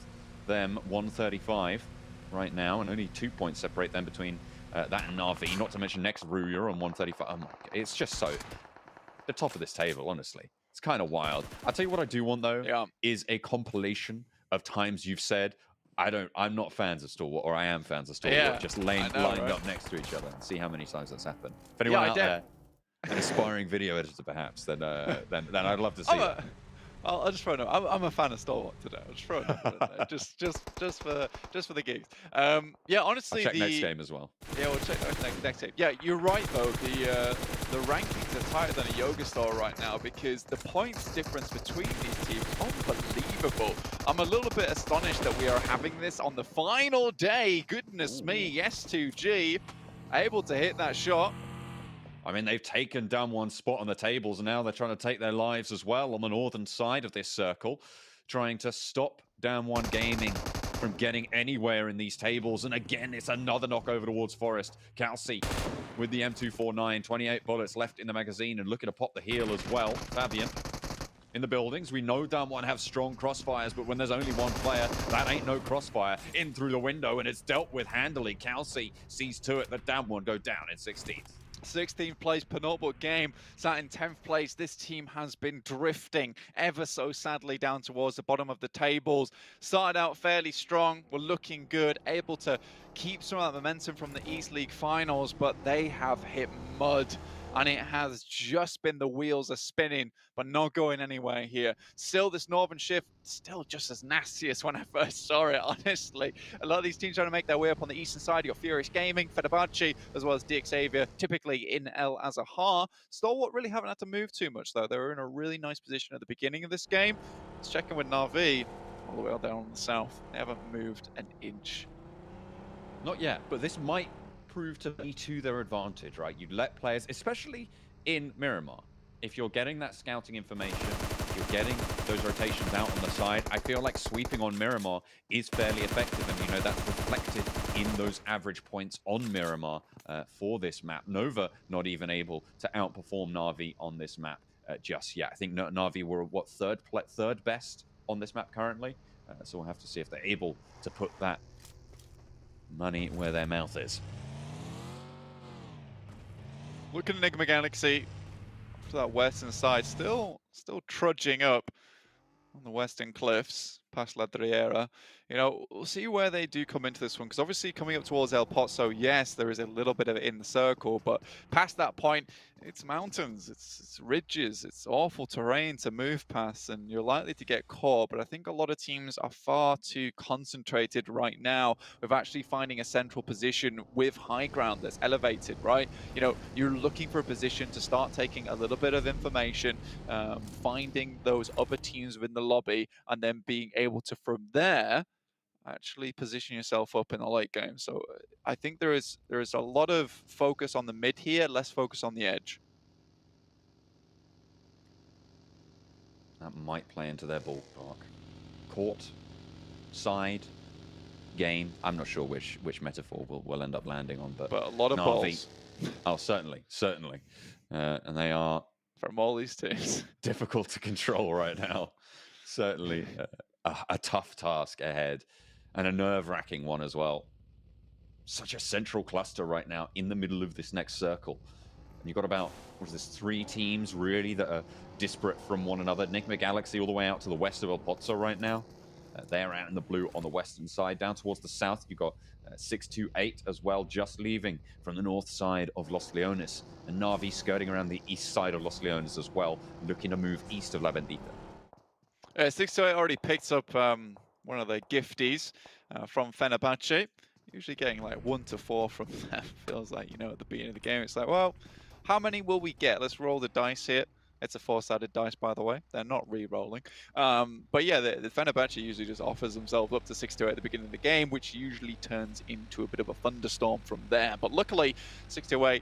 I: them, 135 right now, and only 2 points separate them between that and Na'Vi, not to mention next Ruya on 135. Oh my God, it's just so the top of this table, honestly. It's kind of wild. I'll tell you what I do want though, is a compilation of times you've said, I'm not fans of Stalwart, or I am fans of Stalwart, just lined up next to each other, and see how many times that's happened. If anyone out there, an aspiring video editor perhaps, then I'd love to see it.
U: I'll just throw it up. I'm a fan of Stalwart today. I'll just throw it up. just for the gigs. Yeah, honestly,
I: I'll check next game as well.
U: Yeah, we'll check next game. Yeah, you're right though. The rankings are tighter than a Yoga Star right now because the points difference between these teams, unbelievable. I'm a little bit astonished that we are having this on the final day. Goodness me, S2G able to hit that shot.
I: I mean, they've taken down one spot on the tables, and now they're trying to take their lives as well on the northern side of this circle, trying to stop Down One Gaming from getting anywhere in these tables. And again, it's another knock over towards Forest. Kelsey with the M249, 28 bullets left in the magazine, and looking to pop the heel as well. Fabian in the buildings. We know Down One have strong crossfires, but when there's only one player, that ain't no crossfire. In through the window, and it's dealt with handily. Kelsey sees to it that Down One go down in 16th.
U: 16th place, penultimate game, sat in 10th place. This team has been drifting ever so sadly down towards the bottom of the tables. Started out fairly strong, were looking good, able to keep some of that momentum from the East League finals, but they have hit mud. and it has just been the wheels are spinning, but not going anywhere here. Still, this Northern shift, still just as nasty as when I first saw it, honestly. A lot of these teams trying to make their way up on the eastern side. You got Furious Gaming, Fenerbahce, as well as DXavier, typically in El Azahar. Stalwart really haven't had to move too much, though. They were in a really nice position at the beginning of this game. Let's check in with Na'Vi, all the way down in the south. They haven't moved an inch.
I: Not yet, but this might prove to be to their advantage, right? You let players, especially in Miramar, if you're getting that scouting information, you're getting those rotations out on the side, I feel like sweeping on Miramar is fairly effective, and that's reflected in those average points on Miramar for this map. Nova not even able to outperform Na'Vi on this map just yet. I think Na'Vi were, what, third best on this map currently? So we'll have to see if they're able to put that money where their mouth is.
U: Look at Enigma Galaxy to that western side, still trudging up on the western cliffs past La Driera. We'll see where they do come into this one, because obviously coming up towards El Pozo, yes, there is a little bit of it in the circle, but past that point, it's mountains, it's ridges, it's awful terrain to move past, and you're likely to get caught. But I think a lot of teams are far too concentrated right now with actually finding a central position with high ground that's elevated, right? You're looking for a position to start taking a little bit of information, finding those other teams within the lobby, and then being able to, from there, actually position yourself up in the late game. So I think there is a lot of focus on the mid here, less focus on the edge.
I: That might play into their ballpark. Court, side, game. I'm not sure which metaphor we'll end up landing on, but
U: a lot of
I: Na'Vi,
U: balls.
I: Oh, certainly. And they are,
U: from all these teams,
I: difficult to control right now. Certainly a tough task ahead, and a nerve-wracking one as well. Such a central cluster right now in the middle of this next circle. And you've got about, 3 teams really that are disparate from one another. Enigma Galaxy all the way out to the west of El Pozo right now. They're out in the blue on the western side. Down towards the south, you've got 628 as well, just leaving from the north side of Los Leones. And Na'Vi skirting around the east side of Los Leones as well, looking to move east of La Bendita.
U: 628 already picked up one of the gifties from Fenerbahce. Usually getting like 1 to 4 from them. Feels like, at the beginning of the game, it's like, well, how many will we get? Let's roll the dice here. It's a 4-sided dice, by the way. They're not re-rolling. But yeah, the Fenerbahce usually just offers themselves up to 6-2 at the beginning of the game, which usually turns into a bit of a thunderstorm from there. But luckily, 6-2-8,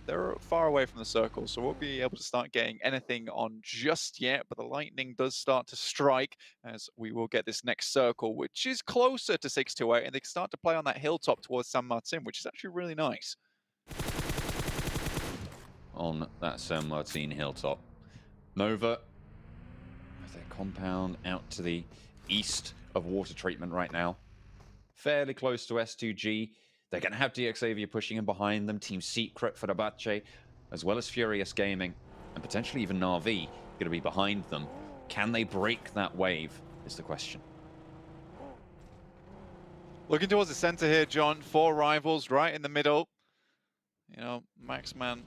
U: they're far away from the circle, so we'll be able to start getting anything on just yet. But the lightning does start to strike as we will get this next circle, which is closer to 6-2-8, and they can start to play on that hilltop towards San Martin, which is actually really nice.
I: On that San Martin hilltop. Nova, with their compound out to the east of water treatment right now. Fairly close to S2G. They're going to have DXavier pushing in behind them. Team Secret, Fenerbahce, as well as Furious Gaming, and potentially even Na'Vi going to be behind them. Can they break that wave is the question.
U: Looking towards the center here, John. 4 rivals right in the middle. Maxman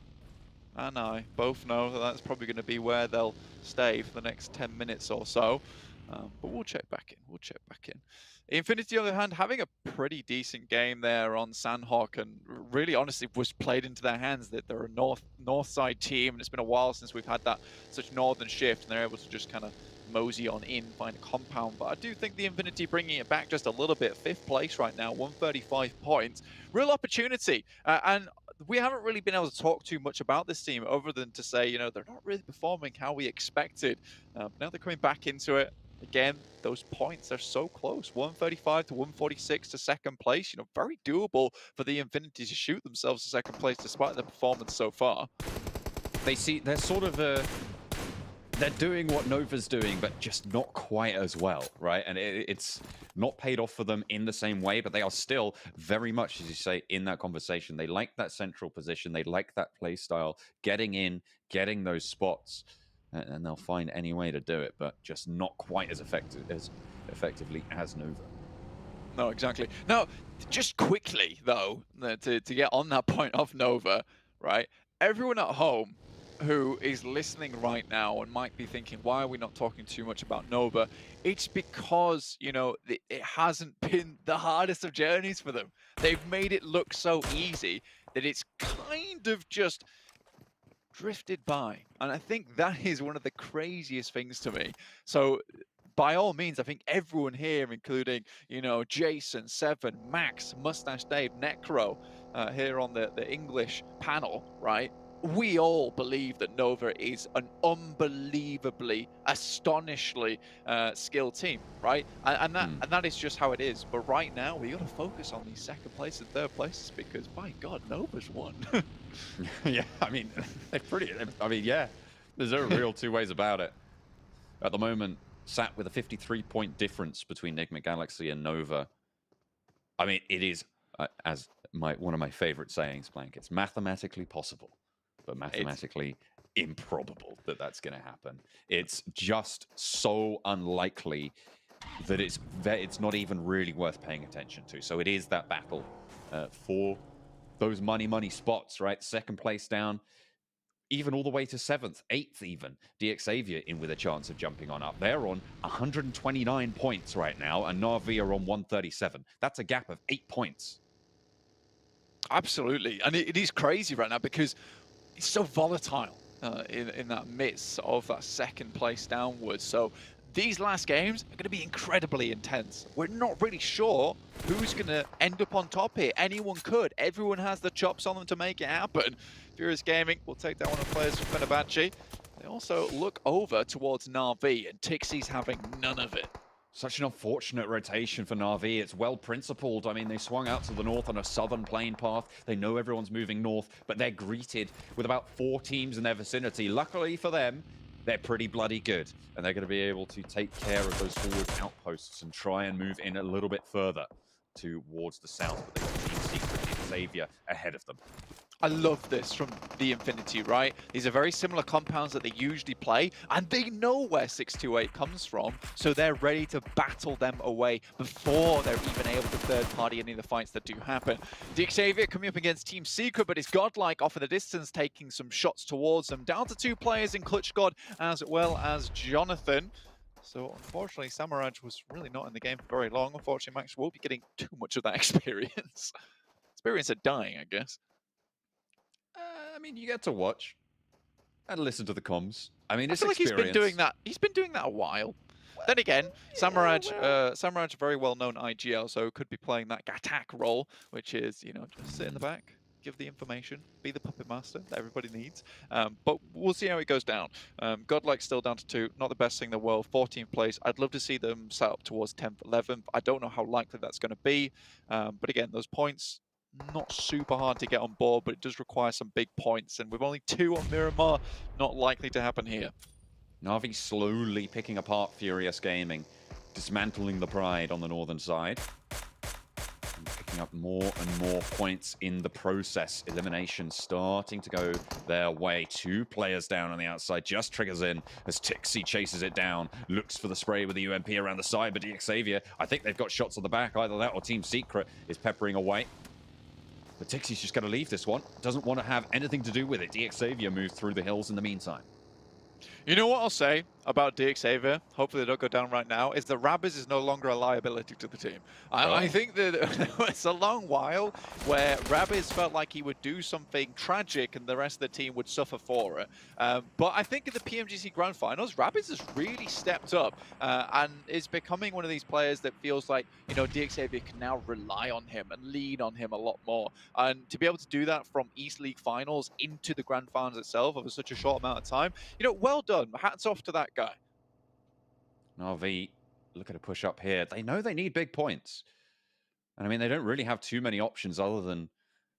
U: and I both know that that's probably going to be where they'll stay for the next 10 minutes or so. But we'll check back in. Infinity, on the other hand, having a pretty decent game there on Sandhawk, and really, honestly, was played into their hands that they're a north side team, and it's been a while since we've had that such northern shift, and they're able to just kind of mosey on in, find a compound. But I do think the Infinity bringing it back just a little bit. 5th place right now, 135 points. Real opportunity. And we haven't really been able to talk too much about this team other than to say, they're not really performing how we expected. Now they're coming back into it. Again, those points are so close. 135 to 146 to second place. Very doable for the Infinity to shoot themselves to second place despite their performance so far.
I: They're sort of they're doing what Nova's doing, but just not quite as well, right? And it's not paid off for them in the same way, but they are still very much, as you say, in that conversation. They like that central position. They like that play style, getting in, getting those spots, and they'll find any way to do it, but just not quite as effectively as Nova.
U: No, exactly. Now, just quickly, though, to get on that point of Nova, right? everyone at home who is listening right now and might be thinking, why are we not talking too much about Nova? It's because, you know, it hasn't been the hardest of journeys for them. They've made it look so easy that it's kind of just drifted by. And I think that is one of the craziest things to me. So by all means, I think everyone here, including, you know, Jason, Seven, Max, Mustache Dave, Necro, here on the English panel, right? We all believe that Nova is an unbelievably, astonishingly skilled team, right? And that is just how it is. But right now, we got to focus on these second place and third places because, by God, Nova's won.
I: Yeah, I mean, yeah, there's no real two ways about it. At the moment, sat with a 53-point difference between Nigma Galaxy and Nova. I mean, it is, as one of my favorite sayings, Blank, it's mathematically possible, but mathematically improbable that that's going to happen. It's just so unlikely that it's not even really worth paying attention to. So it is that battle for those money spots, right? Second place down, even all the way to 7th, 8th even. DXavier in with a chance of jumping on up. They're on 129 points right now, and Na'Vi are on 137. That's a gap of 8 points.
U: Absolutely. And it is crazy right now because it's so volatile in that midst of that second place downwards. So these last games are going to be incredibly intense. We're not really sure who's going to end up on top here. Anyone could. Everyone has the chops on them to make it happen. Furious Gaming will take down one of the players from Fenerbahce. They also look over towards Na'Vi, and Tixie's having none of it.
I: Such an unfortunate rotation for Na'Vi. It's well principled. I mean, they swung out to the north on a southern plane path. They know everyone's moving north, but they're greeted with about 4 teams in their vicinity. Luckily for them, they're pretty bloody good, and they're going to be able to take care of those forward outposts and try and move in a little bit further towards the south, but they've got Team Secret and Xavier ahead of them.
U: I love this from the Infinity, right? These are very similar compounds that they usually play, and they know where 628 comes from, so they're ready to battle them away before they're even able to third-party any of the fights that do happen. DXavier coming up against Team Secret, but is Godlike off in the distance, taking some shots towards them. Down to 2 players in Clutch God, as well as Jonathan. So unfortunately, Samaraj was really not in the game for very long. Unfortunately, Max won't be getting too much of that experience. Experience of dying, I guess.
I: I mean, you get to watch and listen to the comms. I mean, it's
U: I feel like he's been doing that. He's been doing that a while. Then again, Samaraj, very well-known IGL, so could be playing that attack role, which is, you know, just sit in the back, give the information, be the puppet master that everybody needs. But we'll see how it goes down. Godlike still down to 2, not the best thing in the world. 14th place. I'd love to see them set up towards 10th, 11th. I don't know how likely that's going to be. But again, those points, not super hard to get on board, but it does require some big points. And with only 2 on Miramar, not likely to happen here.
I: Na'Vi slowly picking apart Furious Gaming, dismantling the Pride on the northern side. And picking up more and more points in the process. Elimination starting to go their way. 2 players down on the outside. Just triggers in as Tixie chases it down. Looks for the spray with the UMP around the side, but DXavier, I think they've got shots on the back. Either that or Team Secret is peppering away. But Tixie's just got to leave this one. Doesn't want to have anything to do with it. DXavier moved through the hills in the meantime.
U: You know what I'll say about DXavier, hopefully they don't go down right now, is that Rabbiz is no longer a liability to the team. I think that it's a long while where Rabbiz felt like he would do something tragic and the rest of the team would suffer for it. But I think in the PMGC Grand Finals, Rabbiz has really stepped up and is becoming one of these players that feels like, you know, DXavier can now rely on him and lean on him a lot more. And to be able to do that from East League Finals into the Grand Finals itself over such a short amount of time, you know, well done. Hats off to that guy.
I: Na'Vi look at a push up here. They know they need big points. And I mean, they don't really have too many options other than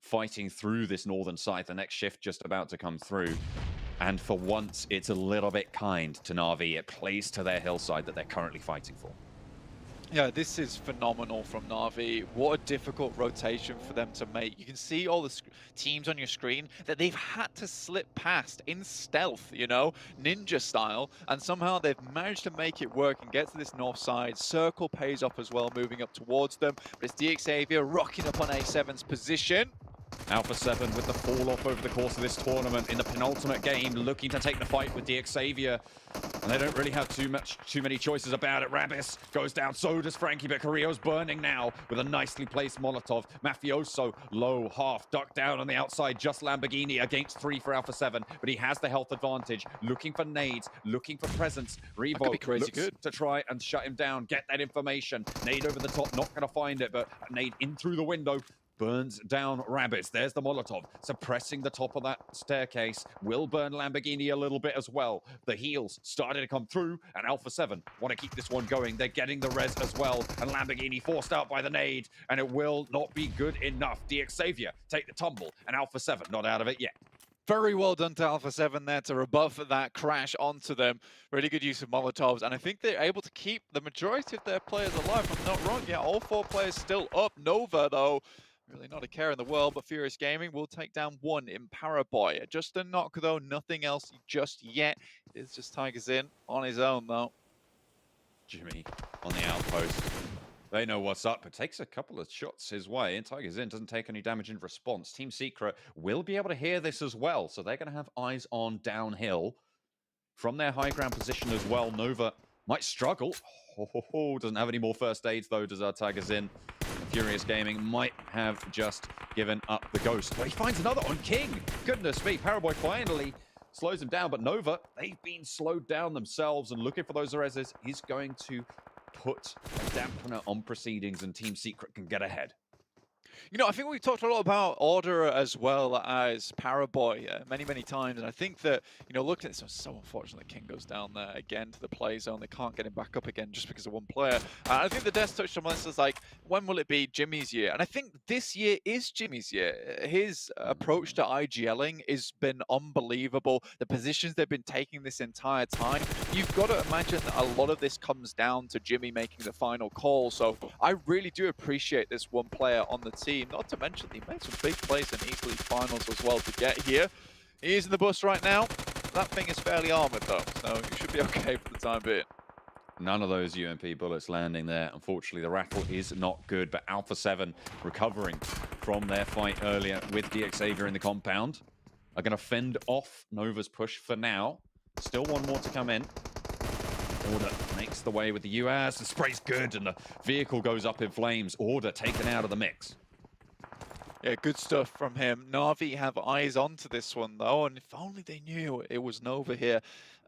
I: fighting through this northern side. The next shift just about to come through. And for once, it's a little bit kind to Na'Vi. It plays to their hillside that they're currently fighting for.
U: Yeah, this is phenomenal from Na'Vi. What a difficult rotation for them to make. You can see all the teams on your screen that they've had to slip past in stealth, you know, ninja style, and somehow they've managed to make it work and get to this north side. Circle pays off as well, moving up towards them. But it's DXavier rocking up on A7's position.
I: Alpha 7 with the fall off over the course of this tournament in the penultimate game, looking to take the fight with DXavier. And they don't really have too many choices about it. Rabis goes down, so does Frankie, but Carrillo's burning now with a nicely placed Molotov. Mafioso low, half, ducked down on the outside, just Lamborghini against 3 for Alpha 7, but he has the health advantage, looking for nades, looking for presence. Revo
U: could be crazy
I: looks
U: good.
I: to try and shut him down, get that information. Nade over the top, not going to find it, but nade in through the window. Burns down Rabbits. There's the Molotov, suppressing the top of that staircase. Will burn Lamborghini a little bit as well. The heals started to come through, and Alpha 7 want to keep this one going. They're getting the res as well, and Lamborghini forced out by the nade, and it will not be good enough. DXavier take the tumble, and Alpha 7 not out of it yet.
U: Very well done to Alpha 7 there to rebuff that crash onto them. Really good use of Molotovs, and I think they're able to keep the majority of their players alive. If I'm not wrong, yeah, all 4 players still up. Nova, though, really not a care in the world, but Furious Gaming will take down 1 in Paraboy. Just a knock, though, nothing else just yet. It's just Tigers in on his own, though.
I: Jimmy on the outpost. They know what's up, but takes a couple of shots his way, and Tigers in doesn't take any damage in response. Team Secret will be able to hear this as well, so they're going to have eyes on downhill from their high ground position as well. Nova might struggle. Doesn't have any more first aids, though, does our Tigers in. Furious Gaming might have just given up the ghost. But he finds another on King. Goodness me, Paraboy finally slows him down, but Nova, they've been slowed down themselves, and looking for those reses, he's going to put a dampener on proceedings, and Team Secret can get ahead.
U: You know, I think we've talked a lot about Order as well as Paraboy many, many times. And I think that, you know, looking at this, it's so unfortunate King goes down there again to the play zone. They can't get him back up again just because of 1 player. I think the Death touched on this as like, when will it be Jimmy's year? And I think this year is Jimmy's year. His approach to IGLing has been unbelievable. The positions they've been taking this entire time. You've got to imagine that a lot of this comes down to Jimmy making the final call. So I really do appreciate this 1 player on the team. Not to mention, he made some big plays in E-League finals as well to get here. He is in the bus right now. That thing is fairly armored though, so you should be okay for the time being.
I: None of those UMP bullets landing there. Unfortunately, the rattle is not good, but Alpha 7 recovering from their fight earlier with DXavier in the compound are going to fend off Nova's push for now. Still 1 more to come in. Order makes the way with the UAS. The spray's good, and the vehicle goes up in flames. Order taken out of the mix.
U: Yeah, good stuff from him. Na'Vi have eyes onto this one, though, and if only they knew it was Nova here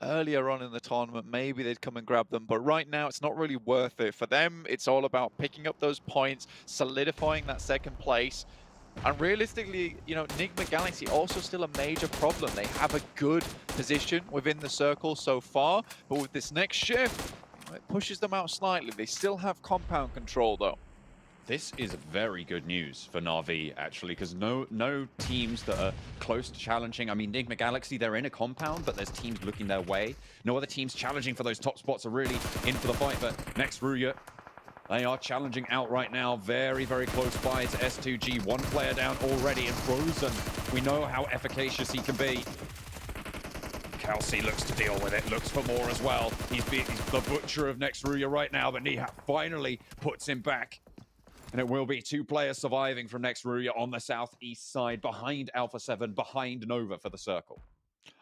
U: earlier on in the tournament, maybe they'd come and grab them. But right now, it's not really worth it. For them, it's all about picking up those points, solidifying that 2nd place. And realistically, you know, Nigma Galaxy also still a major problem. They have a good position within the circle so far, but with this next shift, it pushes them out slightly. They still have compound control, though.
I: This is very good news for Na'Vi, actually, because no teams that are close to challenging. I mean, Nigma Galaxy, they're in a compound, but there's teams looking their way. No other teams challenging for those top spots are really in for the fight, but next Ruya, they are challenging out right now. Very, very close by to S2G. 1 player down already, and Frozen, we know how efficacious he can be. Kelsey looks to deal with it, looks for more as well. He's the butcher of next Ruya right now, but Nihat finally puts him back. And it will be 2 players surviving from next Ruya on the southeast side, behind Alpha 7, behind Nova for the circle.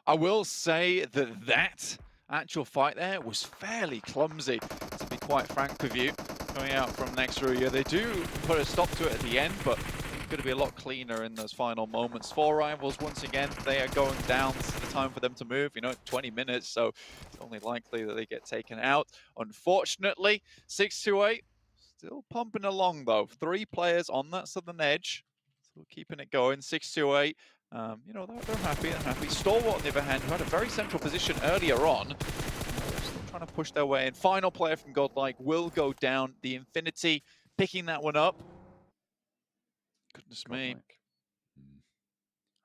U: I will say that that actual fight there was fairly clumsy, to be quite frank with you. Coming out from next Ruya, they do put a stop to it at the end, but it's going to be a lot cleaner in those final moments. 4 rivals, once again, they are going down. This is the time for them to move, you know, 20 minutes, so it's only likely that they get taken out. Unfortunately, 628. Still pumping along, though. 3 players on that southern edge. Still keeping it going. 628. You know, they're happy. They're happy. Stalwart, on the other hand, who had a very central position earlier on. They're still trying to push their way in. Final player from Godlike will go down. The Infinity picking that one up. Goodness me.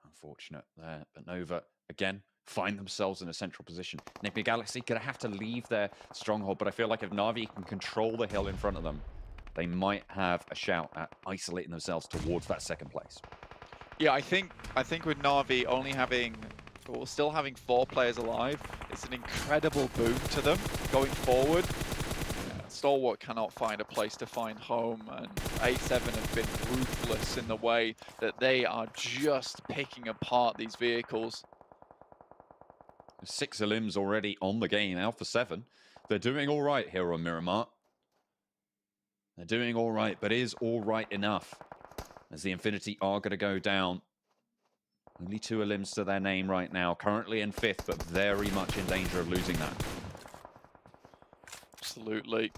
I: Unfortunate there. But Nova, again, find themselves in a central position. Nigma Galaxy gonna have to leave their stronghold, but I feel like if Na'Vi can control the hill in front of them, they might have a shout at isolating themselves towards that 2nd place.
U: Yeah, I think with Na'Vi only having, or still having 4 players alive, it's an incredible boon to them going forward. Yeah, Stalwart cannot find a place to find home, and A7 have been ruthless in the way that they are just picking apart these vehicles.
I: 6 elims already on the game. Alpha 7, they're doing all right here on Miramar. They're doing all right, but is all right enough? As the Infinity are going to go down. Only 2 elims to their name right now. Currently in 5th, but very much in danger of losing that.
U: Absolutely.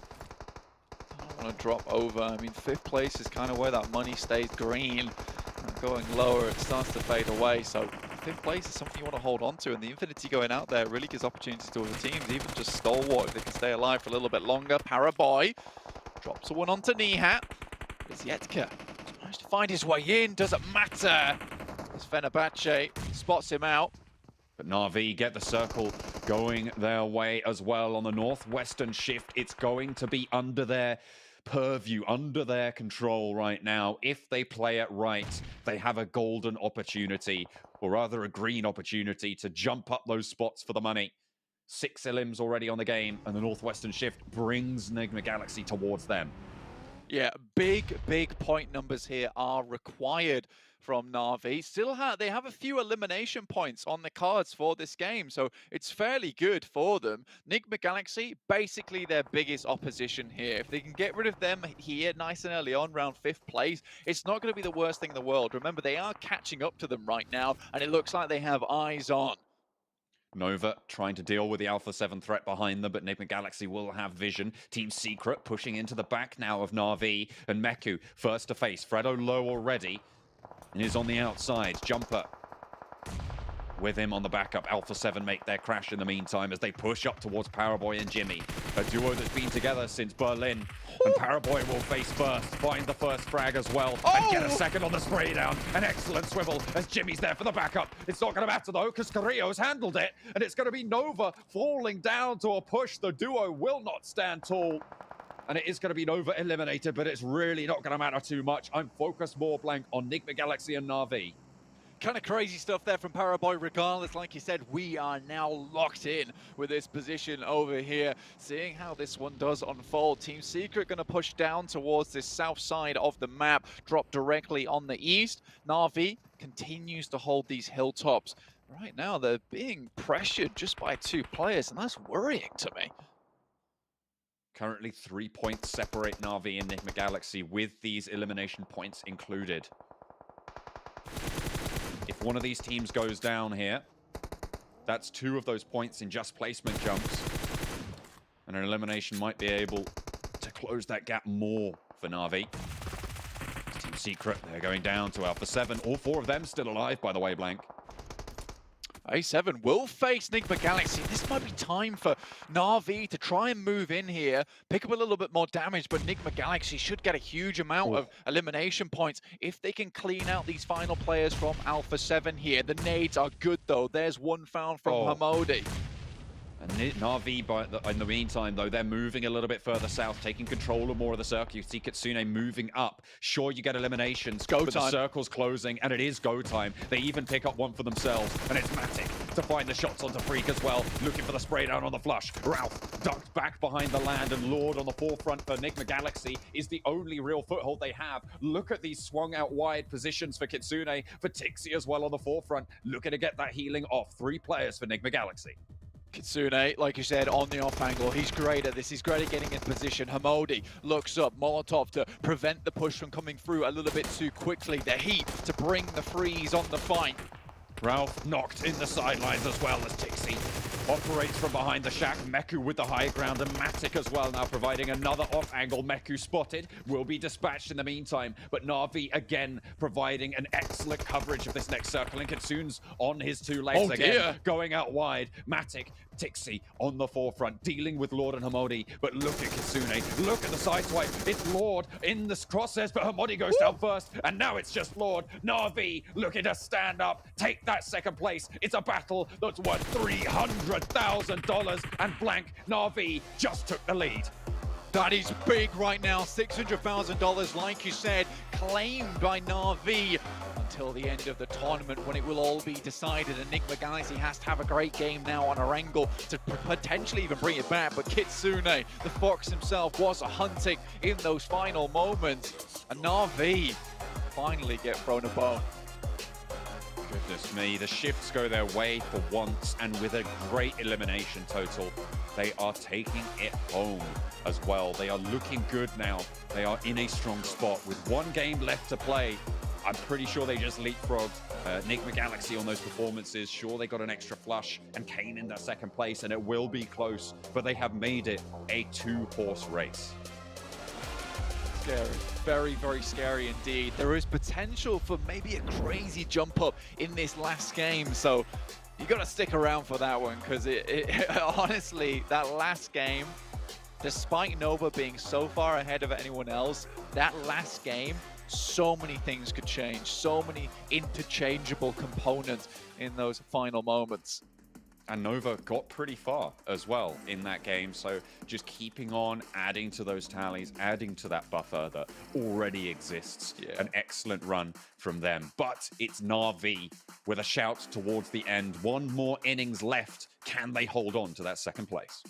U: I don't want to drop over. I mean, 5th place is kind of where that money stays green. Going lower, it starts to fade away. So 5th place is something you want to hold on to. And the Infinity going out there really gives opportunities to other teams, even just Stalwart if they can stay alive for a little bit longer. Paraboy drops a one onto Nihat. It's Yetka. Managed to find his way in. Doesn't matter. As Fenerbahce spots him out.
I: But Na'Vi get the circle going their way as well on the northwestern shift. It's going to be under their purview, under their control right now. If they play it right, they have a golden opportunity, or rather a green opportunity, to jump up those spots for the money. 6 elims already on the game, and the northwestern shift brings Nigma Galaxy towards them.
U: Yeah, big point numbers here are required from Na'Vi. They have a few elimination points on the cards for this game, so it's fairly good for them. Nigma Galaxy, basically their biggest opposition here. If they can get rid of them here nice and early on, round 5th place, it's not going to be the worst thing in the world. Remember, they are catching up to them right now, and it looks like they have eyes on.
I: Nova trying to deal with the Alpha 7 threat behind them, but Nigma Galaxy will have vision. Team Secret pushing into the back now of Na'Vi, and Meku first to face. Fredo low already, and is on the outside. Jumper with him on the backup. Alpha 7 make their crash in the meantime as they push up towards Paraboy and Jimmy. A duo that's been together since Berlin. And Paraboy will face first, find the first frag as well, and get a second on the spray down. An excellent swivel as Jimmy's there for the backup. It's not going to matter though, because Carrillo's handled it, and it's going to be Nova falling down to a push. The duo will not stand tall. And it is going to be Nova eliminated, but it's really not going to matter too much. I'm focused more, Blank, on Nigma Galaxy and Na'Vi.
U: Kind of crazy stuff there from Paraboy. Regardless, like you said, we are now locked in with this position over here. Seeing how this one does unfold. Team Secret going to push down towards this south side of the map, drop directly on the east. Na'Vi continues to hold these hilltops. Right now, they're being pressured just by 2 players, and that's worrying to me.
I: Currently 3 points separate Na'Vi and Nigma Galaxy, with these elimination points included. If one of these teams goes down here, that's 2 of those points in just placement jumps. And an elimination might be able to close that gap more for Na'Vi. Team Secret, they're going down to Alpha 7. All 4 of them still alive, by the way, Blank.
U: A7 will face Nigma Galaxy. This might be time for Na'Vi to try and move in here, pick up a little bit more damage, but Nigma Galaxy should get a huge amount of elimination points if they can clean out these final players from Alpha 7 here. The nades are good though. There's one found from Hamodi.
I: And Na'Vi, in the meantime, though, they're moving a little bit further south, taking control of more of the circle. You see Kitsune moving up. Sure, you get eliminations, but the circle's closing, and it is go time. They even pick up one for themselves, and it's Matic to find the shots onto Freak as well, looking for the spray down on the flush. Ralph ducked back behind the land, and Lord on the forefront for Nigma Galaxy is the only real foothold they have. Look at these swung out wide positions for Kitsune, for Tixi as well on the forefront, looking to get that healing off. 3 players for Nigma Galaxy.
U: Kitsune, like you said, on the off angle. He's great at this. He's great at getting in position. Hamodi looks up. Molotov to prevent the push from coming through a little bit too quickly. The heat to bring the freeze on the fight.
I: Ralph knocked in the sidelines as well as Tixi operates from behind the shack. Meku with the high ground, and Matic as well now providing another off angle. Meku spotted, will be dispatched in the meantime, but Na'Vi again providing an excellent coverage of this next circle, and Kitsune's on his 2 legs again, going out wide. Matic, Tixi on the forefront, dealing with Lord and Hamodi, but look at Kitsune, look at the sideswipe. It's Lord in the crosshairs, but Hamodi goes down first, and now it's just Lord. Na'Vi looking to stand up, take that second place. It's a battle that's worth $300,000, and Blank Na'Vi just took the lead.
U: That is big right now. $600,000, like you said, claimed by Na'Vi. until the end of the tournament when it will all be decided. Enigma Galaxy has to have a great game now on Erangel to potentially even bring it back. But Kitsune, the Fox himself, was hunting in those final moments. And Na'Vi finally get thrown a bone.
I: Goodness me, the shifts go their way for once, and with a great elimination total, they are taking it home as well. They are looking good now. They are in a strong spot with one game left to play. I'm pretty sure they just leapfrogged Enigma Galaxy on those performances. Sure, they got an extra flush and Kane in that second place, and it will be close, but they have made it a two-horse race.
U: Scary. Very, very scary indeed. There is potential for maybe a crazy jump up in this last game, so you got to stick around for that one, because honestly, that last game, despite Nova being so far ahead of anyone else, that last game, so many things could change, so many interchangeable components in those final moments.
I: And Nova got pretty far as well in that game, so just keeping on adding to those tallies, adding to that buffer that already exists. Yeah. An excellent run from them. But it's Na'Vi with a shout towards the end. One more innings left. Can they hold on to that second place?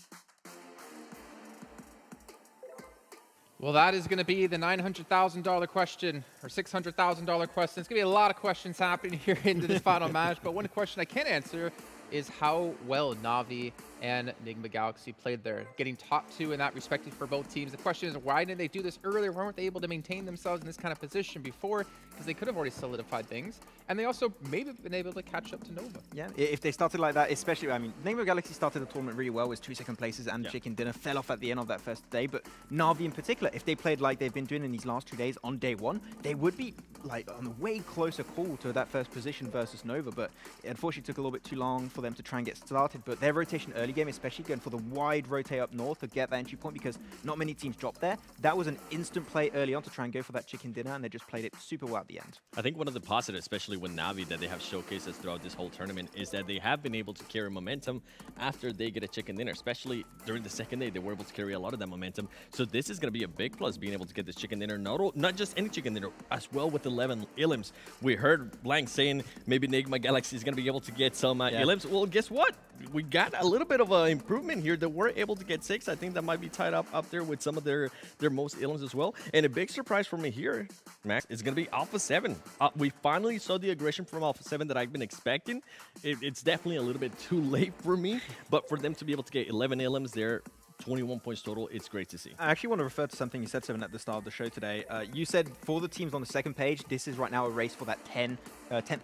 J: Well, that is going to be the $900,000 question, or $600,000 question. It's going to be a lot of questions happening here into this final match, but one question I can answer is how well Na'Vi and Enigma Galaxy played there, getting top two in that respective for both teams. The question is, why didn't they do this earlier? Why weren't they able to maintain themselves in this kind of position before? Because they could have already solidified things. And they also maybe been able to catch up to Nova.
K: Yeah, if they started like that, especially, I mean, Enigma Galaxy started the tournament really well with 2 second places, and Chicken Dinner fell off at the end of that first day. But Na'Vi in particular, if they played like they've been doing in these last 2 days on day one, they would be like on a way closer call to that first position versus Nova. But it unfortunately took a little bit too long for them to try and get started. But their rotation early game, especially going for the wide rotate up north to get that entry point, because not many teams dropped there. That was an instant play early on to try and go for that Chicken Dinner, and they just played it super well at the end.
L: I think one of the positives, especially with Na'Vi, that they have showcases throughout this whole tournament is that they have been able to carry momentum after they get a Chicken Dinner, especially during the second day. They were able to carry a lot of that momentum. So this is going to be a big plus, being able to get this Chicken Dinner, not just any Chicken Dinner, as well with 11 Illims. We heard Blank saying maybe Enigma Galaxy is going to be able to get some Illims. Well, guess what? We got a little bit of an improvement here that we're able to get 6. I think that might be tied up there with some of their most Illims as well. And a big surprise for me here, Max, is going to be Alpha 7. We finally saw the aggression from Alpha 7 that I've been expecting. It's definitely a little bit too late for me, but for them to be able to get 11 Illims there, 21 points total, it's great to see.
K: I actually want to refer to something you said, Seven, at the start of the show today. You said for the teams on the second page, this is right now a race for that 10th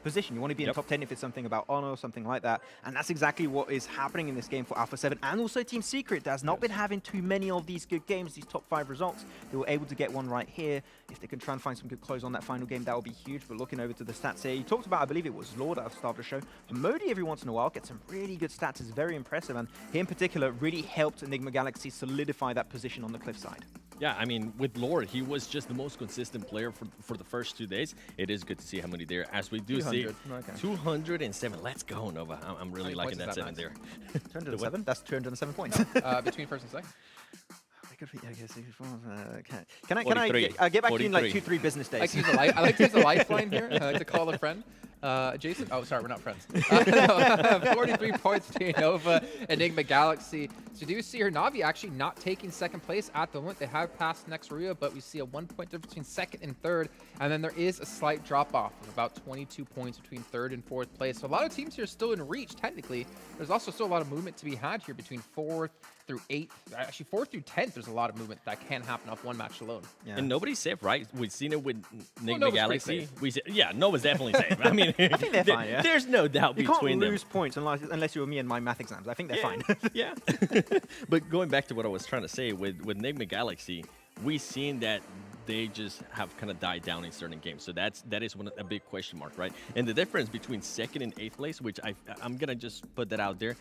K: position. You want to be in the top 10 if it's something about honor or something like that. And that's exactly what is happening in this game for Alpha 7 and also Team Secret. That has not been having too many of these good games, these top 5 results. They were able to get one right here. If they can try and find some good close on that final game, that will be huge. But looking over to the stats here, you talked about, I believe it was Lord at the start of the show. Modi every once in a while gets some really good stats. It's very impressive. And he in particular really helped Enigma Galaxy solidify that position on the cliffside.
L: Yeah, I mean, with Lord, he was just the most consistent player for the first 2 days. It is good to see how many there, as we do see. 207. Let's go, Nova. I'm really liking that 7 there.
K: 207? That's 207 points.
J: Between first and second.
K: Can I get back to you in like 2-3 business days?
J: I like to use a lifeline here. I like to call a friend. Jason? Oh, sorry, we're not friends. 43 points to Nova, Enigma Galaxy. So do you see here, Na'Vi actually not taking second place at the moment. They have passed Nextria, but we see a 1 point difference between second and third. And then there is a slight drop-off of about 22 points between third and fourth place. So a lot of teams here still in reach, technically. There's also still a lot of movement to be had here between 4th through 8th. Actually, 4th through 10th, there's a lot of movement that can happen off one match alone.
L: Yeah. And nobody's safe, right? We've seen it with Enigma Galaxy. Nova's definitely safe. I mean,
K: I think they're fine, yeah?
L: There's no doubt between them.
K: You can't lose points unless you're me and my math exams. I think they're fine.
L: Yeah. But going back to what I was trying to say, with Enigma Galaxy, we've seen that they just have kind of died down in certain games. So that is a big question mark, right? And the difference between 2nd and 8th place, which I'm going to just put that out there,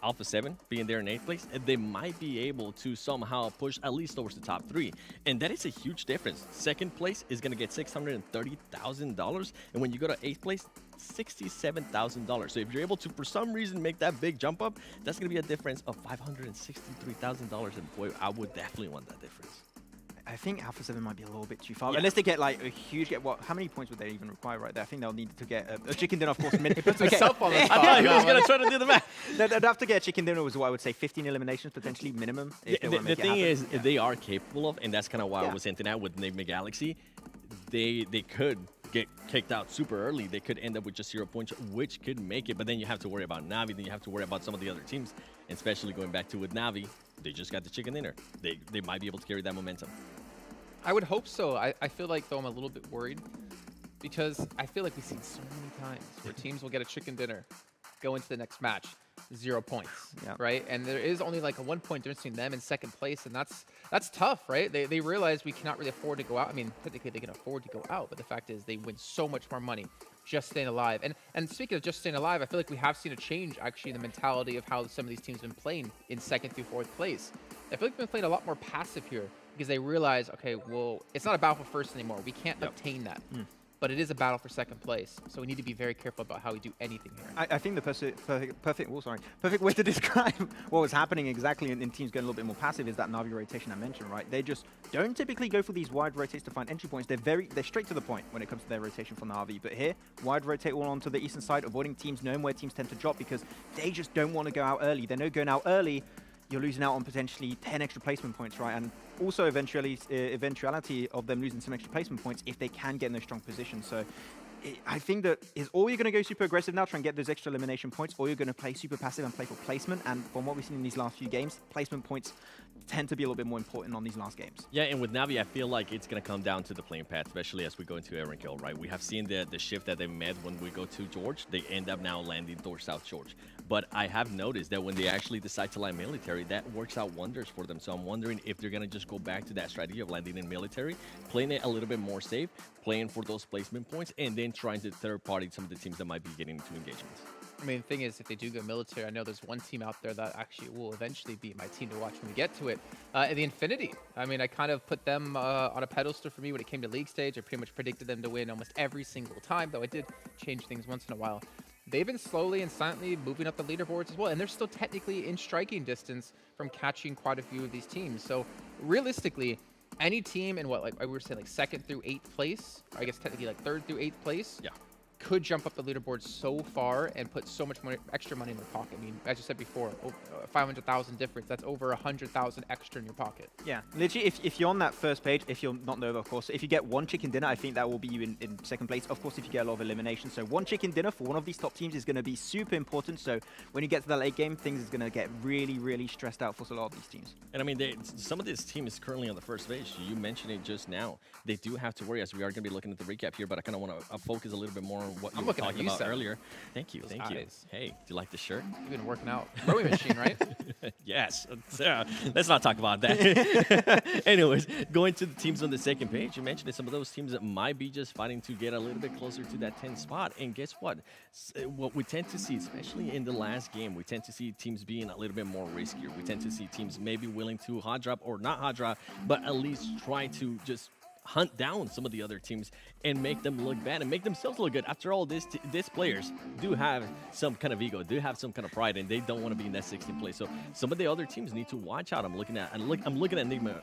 L: Alpha 7 being there in 8th place, they might be able to somehow push at least towards the top 3. And that is a huge difference. 2nd place is going to get $630,000. And when you go to 8th place, $67,000. So if you're able to, for some reason, make that big jump up, that's going to be a difference of $563,000. And boy, I would definitely want that difference.
K: I think Alpha 7 might be a little bit too far. Unless they get like a huge how many points would they even require right there? I think they'll need to get a chicken dinner, of course. He puts
J: himself on the spot.
L: I thought he was going to try to do the math.
K: They'd have to get a chicken dinner was what I would say 15 eliminations potentially minimum.
L: The thing is, they are capable of, and that's kind of why I was hinting at with Enigma Galaxy. They could get kicked out super early. They could end up with just 0 points, which could make it. But then you have to worry about Navi. Then you have to worry about some of the other teams, and especially going back to with Navi. They just got the chicken dinner. They might be able to carry that momentum.
J: I would hope so. I feel like, though, I'm a little bit worried because I feel like we've seen so many times where teams will get a chicken dinner, go into the next match, 0 points, right? And there is only like a 1 point difference between them and second place, and that's tough, right? They realize we cannot really afford to go out. I mean, technically they can afford to go out, but the fact is they win so much more money just staying alive. And speaking of just staying alive, I feel like we have seen a change actually in the mentality of how some of these teams have been playing in 2nd through 4th place. I feel like they've been playing a lot more passive here because they realize, okay, well, it's not a battle for first anymore. We can't obtain that. But it is a battle for second place, so we need to be very careful about how we do anything here.
K: I think the perfect way to describe what was happening exactly in teams getting a little bit more passive is that Navi rotation I mentioned, right? They just don't typically go for these wide rotates to find entry points. They're straight to the point when it comes to their rotation for Navi. But here, wide rotate all onto the eastern side, avoiding teams, knowing where teams tend to drop because they just don't want to go out early. They know going out early, you're losing out on potentially 10 extra placement points, right? And also eventuality of them losing some extra placement points if they can get in those strong positions. So I think that is all you're going to go super aggressive now, try and get those extra elimination points, or you're going to play super passive and play for placement. And from what we've seen in these last few games, placement points tend to be a little bit more important on these last games.
L: Yeah, and with Navi, I feel like it's going to come down to the playing path, especially as we go into Aaron Kill, right? We have seen the shift that they made when we go to George. They end up now landing towards South George. But I have noticed that when they actually decide to land military, that works out wonders for them. So I'm wondering if they're going to just go back to that strategy of landing in military, playing it a little bit more safe, playing for those placement points, and then trying to third-party some of the teams that might be getting into engagements.
J: I mean, the thing is, if they do go military, I know there's one team out there that actually will eventually be my team to watch when we get to it. The Infinity. I mean, I kind of put them on a pedestal for me when it came to league stage. I pretty much predicted them to win almost every single time, though I did change things once in a while. They've been slowly and silently moving up the leaderboards as well, and they're still technically in striking distance from catching quite a few of these teams. So realistically, any team in what, like we were saying, like 2nd through 8th place, or I guess technically like 3rd through 8th place, could jump up the leaderboard so far and put so much money, extra money in their pocket. I mean, as you said before, 500,000 difference. That's over 100,000 extra in your pocket.
K: Yeah, literally, if you're on that first page, if you're not Nova, of course, if you get one chicken dinner, I think that will be you in second place. Of course, if you get a lot of eliminations. So one chicken dinner for one of these top teams is going to be super important. So when you get to the late game, things is going to get really, really stressed out for a lot of these teams.
L: And I mean, some of this team is currently on the first page. You mentioned it just now. They do have to worry, as we are going to be looking at the recap here, but I kind of want to focus a little bit more on what you were talking about earlier. Thank you, thank you. Hey, do you like the shirt?
J: You've been working out. Rowing machine, right?
L: Yes. Let's not talk about that. Anyways, going to the teams on the second page, you mentioned some of those teams that might be just fighting to get a little bit closer to that 10th spot. And guess what? What we tend to see, especially in the last game, we tend to see teams being a little bit more riskier. We tend to see teams maybe willing to hot drop or not hot drop, but at least try to just hunt down some of the other teams and make them look bad and make themselves look good. After all, these players do have some kind of ego, do have some kind of pride, and they don't want to be in that 16th place. So some of the other teams need to watch out. I'm looking at Enigma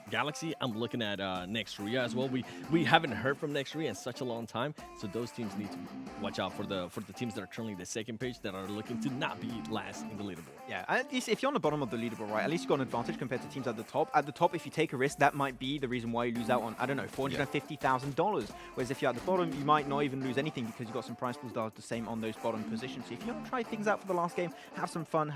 L: Galaxy. I'm looking at Nextria as well. We haven't heard from Nextria in such a long time, so those teams need to watch out for the teams that are currently the second page that are looking to not be last in the leaderboard.
K: Yeah, at least if you're on the bottom of the leaderboard, right, at least you've got an advantage compared to teams at the top. At the top, if you take a risk, that might be the reason why you lose out on, I don't know, $450,000. Whereas if you're at the bottom, you might not even lose anything because you've got some prize pools that are the same on those bottom positions. So if you want to try things out for the last game, have some fun,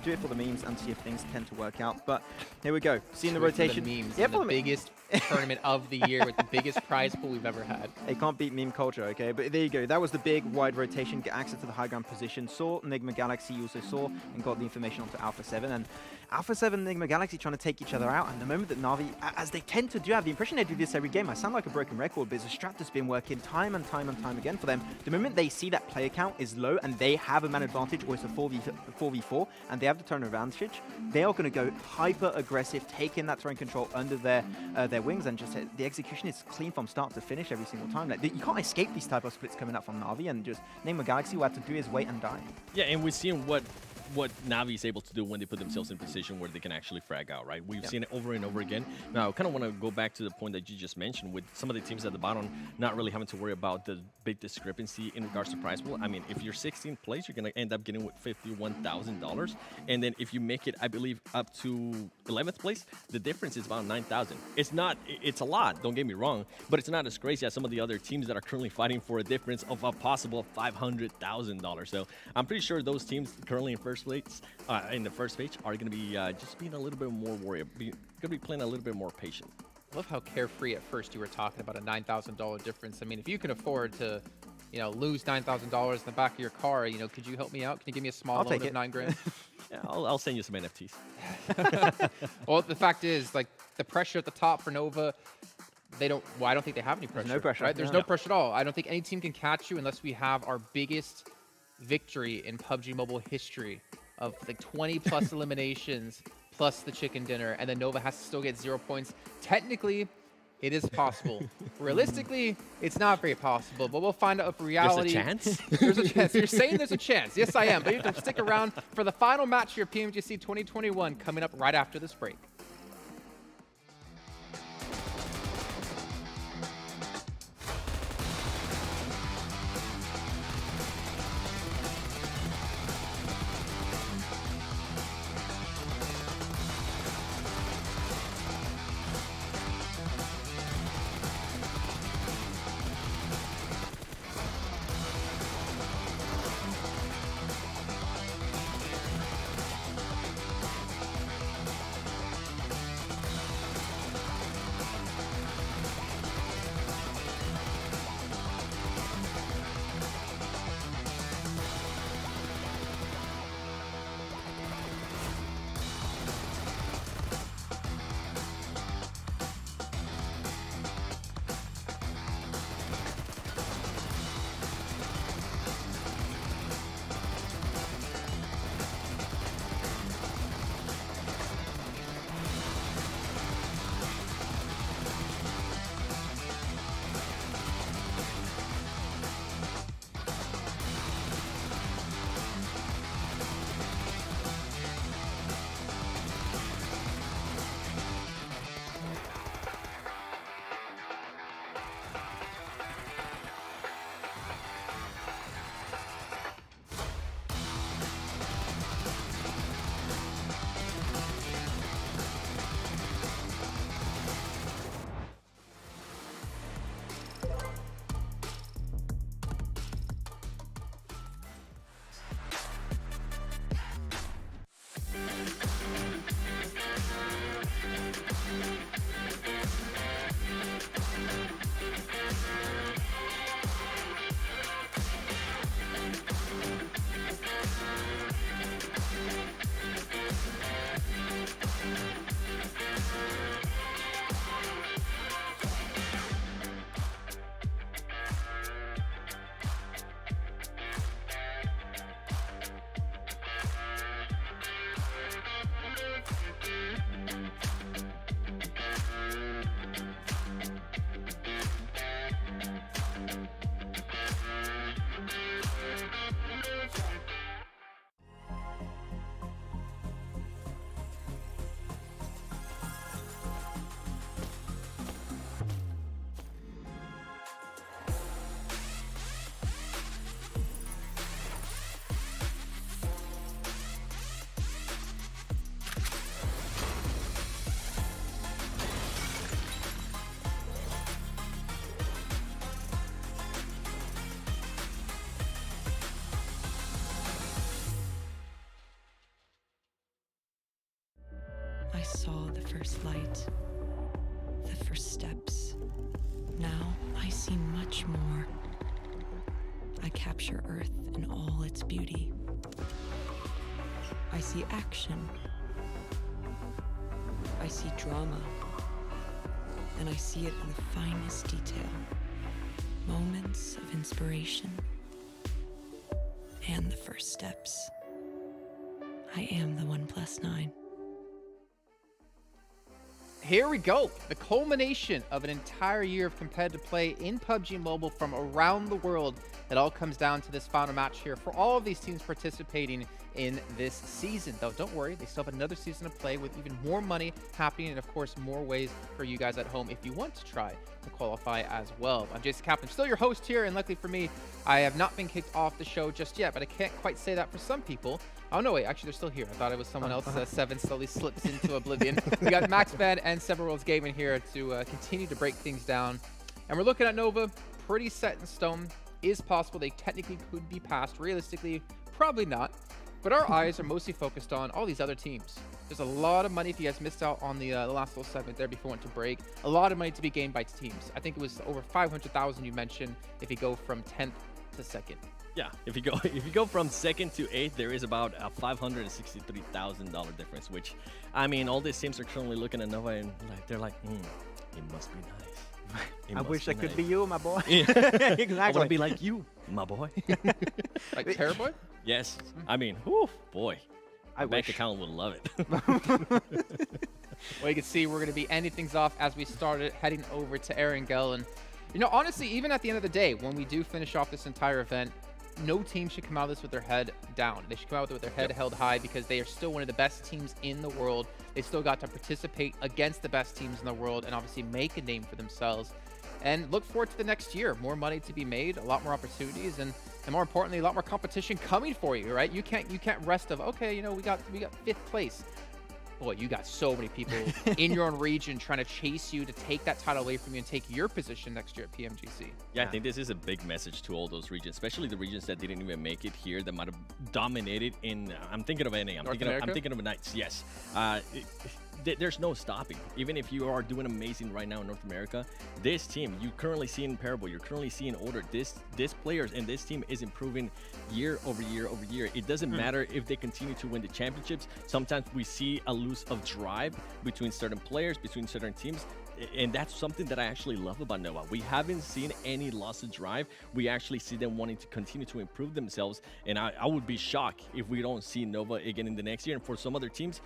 K: do it for the memes and see if things tend to work out. But here we go. Seeing the rotation.
J: For the memes. Yeah, for the biggest tournament of the year with the biggest prize pool we've ever had.
K: They can't beat meme culture, okay? But there you go. That was the big wide rotation, get access to the high ground position. Saw Enigma Galaxy, you also saw and got the information onto Alpha 7. And Alpha 7 and Enigma Galaxy trying to take each other out. And the moment that Navi, as they tend to do, I have the impression they do this every game. I sound like a broken record, but it's a strat that's been working time and time and time again for them. The moment they see that player count is low and they have a man advantage, or it's a 4v4, and they have the turn advantage, they are going to go hyper aggressive, taking that throwing control under their wings, and just the execution is clean from start to finish every single time. Like, you can't escape these type of splits coming up from Navi, and just Enigma Galaxy, what have to do is wait and die.
L: Yeah, and we're seeing what what Navi is able to do when they put themselves in a position where they can actually frag out, right? We've seen it over and over again. Now, I kind of want to go back to the point that you just mentioned with some of the teams at the bottom not really having to worry about the big discrepancy in regards to prize pool. I mean, if you're 16th place, you're going to end up getting with $51,000. And then if you make it, I believe, up to 11th place, the difference is about $9,000. It's a lot, don't get me wrong, but it's not as crazy as some of the other teams that are currently fighting for a difference of a possible $500,000. So I'm pretty sure those teams currently in first place, in the first page, are going to be just being a little bit more worried, going to be playing a little bit more patient.
J: I love how carefree at first you were talking about a $9,000 difference. I mean, if you can afford to, lose $9,000 in the back of your car, could you help me out? Can you give me a small loan of $9,000?
L: Yeah, I'll send you some NFTs.
J: Well, the fact is, like, the pressure at the top for Nova, I don't think they have any pressure.
K: There's no pressure.
J: Right? There's no pressure at all. I don't think any team can catch you unless we have our biggest victory in PUBG Mobile history of like 20 plus eliminations plus the chicken dinner, and then Nova has to still get 0 points. Technically, it is possible. Realistically, it's not very possible, but we'll find out if reality...
L: There's a chance?
J: There's a chance. You're saying there's a chance. Yes, I am. But you have to stick around for the final match here, PMGC 2021, coming up right after this break.
H: I saw the first light, the first steps. Now I see much more. I capture Earth in all its beauty. I see action. I see drama. And I see it in the finest detail. Moments of inspiration. And the first steps. I am the 1+9.
J: here we go. The culmination of an entire year of competitive play in PUBG Mobile from around the world. It all comes down to this final match here for all of these teams participating in this season. Though, don't worry, they still have another season to play with even more money happening and, of course, more ways for you guys at home if you want to try to qualify as well. I'm Jason Kaplan, still your host here, and luckily for me, I have not been kicked off the show just yet, but I can't quite say that for some people. Oh, no, wait, actually, they're still here. I thought it was someone else. Seven slowly slips into oblivion. We got MaxBad and Seven Worlds Gaming here to continue to break things down. And we're looking at Nova, pretty set in stone. Is possible they technically could be passed. Realistically, probably not. But our eyes are mostly focused on all these other teams. There's a lot of money, if you guys missed out on the last little segment there before we went to break, a lot of money to be gained by teams. I think it was over 500,000 you mentioned if you go from 10th to 2nd.
L: Yeah, if you go from 2nd to 8th, there is about a $563,000 difference, which, I mean, all these teams are currently looking at Nova and they're like, it must be nice.
K: I wish I could be you, my boy.
L: Yeah.
K: Exactly.
L: I want to be like you, my boy.
J: Like Terrorboy?
L: Yes. I mean, whew, boy.
K: My
L: bank account would love it.
J: Well, you can see we're going to be ending things off as we started heading over to Erangel. And, you know, honestly, even at the end of the day, when we do finish off this entire event, no team should come out of this with their head down. They should come out with their head held high because they are still one of the best teams in the world. They still got to participate against the best teams in the world and obviously make a name for themselves. And look forward to the next year. More money to be made, a lot more opportunities, and more importantly, a lot more competition coming for you, right? You can't rest of, okay, you know, we got 5th place. Boy, you got so many people in your own region trying to chase you to take that title away from you and take your position next year at PMGC.
L: Yeah, I think this is a big message to all those regions, especially the regions that didn't even make it here, that might have dominated in, I'm thinking of NA, I'm thinking of Knights, yes. There's no stopping. Even if you are doing amazing right now in North America, this team, you currently see in Parable, you're currently seeing Order, this players and this team is improving year over year over year. It doesn't matter if they continue to win the championships. Sometimes we see a loss of drive between certain players, between certain teams. And that's something that I actually love about Nova. We haven't seen any loss of drive. We actually see them wanting to continue to improve themselves. And I would be shocked if we don't see Nova again in the next year. And for some other teams,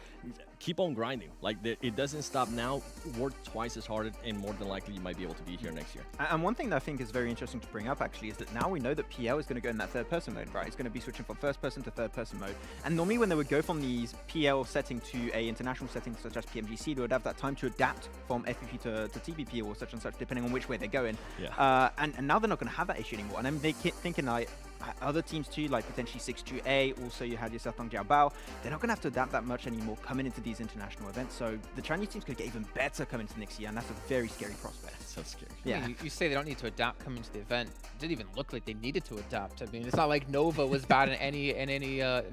L: keep on grinding. Like, it doesn't stop now. Work twice as hard, and more than likely you might be able to be here next year.
K: And one thing that I think is very interesting to bring up, actually, is that now we know that PL is going to go in that third-person mode, right? It's going to be switching from first-person to third-person mode. And normally when they would go from these PL setting to a international setting such as PMGC, they would have that time to adapt from FPP to TPP or such and such, depending on which way they're going.
L: Yeah.
K: And now they're not going to have that issue anymore. And I'm thinking like other teams too, like potentially 6-2A, also you had your Southang Jiaobao, they're not going to have to adapt that much anymore coming into these international events. So the Chinese teams could get even better coming into next year, and that's a very scary prospect.
L: So scary.
J: Yeah, I mean, you say they don't need to adapt coming to the event. It didn't even look like they needed to adapt. I mean, it's not like Nova was bad in any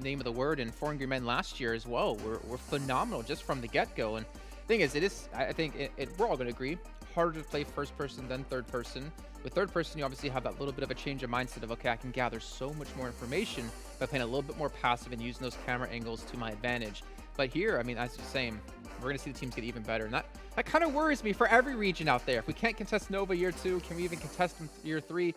J: name of the word, and Foreign Green Men last year as well were phenomenal just from the get-go. And thing is, I think we're all going to agree, harder to play first person than third person. With third person, you obviously have that little bit of a change of mindset of, okay, I can gather so much more information by playing a little bit more passive and using those camera angles to my advantage. But here, I mean, as you're saying, we're going to see the teams get even better. And that kind of worries me for every region out there. If we can't contest Nova year 2, can we even contest them year 3?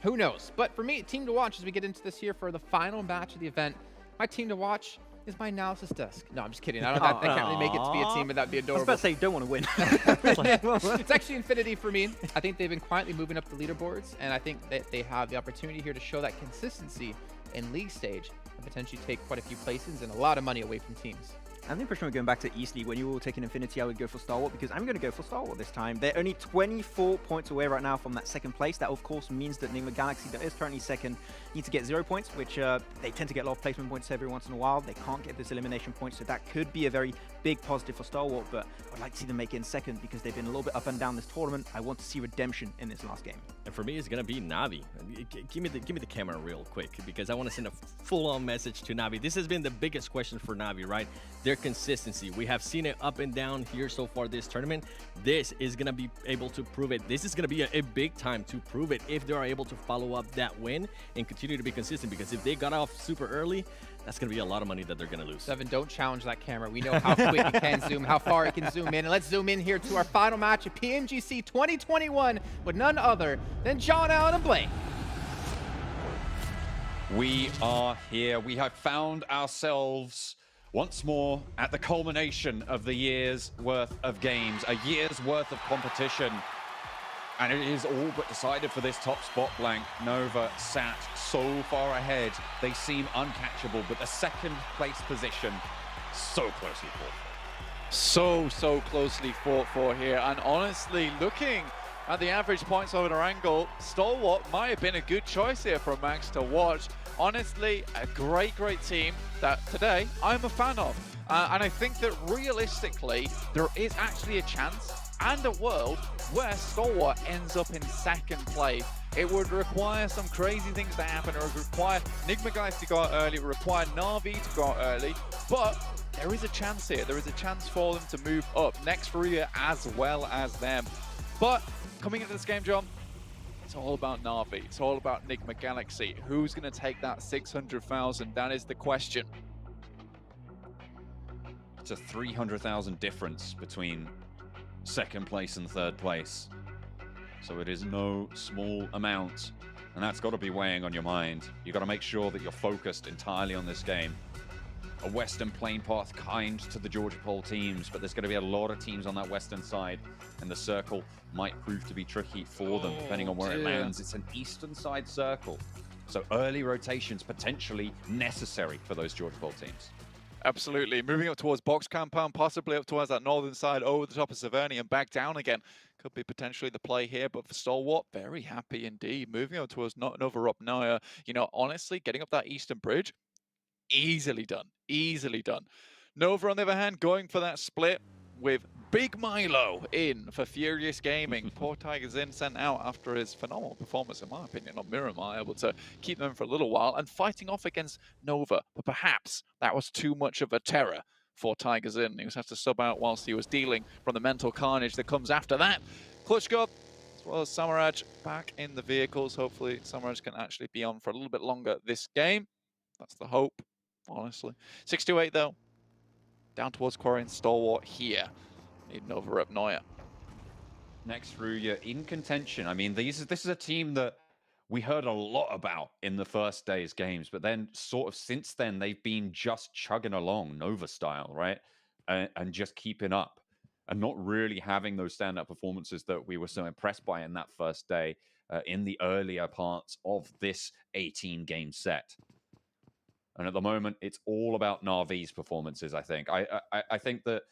J: Who knows? But for me, team to watch as we get into this year for the final match of the event, my team to watch is my analysis desk. No, I'm just kidding. I can't really make it to be a team, but that'd be adorable.
K: I was about to say, you don't want to win.
J: It's actually Infinity for me. I think they've been quietly moving up the leaderboards, and I think that they have the opportunity here to show that consistency in league stage and potentially take quite a few places and a lot of money away from teams.
K: I think for going back to East League, when you were all taking Infinity, I would go for Star Wars because I'm going to go for Star Wars this time. They're only 24 points away right now from that second place. That, of course, means that Nigma Galaxy, that is currently second, need to get 0 points, which they tend to get a lot of placement points every once in a while. They can't get this elimination point, so that could be a very big positive for Star Wars, but I'd like to see them make it in second because they've been a little bit up and down this tournament. I want to see redemption in this last game.
L: And for me, it's going to be Navi. Give me the camera real quick because I want to send a full-on message to Navi. This has been the biggest question for Navi, right? Their consistency. We have seen it up and down here so far this tournament. This is going to be able to prove it. This is going to be a big time to prove it if they are able to follow up that win and continue to be consistent, because if they got off super early, that's going to be a lot of money that they're going to lose.
J: Seven, don't challenge that camera. We know how quick it can zoom, how far it can zoom in. And let's zoom in here to our final match of PMGC 2021 with none other than John Allen and Blake.
I: We are here. We have found ourselves Once more, at the culmination of the year's worth of games, a year's worth of competition, and it is all but decided for this top spot, Blank. Nova sat so far ahead, they seem uncatchable, but the second place position, so closely fought for.
U: So closely fought for here, and honestly, looking at the average points over Narangal, Stalwart might have been a good choice here for Max to watch. Honestly, a great team that today I'm a fan of. And I think that realistically, there is actually a chance and a world where Stalwart ends up in second place. It would require some crazy things to happen. It would require Nigma guys to go out early. It would require Na'Vi to go out early. But there is a chance here. There is a chance for them to move up. Next Furia as well as them. But coming into this game, John, it's all about Na'Vi. It's all about Nigma Galaxy. Who's going to take that 600,000? That is the question.
I: It's a 300,000 difference between second place and third place. So it is no small amount. And that's got to be weighing on your mind. You've got to make sure that you're focused entirely on this game. A western plane path kind to the Georgia Pole teams, but there's going to be a lot of teams on that western side, and the circle might prove to be tricky for them, depending on where it lands. It's an eastern side circle, so early rotations potentially necessary for those Georgia Pole teams.
U: Absolutely. Moving up towards Box Compound, possibly up towards that northern side, over the top of Severny and back down again. Could be potentially the play here, but for Stalwart, very happy indeed. Moving up towards Nova Upnaya, you know, honestly, getting up that eastern bridge, easily done. Easily done. Nova, on the other hand, going for that split with Big Milo in for Furious Gaming. Poor Tiger Zin sent out after his phenomenal performance, in my opinion, on Miramar, able to keep them for a little while and fighting off against Nova. But perhaps that was too much of a terror for Tiger Zin. He was have to sub out whilst he was dealing from the mental carnage that comes after that. Klutchko, as well as Samaraj, back in the vehicles. Hopefully Samaraj can actually be on for a little bit longer this game. That's the hope, honestly. 6-8 though. Down towards Quarry and Stalwart here. Need Nova Upnaya.
I: Next Ruya in contention. I mean, this is a team that we heard a lot about in the first day's games, but then sort of since then they've been just chugging along Nova style, right? And just keeping up and not really having those stand-up performances that we were so impressed by in that first day in the earlier parts of this 18-game set. And at the moment, it's all about Na'Vi's performances, I think. I think that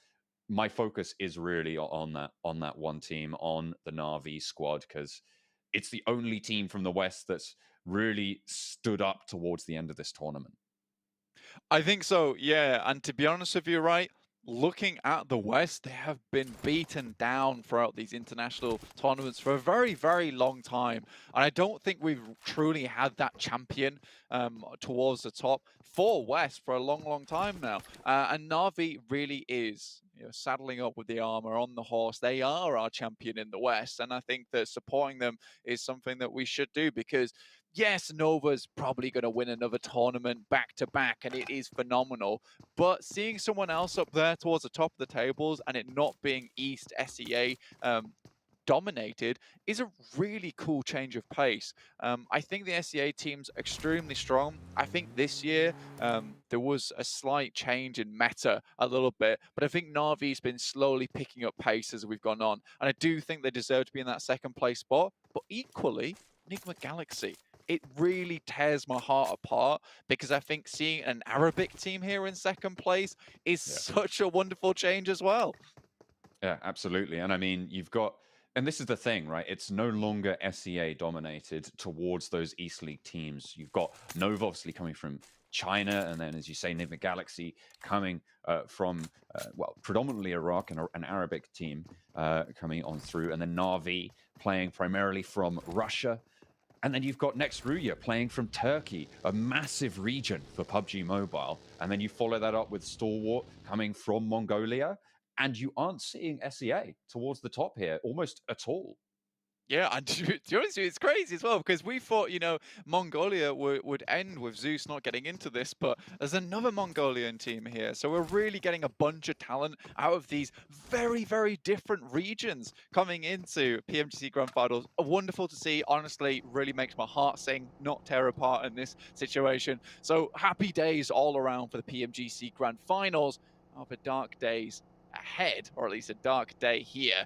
I: my focus is really on that one team, on the Na'Vi squad, because it's the only team from the West that's really stood up towards the end of this tournament.
U: I think so, yeah. And to be honest with you, right, looking at the West, they have been beaten down throughout these international tournaments for a very, very long time. And I don't think we've truly had that champion towards the top for West for a long, long time now. And Na'Vi really is, you know, saddling up with the armor on the horse. They are our champion in the West. And I think that supporting them is something that we should do, because yes, Nova's probably going to win another tournament back-to-back, and it is phenomenal. But seeing someone else up there towards the top of the tables and it not being East SEA dominated is a really cool change of pace. I think the SEA team's extremely strong. I think this year there was a slight change in meta a little bit, but I think Na'Vi's been slowly picking up pace as we've gone on. And I do think they deserve to be in that second place spot, but equally, Nigma Galaxy. It really tears my heart apart, because I think seeing an Arabic team here in second place is such a wonderful change as well.
I: Yeah, absolutely. And I mean, you've got, and this is the thing, right? It's no longer SEA dominated towards those East League teams. You've got Nova obviously coming from China, and then, as you say, Nigma Galaxy coming from, well, predominantly Iraq and an Arabic team coming on through, and then Na'Vi playing primarily from Russia. And then you've got Next Ruya playing from Turkey, a massive region for PUBG Mobile. And then you follow that up with Stalwart coming from Mongolia. And you aren't seeing SEA towards the top here almost at all.
U: Yeah, and to be honest with you, it's crazy as well because we thought, you know, Mongolia would end with Zeus not getting into this, but there's another Mongolian team here. So we're really getting a bunch of talent out of these very, very different regions coming into PMGC Grand Finals. Wonderful to see. Honestly, really makes my heart sing, not tear apart in this situation. So happy days all around for the PMGC Grand Finals. After dark days ahead, or at least a dark day here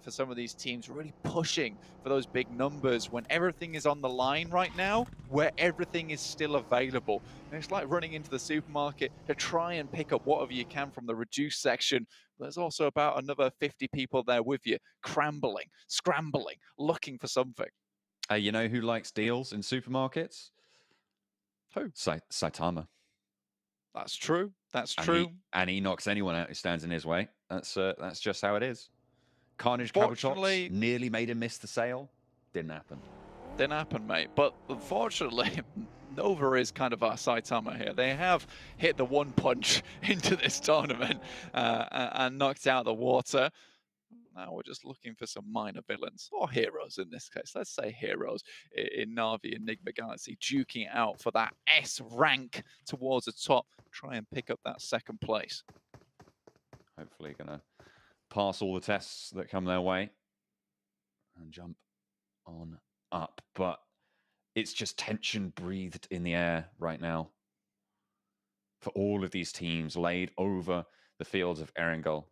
U: for some of these teams really pushing for those big numbers when everything is on the line right now, where everything is still available. And it's like running into the supermarket to try and pick up whatever you can from the reduced section. There's also about another 50 people there with you, scrambling, looking for something.
I: You know who likes deals in supermarkets?
U: Who?
I: Saitama.
U: That's true. That's true.
I: And he knocks anyone out who stands in his way. That's just how it is. Carnage Cabochops nearly made him miss the sale. Didn't happen.
U: Didn't happen, mate. But unfortunately, Nova is kind of our Saitama here. They have hit the one punch into this tournament and knocked out the water. Now we're just looking for some minor villains, or heroes in this case. Let's say heroes in Na'Vi Enigma Galaxy, duking it out for that S rank towards the top. Try and pick up that second place.
I: Hopefully going to pass all the tests that come their way and jump on up. But it's just tension breathed in the air right now for all of these teams laid over the fields of Erangel.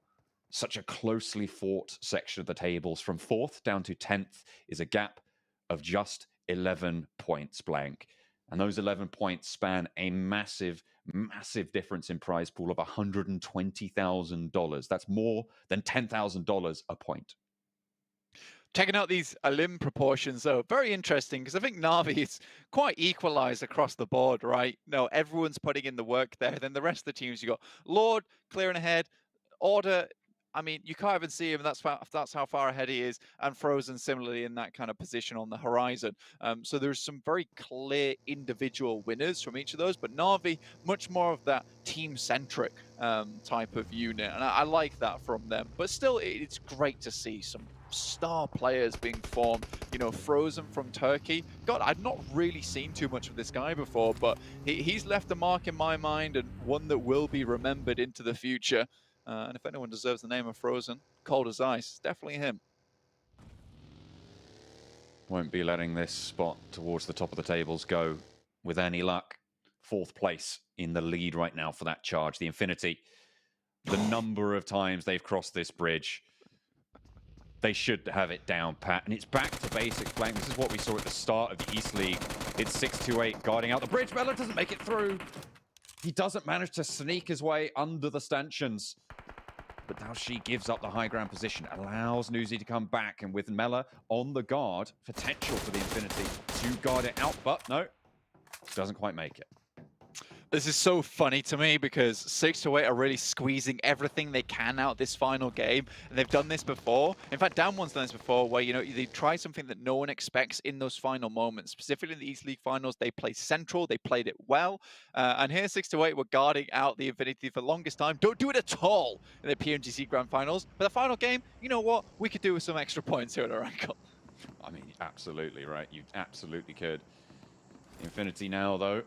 I: Such a closely fought section of the tables. From 4th down to 10th is a gap of just 11 points blank. And those 11 points span a massive, massive difference in prize pool of $120,000. That's more than $10,000 a point.
U: Checking out these Alim proportions, though, very interesting because I think Na'Vi is quite equalized across the board, right? No, everyone's putting in the work there. Then the rest of the teams, you got Lord clearing ahead, Order. I mean, you can't even see him. That's how far ahead he is, and Frozen similarly in that kind of position on the horizon. So there's some very clear individual winners from each of those, but Na'Vi much more of that team-centric type of unit, and I like that from them. But still, it's great to see some star players being formed. You know, Frozen from Turkey. God, I've not really seen too much of this guy before, but he's left a mark in my mind and one that will be remembered into the future. And if anyone deserves the name of Frozen, cold as ice, definitely him.
I: Won't be letting this spot towards the top of the tables go with any luck. 4th place in the lead right now for that charge. The Infinity, the number of times they've crossed this bridge, they should have it down pat. And it's back to basics, Blank. This is what we saw at the start of the East League. It's 6-2-8 guarding out the bridge. Mela doesn't make it through. He doesn't manage to sneak his way under the stanchions. But now she gives up the high ground position, allows Nuzi to come back, and with Mela on the guard, potential for the Infinity to guard it out, but no, doesn't quite make it.
U: This is so funny to me because 6-8 are really squeezing everything they can out this final game. And they've done this before. In fact, Damwon's done this before where, you know, they try something that no one expects in those final moments. Specifically in the East League finals, they played central. They played it well. And here 6-8 were guarding out the Infinity for the longest time. Don't do it at all in the PMGC Grand Finals. But the final game, you know what? We could do with some extra points here at Erangel.
I: I mean, absolutely right. You absolutely could. Infinity now, though,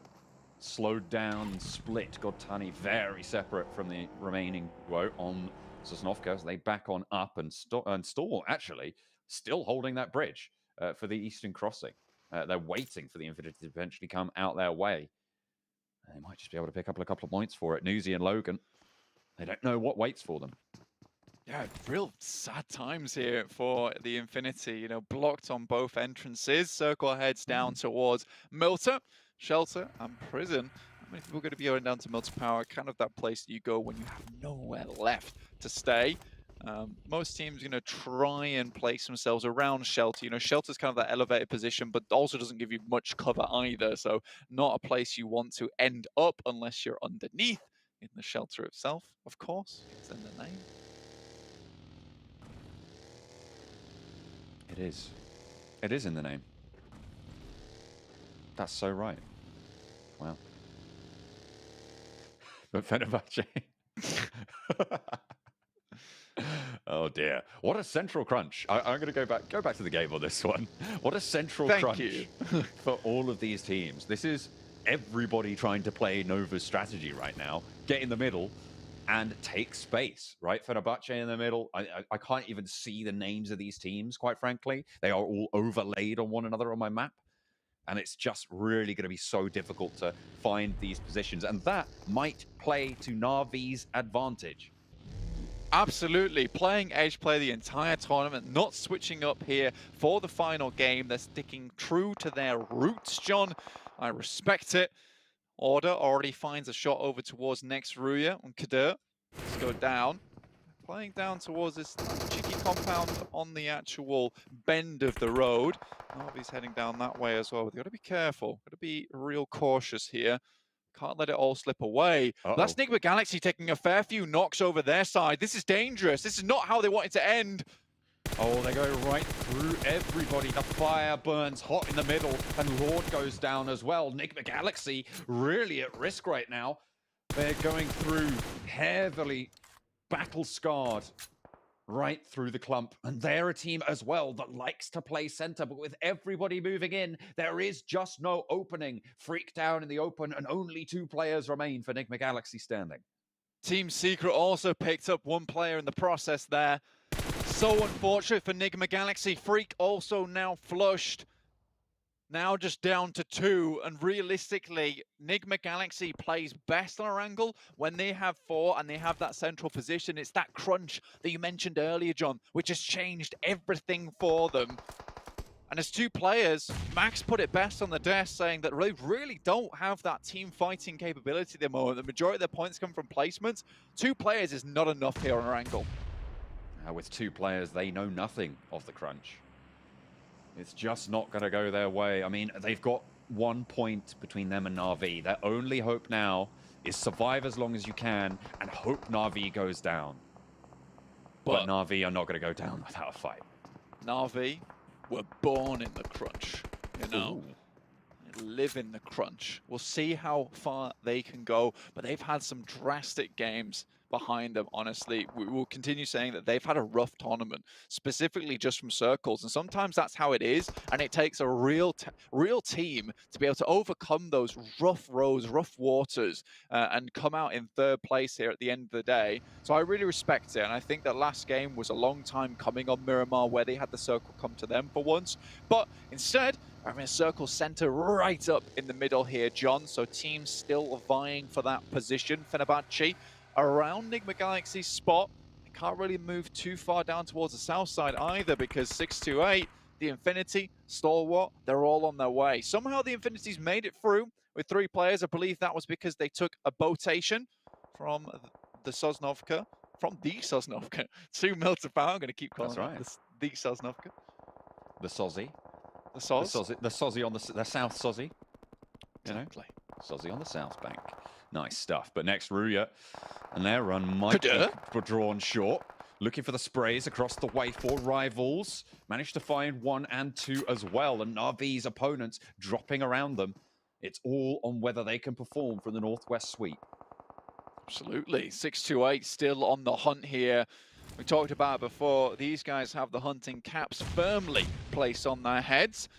I: slowed down, split. Godtani very separate from the remaining duo on Sosnovka. So they back on up and Stall actually still holding that bridge for the Eastern Crossing. They're waiting for the Infinity to eventually come out their way. They might just be able to pick up a couple of points for it. Nuzi and Logan, they don't know what waits for them.
U: Yeah, real sad times here for the Infinity. You know, blocked on both entrances. Circle heads down towards Milta, Shelter, and Prison. How many people are going to be going down to Milta Power? Kind of that place that you go when you have nowhere left to stay. Most teams, you know, try and place themselves around Shelter. You know, Shelter's kind of that elevated position, but also doesn't give you much cover either. So not a place you want to end up unless you're underneath in the Shelter itself, of course. It's in the name.
I: It is. It is in the name. That's so right. Wow. But Fenerbahce. Oh dear! What a central crunch! I'm going to go back to the game on this one. What a central
U: Thank
I: crunch
U: you.
I: for all of these teams. This is everybody trying to play Nova's strategy right now. Get in the middle and take space, right? Fenerbahce in the middle. I can't even see the names of these teams, quite frankly. They are all overlaid on one another on my map. And it's just really going to be so difficult to find these positions. And that might play to Na'Vi's advantage.
U: Absolutely. Playing edge play the entire tournament, not switching up here for the final game. They're sticking true to their roots, John. I respect it. Order already finds a shot over towards next Ruya and Kadir. Let's go down. Playing down towards this cheeky compound on the actual bend of the road. Na'Vi's heading down that way as well. We've got to be careful. Got to be real cautious here. Can't let it all slip away. That's Nigma Galaxy taking a fair few knocks over their side. This is dangerous. This is not how they want it to end.
I: Oh, they go right through everybody. The fire burns hot in the middle, and Lord goes down as well. Nigma Galaxy really at risk right now. They're going through heavily battle-scarred right through the clump. And they're a team as well that likes to play center, but with everybody moving in, there is just no opening. Freak down in the open, and only 2 players remain for Nigma Galaxy standing.
U: Team Secret also picked up 1 player in the process there. So unfortunate for Nigma Galaxy. Freak also now flushed. Now just down to 2, and realistically, Nigma Galaxy plays best on our angle when they have 4 and they have that central position. It's that crunch that you mentioned earlier, John, which has changed everything for them. And as 2 players, Max put it best on the desk, saying that they really don't have that team fighting capability at the moment. The majority of their points come from placements. 2 players is not enough here on our angle.
I: With 2 players, they know nothing of the crunch. It's just not going to go their way. I mean, they've got 1 point between them and Na'Vi. Their only hope now is survive as long as you can and hope Na'Vi goes down. But Na'Vi are not going to go down without a fight.
U: Na'Vi were born in the crunch, you know. They live in the crunch. We'll see how far they can go, but they've had some drastic games behind them, honestly. We will continue saying that they've had a rough tournament, specifically just from circles, and sometimes that's how it is, and it takes a real team to be able to overcome those rough roads, rough waters, and come out in 3rd place here at the end of the day. So I really respect it, and I think that last game was a long time coming on Miramar, where they had the circle come to them for once, but instead, I'm in a circle center right up in the middle here, John, so teams still vying for that position. Fenerbahce around Nigma Galaxy's spot. They can't really move too far down towards the south side either, because 628, the Infinity, Stalwart, they're all on their way. Somehow the Infinity's made it through with 3 players. I believe that was because they took a botation from the Sosnovka, to Milterpower. I'm going to keep calling it the Sosnovka.
I: The Sozzy.
U: The Soz?
I: The Sozzy on the South Sozzy. Exactly. Sozzy on the South Bank. Nice stuff. But next, Ruya and their run might be drawn short. Looking for the sprays across the way for rivals. Managed to find 1 and 2 as well. And Na'Vi's opponents dropping around them. It's all on whether they can perform from the Northwest sweep.
U: Absolutely. 628 still on the hunt here. We talked about it before. These guys have the hunting caps firmly placed on their heads.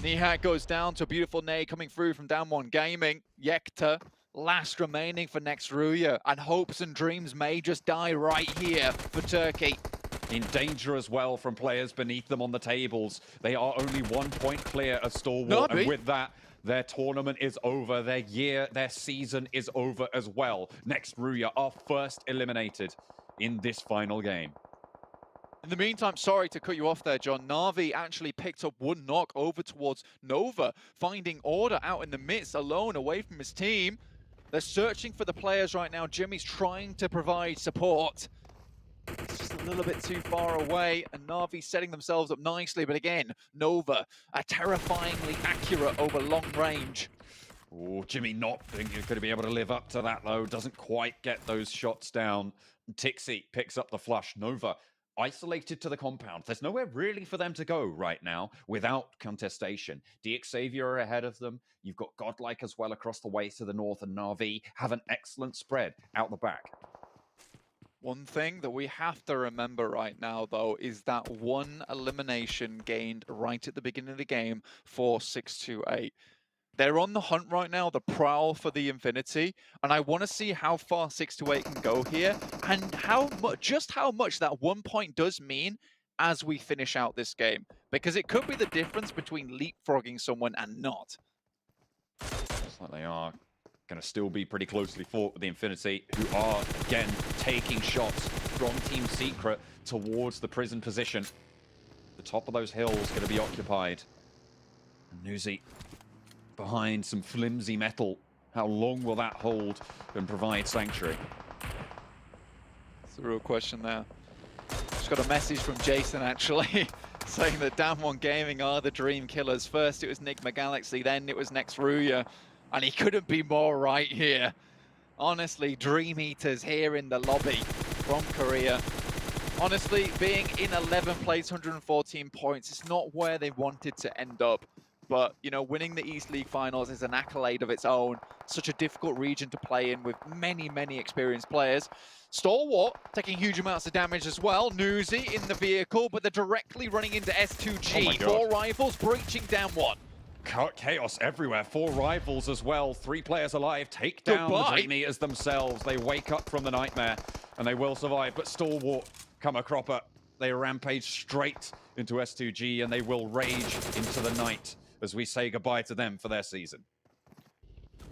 U: Nihat goes down to a beautiful nade coming through from Damwon Gaming. Yekta, last remaining for next Ruya, and hopes and dreams may just die right here for Turkey.
I: In danger as well from players beneath them on the tables. They are only 1 point clear of Stalwart, and with that, their tournament is over. Their season is over as well. Next Ruya are first eliminated in this final game.
U: In the meantime, sorry to cut you off there, John. Na'Vi actually picked up 1 knock over towards Nova, finding Order out in the midst, alone, away from his team. They're searching for the players right now. Jimmy's trying to provide support. It's just a little bit too far away, and Na'Vi setting themselves up nicely. But again, Nova are terrifyingly accurate over long range.
I: Oh, Jimmy not think he's going to be able to live up to that, though. Doesn't quite get those shots down. Tixi picks up the flush. Nova isolated to the compound. There's nowhere really for them to go right now without contestation. DxAvier are ahead of them. You've got Godlike as well across the way to the north, and Na'Vi have an excellent spread out the back.
U: One thing that we have to remember right now, though, is that one elimination gained right at the beginning of the game for 628. They're on the hunt right now, the prowl for the Infinity, and I want to see how far 628 can go here, and just how much that 1 point does mean as we finish out this game, because it could be the difference between leapfrogging someone and not.
I: Looks like they are going to still be pretty closely fought with the Infinity, who are, again, taking shots from Team Secret towards the prison position. The top of those hills going to be occupied. And Nuzi behind some flimsy metal. How long will that hold and provide sanctuary?
U: That's a real question there. Just got a message from Jason, actually, saying that Damwon Gaming are the dream killers. First it was Nigma Galaxy, then it was Nextruya, and he couldn't be more right here. Honestly, Dream Eaters here in the lobby from Korea. Honestly, being in 11th place, 114 points, it's not where they wanted to end up. But, you know, winning the East League Finals is an accolade of its own. Such a difficult region to play in with many, many experienced players. Stalwart taking huge amounts of damage as well. Nuzi in the vehicle, but they're directly running into S2G.
I: Oh
U: 4 rivals breaching down 1.
I: Chaos everywhere. 4 rivals as well. 3 players alive. Take down the Dream Eaters themselves. They wake up from the nightmare, and they will survive. But Stalwart come a cropper. They rampage straight into S2G, and they will rage into the night as we say goodbye to them for their season.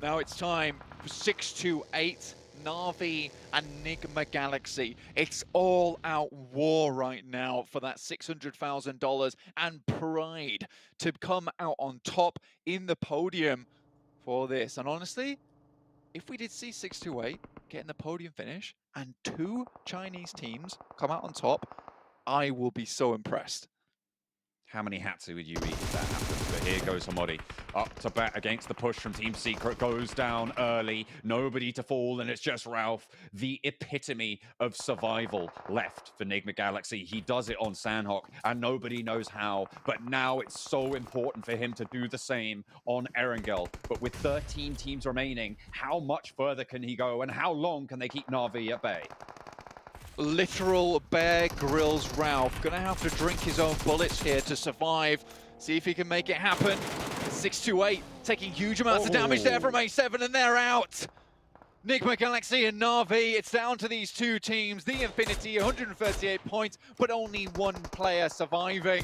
U: Now it's time for 628, Na'Vi and Nigma Galaxy. It's all out war right now for that $600,000 and pride to come out on top in the podium for this. And honestly, if we did see 628 getting the podium finish and 2 Chinese teams come out on top, I will be so impressed.
I: How many Hatsu would you eat if that happens? But here goes Hamodi. Up to bat against the push from Team Secret. Goes down early. Nobody to fall, and it's just Ralph. The epitome of survival left for Nigma Galaxy. He does it on Sanhok, and nobody knows how. But now it's so important for him to do the same on Erangel. But with 13 teams remaining, how much further can he go, and how long can they keep Na'Vi at bay?
U: Literal Bear Grylls Ralph. Gonna have to drink his own bullets here to survive. See if he can make it happen. 628 taking huge amounts of damage there from A7, and they're out. Nigma Galaxy and Na'Vi, it's down to these 2 teams. The Infinity, 138 points, but only 1 player surviving.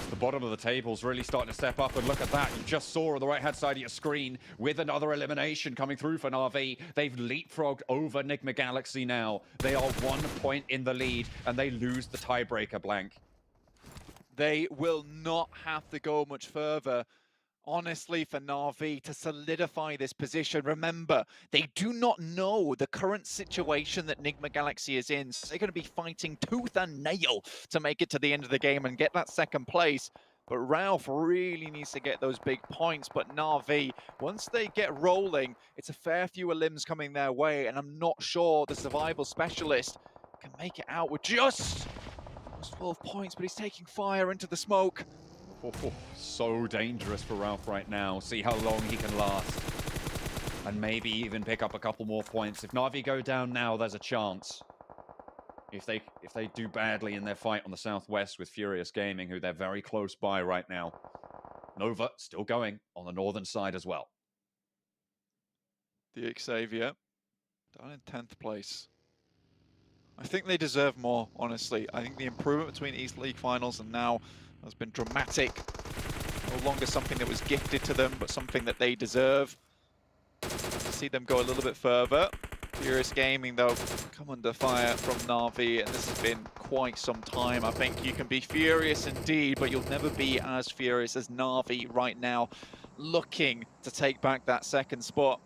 I: The bottom of the table's really starting to step up, and look at that. You just saw on the right-hand side of your screen with another elimination coming through for Na'Vi. They've leapfrogged over Nigma Galaxy now. They are 1 point in the lead, and they lose the tiebreaker, Blank.
U: They will not have to go much further, honestly, for Na'Vi to solidify this position. Remember, they do not know the current situation that Nigma Galaxy is in. So they're going to be fighting tooth and nail to make it to the end of the game and get that 2nd place. But Ralph really needs to get those big points. But Na'Vi, once they get rolling, it's a fair few limbs coming their way. And I'm not sure the survival specialist can make it out with just 12 points, but he's taking fire into the smoke.
I: Oh, so dangerous for Ralph right now. See how long he can last. And maybe even pick up a couple more points. If Na'Vi go down now, there's a chance. If they do badly in their fight on the Southwest with Furious Gaming, who they're very close by right now. Nova still going on the northern side as well.
U: The Xavier down in 10th place. I think they deserve more, honestly. I think the improvement between East League Finals and now has been dramatic. No longer something that was gifted to them, but something that they deserve. See them go a little bit further. Furious Gaming, though, come under fire from Na'Vi, and this has been quite some time. I think you can be furious indeed, but you'll never be as furious as Na'Vi right now, looking to take back that 2nd spot.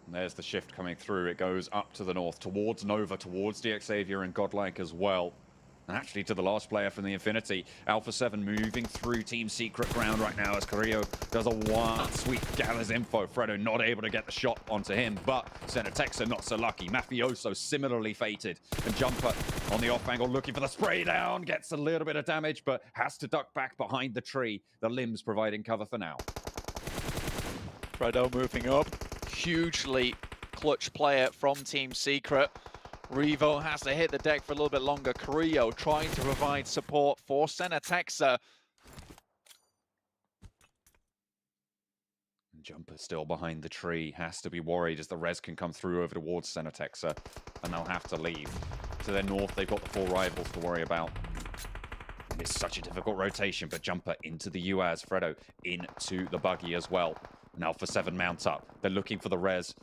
I: And there's the shift coming through. It goes up to the north, towards Nova, towards DXavier and Godlike as well. And actually to the last player from the Infinity. Alpha 7 moving through Team Secret ground right now as Carrillo does a wild sweep, gathers info. Fredo not able to get the shot onto him, but Senatexa not so lucky. Mafioso similarly fated. And Jumper on the off angle looking for the spray down. Gets a little bit of damage, but has to duck back behind the tree. The limbs providing cover for now.
U: Fredo moving up. Hugely clutch player from Team Secret. Revo has to hit the deck for a little bit longer. Carrillo trying to provide support for Senatexa.
I: Jumper still behind the tree, has to be worried as the res can come through over towards Senatexa, and they'll have to leave. To their north, they've got the 4 rivals to worry about. And it's such a difficult rotation, but Jumper into the UAZ, Fredo into the buggy as well. Now for 7 mounts up. They're looking for the res.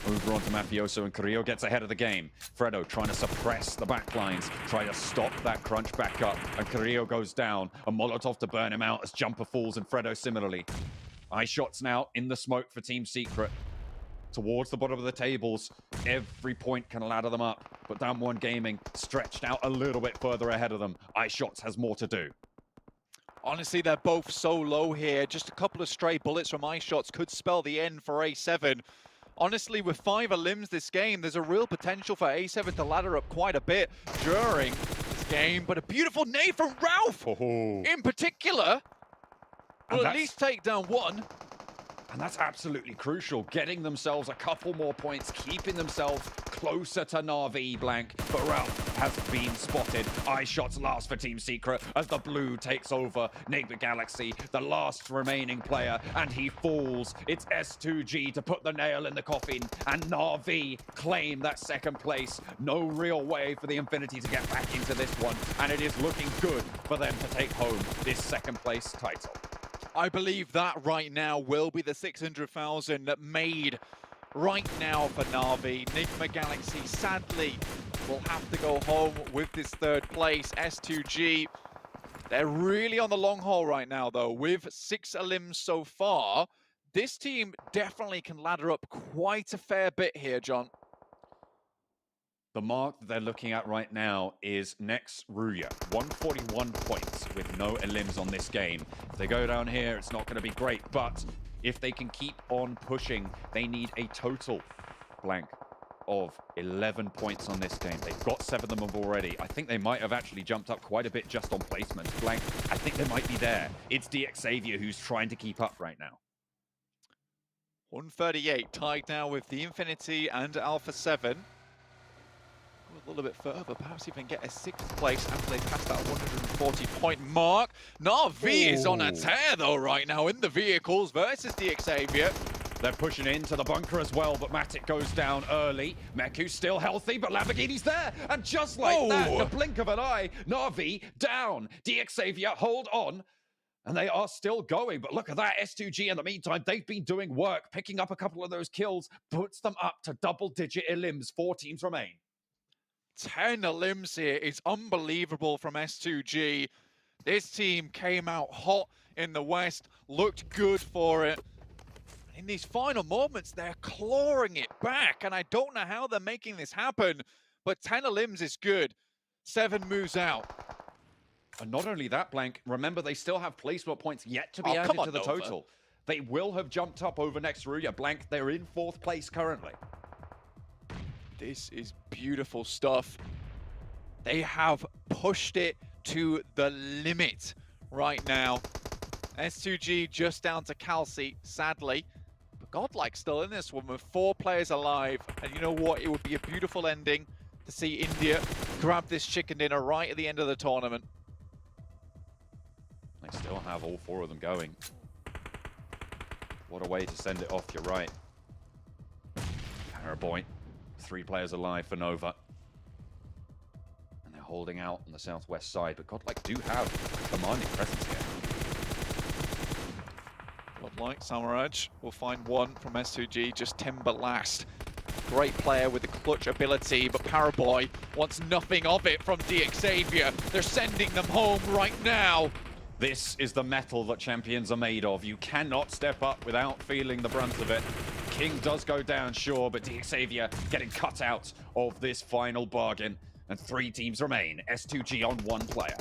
I: Over onto Mafioso, and Carrillo gets ahead of the game. Fredo trying to suppress the backlines, try to stop that crunch back up, and Carrillo goes down. A Molotov to burn him out as Jumper falls, and Fredo similarly. Eye shots now in the smoke for Team Secret. Towards the bottom of the tables. Every point can ladder them up. But Damwon Gaming stretched out a little bit further ahead of them. Eye shots has more to do.
U: Honestly, they're both so low here. Just a couple of stray bullets from Eye shots could spell the end for A7. Honestly, with 5 limbs this game, there's a real potential for A7 to ladder up quite a bit during this game. But a beautiful nade from Ralph in particular will at least take down 1.
I: And that's absolutely crucial, getting themselves a couple more points, keeping themselves closer to Na'Vi Blank. But Ralph has been spotted. Eye shots last for Team Secret as the blue takes over Neighbor Galaxy, the last remaining player, and he falls. It's S2G to put the nail in the coffin, and Na'Vi claim that 2nd place. No real way for the Infinity to get back into this one, and it is looking good for them to take home this 2nd place title.
U: I believe that right now will be the 600,000 made right now for Na'Vi. Nigma Galaxy sadly will have to go home with this 3rd place. S2G, they're really on the long haul right now though. With 6 limbs so far, this team definitely can ladder up quite a fair bit here, John.
I: The mark that they're looking at right now is next Ruya. 141 points with no elims on this game. If they go down here, it's not going to be great, but if they can keep on pushing, they need a total blank of 11 points on this game. They've got 7 of them already. I think they might have actually jumped up quite a bit just on placement. Blank, I think they might be there. It's DXavier who's trying to keep up right now.
U: 138 tied now with the Infinity and Alpha 7. A little bit further, perhaps even get a 6th place after they pass that 140-point mark. Na'Vi is on a tear though right now in the vehicles versus DXavier.
I: They're pushing into the bunker as well, but Matic goes down early. Meku's still healthy, but Lamborghini's there. And just like that, in the blink of an eye, Na'Vi down. DXavier, hold on. And they are still going, but look at that, S2G in the meantime, they've been doing work, picking up a couple of those kills, puts them up to double-digit elims. 4 teams remain.
U: 10 limbs here is unbelievable from S2G. This team came out hot in the West, looked good for it. In these final moments, they're clawing it back, and I don't know how they're making this happen, but 10 limbs is good. 7 moves out.
I: And not only that, Blank, remember they still have placement points yet to be added to the total. They will have jumped up over next Ruya. Blank, they're in 4th place currently.
U: This is beautiful stuff. They have pushed it to the limit right now. S2G just down to Calci, sadly. But Godlike still in this one with 4 players alive. And you know what? It would be a beautiful ending to see India grab this chicken dinner right at the end of the tournament.
I: They still have all 4 of them going. What a way to send it off, you're right. Paraboy. 3 players alive for Nova. And they're holding out on the southwest side, but Godlike do have a commanding presence here.
U: Godlike, Samaraj will find 1 from S2G, just Timber last. Great player with the clutch ability, but Paraboy wants nothing of it from DXavier. They're sending them home right now.
I: This is the metal that champions are made of. You cannot step up without feeling the brunt of it. King does go down, sure, but DXavier getting cut out of this final bargain. And 3 teams remain. S2G on 1 player.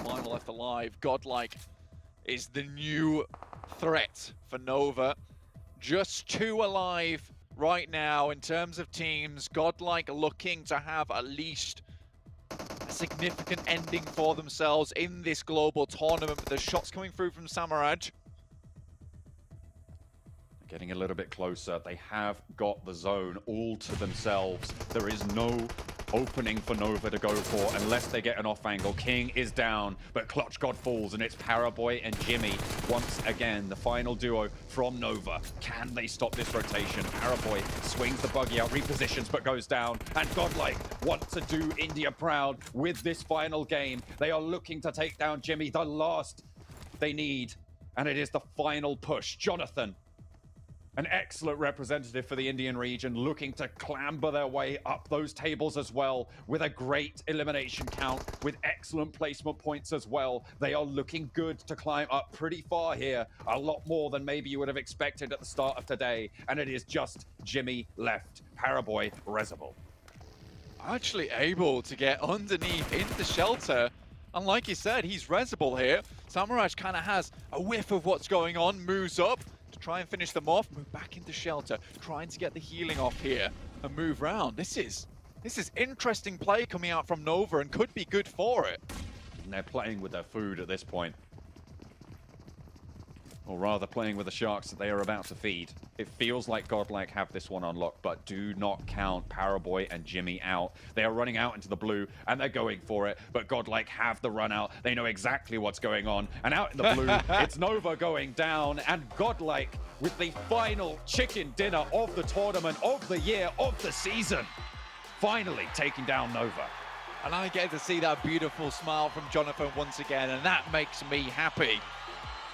U: Final left alive. Godlike is the new threat for Nova. Just 2 alive right now in terms of teams. Godlike looking to have at least a significant ending for themselves in this global tournament. But the shots coming through from Samaraj.
I: Getting a little bit closer. They have got the zone all to themselves. There is no opening for Nova to go for unless they get an off angle. King is down, but Clutch God falls, and it's Paraboy and Jimmy once again, the final duo from Nova. Can they stop this rotation? Paraboy swings the buggy out, repositions, but goes down, and Godlike want to do India proud with this final game. They are looking to take down Jimmy, the last they need, and it is the final push. Jonathan, an excellent representative for the Indian region, looking to clamber their way up those tables as well, with a great elimination count, with excellent placement points as well. They are looking good to climb up pretty far here, a lot more than maybe you would have expected at the start of today, and it is just Jimmy left. Paraboy, Rezable.
U: Actually able to get underneath into shelter, and like you said, he's Rezable here. Samaraj kind of has a whiff of what's going on, moves up to try and finish them off, move back into shelter, trying to get the healing off here and move round. This is interesting play coming out from Nova and could be good for it.
I: And they're playing with their food at this point. Or rather, playing with the sharks that they are about to feed. It feels like Godlike have this one unlocked, but do not count Paraboy and Jimmy out. They are running out into the blue, and they're going for it, but Godlike have the run out. They know exactly what's going on, and out in the blue, it's Nova going down, and Godlike with the final chicken dinner of the tournament, of the year, of the season, finally taking down Nova.
U: And I get to see that beautiful smile from Jonathan once again, and that makes me happy.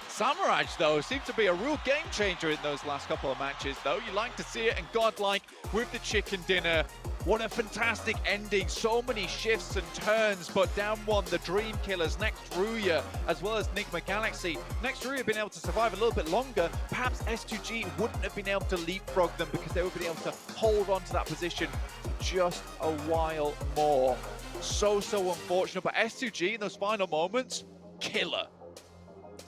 U: Samaraj, though, seems to be a real game changer in those last couple of matches, though. You like to see it, and Godlike with the chicken dinner. What a fantastic ending. So many shifts and turns, but down one, the Dream Killers, Next Ruya, as well as Nigma Galaxy. Next Ruya been able to survive a little bit longer. Perhaps S2G wouldn't have been able to leapfrog them because they would have been able to hold on to that position for just a while more. So unfortunate, but S2G in those final moments, killer.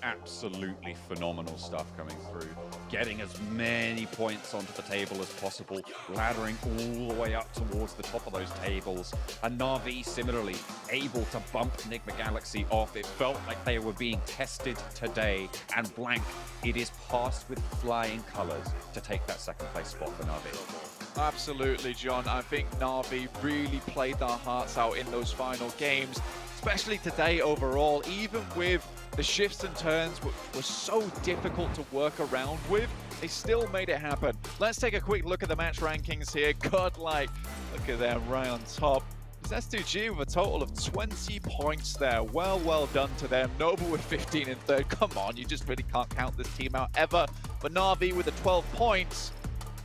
I: Absolutely phenomenal stuff coming through. Getting as many points onto the table as possible, laddering all the way up towards the top of those tables. And Na'Vi similarly able to bump Nigma Galaxy off. It felt like they were being tested today, and blank, it is passed with flying colors to take that second place spot for Na'Vi.
U: Absolutely, John. I think Na'Vi really played their hearts out in those final games, especially today overall, even with the shifts and turns, which were so difficult to work around with, they still made it happen. Let's take a quick look at the match rankings here. Godlike, look at them right on top. It's S2G with a total of 20 points there. Well done to them. Nova with 15 in third. Come on, you just really can't count this team out ever. But Na'Vi with the 12 points,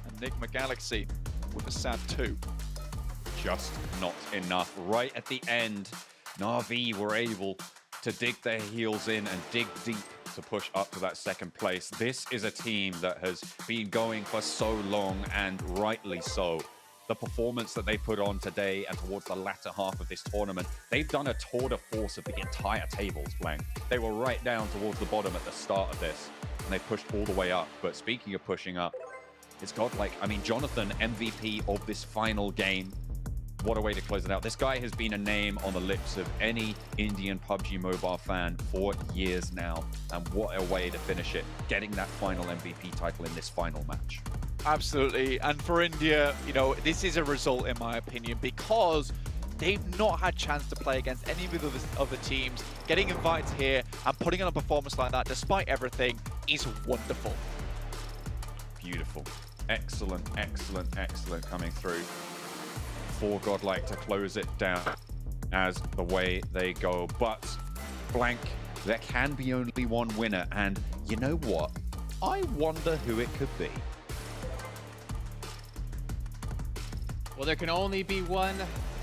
U: and Nigma Galaxy with a sad 2.
I: Just not enough. Right at the end, Na'Vi were able to dig their heels in and dig deep to push up to that second place. This is a team that has been going for so long, and rightly so. The performance that they put on today and towards the latter half of this tournament, they've done a tour de force of the entire tables, blank. They were right down towards the bottom at the start of this, and they pushed all the way up. But speaking of pushing up, it's Godlike. I mean, Jonathan, MVP of this final game. What a way to close it out. This guy has been a name on the lips of any Indian PUBG Mobile fan for years now. And what a way to finish it, getting that final MVP title in this final match.
U: Absolutely. And for India, you know, this is a result, in my opinion, because they've not had chance to play against any of the other teams. Getting invited here and putting on a performance like that, despite everything, is wonderful.
I: Beautiful. Excellent coming through. For Godlike to close it down as the way they go. But blank, there can be only one winner, and you know what? I wonder who it could be.
J: Well, there can only be one,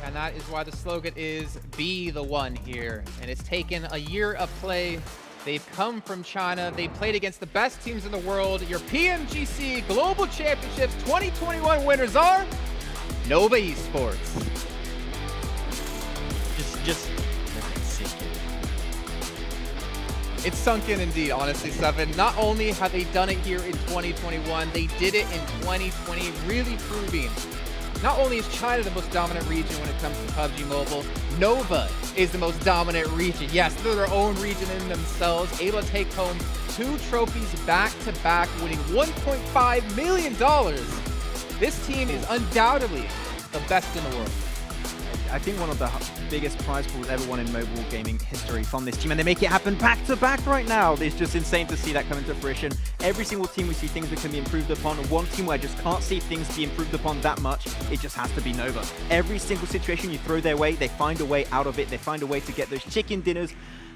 J: and that is why the slogan is "Be the One" here. And it's taken a year of play. They've come from China. They played against the best teams in the world. Your PMGC Global Championships 2021 winners are Nova Esports.
L: Just let it sink in.
J: It's sunk in indeed, honestly, Seven. Not only have they done it here in 2021, they did it in 2020, really proving not only is China the most dominant region when it comes to PUBG Mobile, Nova is the most dominant region. Yes, they're their own region in themselves, able to take home 2 trophies back-to-back, winning $1.5 million. This team is undoubtedly the best in the world.
K: I think one of the biggest prize pools ever won in mobile gaming history from this team, and they make it happen back-to-back right now. It's just insane to see that come into fruition. Every single team we see things that can be improved upon. One team where I just can't see things be improved upon that much, it just has to be Nova. Every single situation you throw their way, they find a way out of it. They find a way to get those chicken dinners.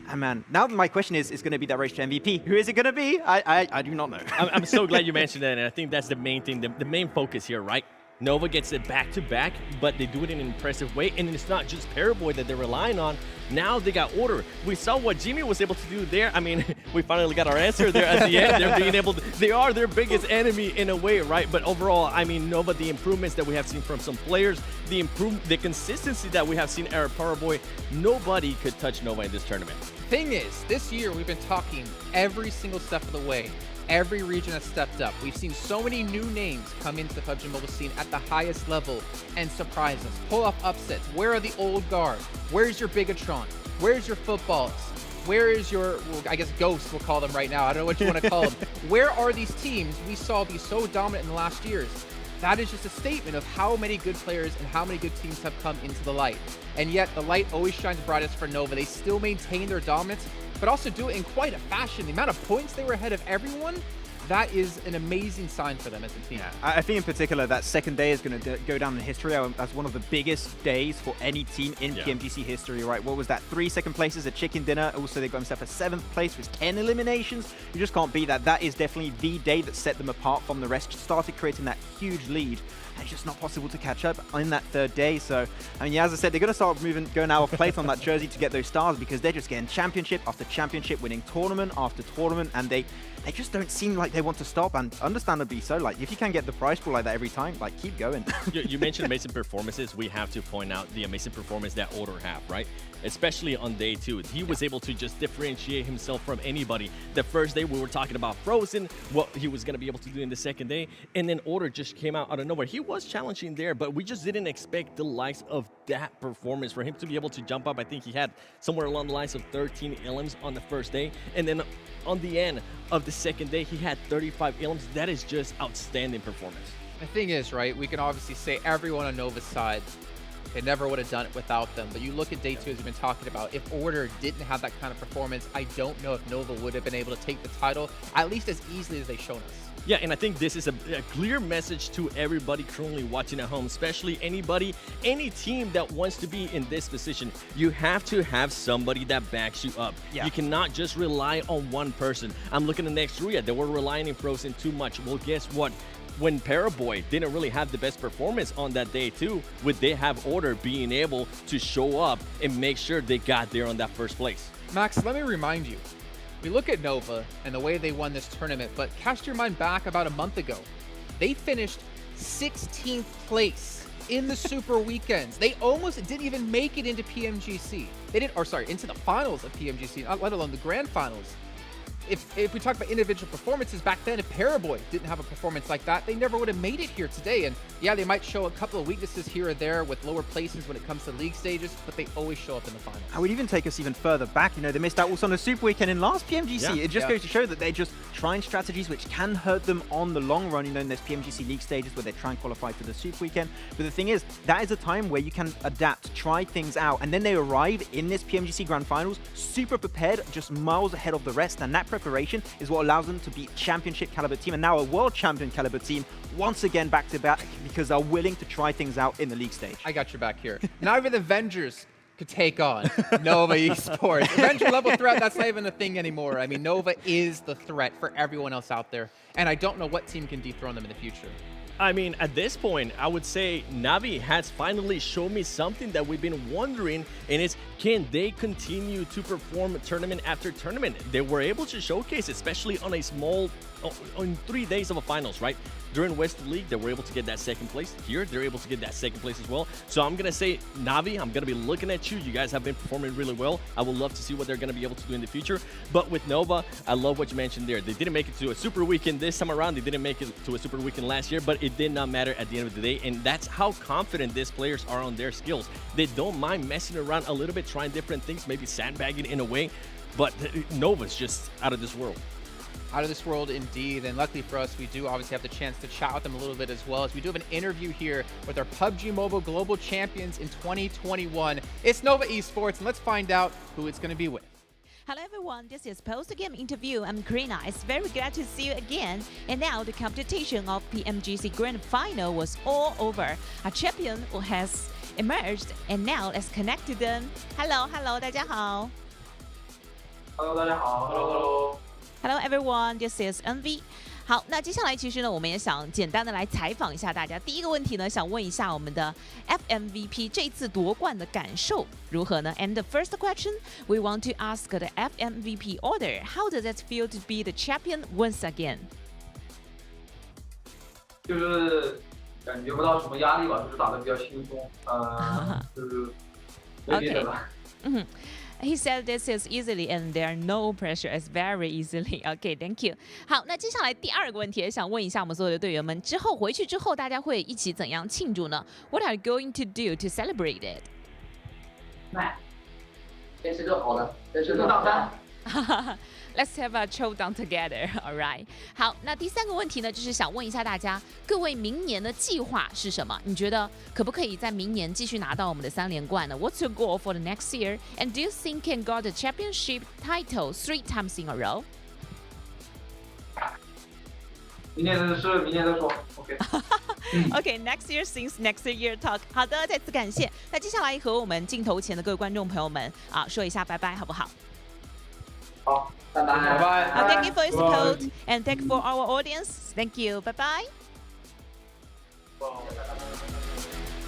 K: And man, now my question is going to be that race to MVP. Who is it going to be? I do not know.
L: I'm so glad you mentioned that, and I think that's the main thing, the main focus here, right? Nova gets it back-to-back, but they do it in an impressive way, and it's not just Paraboy that they're relying on. Now they got Order. We saw what Jimmy was able to do there. I mean, we finally got our answer there at the end. They're being able to, they are their biggest enemy in a way, right? But overall, I mean, Nova, the improvements that we have seen from some players, the consistency that we have seen out of Paraboy, nobody could touch Nova in this tournament.
J: Thing is, this year we've been talking every single step of the way. Every region has stepped up. We've seen so many new names come into the PUBG Mobile scene at the highest level and surprise us, pull off upsets. Where are the old guard? Where's your Bigatron? Where's your footballs? Where is your, well, I guess ghosts we'll call them right now. I don't know what you want to call them. Where are these teams we saw be so dominant in the last years? That is just a statement of how many good players and how many good teams have come into the light. And yet the light always shines brightest for Nova. They still maintain their dominance, but also do it in quite a fashion. The amount of points they were ahead of everyone, that is an amazing sign for them as a team.
K: Yeah, I think in particular that second day is going to go down in history as one of the biggest days for any team in PMGC history, right? What was that? 3 second places, a chicken dinner. Also, they got themselves a 7th place with 10 eliminations. You just can't beat that. That is definitely the day that set them apart from the rest. Started creating that huge lead. And it's just not possible to catch up in that 3rd day. So, I mean, yeah, as I said, they're going to start going out of place on that jersey to get those stars because they're just getting championship after championship, winning tournament after tournament, and they just don't seem like they want to stop, and understandably so. Like, if you can get the prize pool like that every time, like, keep going.
L: You mentioned amazing performances. We have to point out the amazing performance that Order have, right? Especially on day 2. He was able to just differentiate himself from anybody. The first day we were talking about Frozen, what he was going to be able to do in the second day, and then Order just came out of nowhere. He was challenging there, but we just didn't expect the likes of that performance for him to be able to jump up. I think he had somewhere along the lines of 13 elims on the first day, and then on the end of the second day, he had 35 elims. That is just outstanding performance.
J: The thing is, right, we can obviously say everyone on Nova's side, they never would have done it without them. But you look at day 2, as we've been talking about, if Order didn't have that kind of performance, I don't know if Nova would have been able to take the title, at least as easily as they've shown us.
L: Yeah, and I think this is a clear message to everybody currently watching at home, especially anybody, any team that wants to be in this position. You have to have somebody that backs you up. Yeah. You cannot just rely on one person. I'm looking at Nextria. They were relying on Frozen too much. Well, guess what? When Paraboy didn't really have the best performance on that day too, would they have Order being able to show up and make sure they got there on that first place?
J: Max, let me remind you. We look at Nova and the way they won this tournament, but cast your mind back about a month ago. They finished 16th place in the Super Weekends. They almost didn't even make it into PMGC. They didn't, or sorry, into the finals of PMGC, let alone the grand finals. If we talk about individual performances back then, if Paraboy didn't have a performance like that, they never would have made it here today. And yeah, they might show a couple of weaknesses here or there with lower places when it comes to league stages, but they always show up in the finals.
K: I would even take us even further back. You know, they missed out also on the Super Weekend in last PMGC. Yeah. It just goes to show that they're just trying strategies which can hurt them on the long run. You know, in those PMGC league stages where they try and qualify to the Super Weekend. But the thing is, that is a time where you can adapt, try things out, and then they arrive in this PMGC Grand Finals super prepared, just miles ahead of the rest, and that preparation is what allows them to be championship caliber team and now a world champion caliber team once again back to back because they're willing to try things out in the league stage.
J: I got your back here. Now even the Avengers could take on Nova Esports. Avenger level threat, that's not even a thing anymore. I mean, Nova is the threat for everyone else out there, and I don't know what team can dethrone them in the future.
L: I mean, at this point, I would say Navi has finally shown me something that we've been wondering, and it's can they continue to perform tournament after tournament? They were able to showcase, especially on a small, on 3 days of a finals, right? During West League, they were able to get that second place. Here, they're able to get that second place as well. So I'm going to say, Navi, I'm going to be looking at you. You guys have been performing really well. I would love to see what they're going to be able to do in the future. But with Nova, I love what you mentioned there. They didn't make it to a Super Weekend this time around. They didn't make it to a Super Weekend last year, but it did not matter at the end of the day. And that's how confident these players are on their skills. They don't mind messing around a little bit, trying different things, maybe sandbagging in a way. But Nova's just out of this world.
J: Out of this world indeed, and luckily for us, we do obviously have the chance to chat with them a little bit as well, as we do have an interview here with our PUBG Mobile Global Champions in 2021. It's Nova Esports, and let's find out who it's going to be with.
N: Hello everyone, this is post-game interview. I'm Karina. It's very glad to see you again. And now the competition of PMGC Grand Final was all over. A champion has emerged, and now let's connect to them. Hello, 大家好。
S: Hello， 大家好。Hello。
N: Hello everyone, this is NV。好，那接下来其实呢，我们也想简单的来采访一下大家。第一个问题呢，想问一下我们的 FMVP 这次夺冠的感受如何呢 ？And the first question, we want to ask the FMVP order. How does it feel to be the champion once again?
S: 就是感觉不到什么压力吧，就是打得比较轻松，就是没别的吧。
N: He said this is easily and there are no pressure. It's very easily. Okay, thank you. 好，那接下来第二个问题也想问一下我们所有的队员们，之后回去之后大家会一起怎样庆祝呢 ？What are you going to do to celebrate it?
S: 先吃个好的，先吃个大餐。
N: Let's have a showdown together. All right. 好，那第三个问题呢，就是想问一下大家，各位明年的计划是什么？你觉得可不可以在明年继续拿到我们的3连冠呢 ？What's your goal for the next year? And do you think can got the championship title 3 times in a row?
S: 明年再说 ，OK。Okay,
N: next year since next year talk. 好的，再次感谢。那接下来和我们镜头前的各位观众朋友们说一下拜拜，好不好？
S: 好，拜拜。拜拜。
N: Thank you for your support and thank you for our audience. Thank you. Bye bye.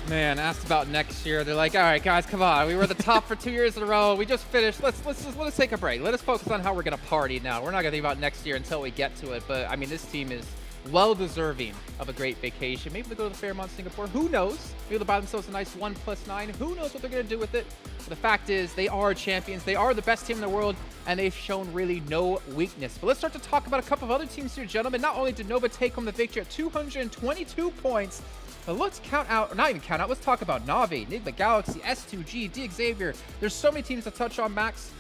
J: Man, asked about next year. They're like, all right, guys, come on. We were at the top for 2 years in a row. We just finished. Let's take a break. Let us focus on how we're gonna party now. We're not gonna think about next year until we get to it. But I mean, this team is well deserving of a great vacation. Maybe they'll go to the Fairmont, Singapore. Who knows? Maybe they'll buy themselves a nice 1+9. Who knows what they're going to do with it? But the fact is, they are champions. They are the best team in the world, and they've shown really no weakness. But let's start to talk about a couple of other teams here, gentlemen. Not only did Nova take home the victory at 222 points, but let's count out, or not even count out, let's talk about Na'Vi, Enigma Galaxy, S2G, DXavier. There's so many teams to touch on, Max.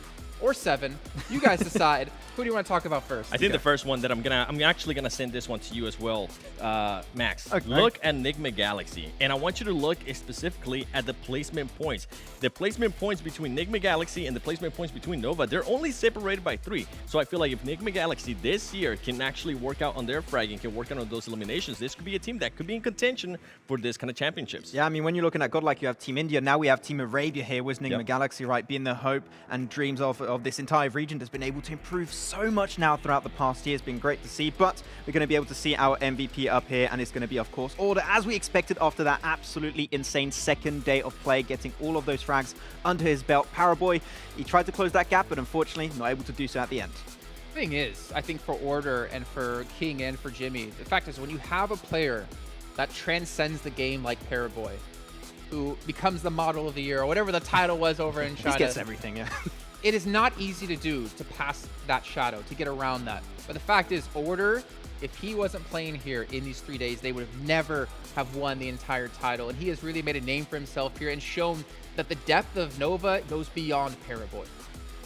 J: Or 7. You guys decide. Who do you want to talk about first?
L: I think the first one that I'm actually gonna send this one to you as well, Max.
K: Okay.
L: Look at Enigma Galaxy, and I want you to look specifically at the placement points. The placement points between Enigma Galaxy and the placement points between Nova, they're only separated by 3. So I feel like if Enigma Galaxy this year can actually work out on their fragging, can work out on those eliminations, this could be a team that could be in contention for this kind of championships.
K: Yeah, I mean, when you're looking at Godlike, you have Team India. Now we have Team Arabia here with Enigma Galaxy, right, being the hope and dreams of this entire region that's been able to improve so much now throughout the past year. It's been great to see, but we're going to be able to see our MVP up here, and it's going to be, of course, Order, as we expected after that absolutely insane second day of play, getting all of those frags under his belt. Paraboy, he tried to close that gap, but unfortunately not able to do so at the end.
J: The thing is, I think for Order and for King and for Jimmy, the fact is when you have a player that transcends the game like Paraboy, who becomes the model of the year or whatever the title was over in China.
K: He gets everything, yeah.
J: It is not easy to do, to pass that shadow, to get around that. But the fact is, Order, if he wasn't playing here in these 3 days, they would have never have won the entire title. And he has really made a name for himself here and shown that the depth of Nova goes beyond Paraboy.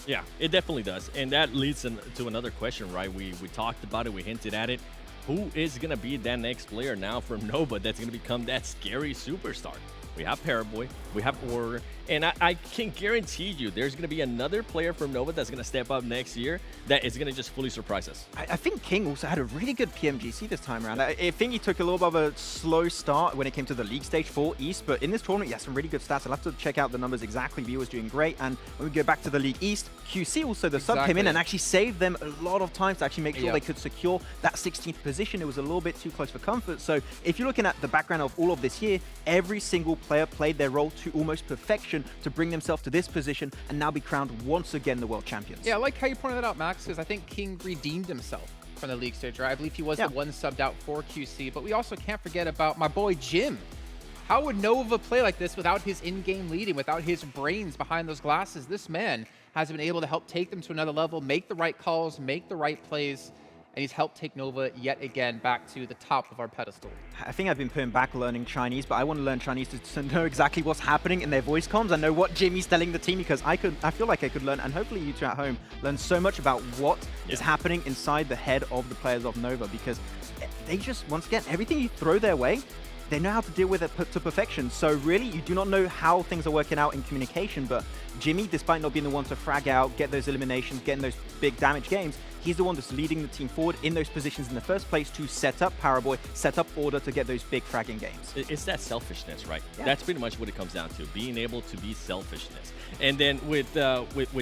L: Yeah, it definitely does. And that leads to another question, right? We talked about it, we hinted at it. Who is going to be that next player now from Nova that's going to become that scary superstar? We have Paraboy, we have Order, and I can guarantee you there's going to be another player from Nova that's going to step up next year that is going to just fully surprise us.
K: I think King also had a really good PMGC this time around. I think he took a little bit of a slow start when it came to the league stage for East, but in this tournament, he has some really good stats. I'll have to check out the numbers exactly. He was doing great, and when we go back to the League East, QC also, the sub came in and actually saved them a lot of times to actually make sure they could secure that 16th position. It was a little bit too close for comfort. So if you're looking at the background of all of this year, every single player played their role to almost perfection to bring themselves to this position and now be crowned once again the world champions.
J: Yeah, I like how you pointed that out, Max, because I think King redeemed himself from the league stage, right? I believe he was the one subbed out for QC, but we also can't forget about my boy Jim. How would Nova play like this without his in-game leading, without his brains behind those glasses? This man has been able to help take them to another level, make the right calls, make the right plays. and he's helped take Nova yet again back to the top of our pedestal.
K: I think I've been putting back learning Chinese, but I want to learn Chinese to know exactly what's happening in their voice comms. I know what Jimmy's telling the team, because I feel like I could learn, and hopefully you two at home learn so much about what is happening inside the head of the players of Nova, because they just, once again, everything you throw their way, they know how to deal with it to perfection. So really, you do not know how things are working out in communication, but Jimmy, despite not being the one to frag out, get those eliminations, getting those big damage games, he's the one that's leading the team forward in those positions in the first place to set up Paraboy, set up Order to get those big fragging games.
L: It's that selfishness, right? Yeah. That's pretty much what it comes down to, being able to be selfishness. And then with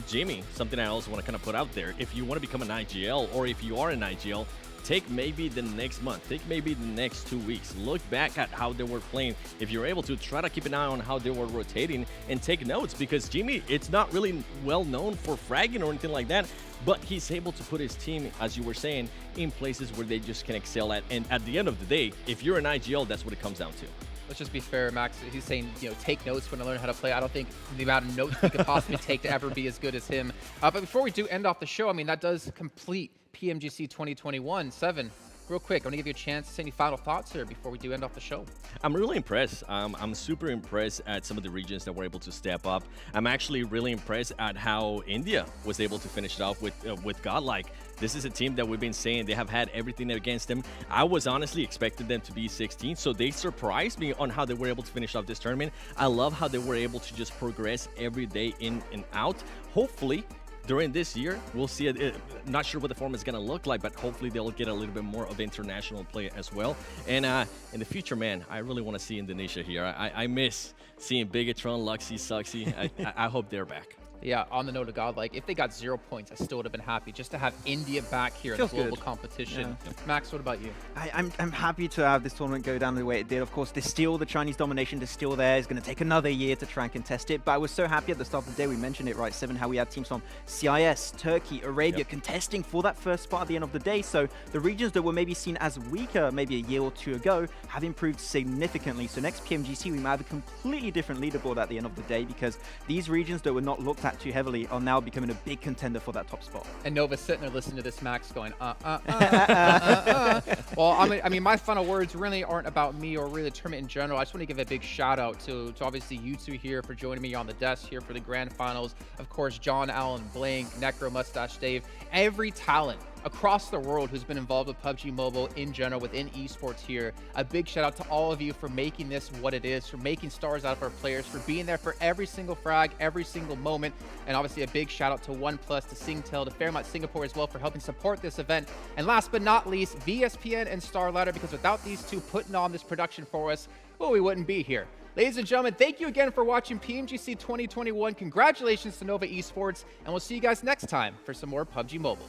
L: Jimmy, something I also want to kind of put out there, if you want to become an IGL, or if you are an IGL, take maybe the next month, take maybe the next 2 weeks, look back at how they were playing. If you're able to, try to keep an eye on how they were rotating and take notes, because Jimmy, it's not really well known for fragging or anything like that, but he's able to put his team, as you were saying, in places where they just can excel at. And at the end of the day, if you're an IGL, that's what it comes down to.
J: Let's just be fair, Max. He's saying, take notes when I learn how to play. I don't think the amount of notes we could possibly take to ever be as good as him. But before we do end off the show, I mean, that does complete PMGC 2021. Seven, real quick, I want to give you a chance to say any final thoughts here before we do end off the show.
L: I'm really impressed. I'm super impressed at some of the regions that were able to step up. I'm actually really impressed at how India was able to finish it off with Godlike. This is a team that we've been saying they have had everything against them. I was honestly expecting them to be 16, so they surprised me on how they were able to finish off this tournament. I love how they were able to just progress every day in and out. Hopefully, during this year, we'll see it. Not sure what the form is going to look like, but hopefully they'll get a little bit more of international play as well. And in the future, man, I really want to see Indonesia here. I miss seeing Bigatron, Luxy, Suxy. I hope they're back.
J: Yeah, on the note of Godlike, if they got 0 points, I still would have been happy just to have India back here in the global competition. Yeah. Max, what about you?
K: I'm happy to have this tournament go down the way it did. Of course, there's still the Chinese domination. There's still there. It's going to take another year to try and contest it. But I was so happy at the start of the day. We mentioned it, right, Seven, how we had teams from CIS, Turkey, Arabia contesting for that first spot at the end of the day. So the regions that were maybe seen as weaker maybe a year or two ago have improved significantly. So next PMGC, we might have a completely different leaderboard at the end of the day, because these regions that were not looked at too heavily are now becoming a big contender for that top spot.
J: And Nova's sitting there listening to this, Max, going, Well, I mean, my final words really aren't about me or really the tournament in general. I just want to give a big shout out to obviously you two here for joining me on the desk here for the grand finals. Of course, John, Allen, Blank, Necro, Mustache Dave, every talent across the world who's been involved with PUBG Mobile in general, within esports here. A big shout out to all of you for making this what it is, for making stars out of our players, for being there for every single frag, every single moment. And obviously a big shout out to OnePlus, to Singtel, to Fairmont Singapore as well for helping support this event. And last but not least, VSPN and Starladder, because without these two putting on this production for us, well, we wouldn't be here. Ladies and gentlemen, thank you again for watching PMGC 2021. Congratulations to Nova Esports, and we'll see you guys next time for some more PUBG Mobile.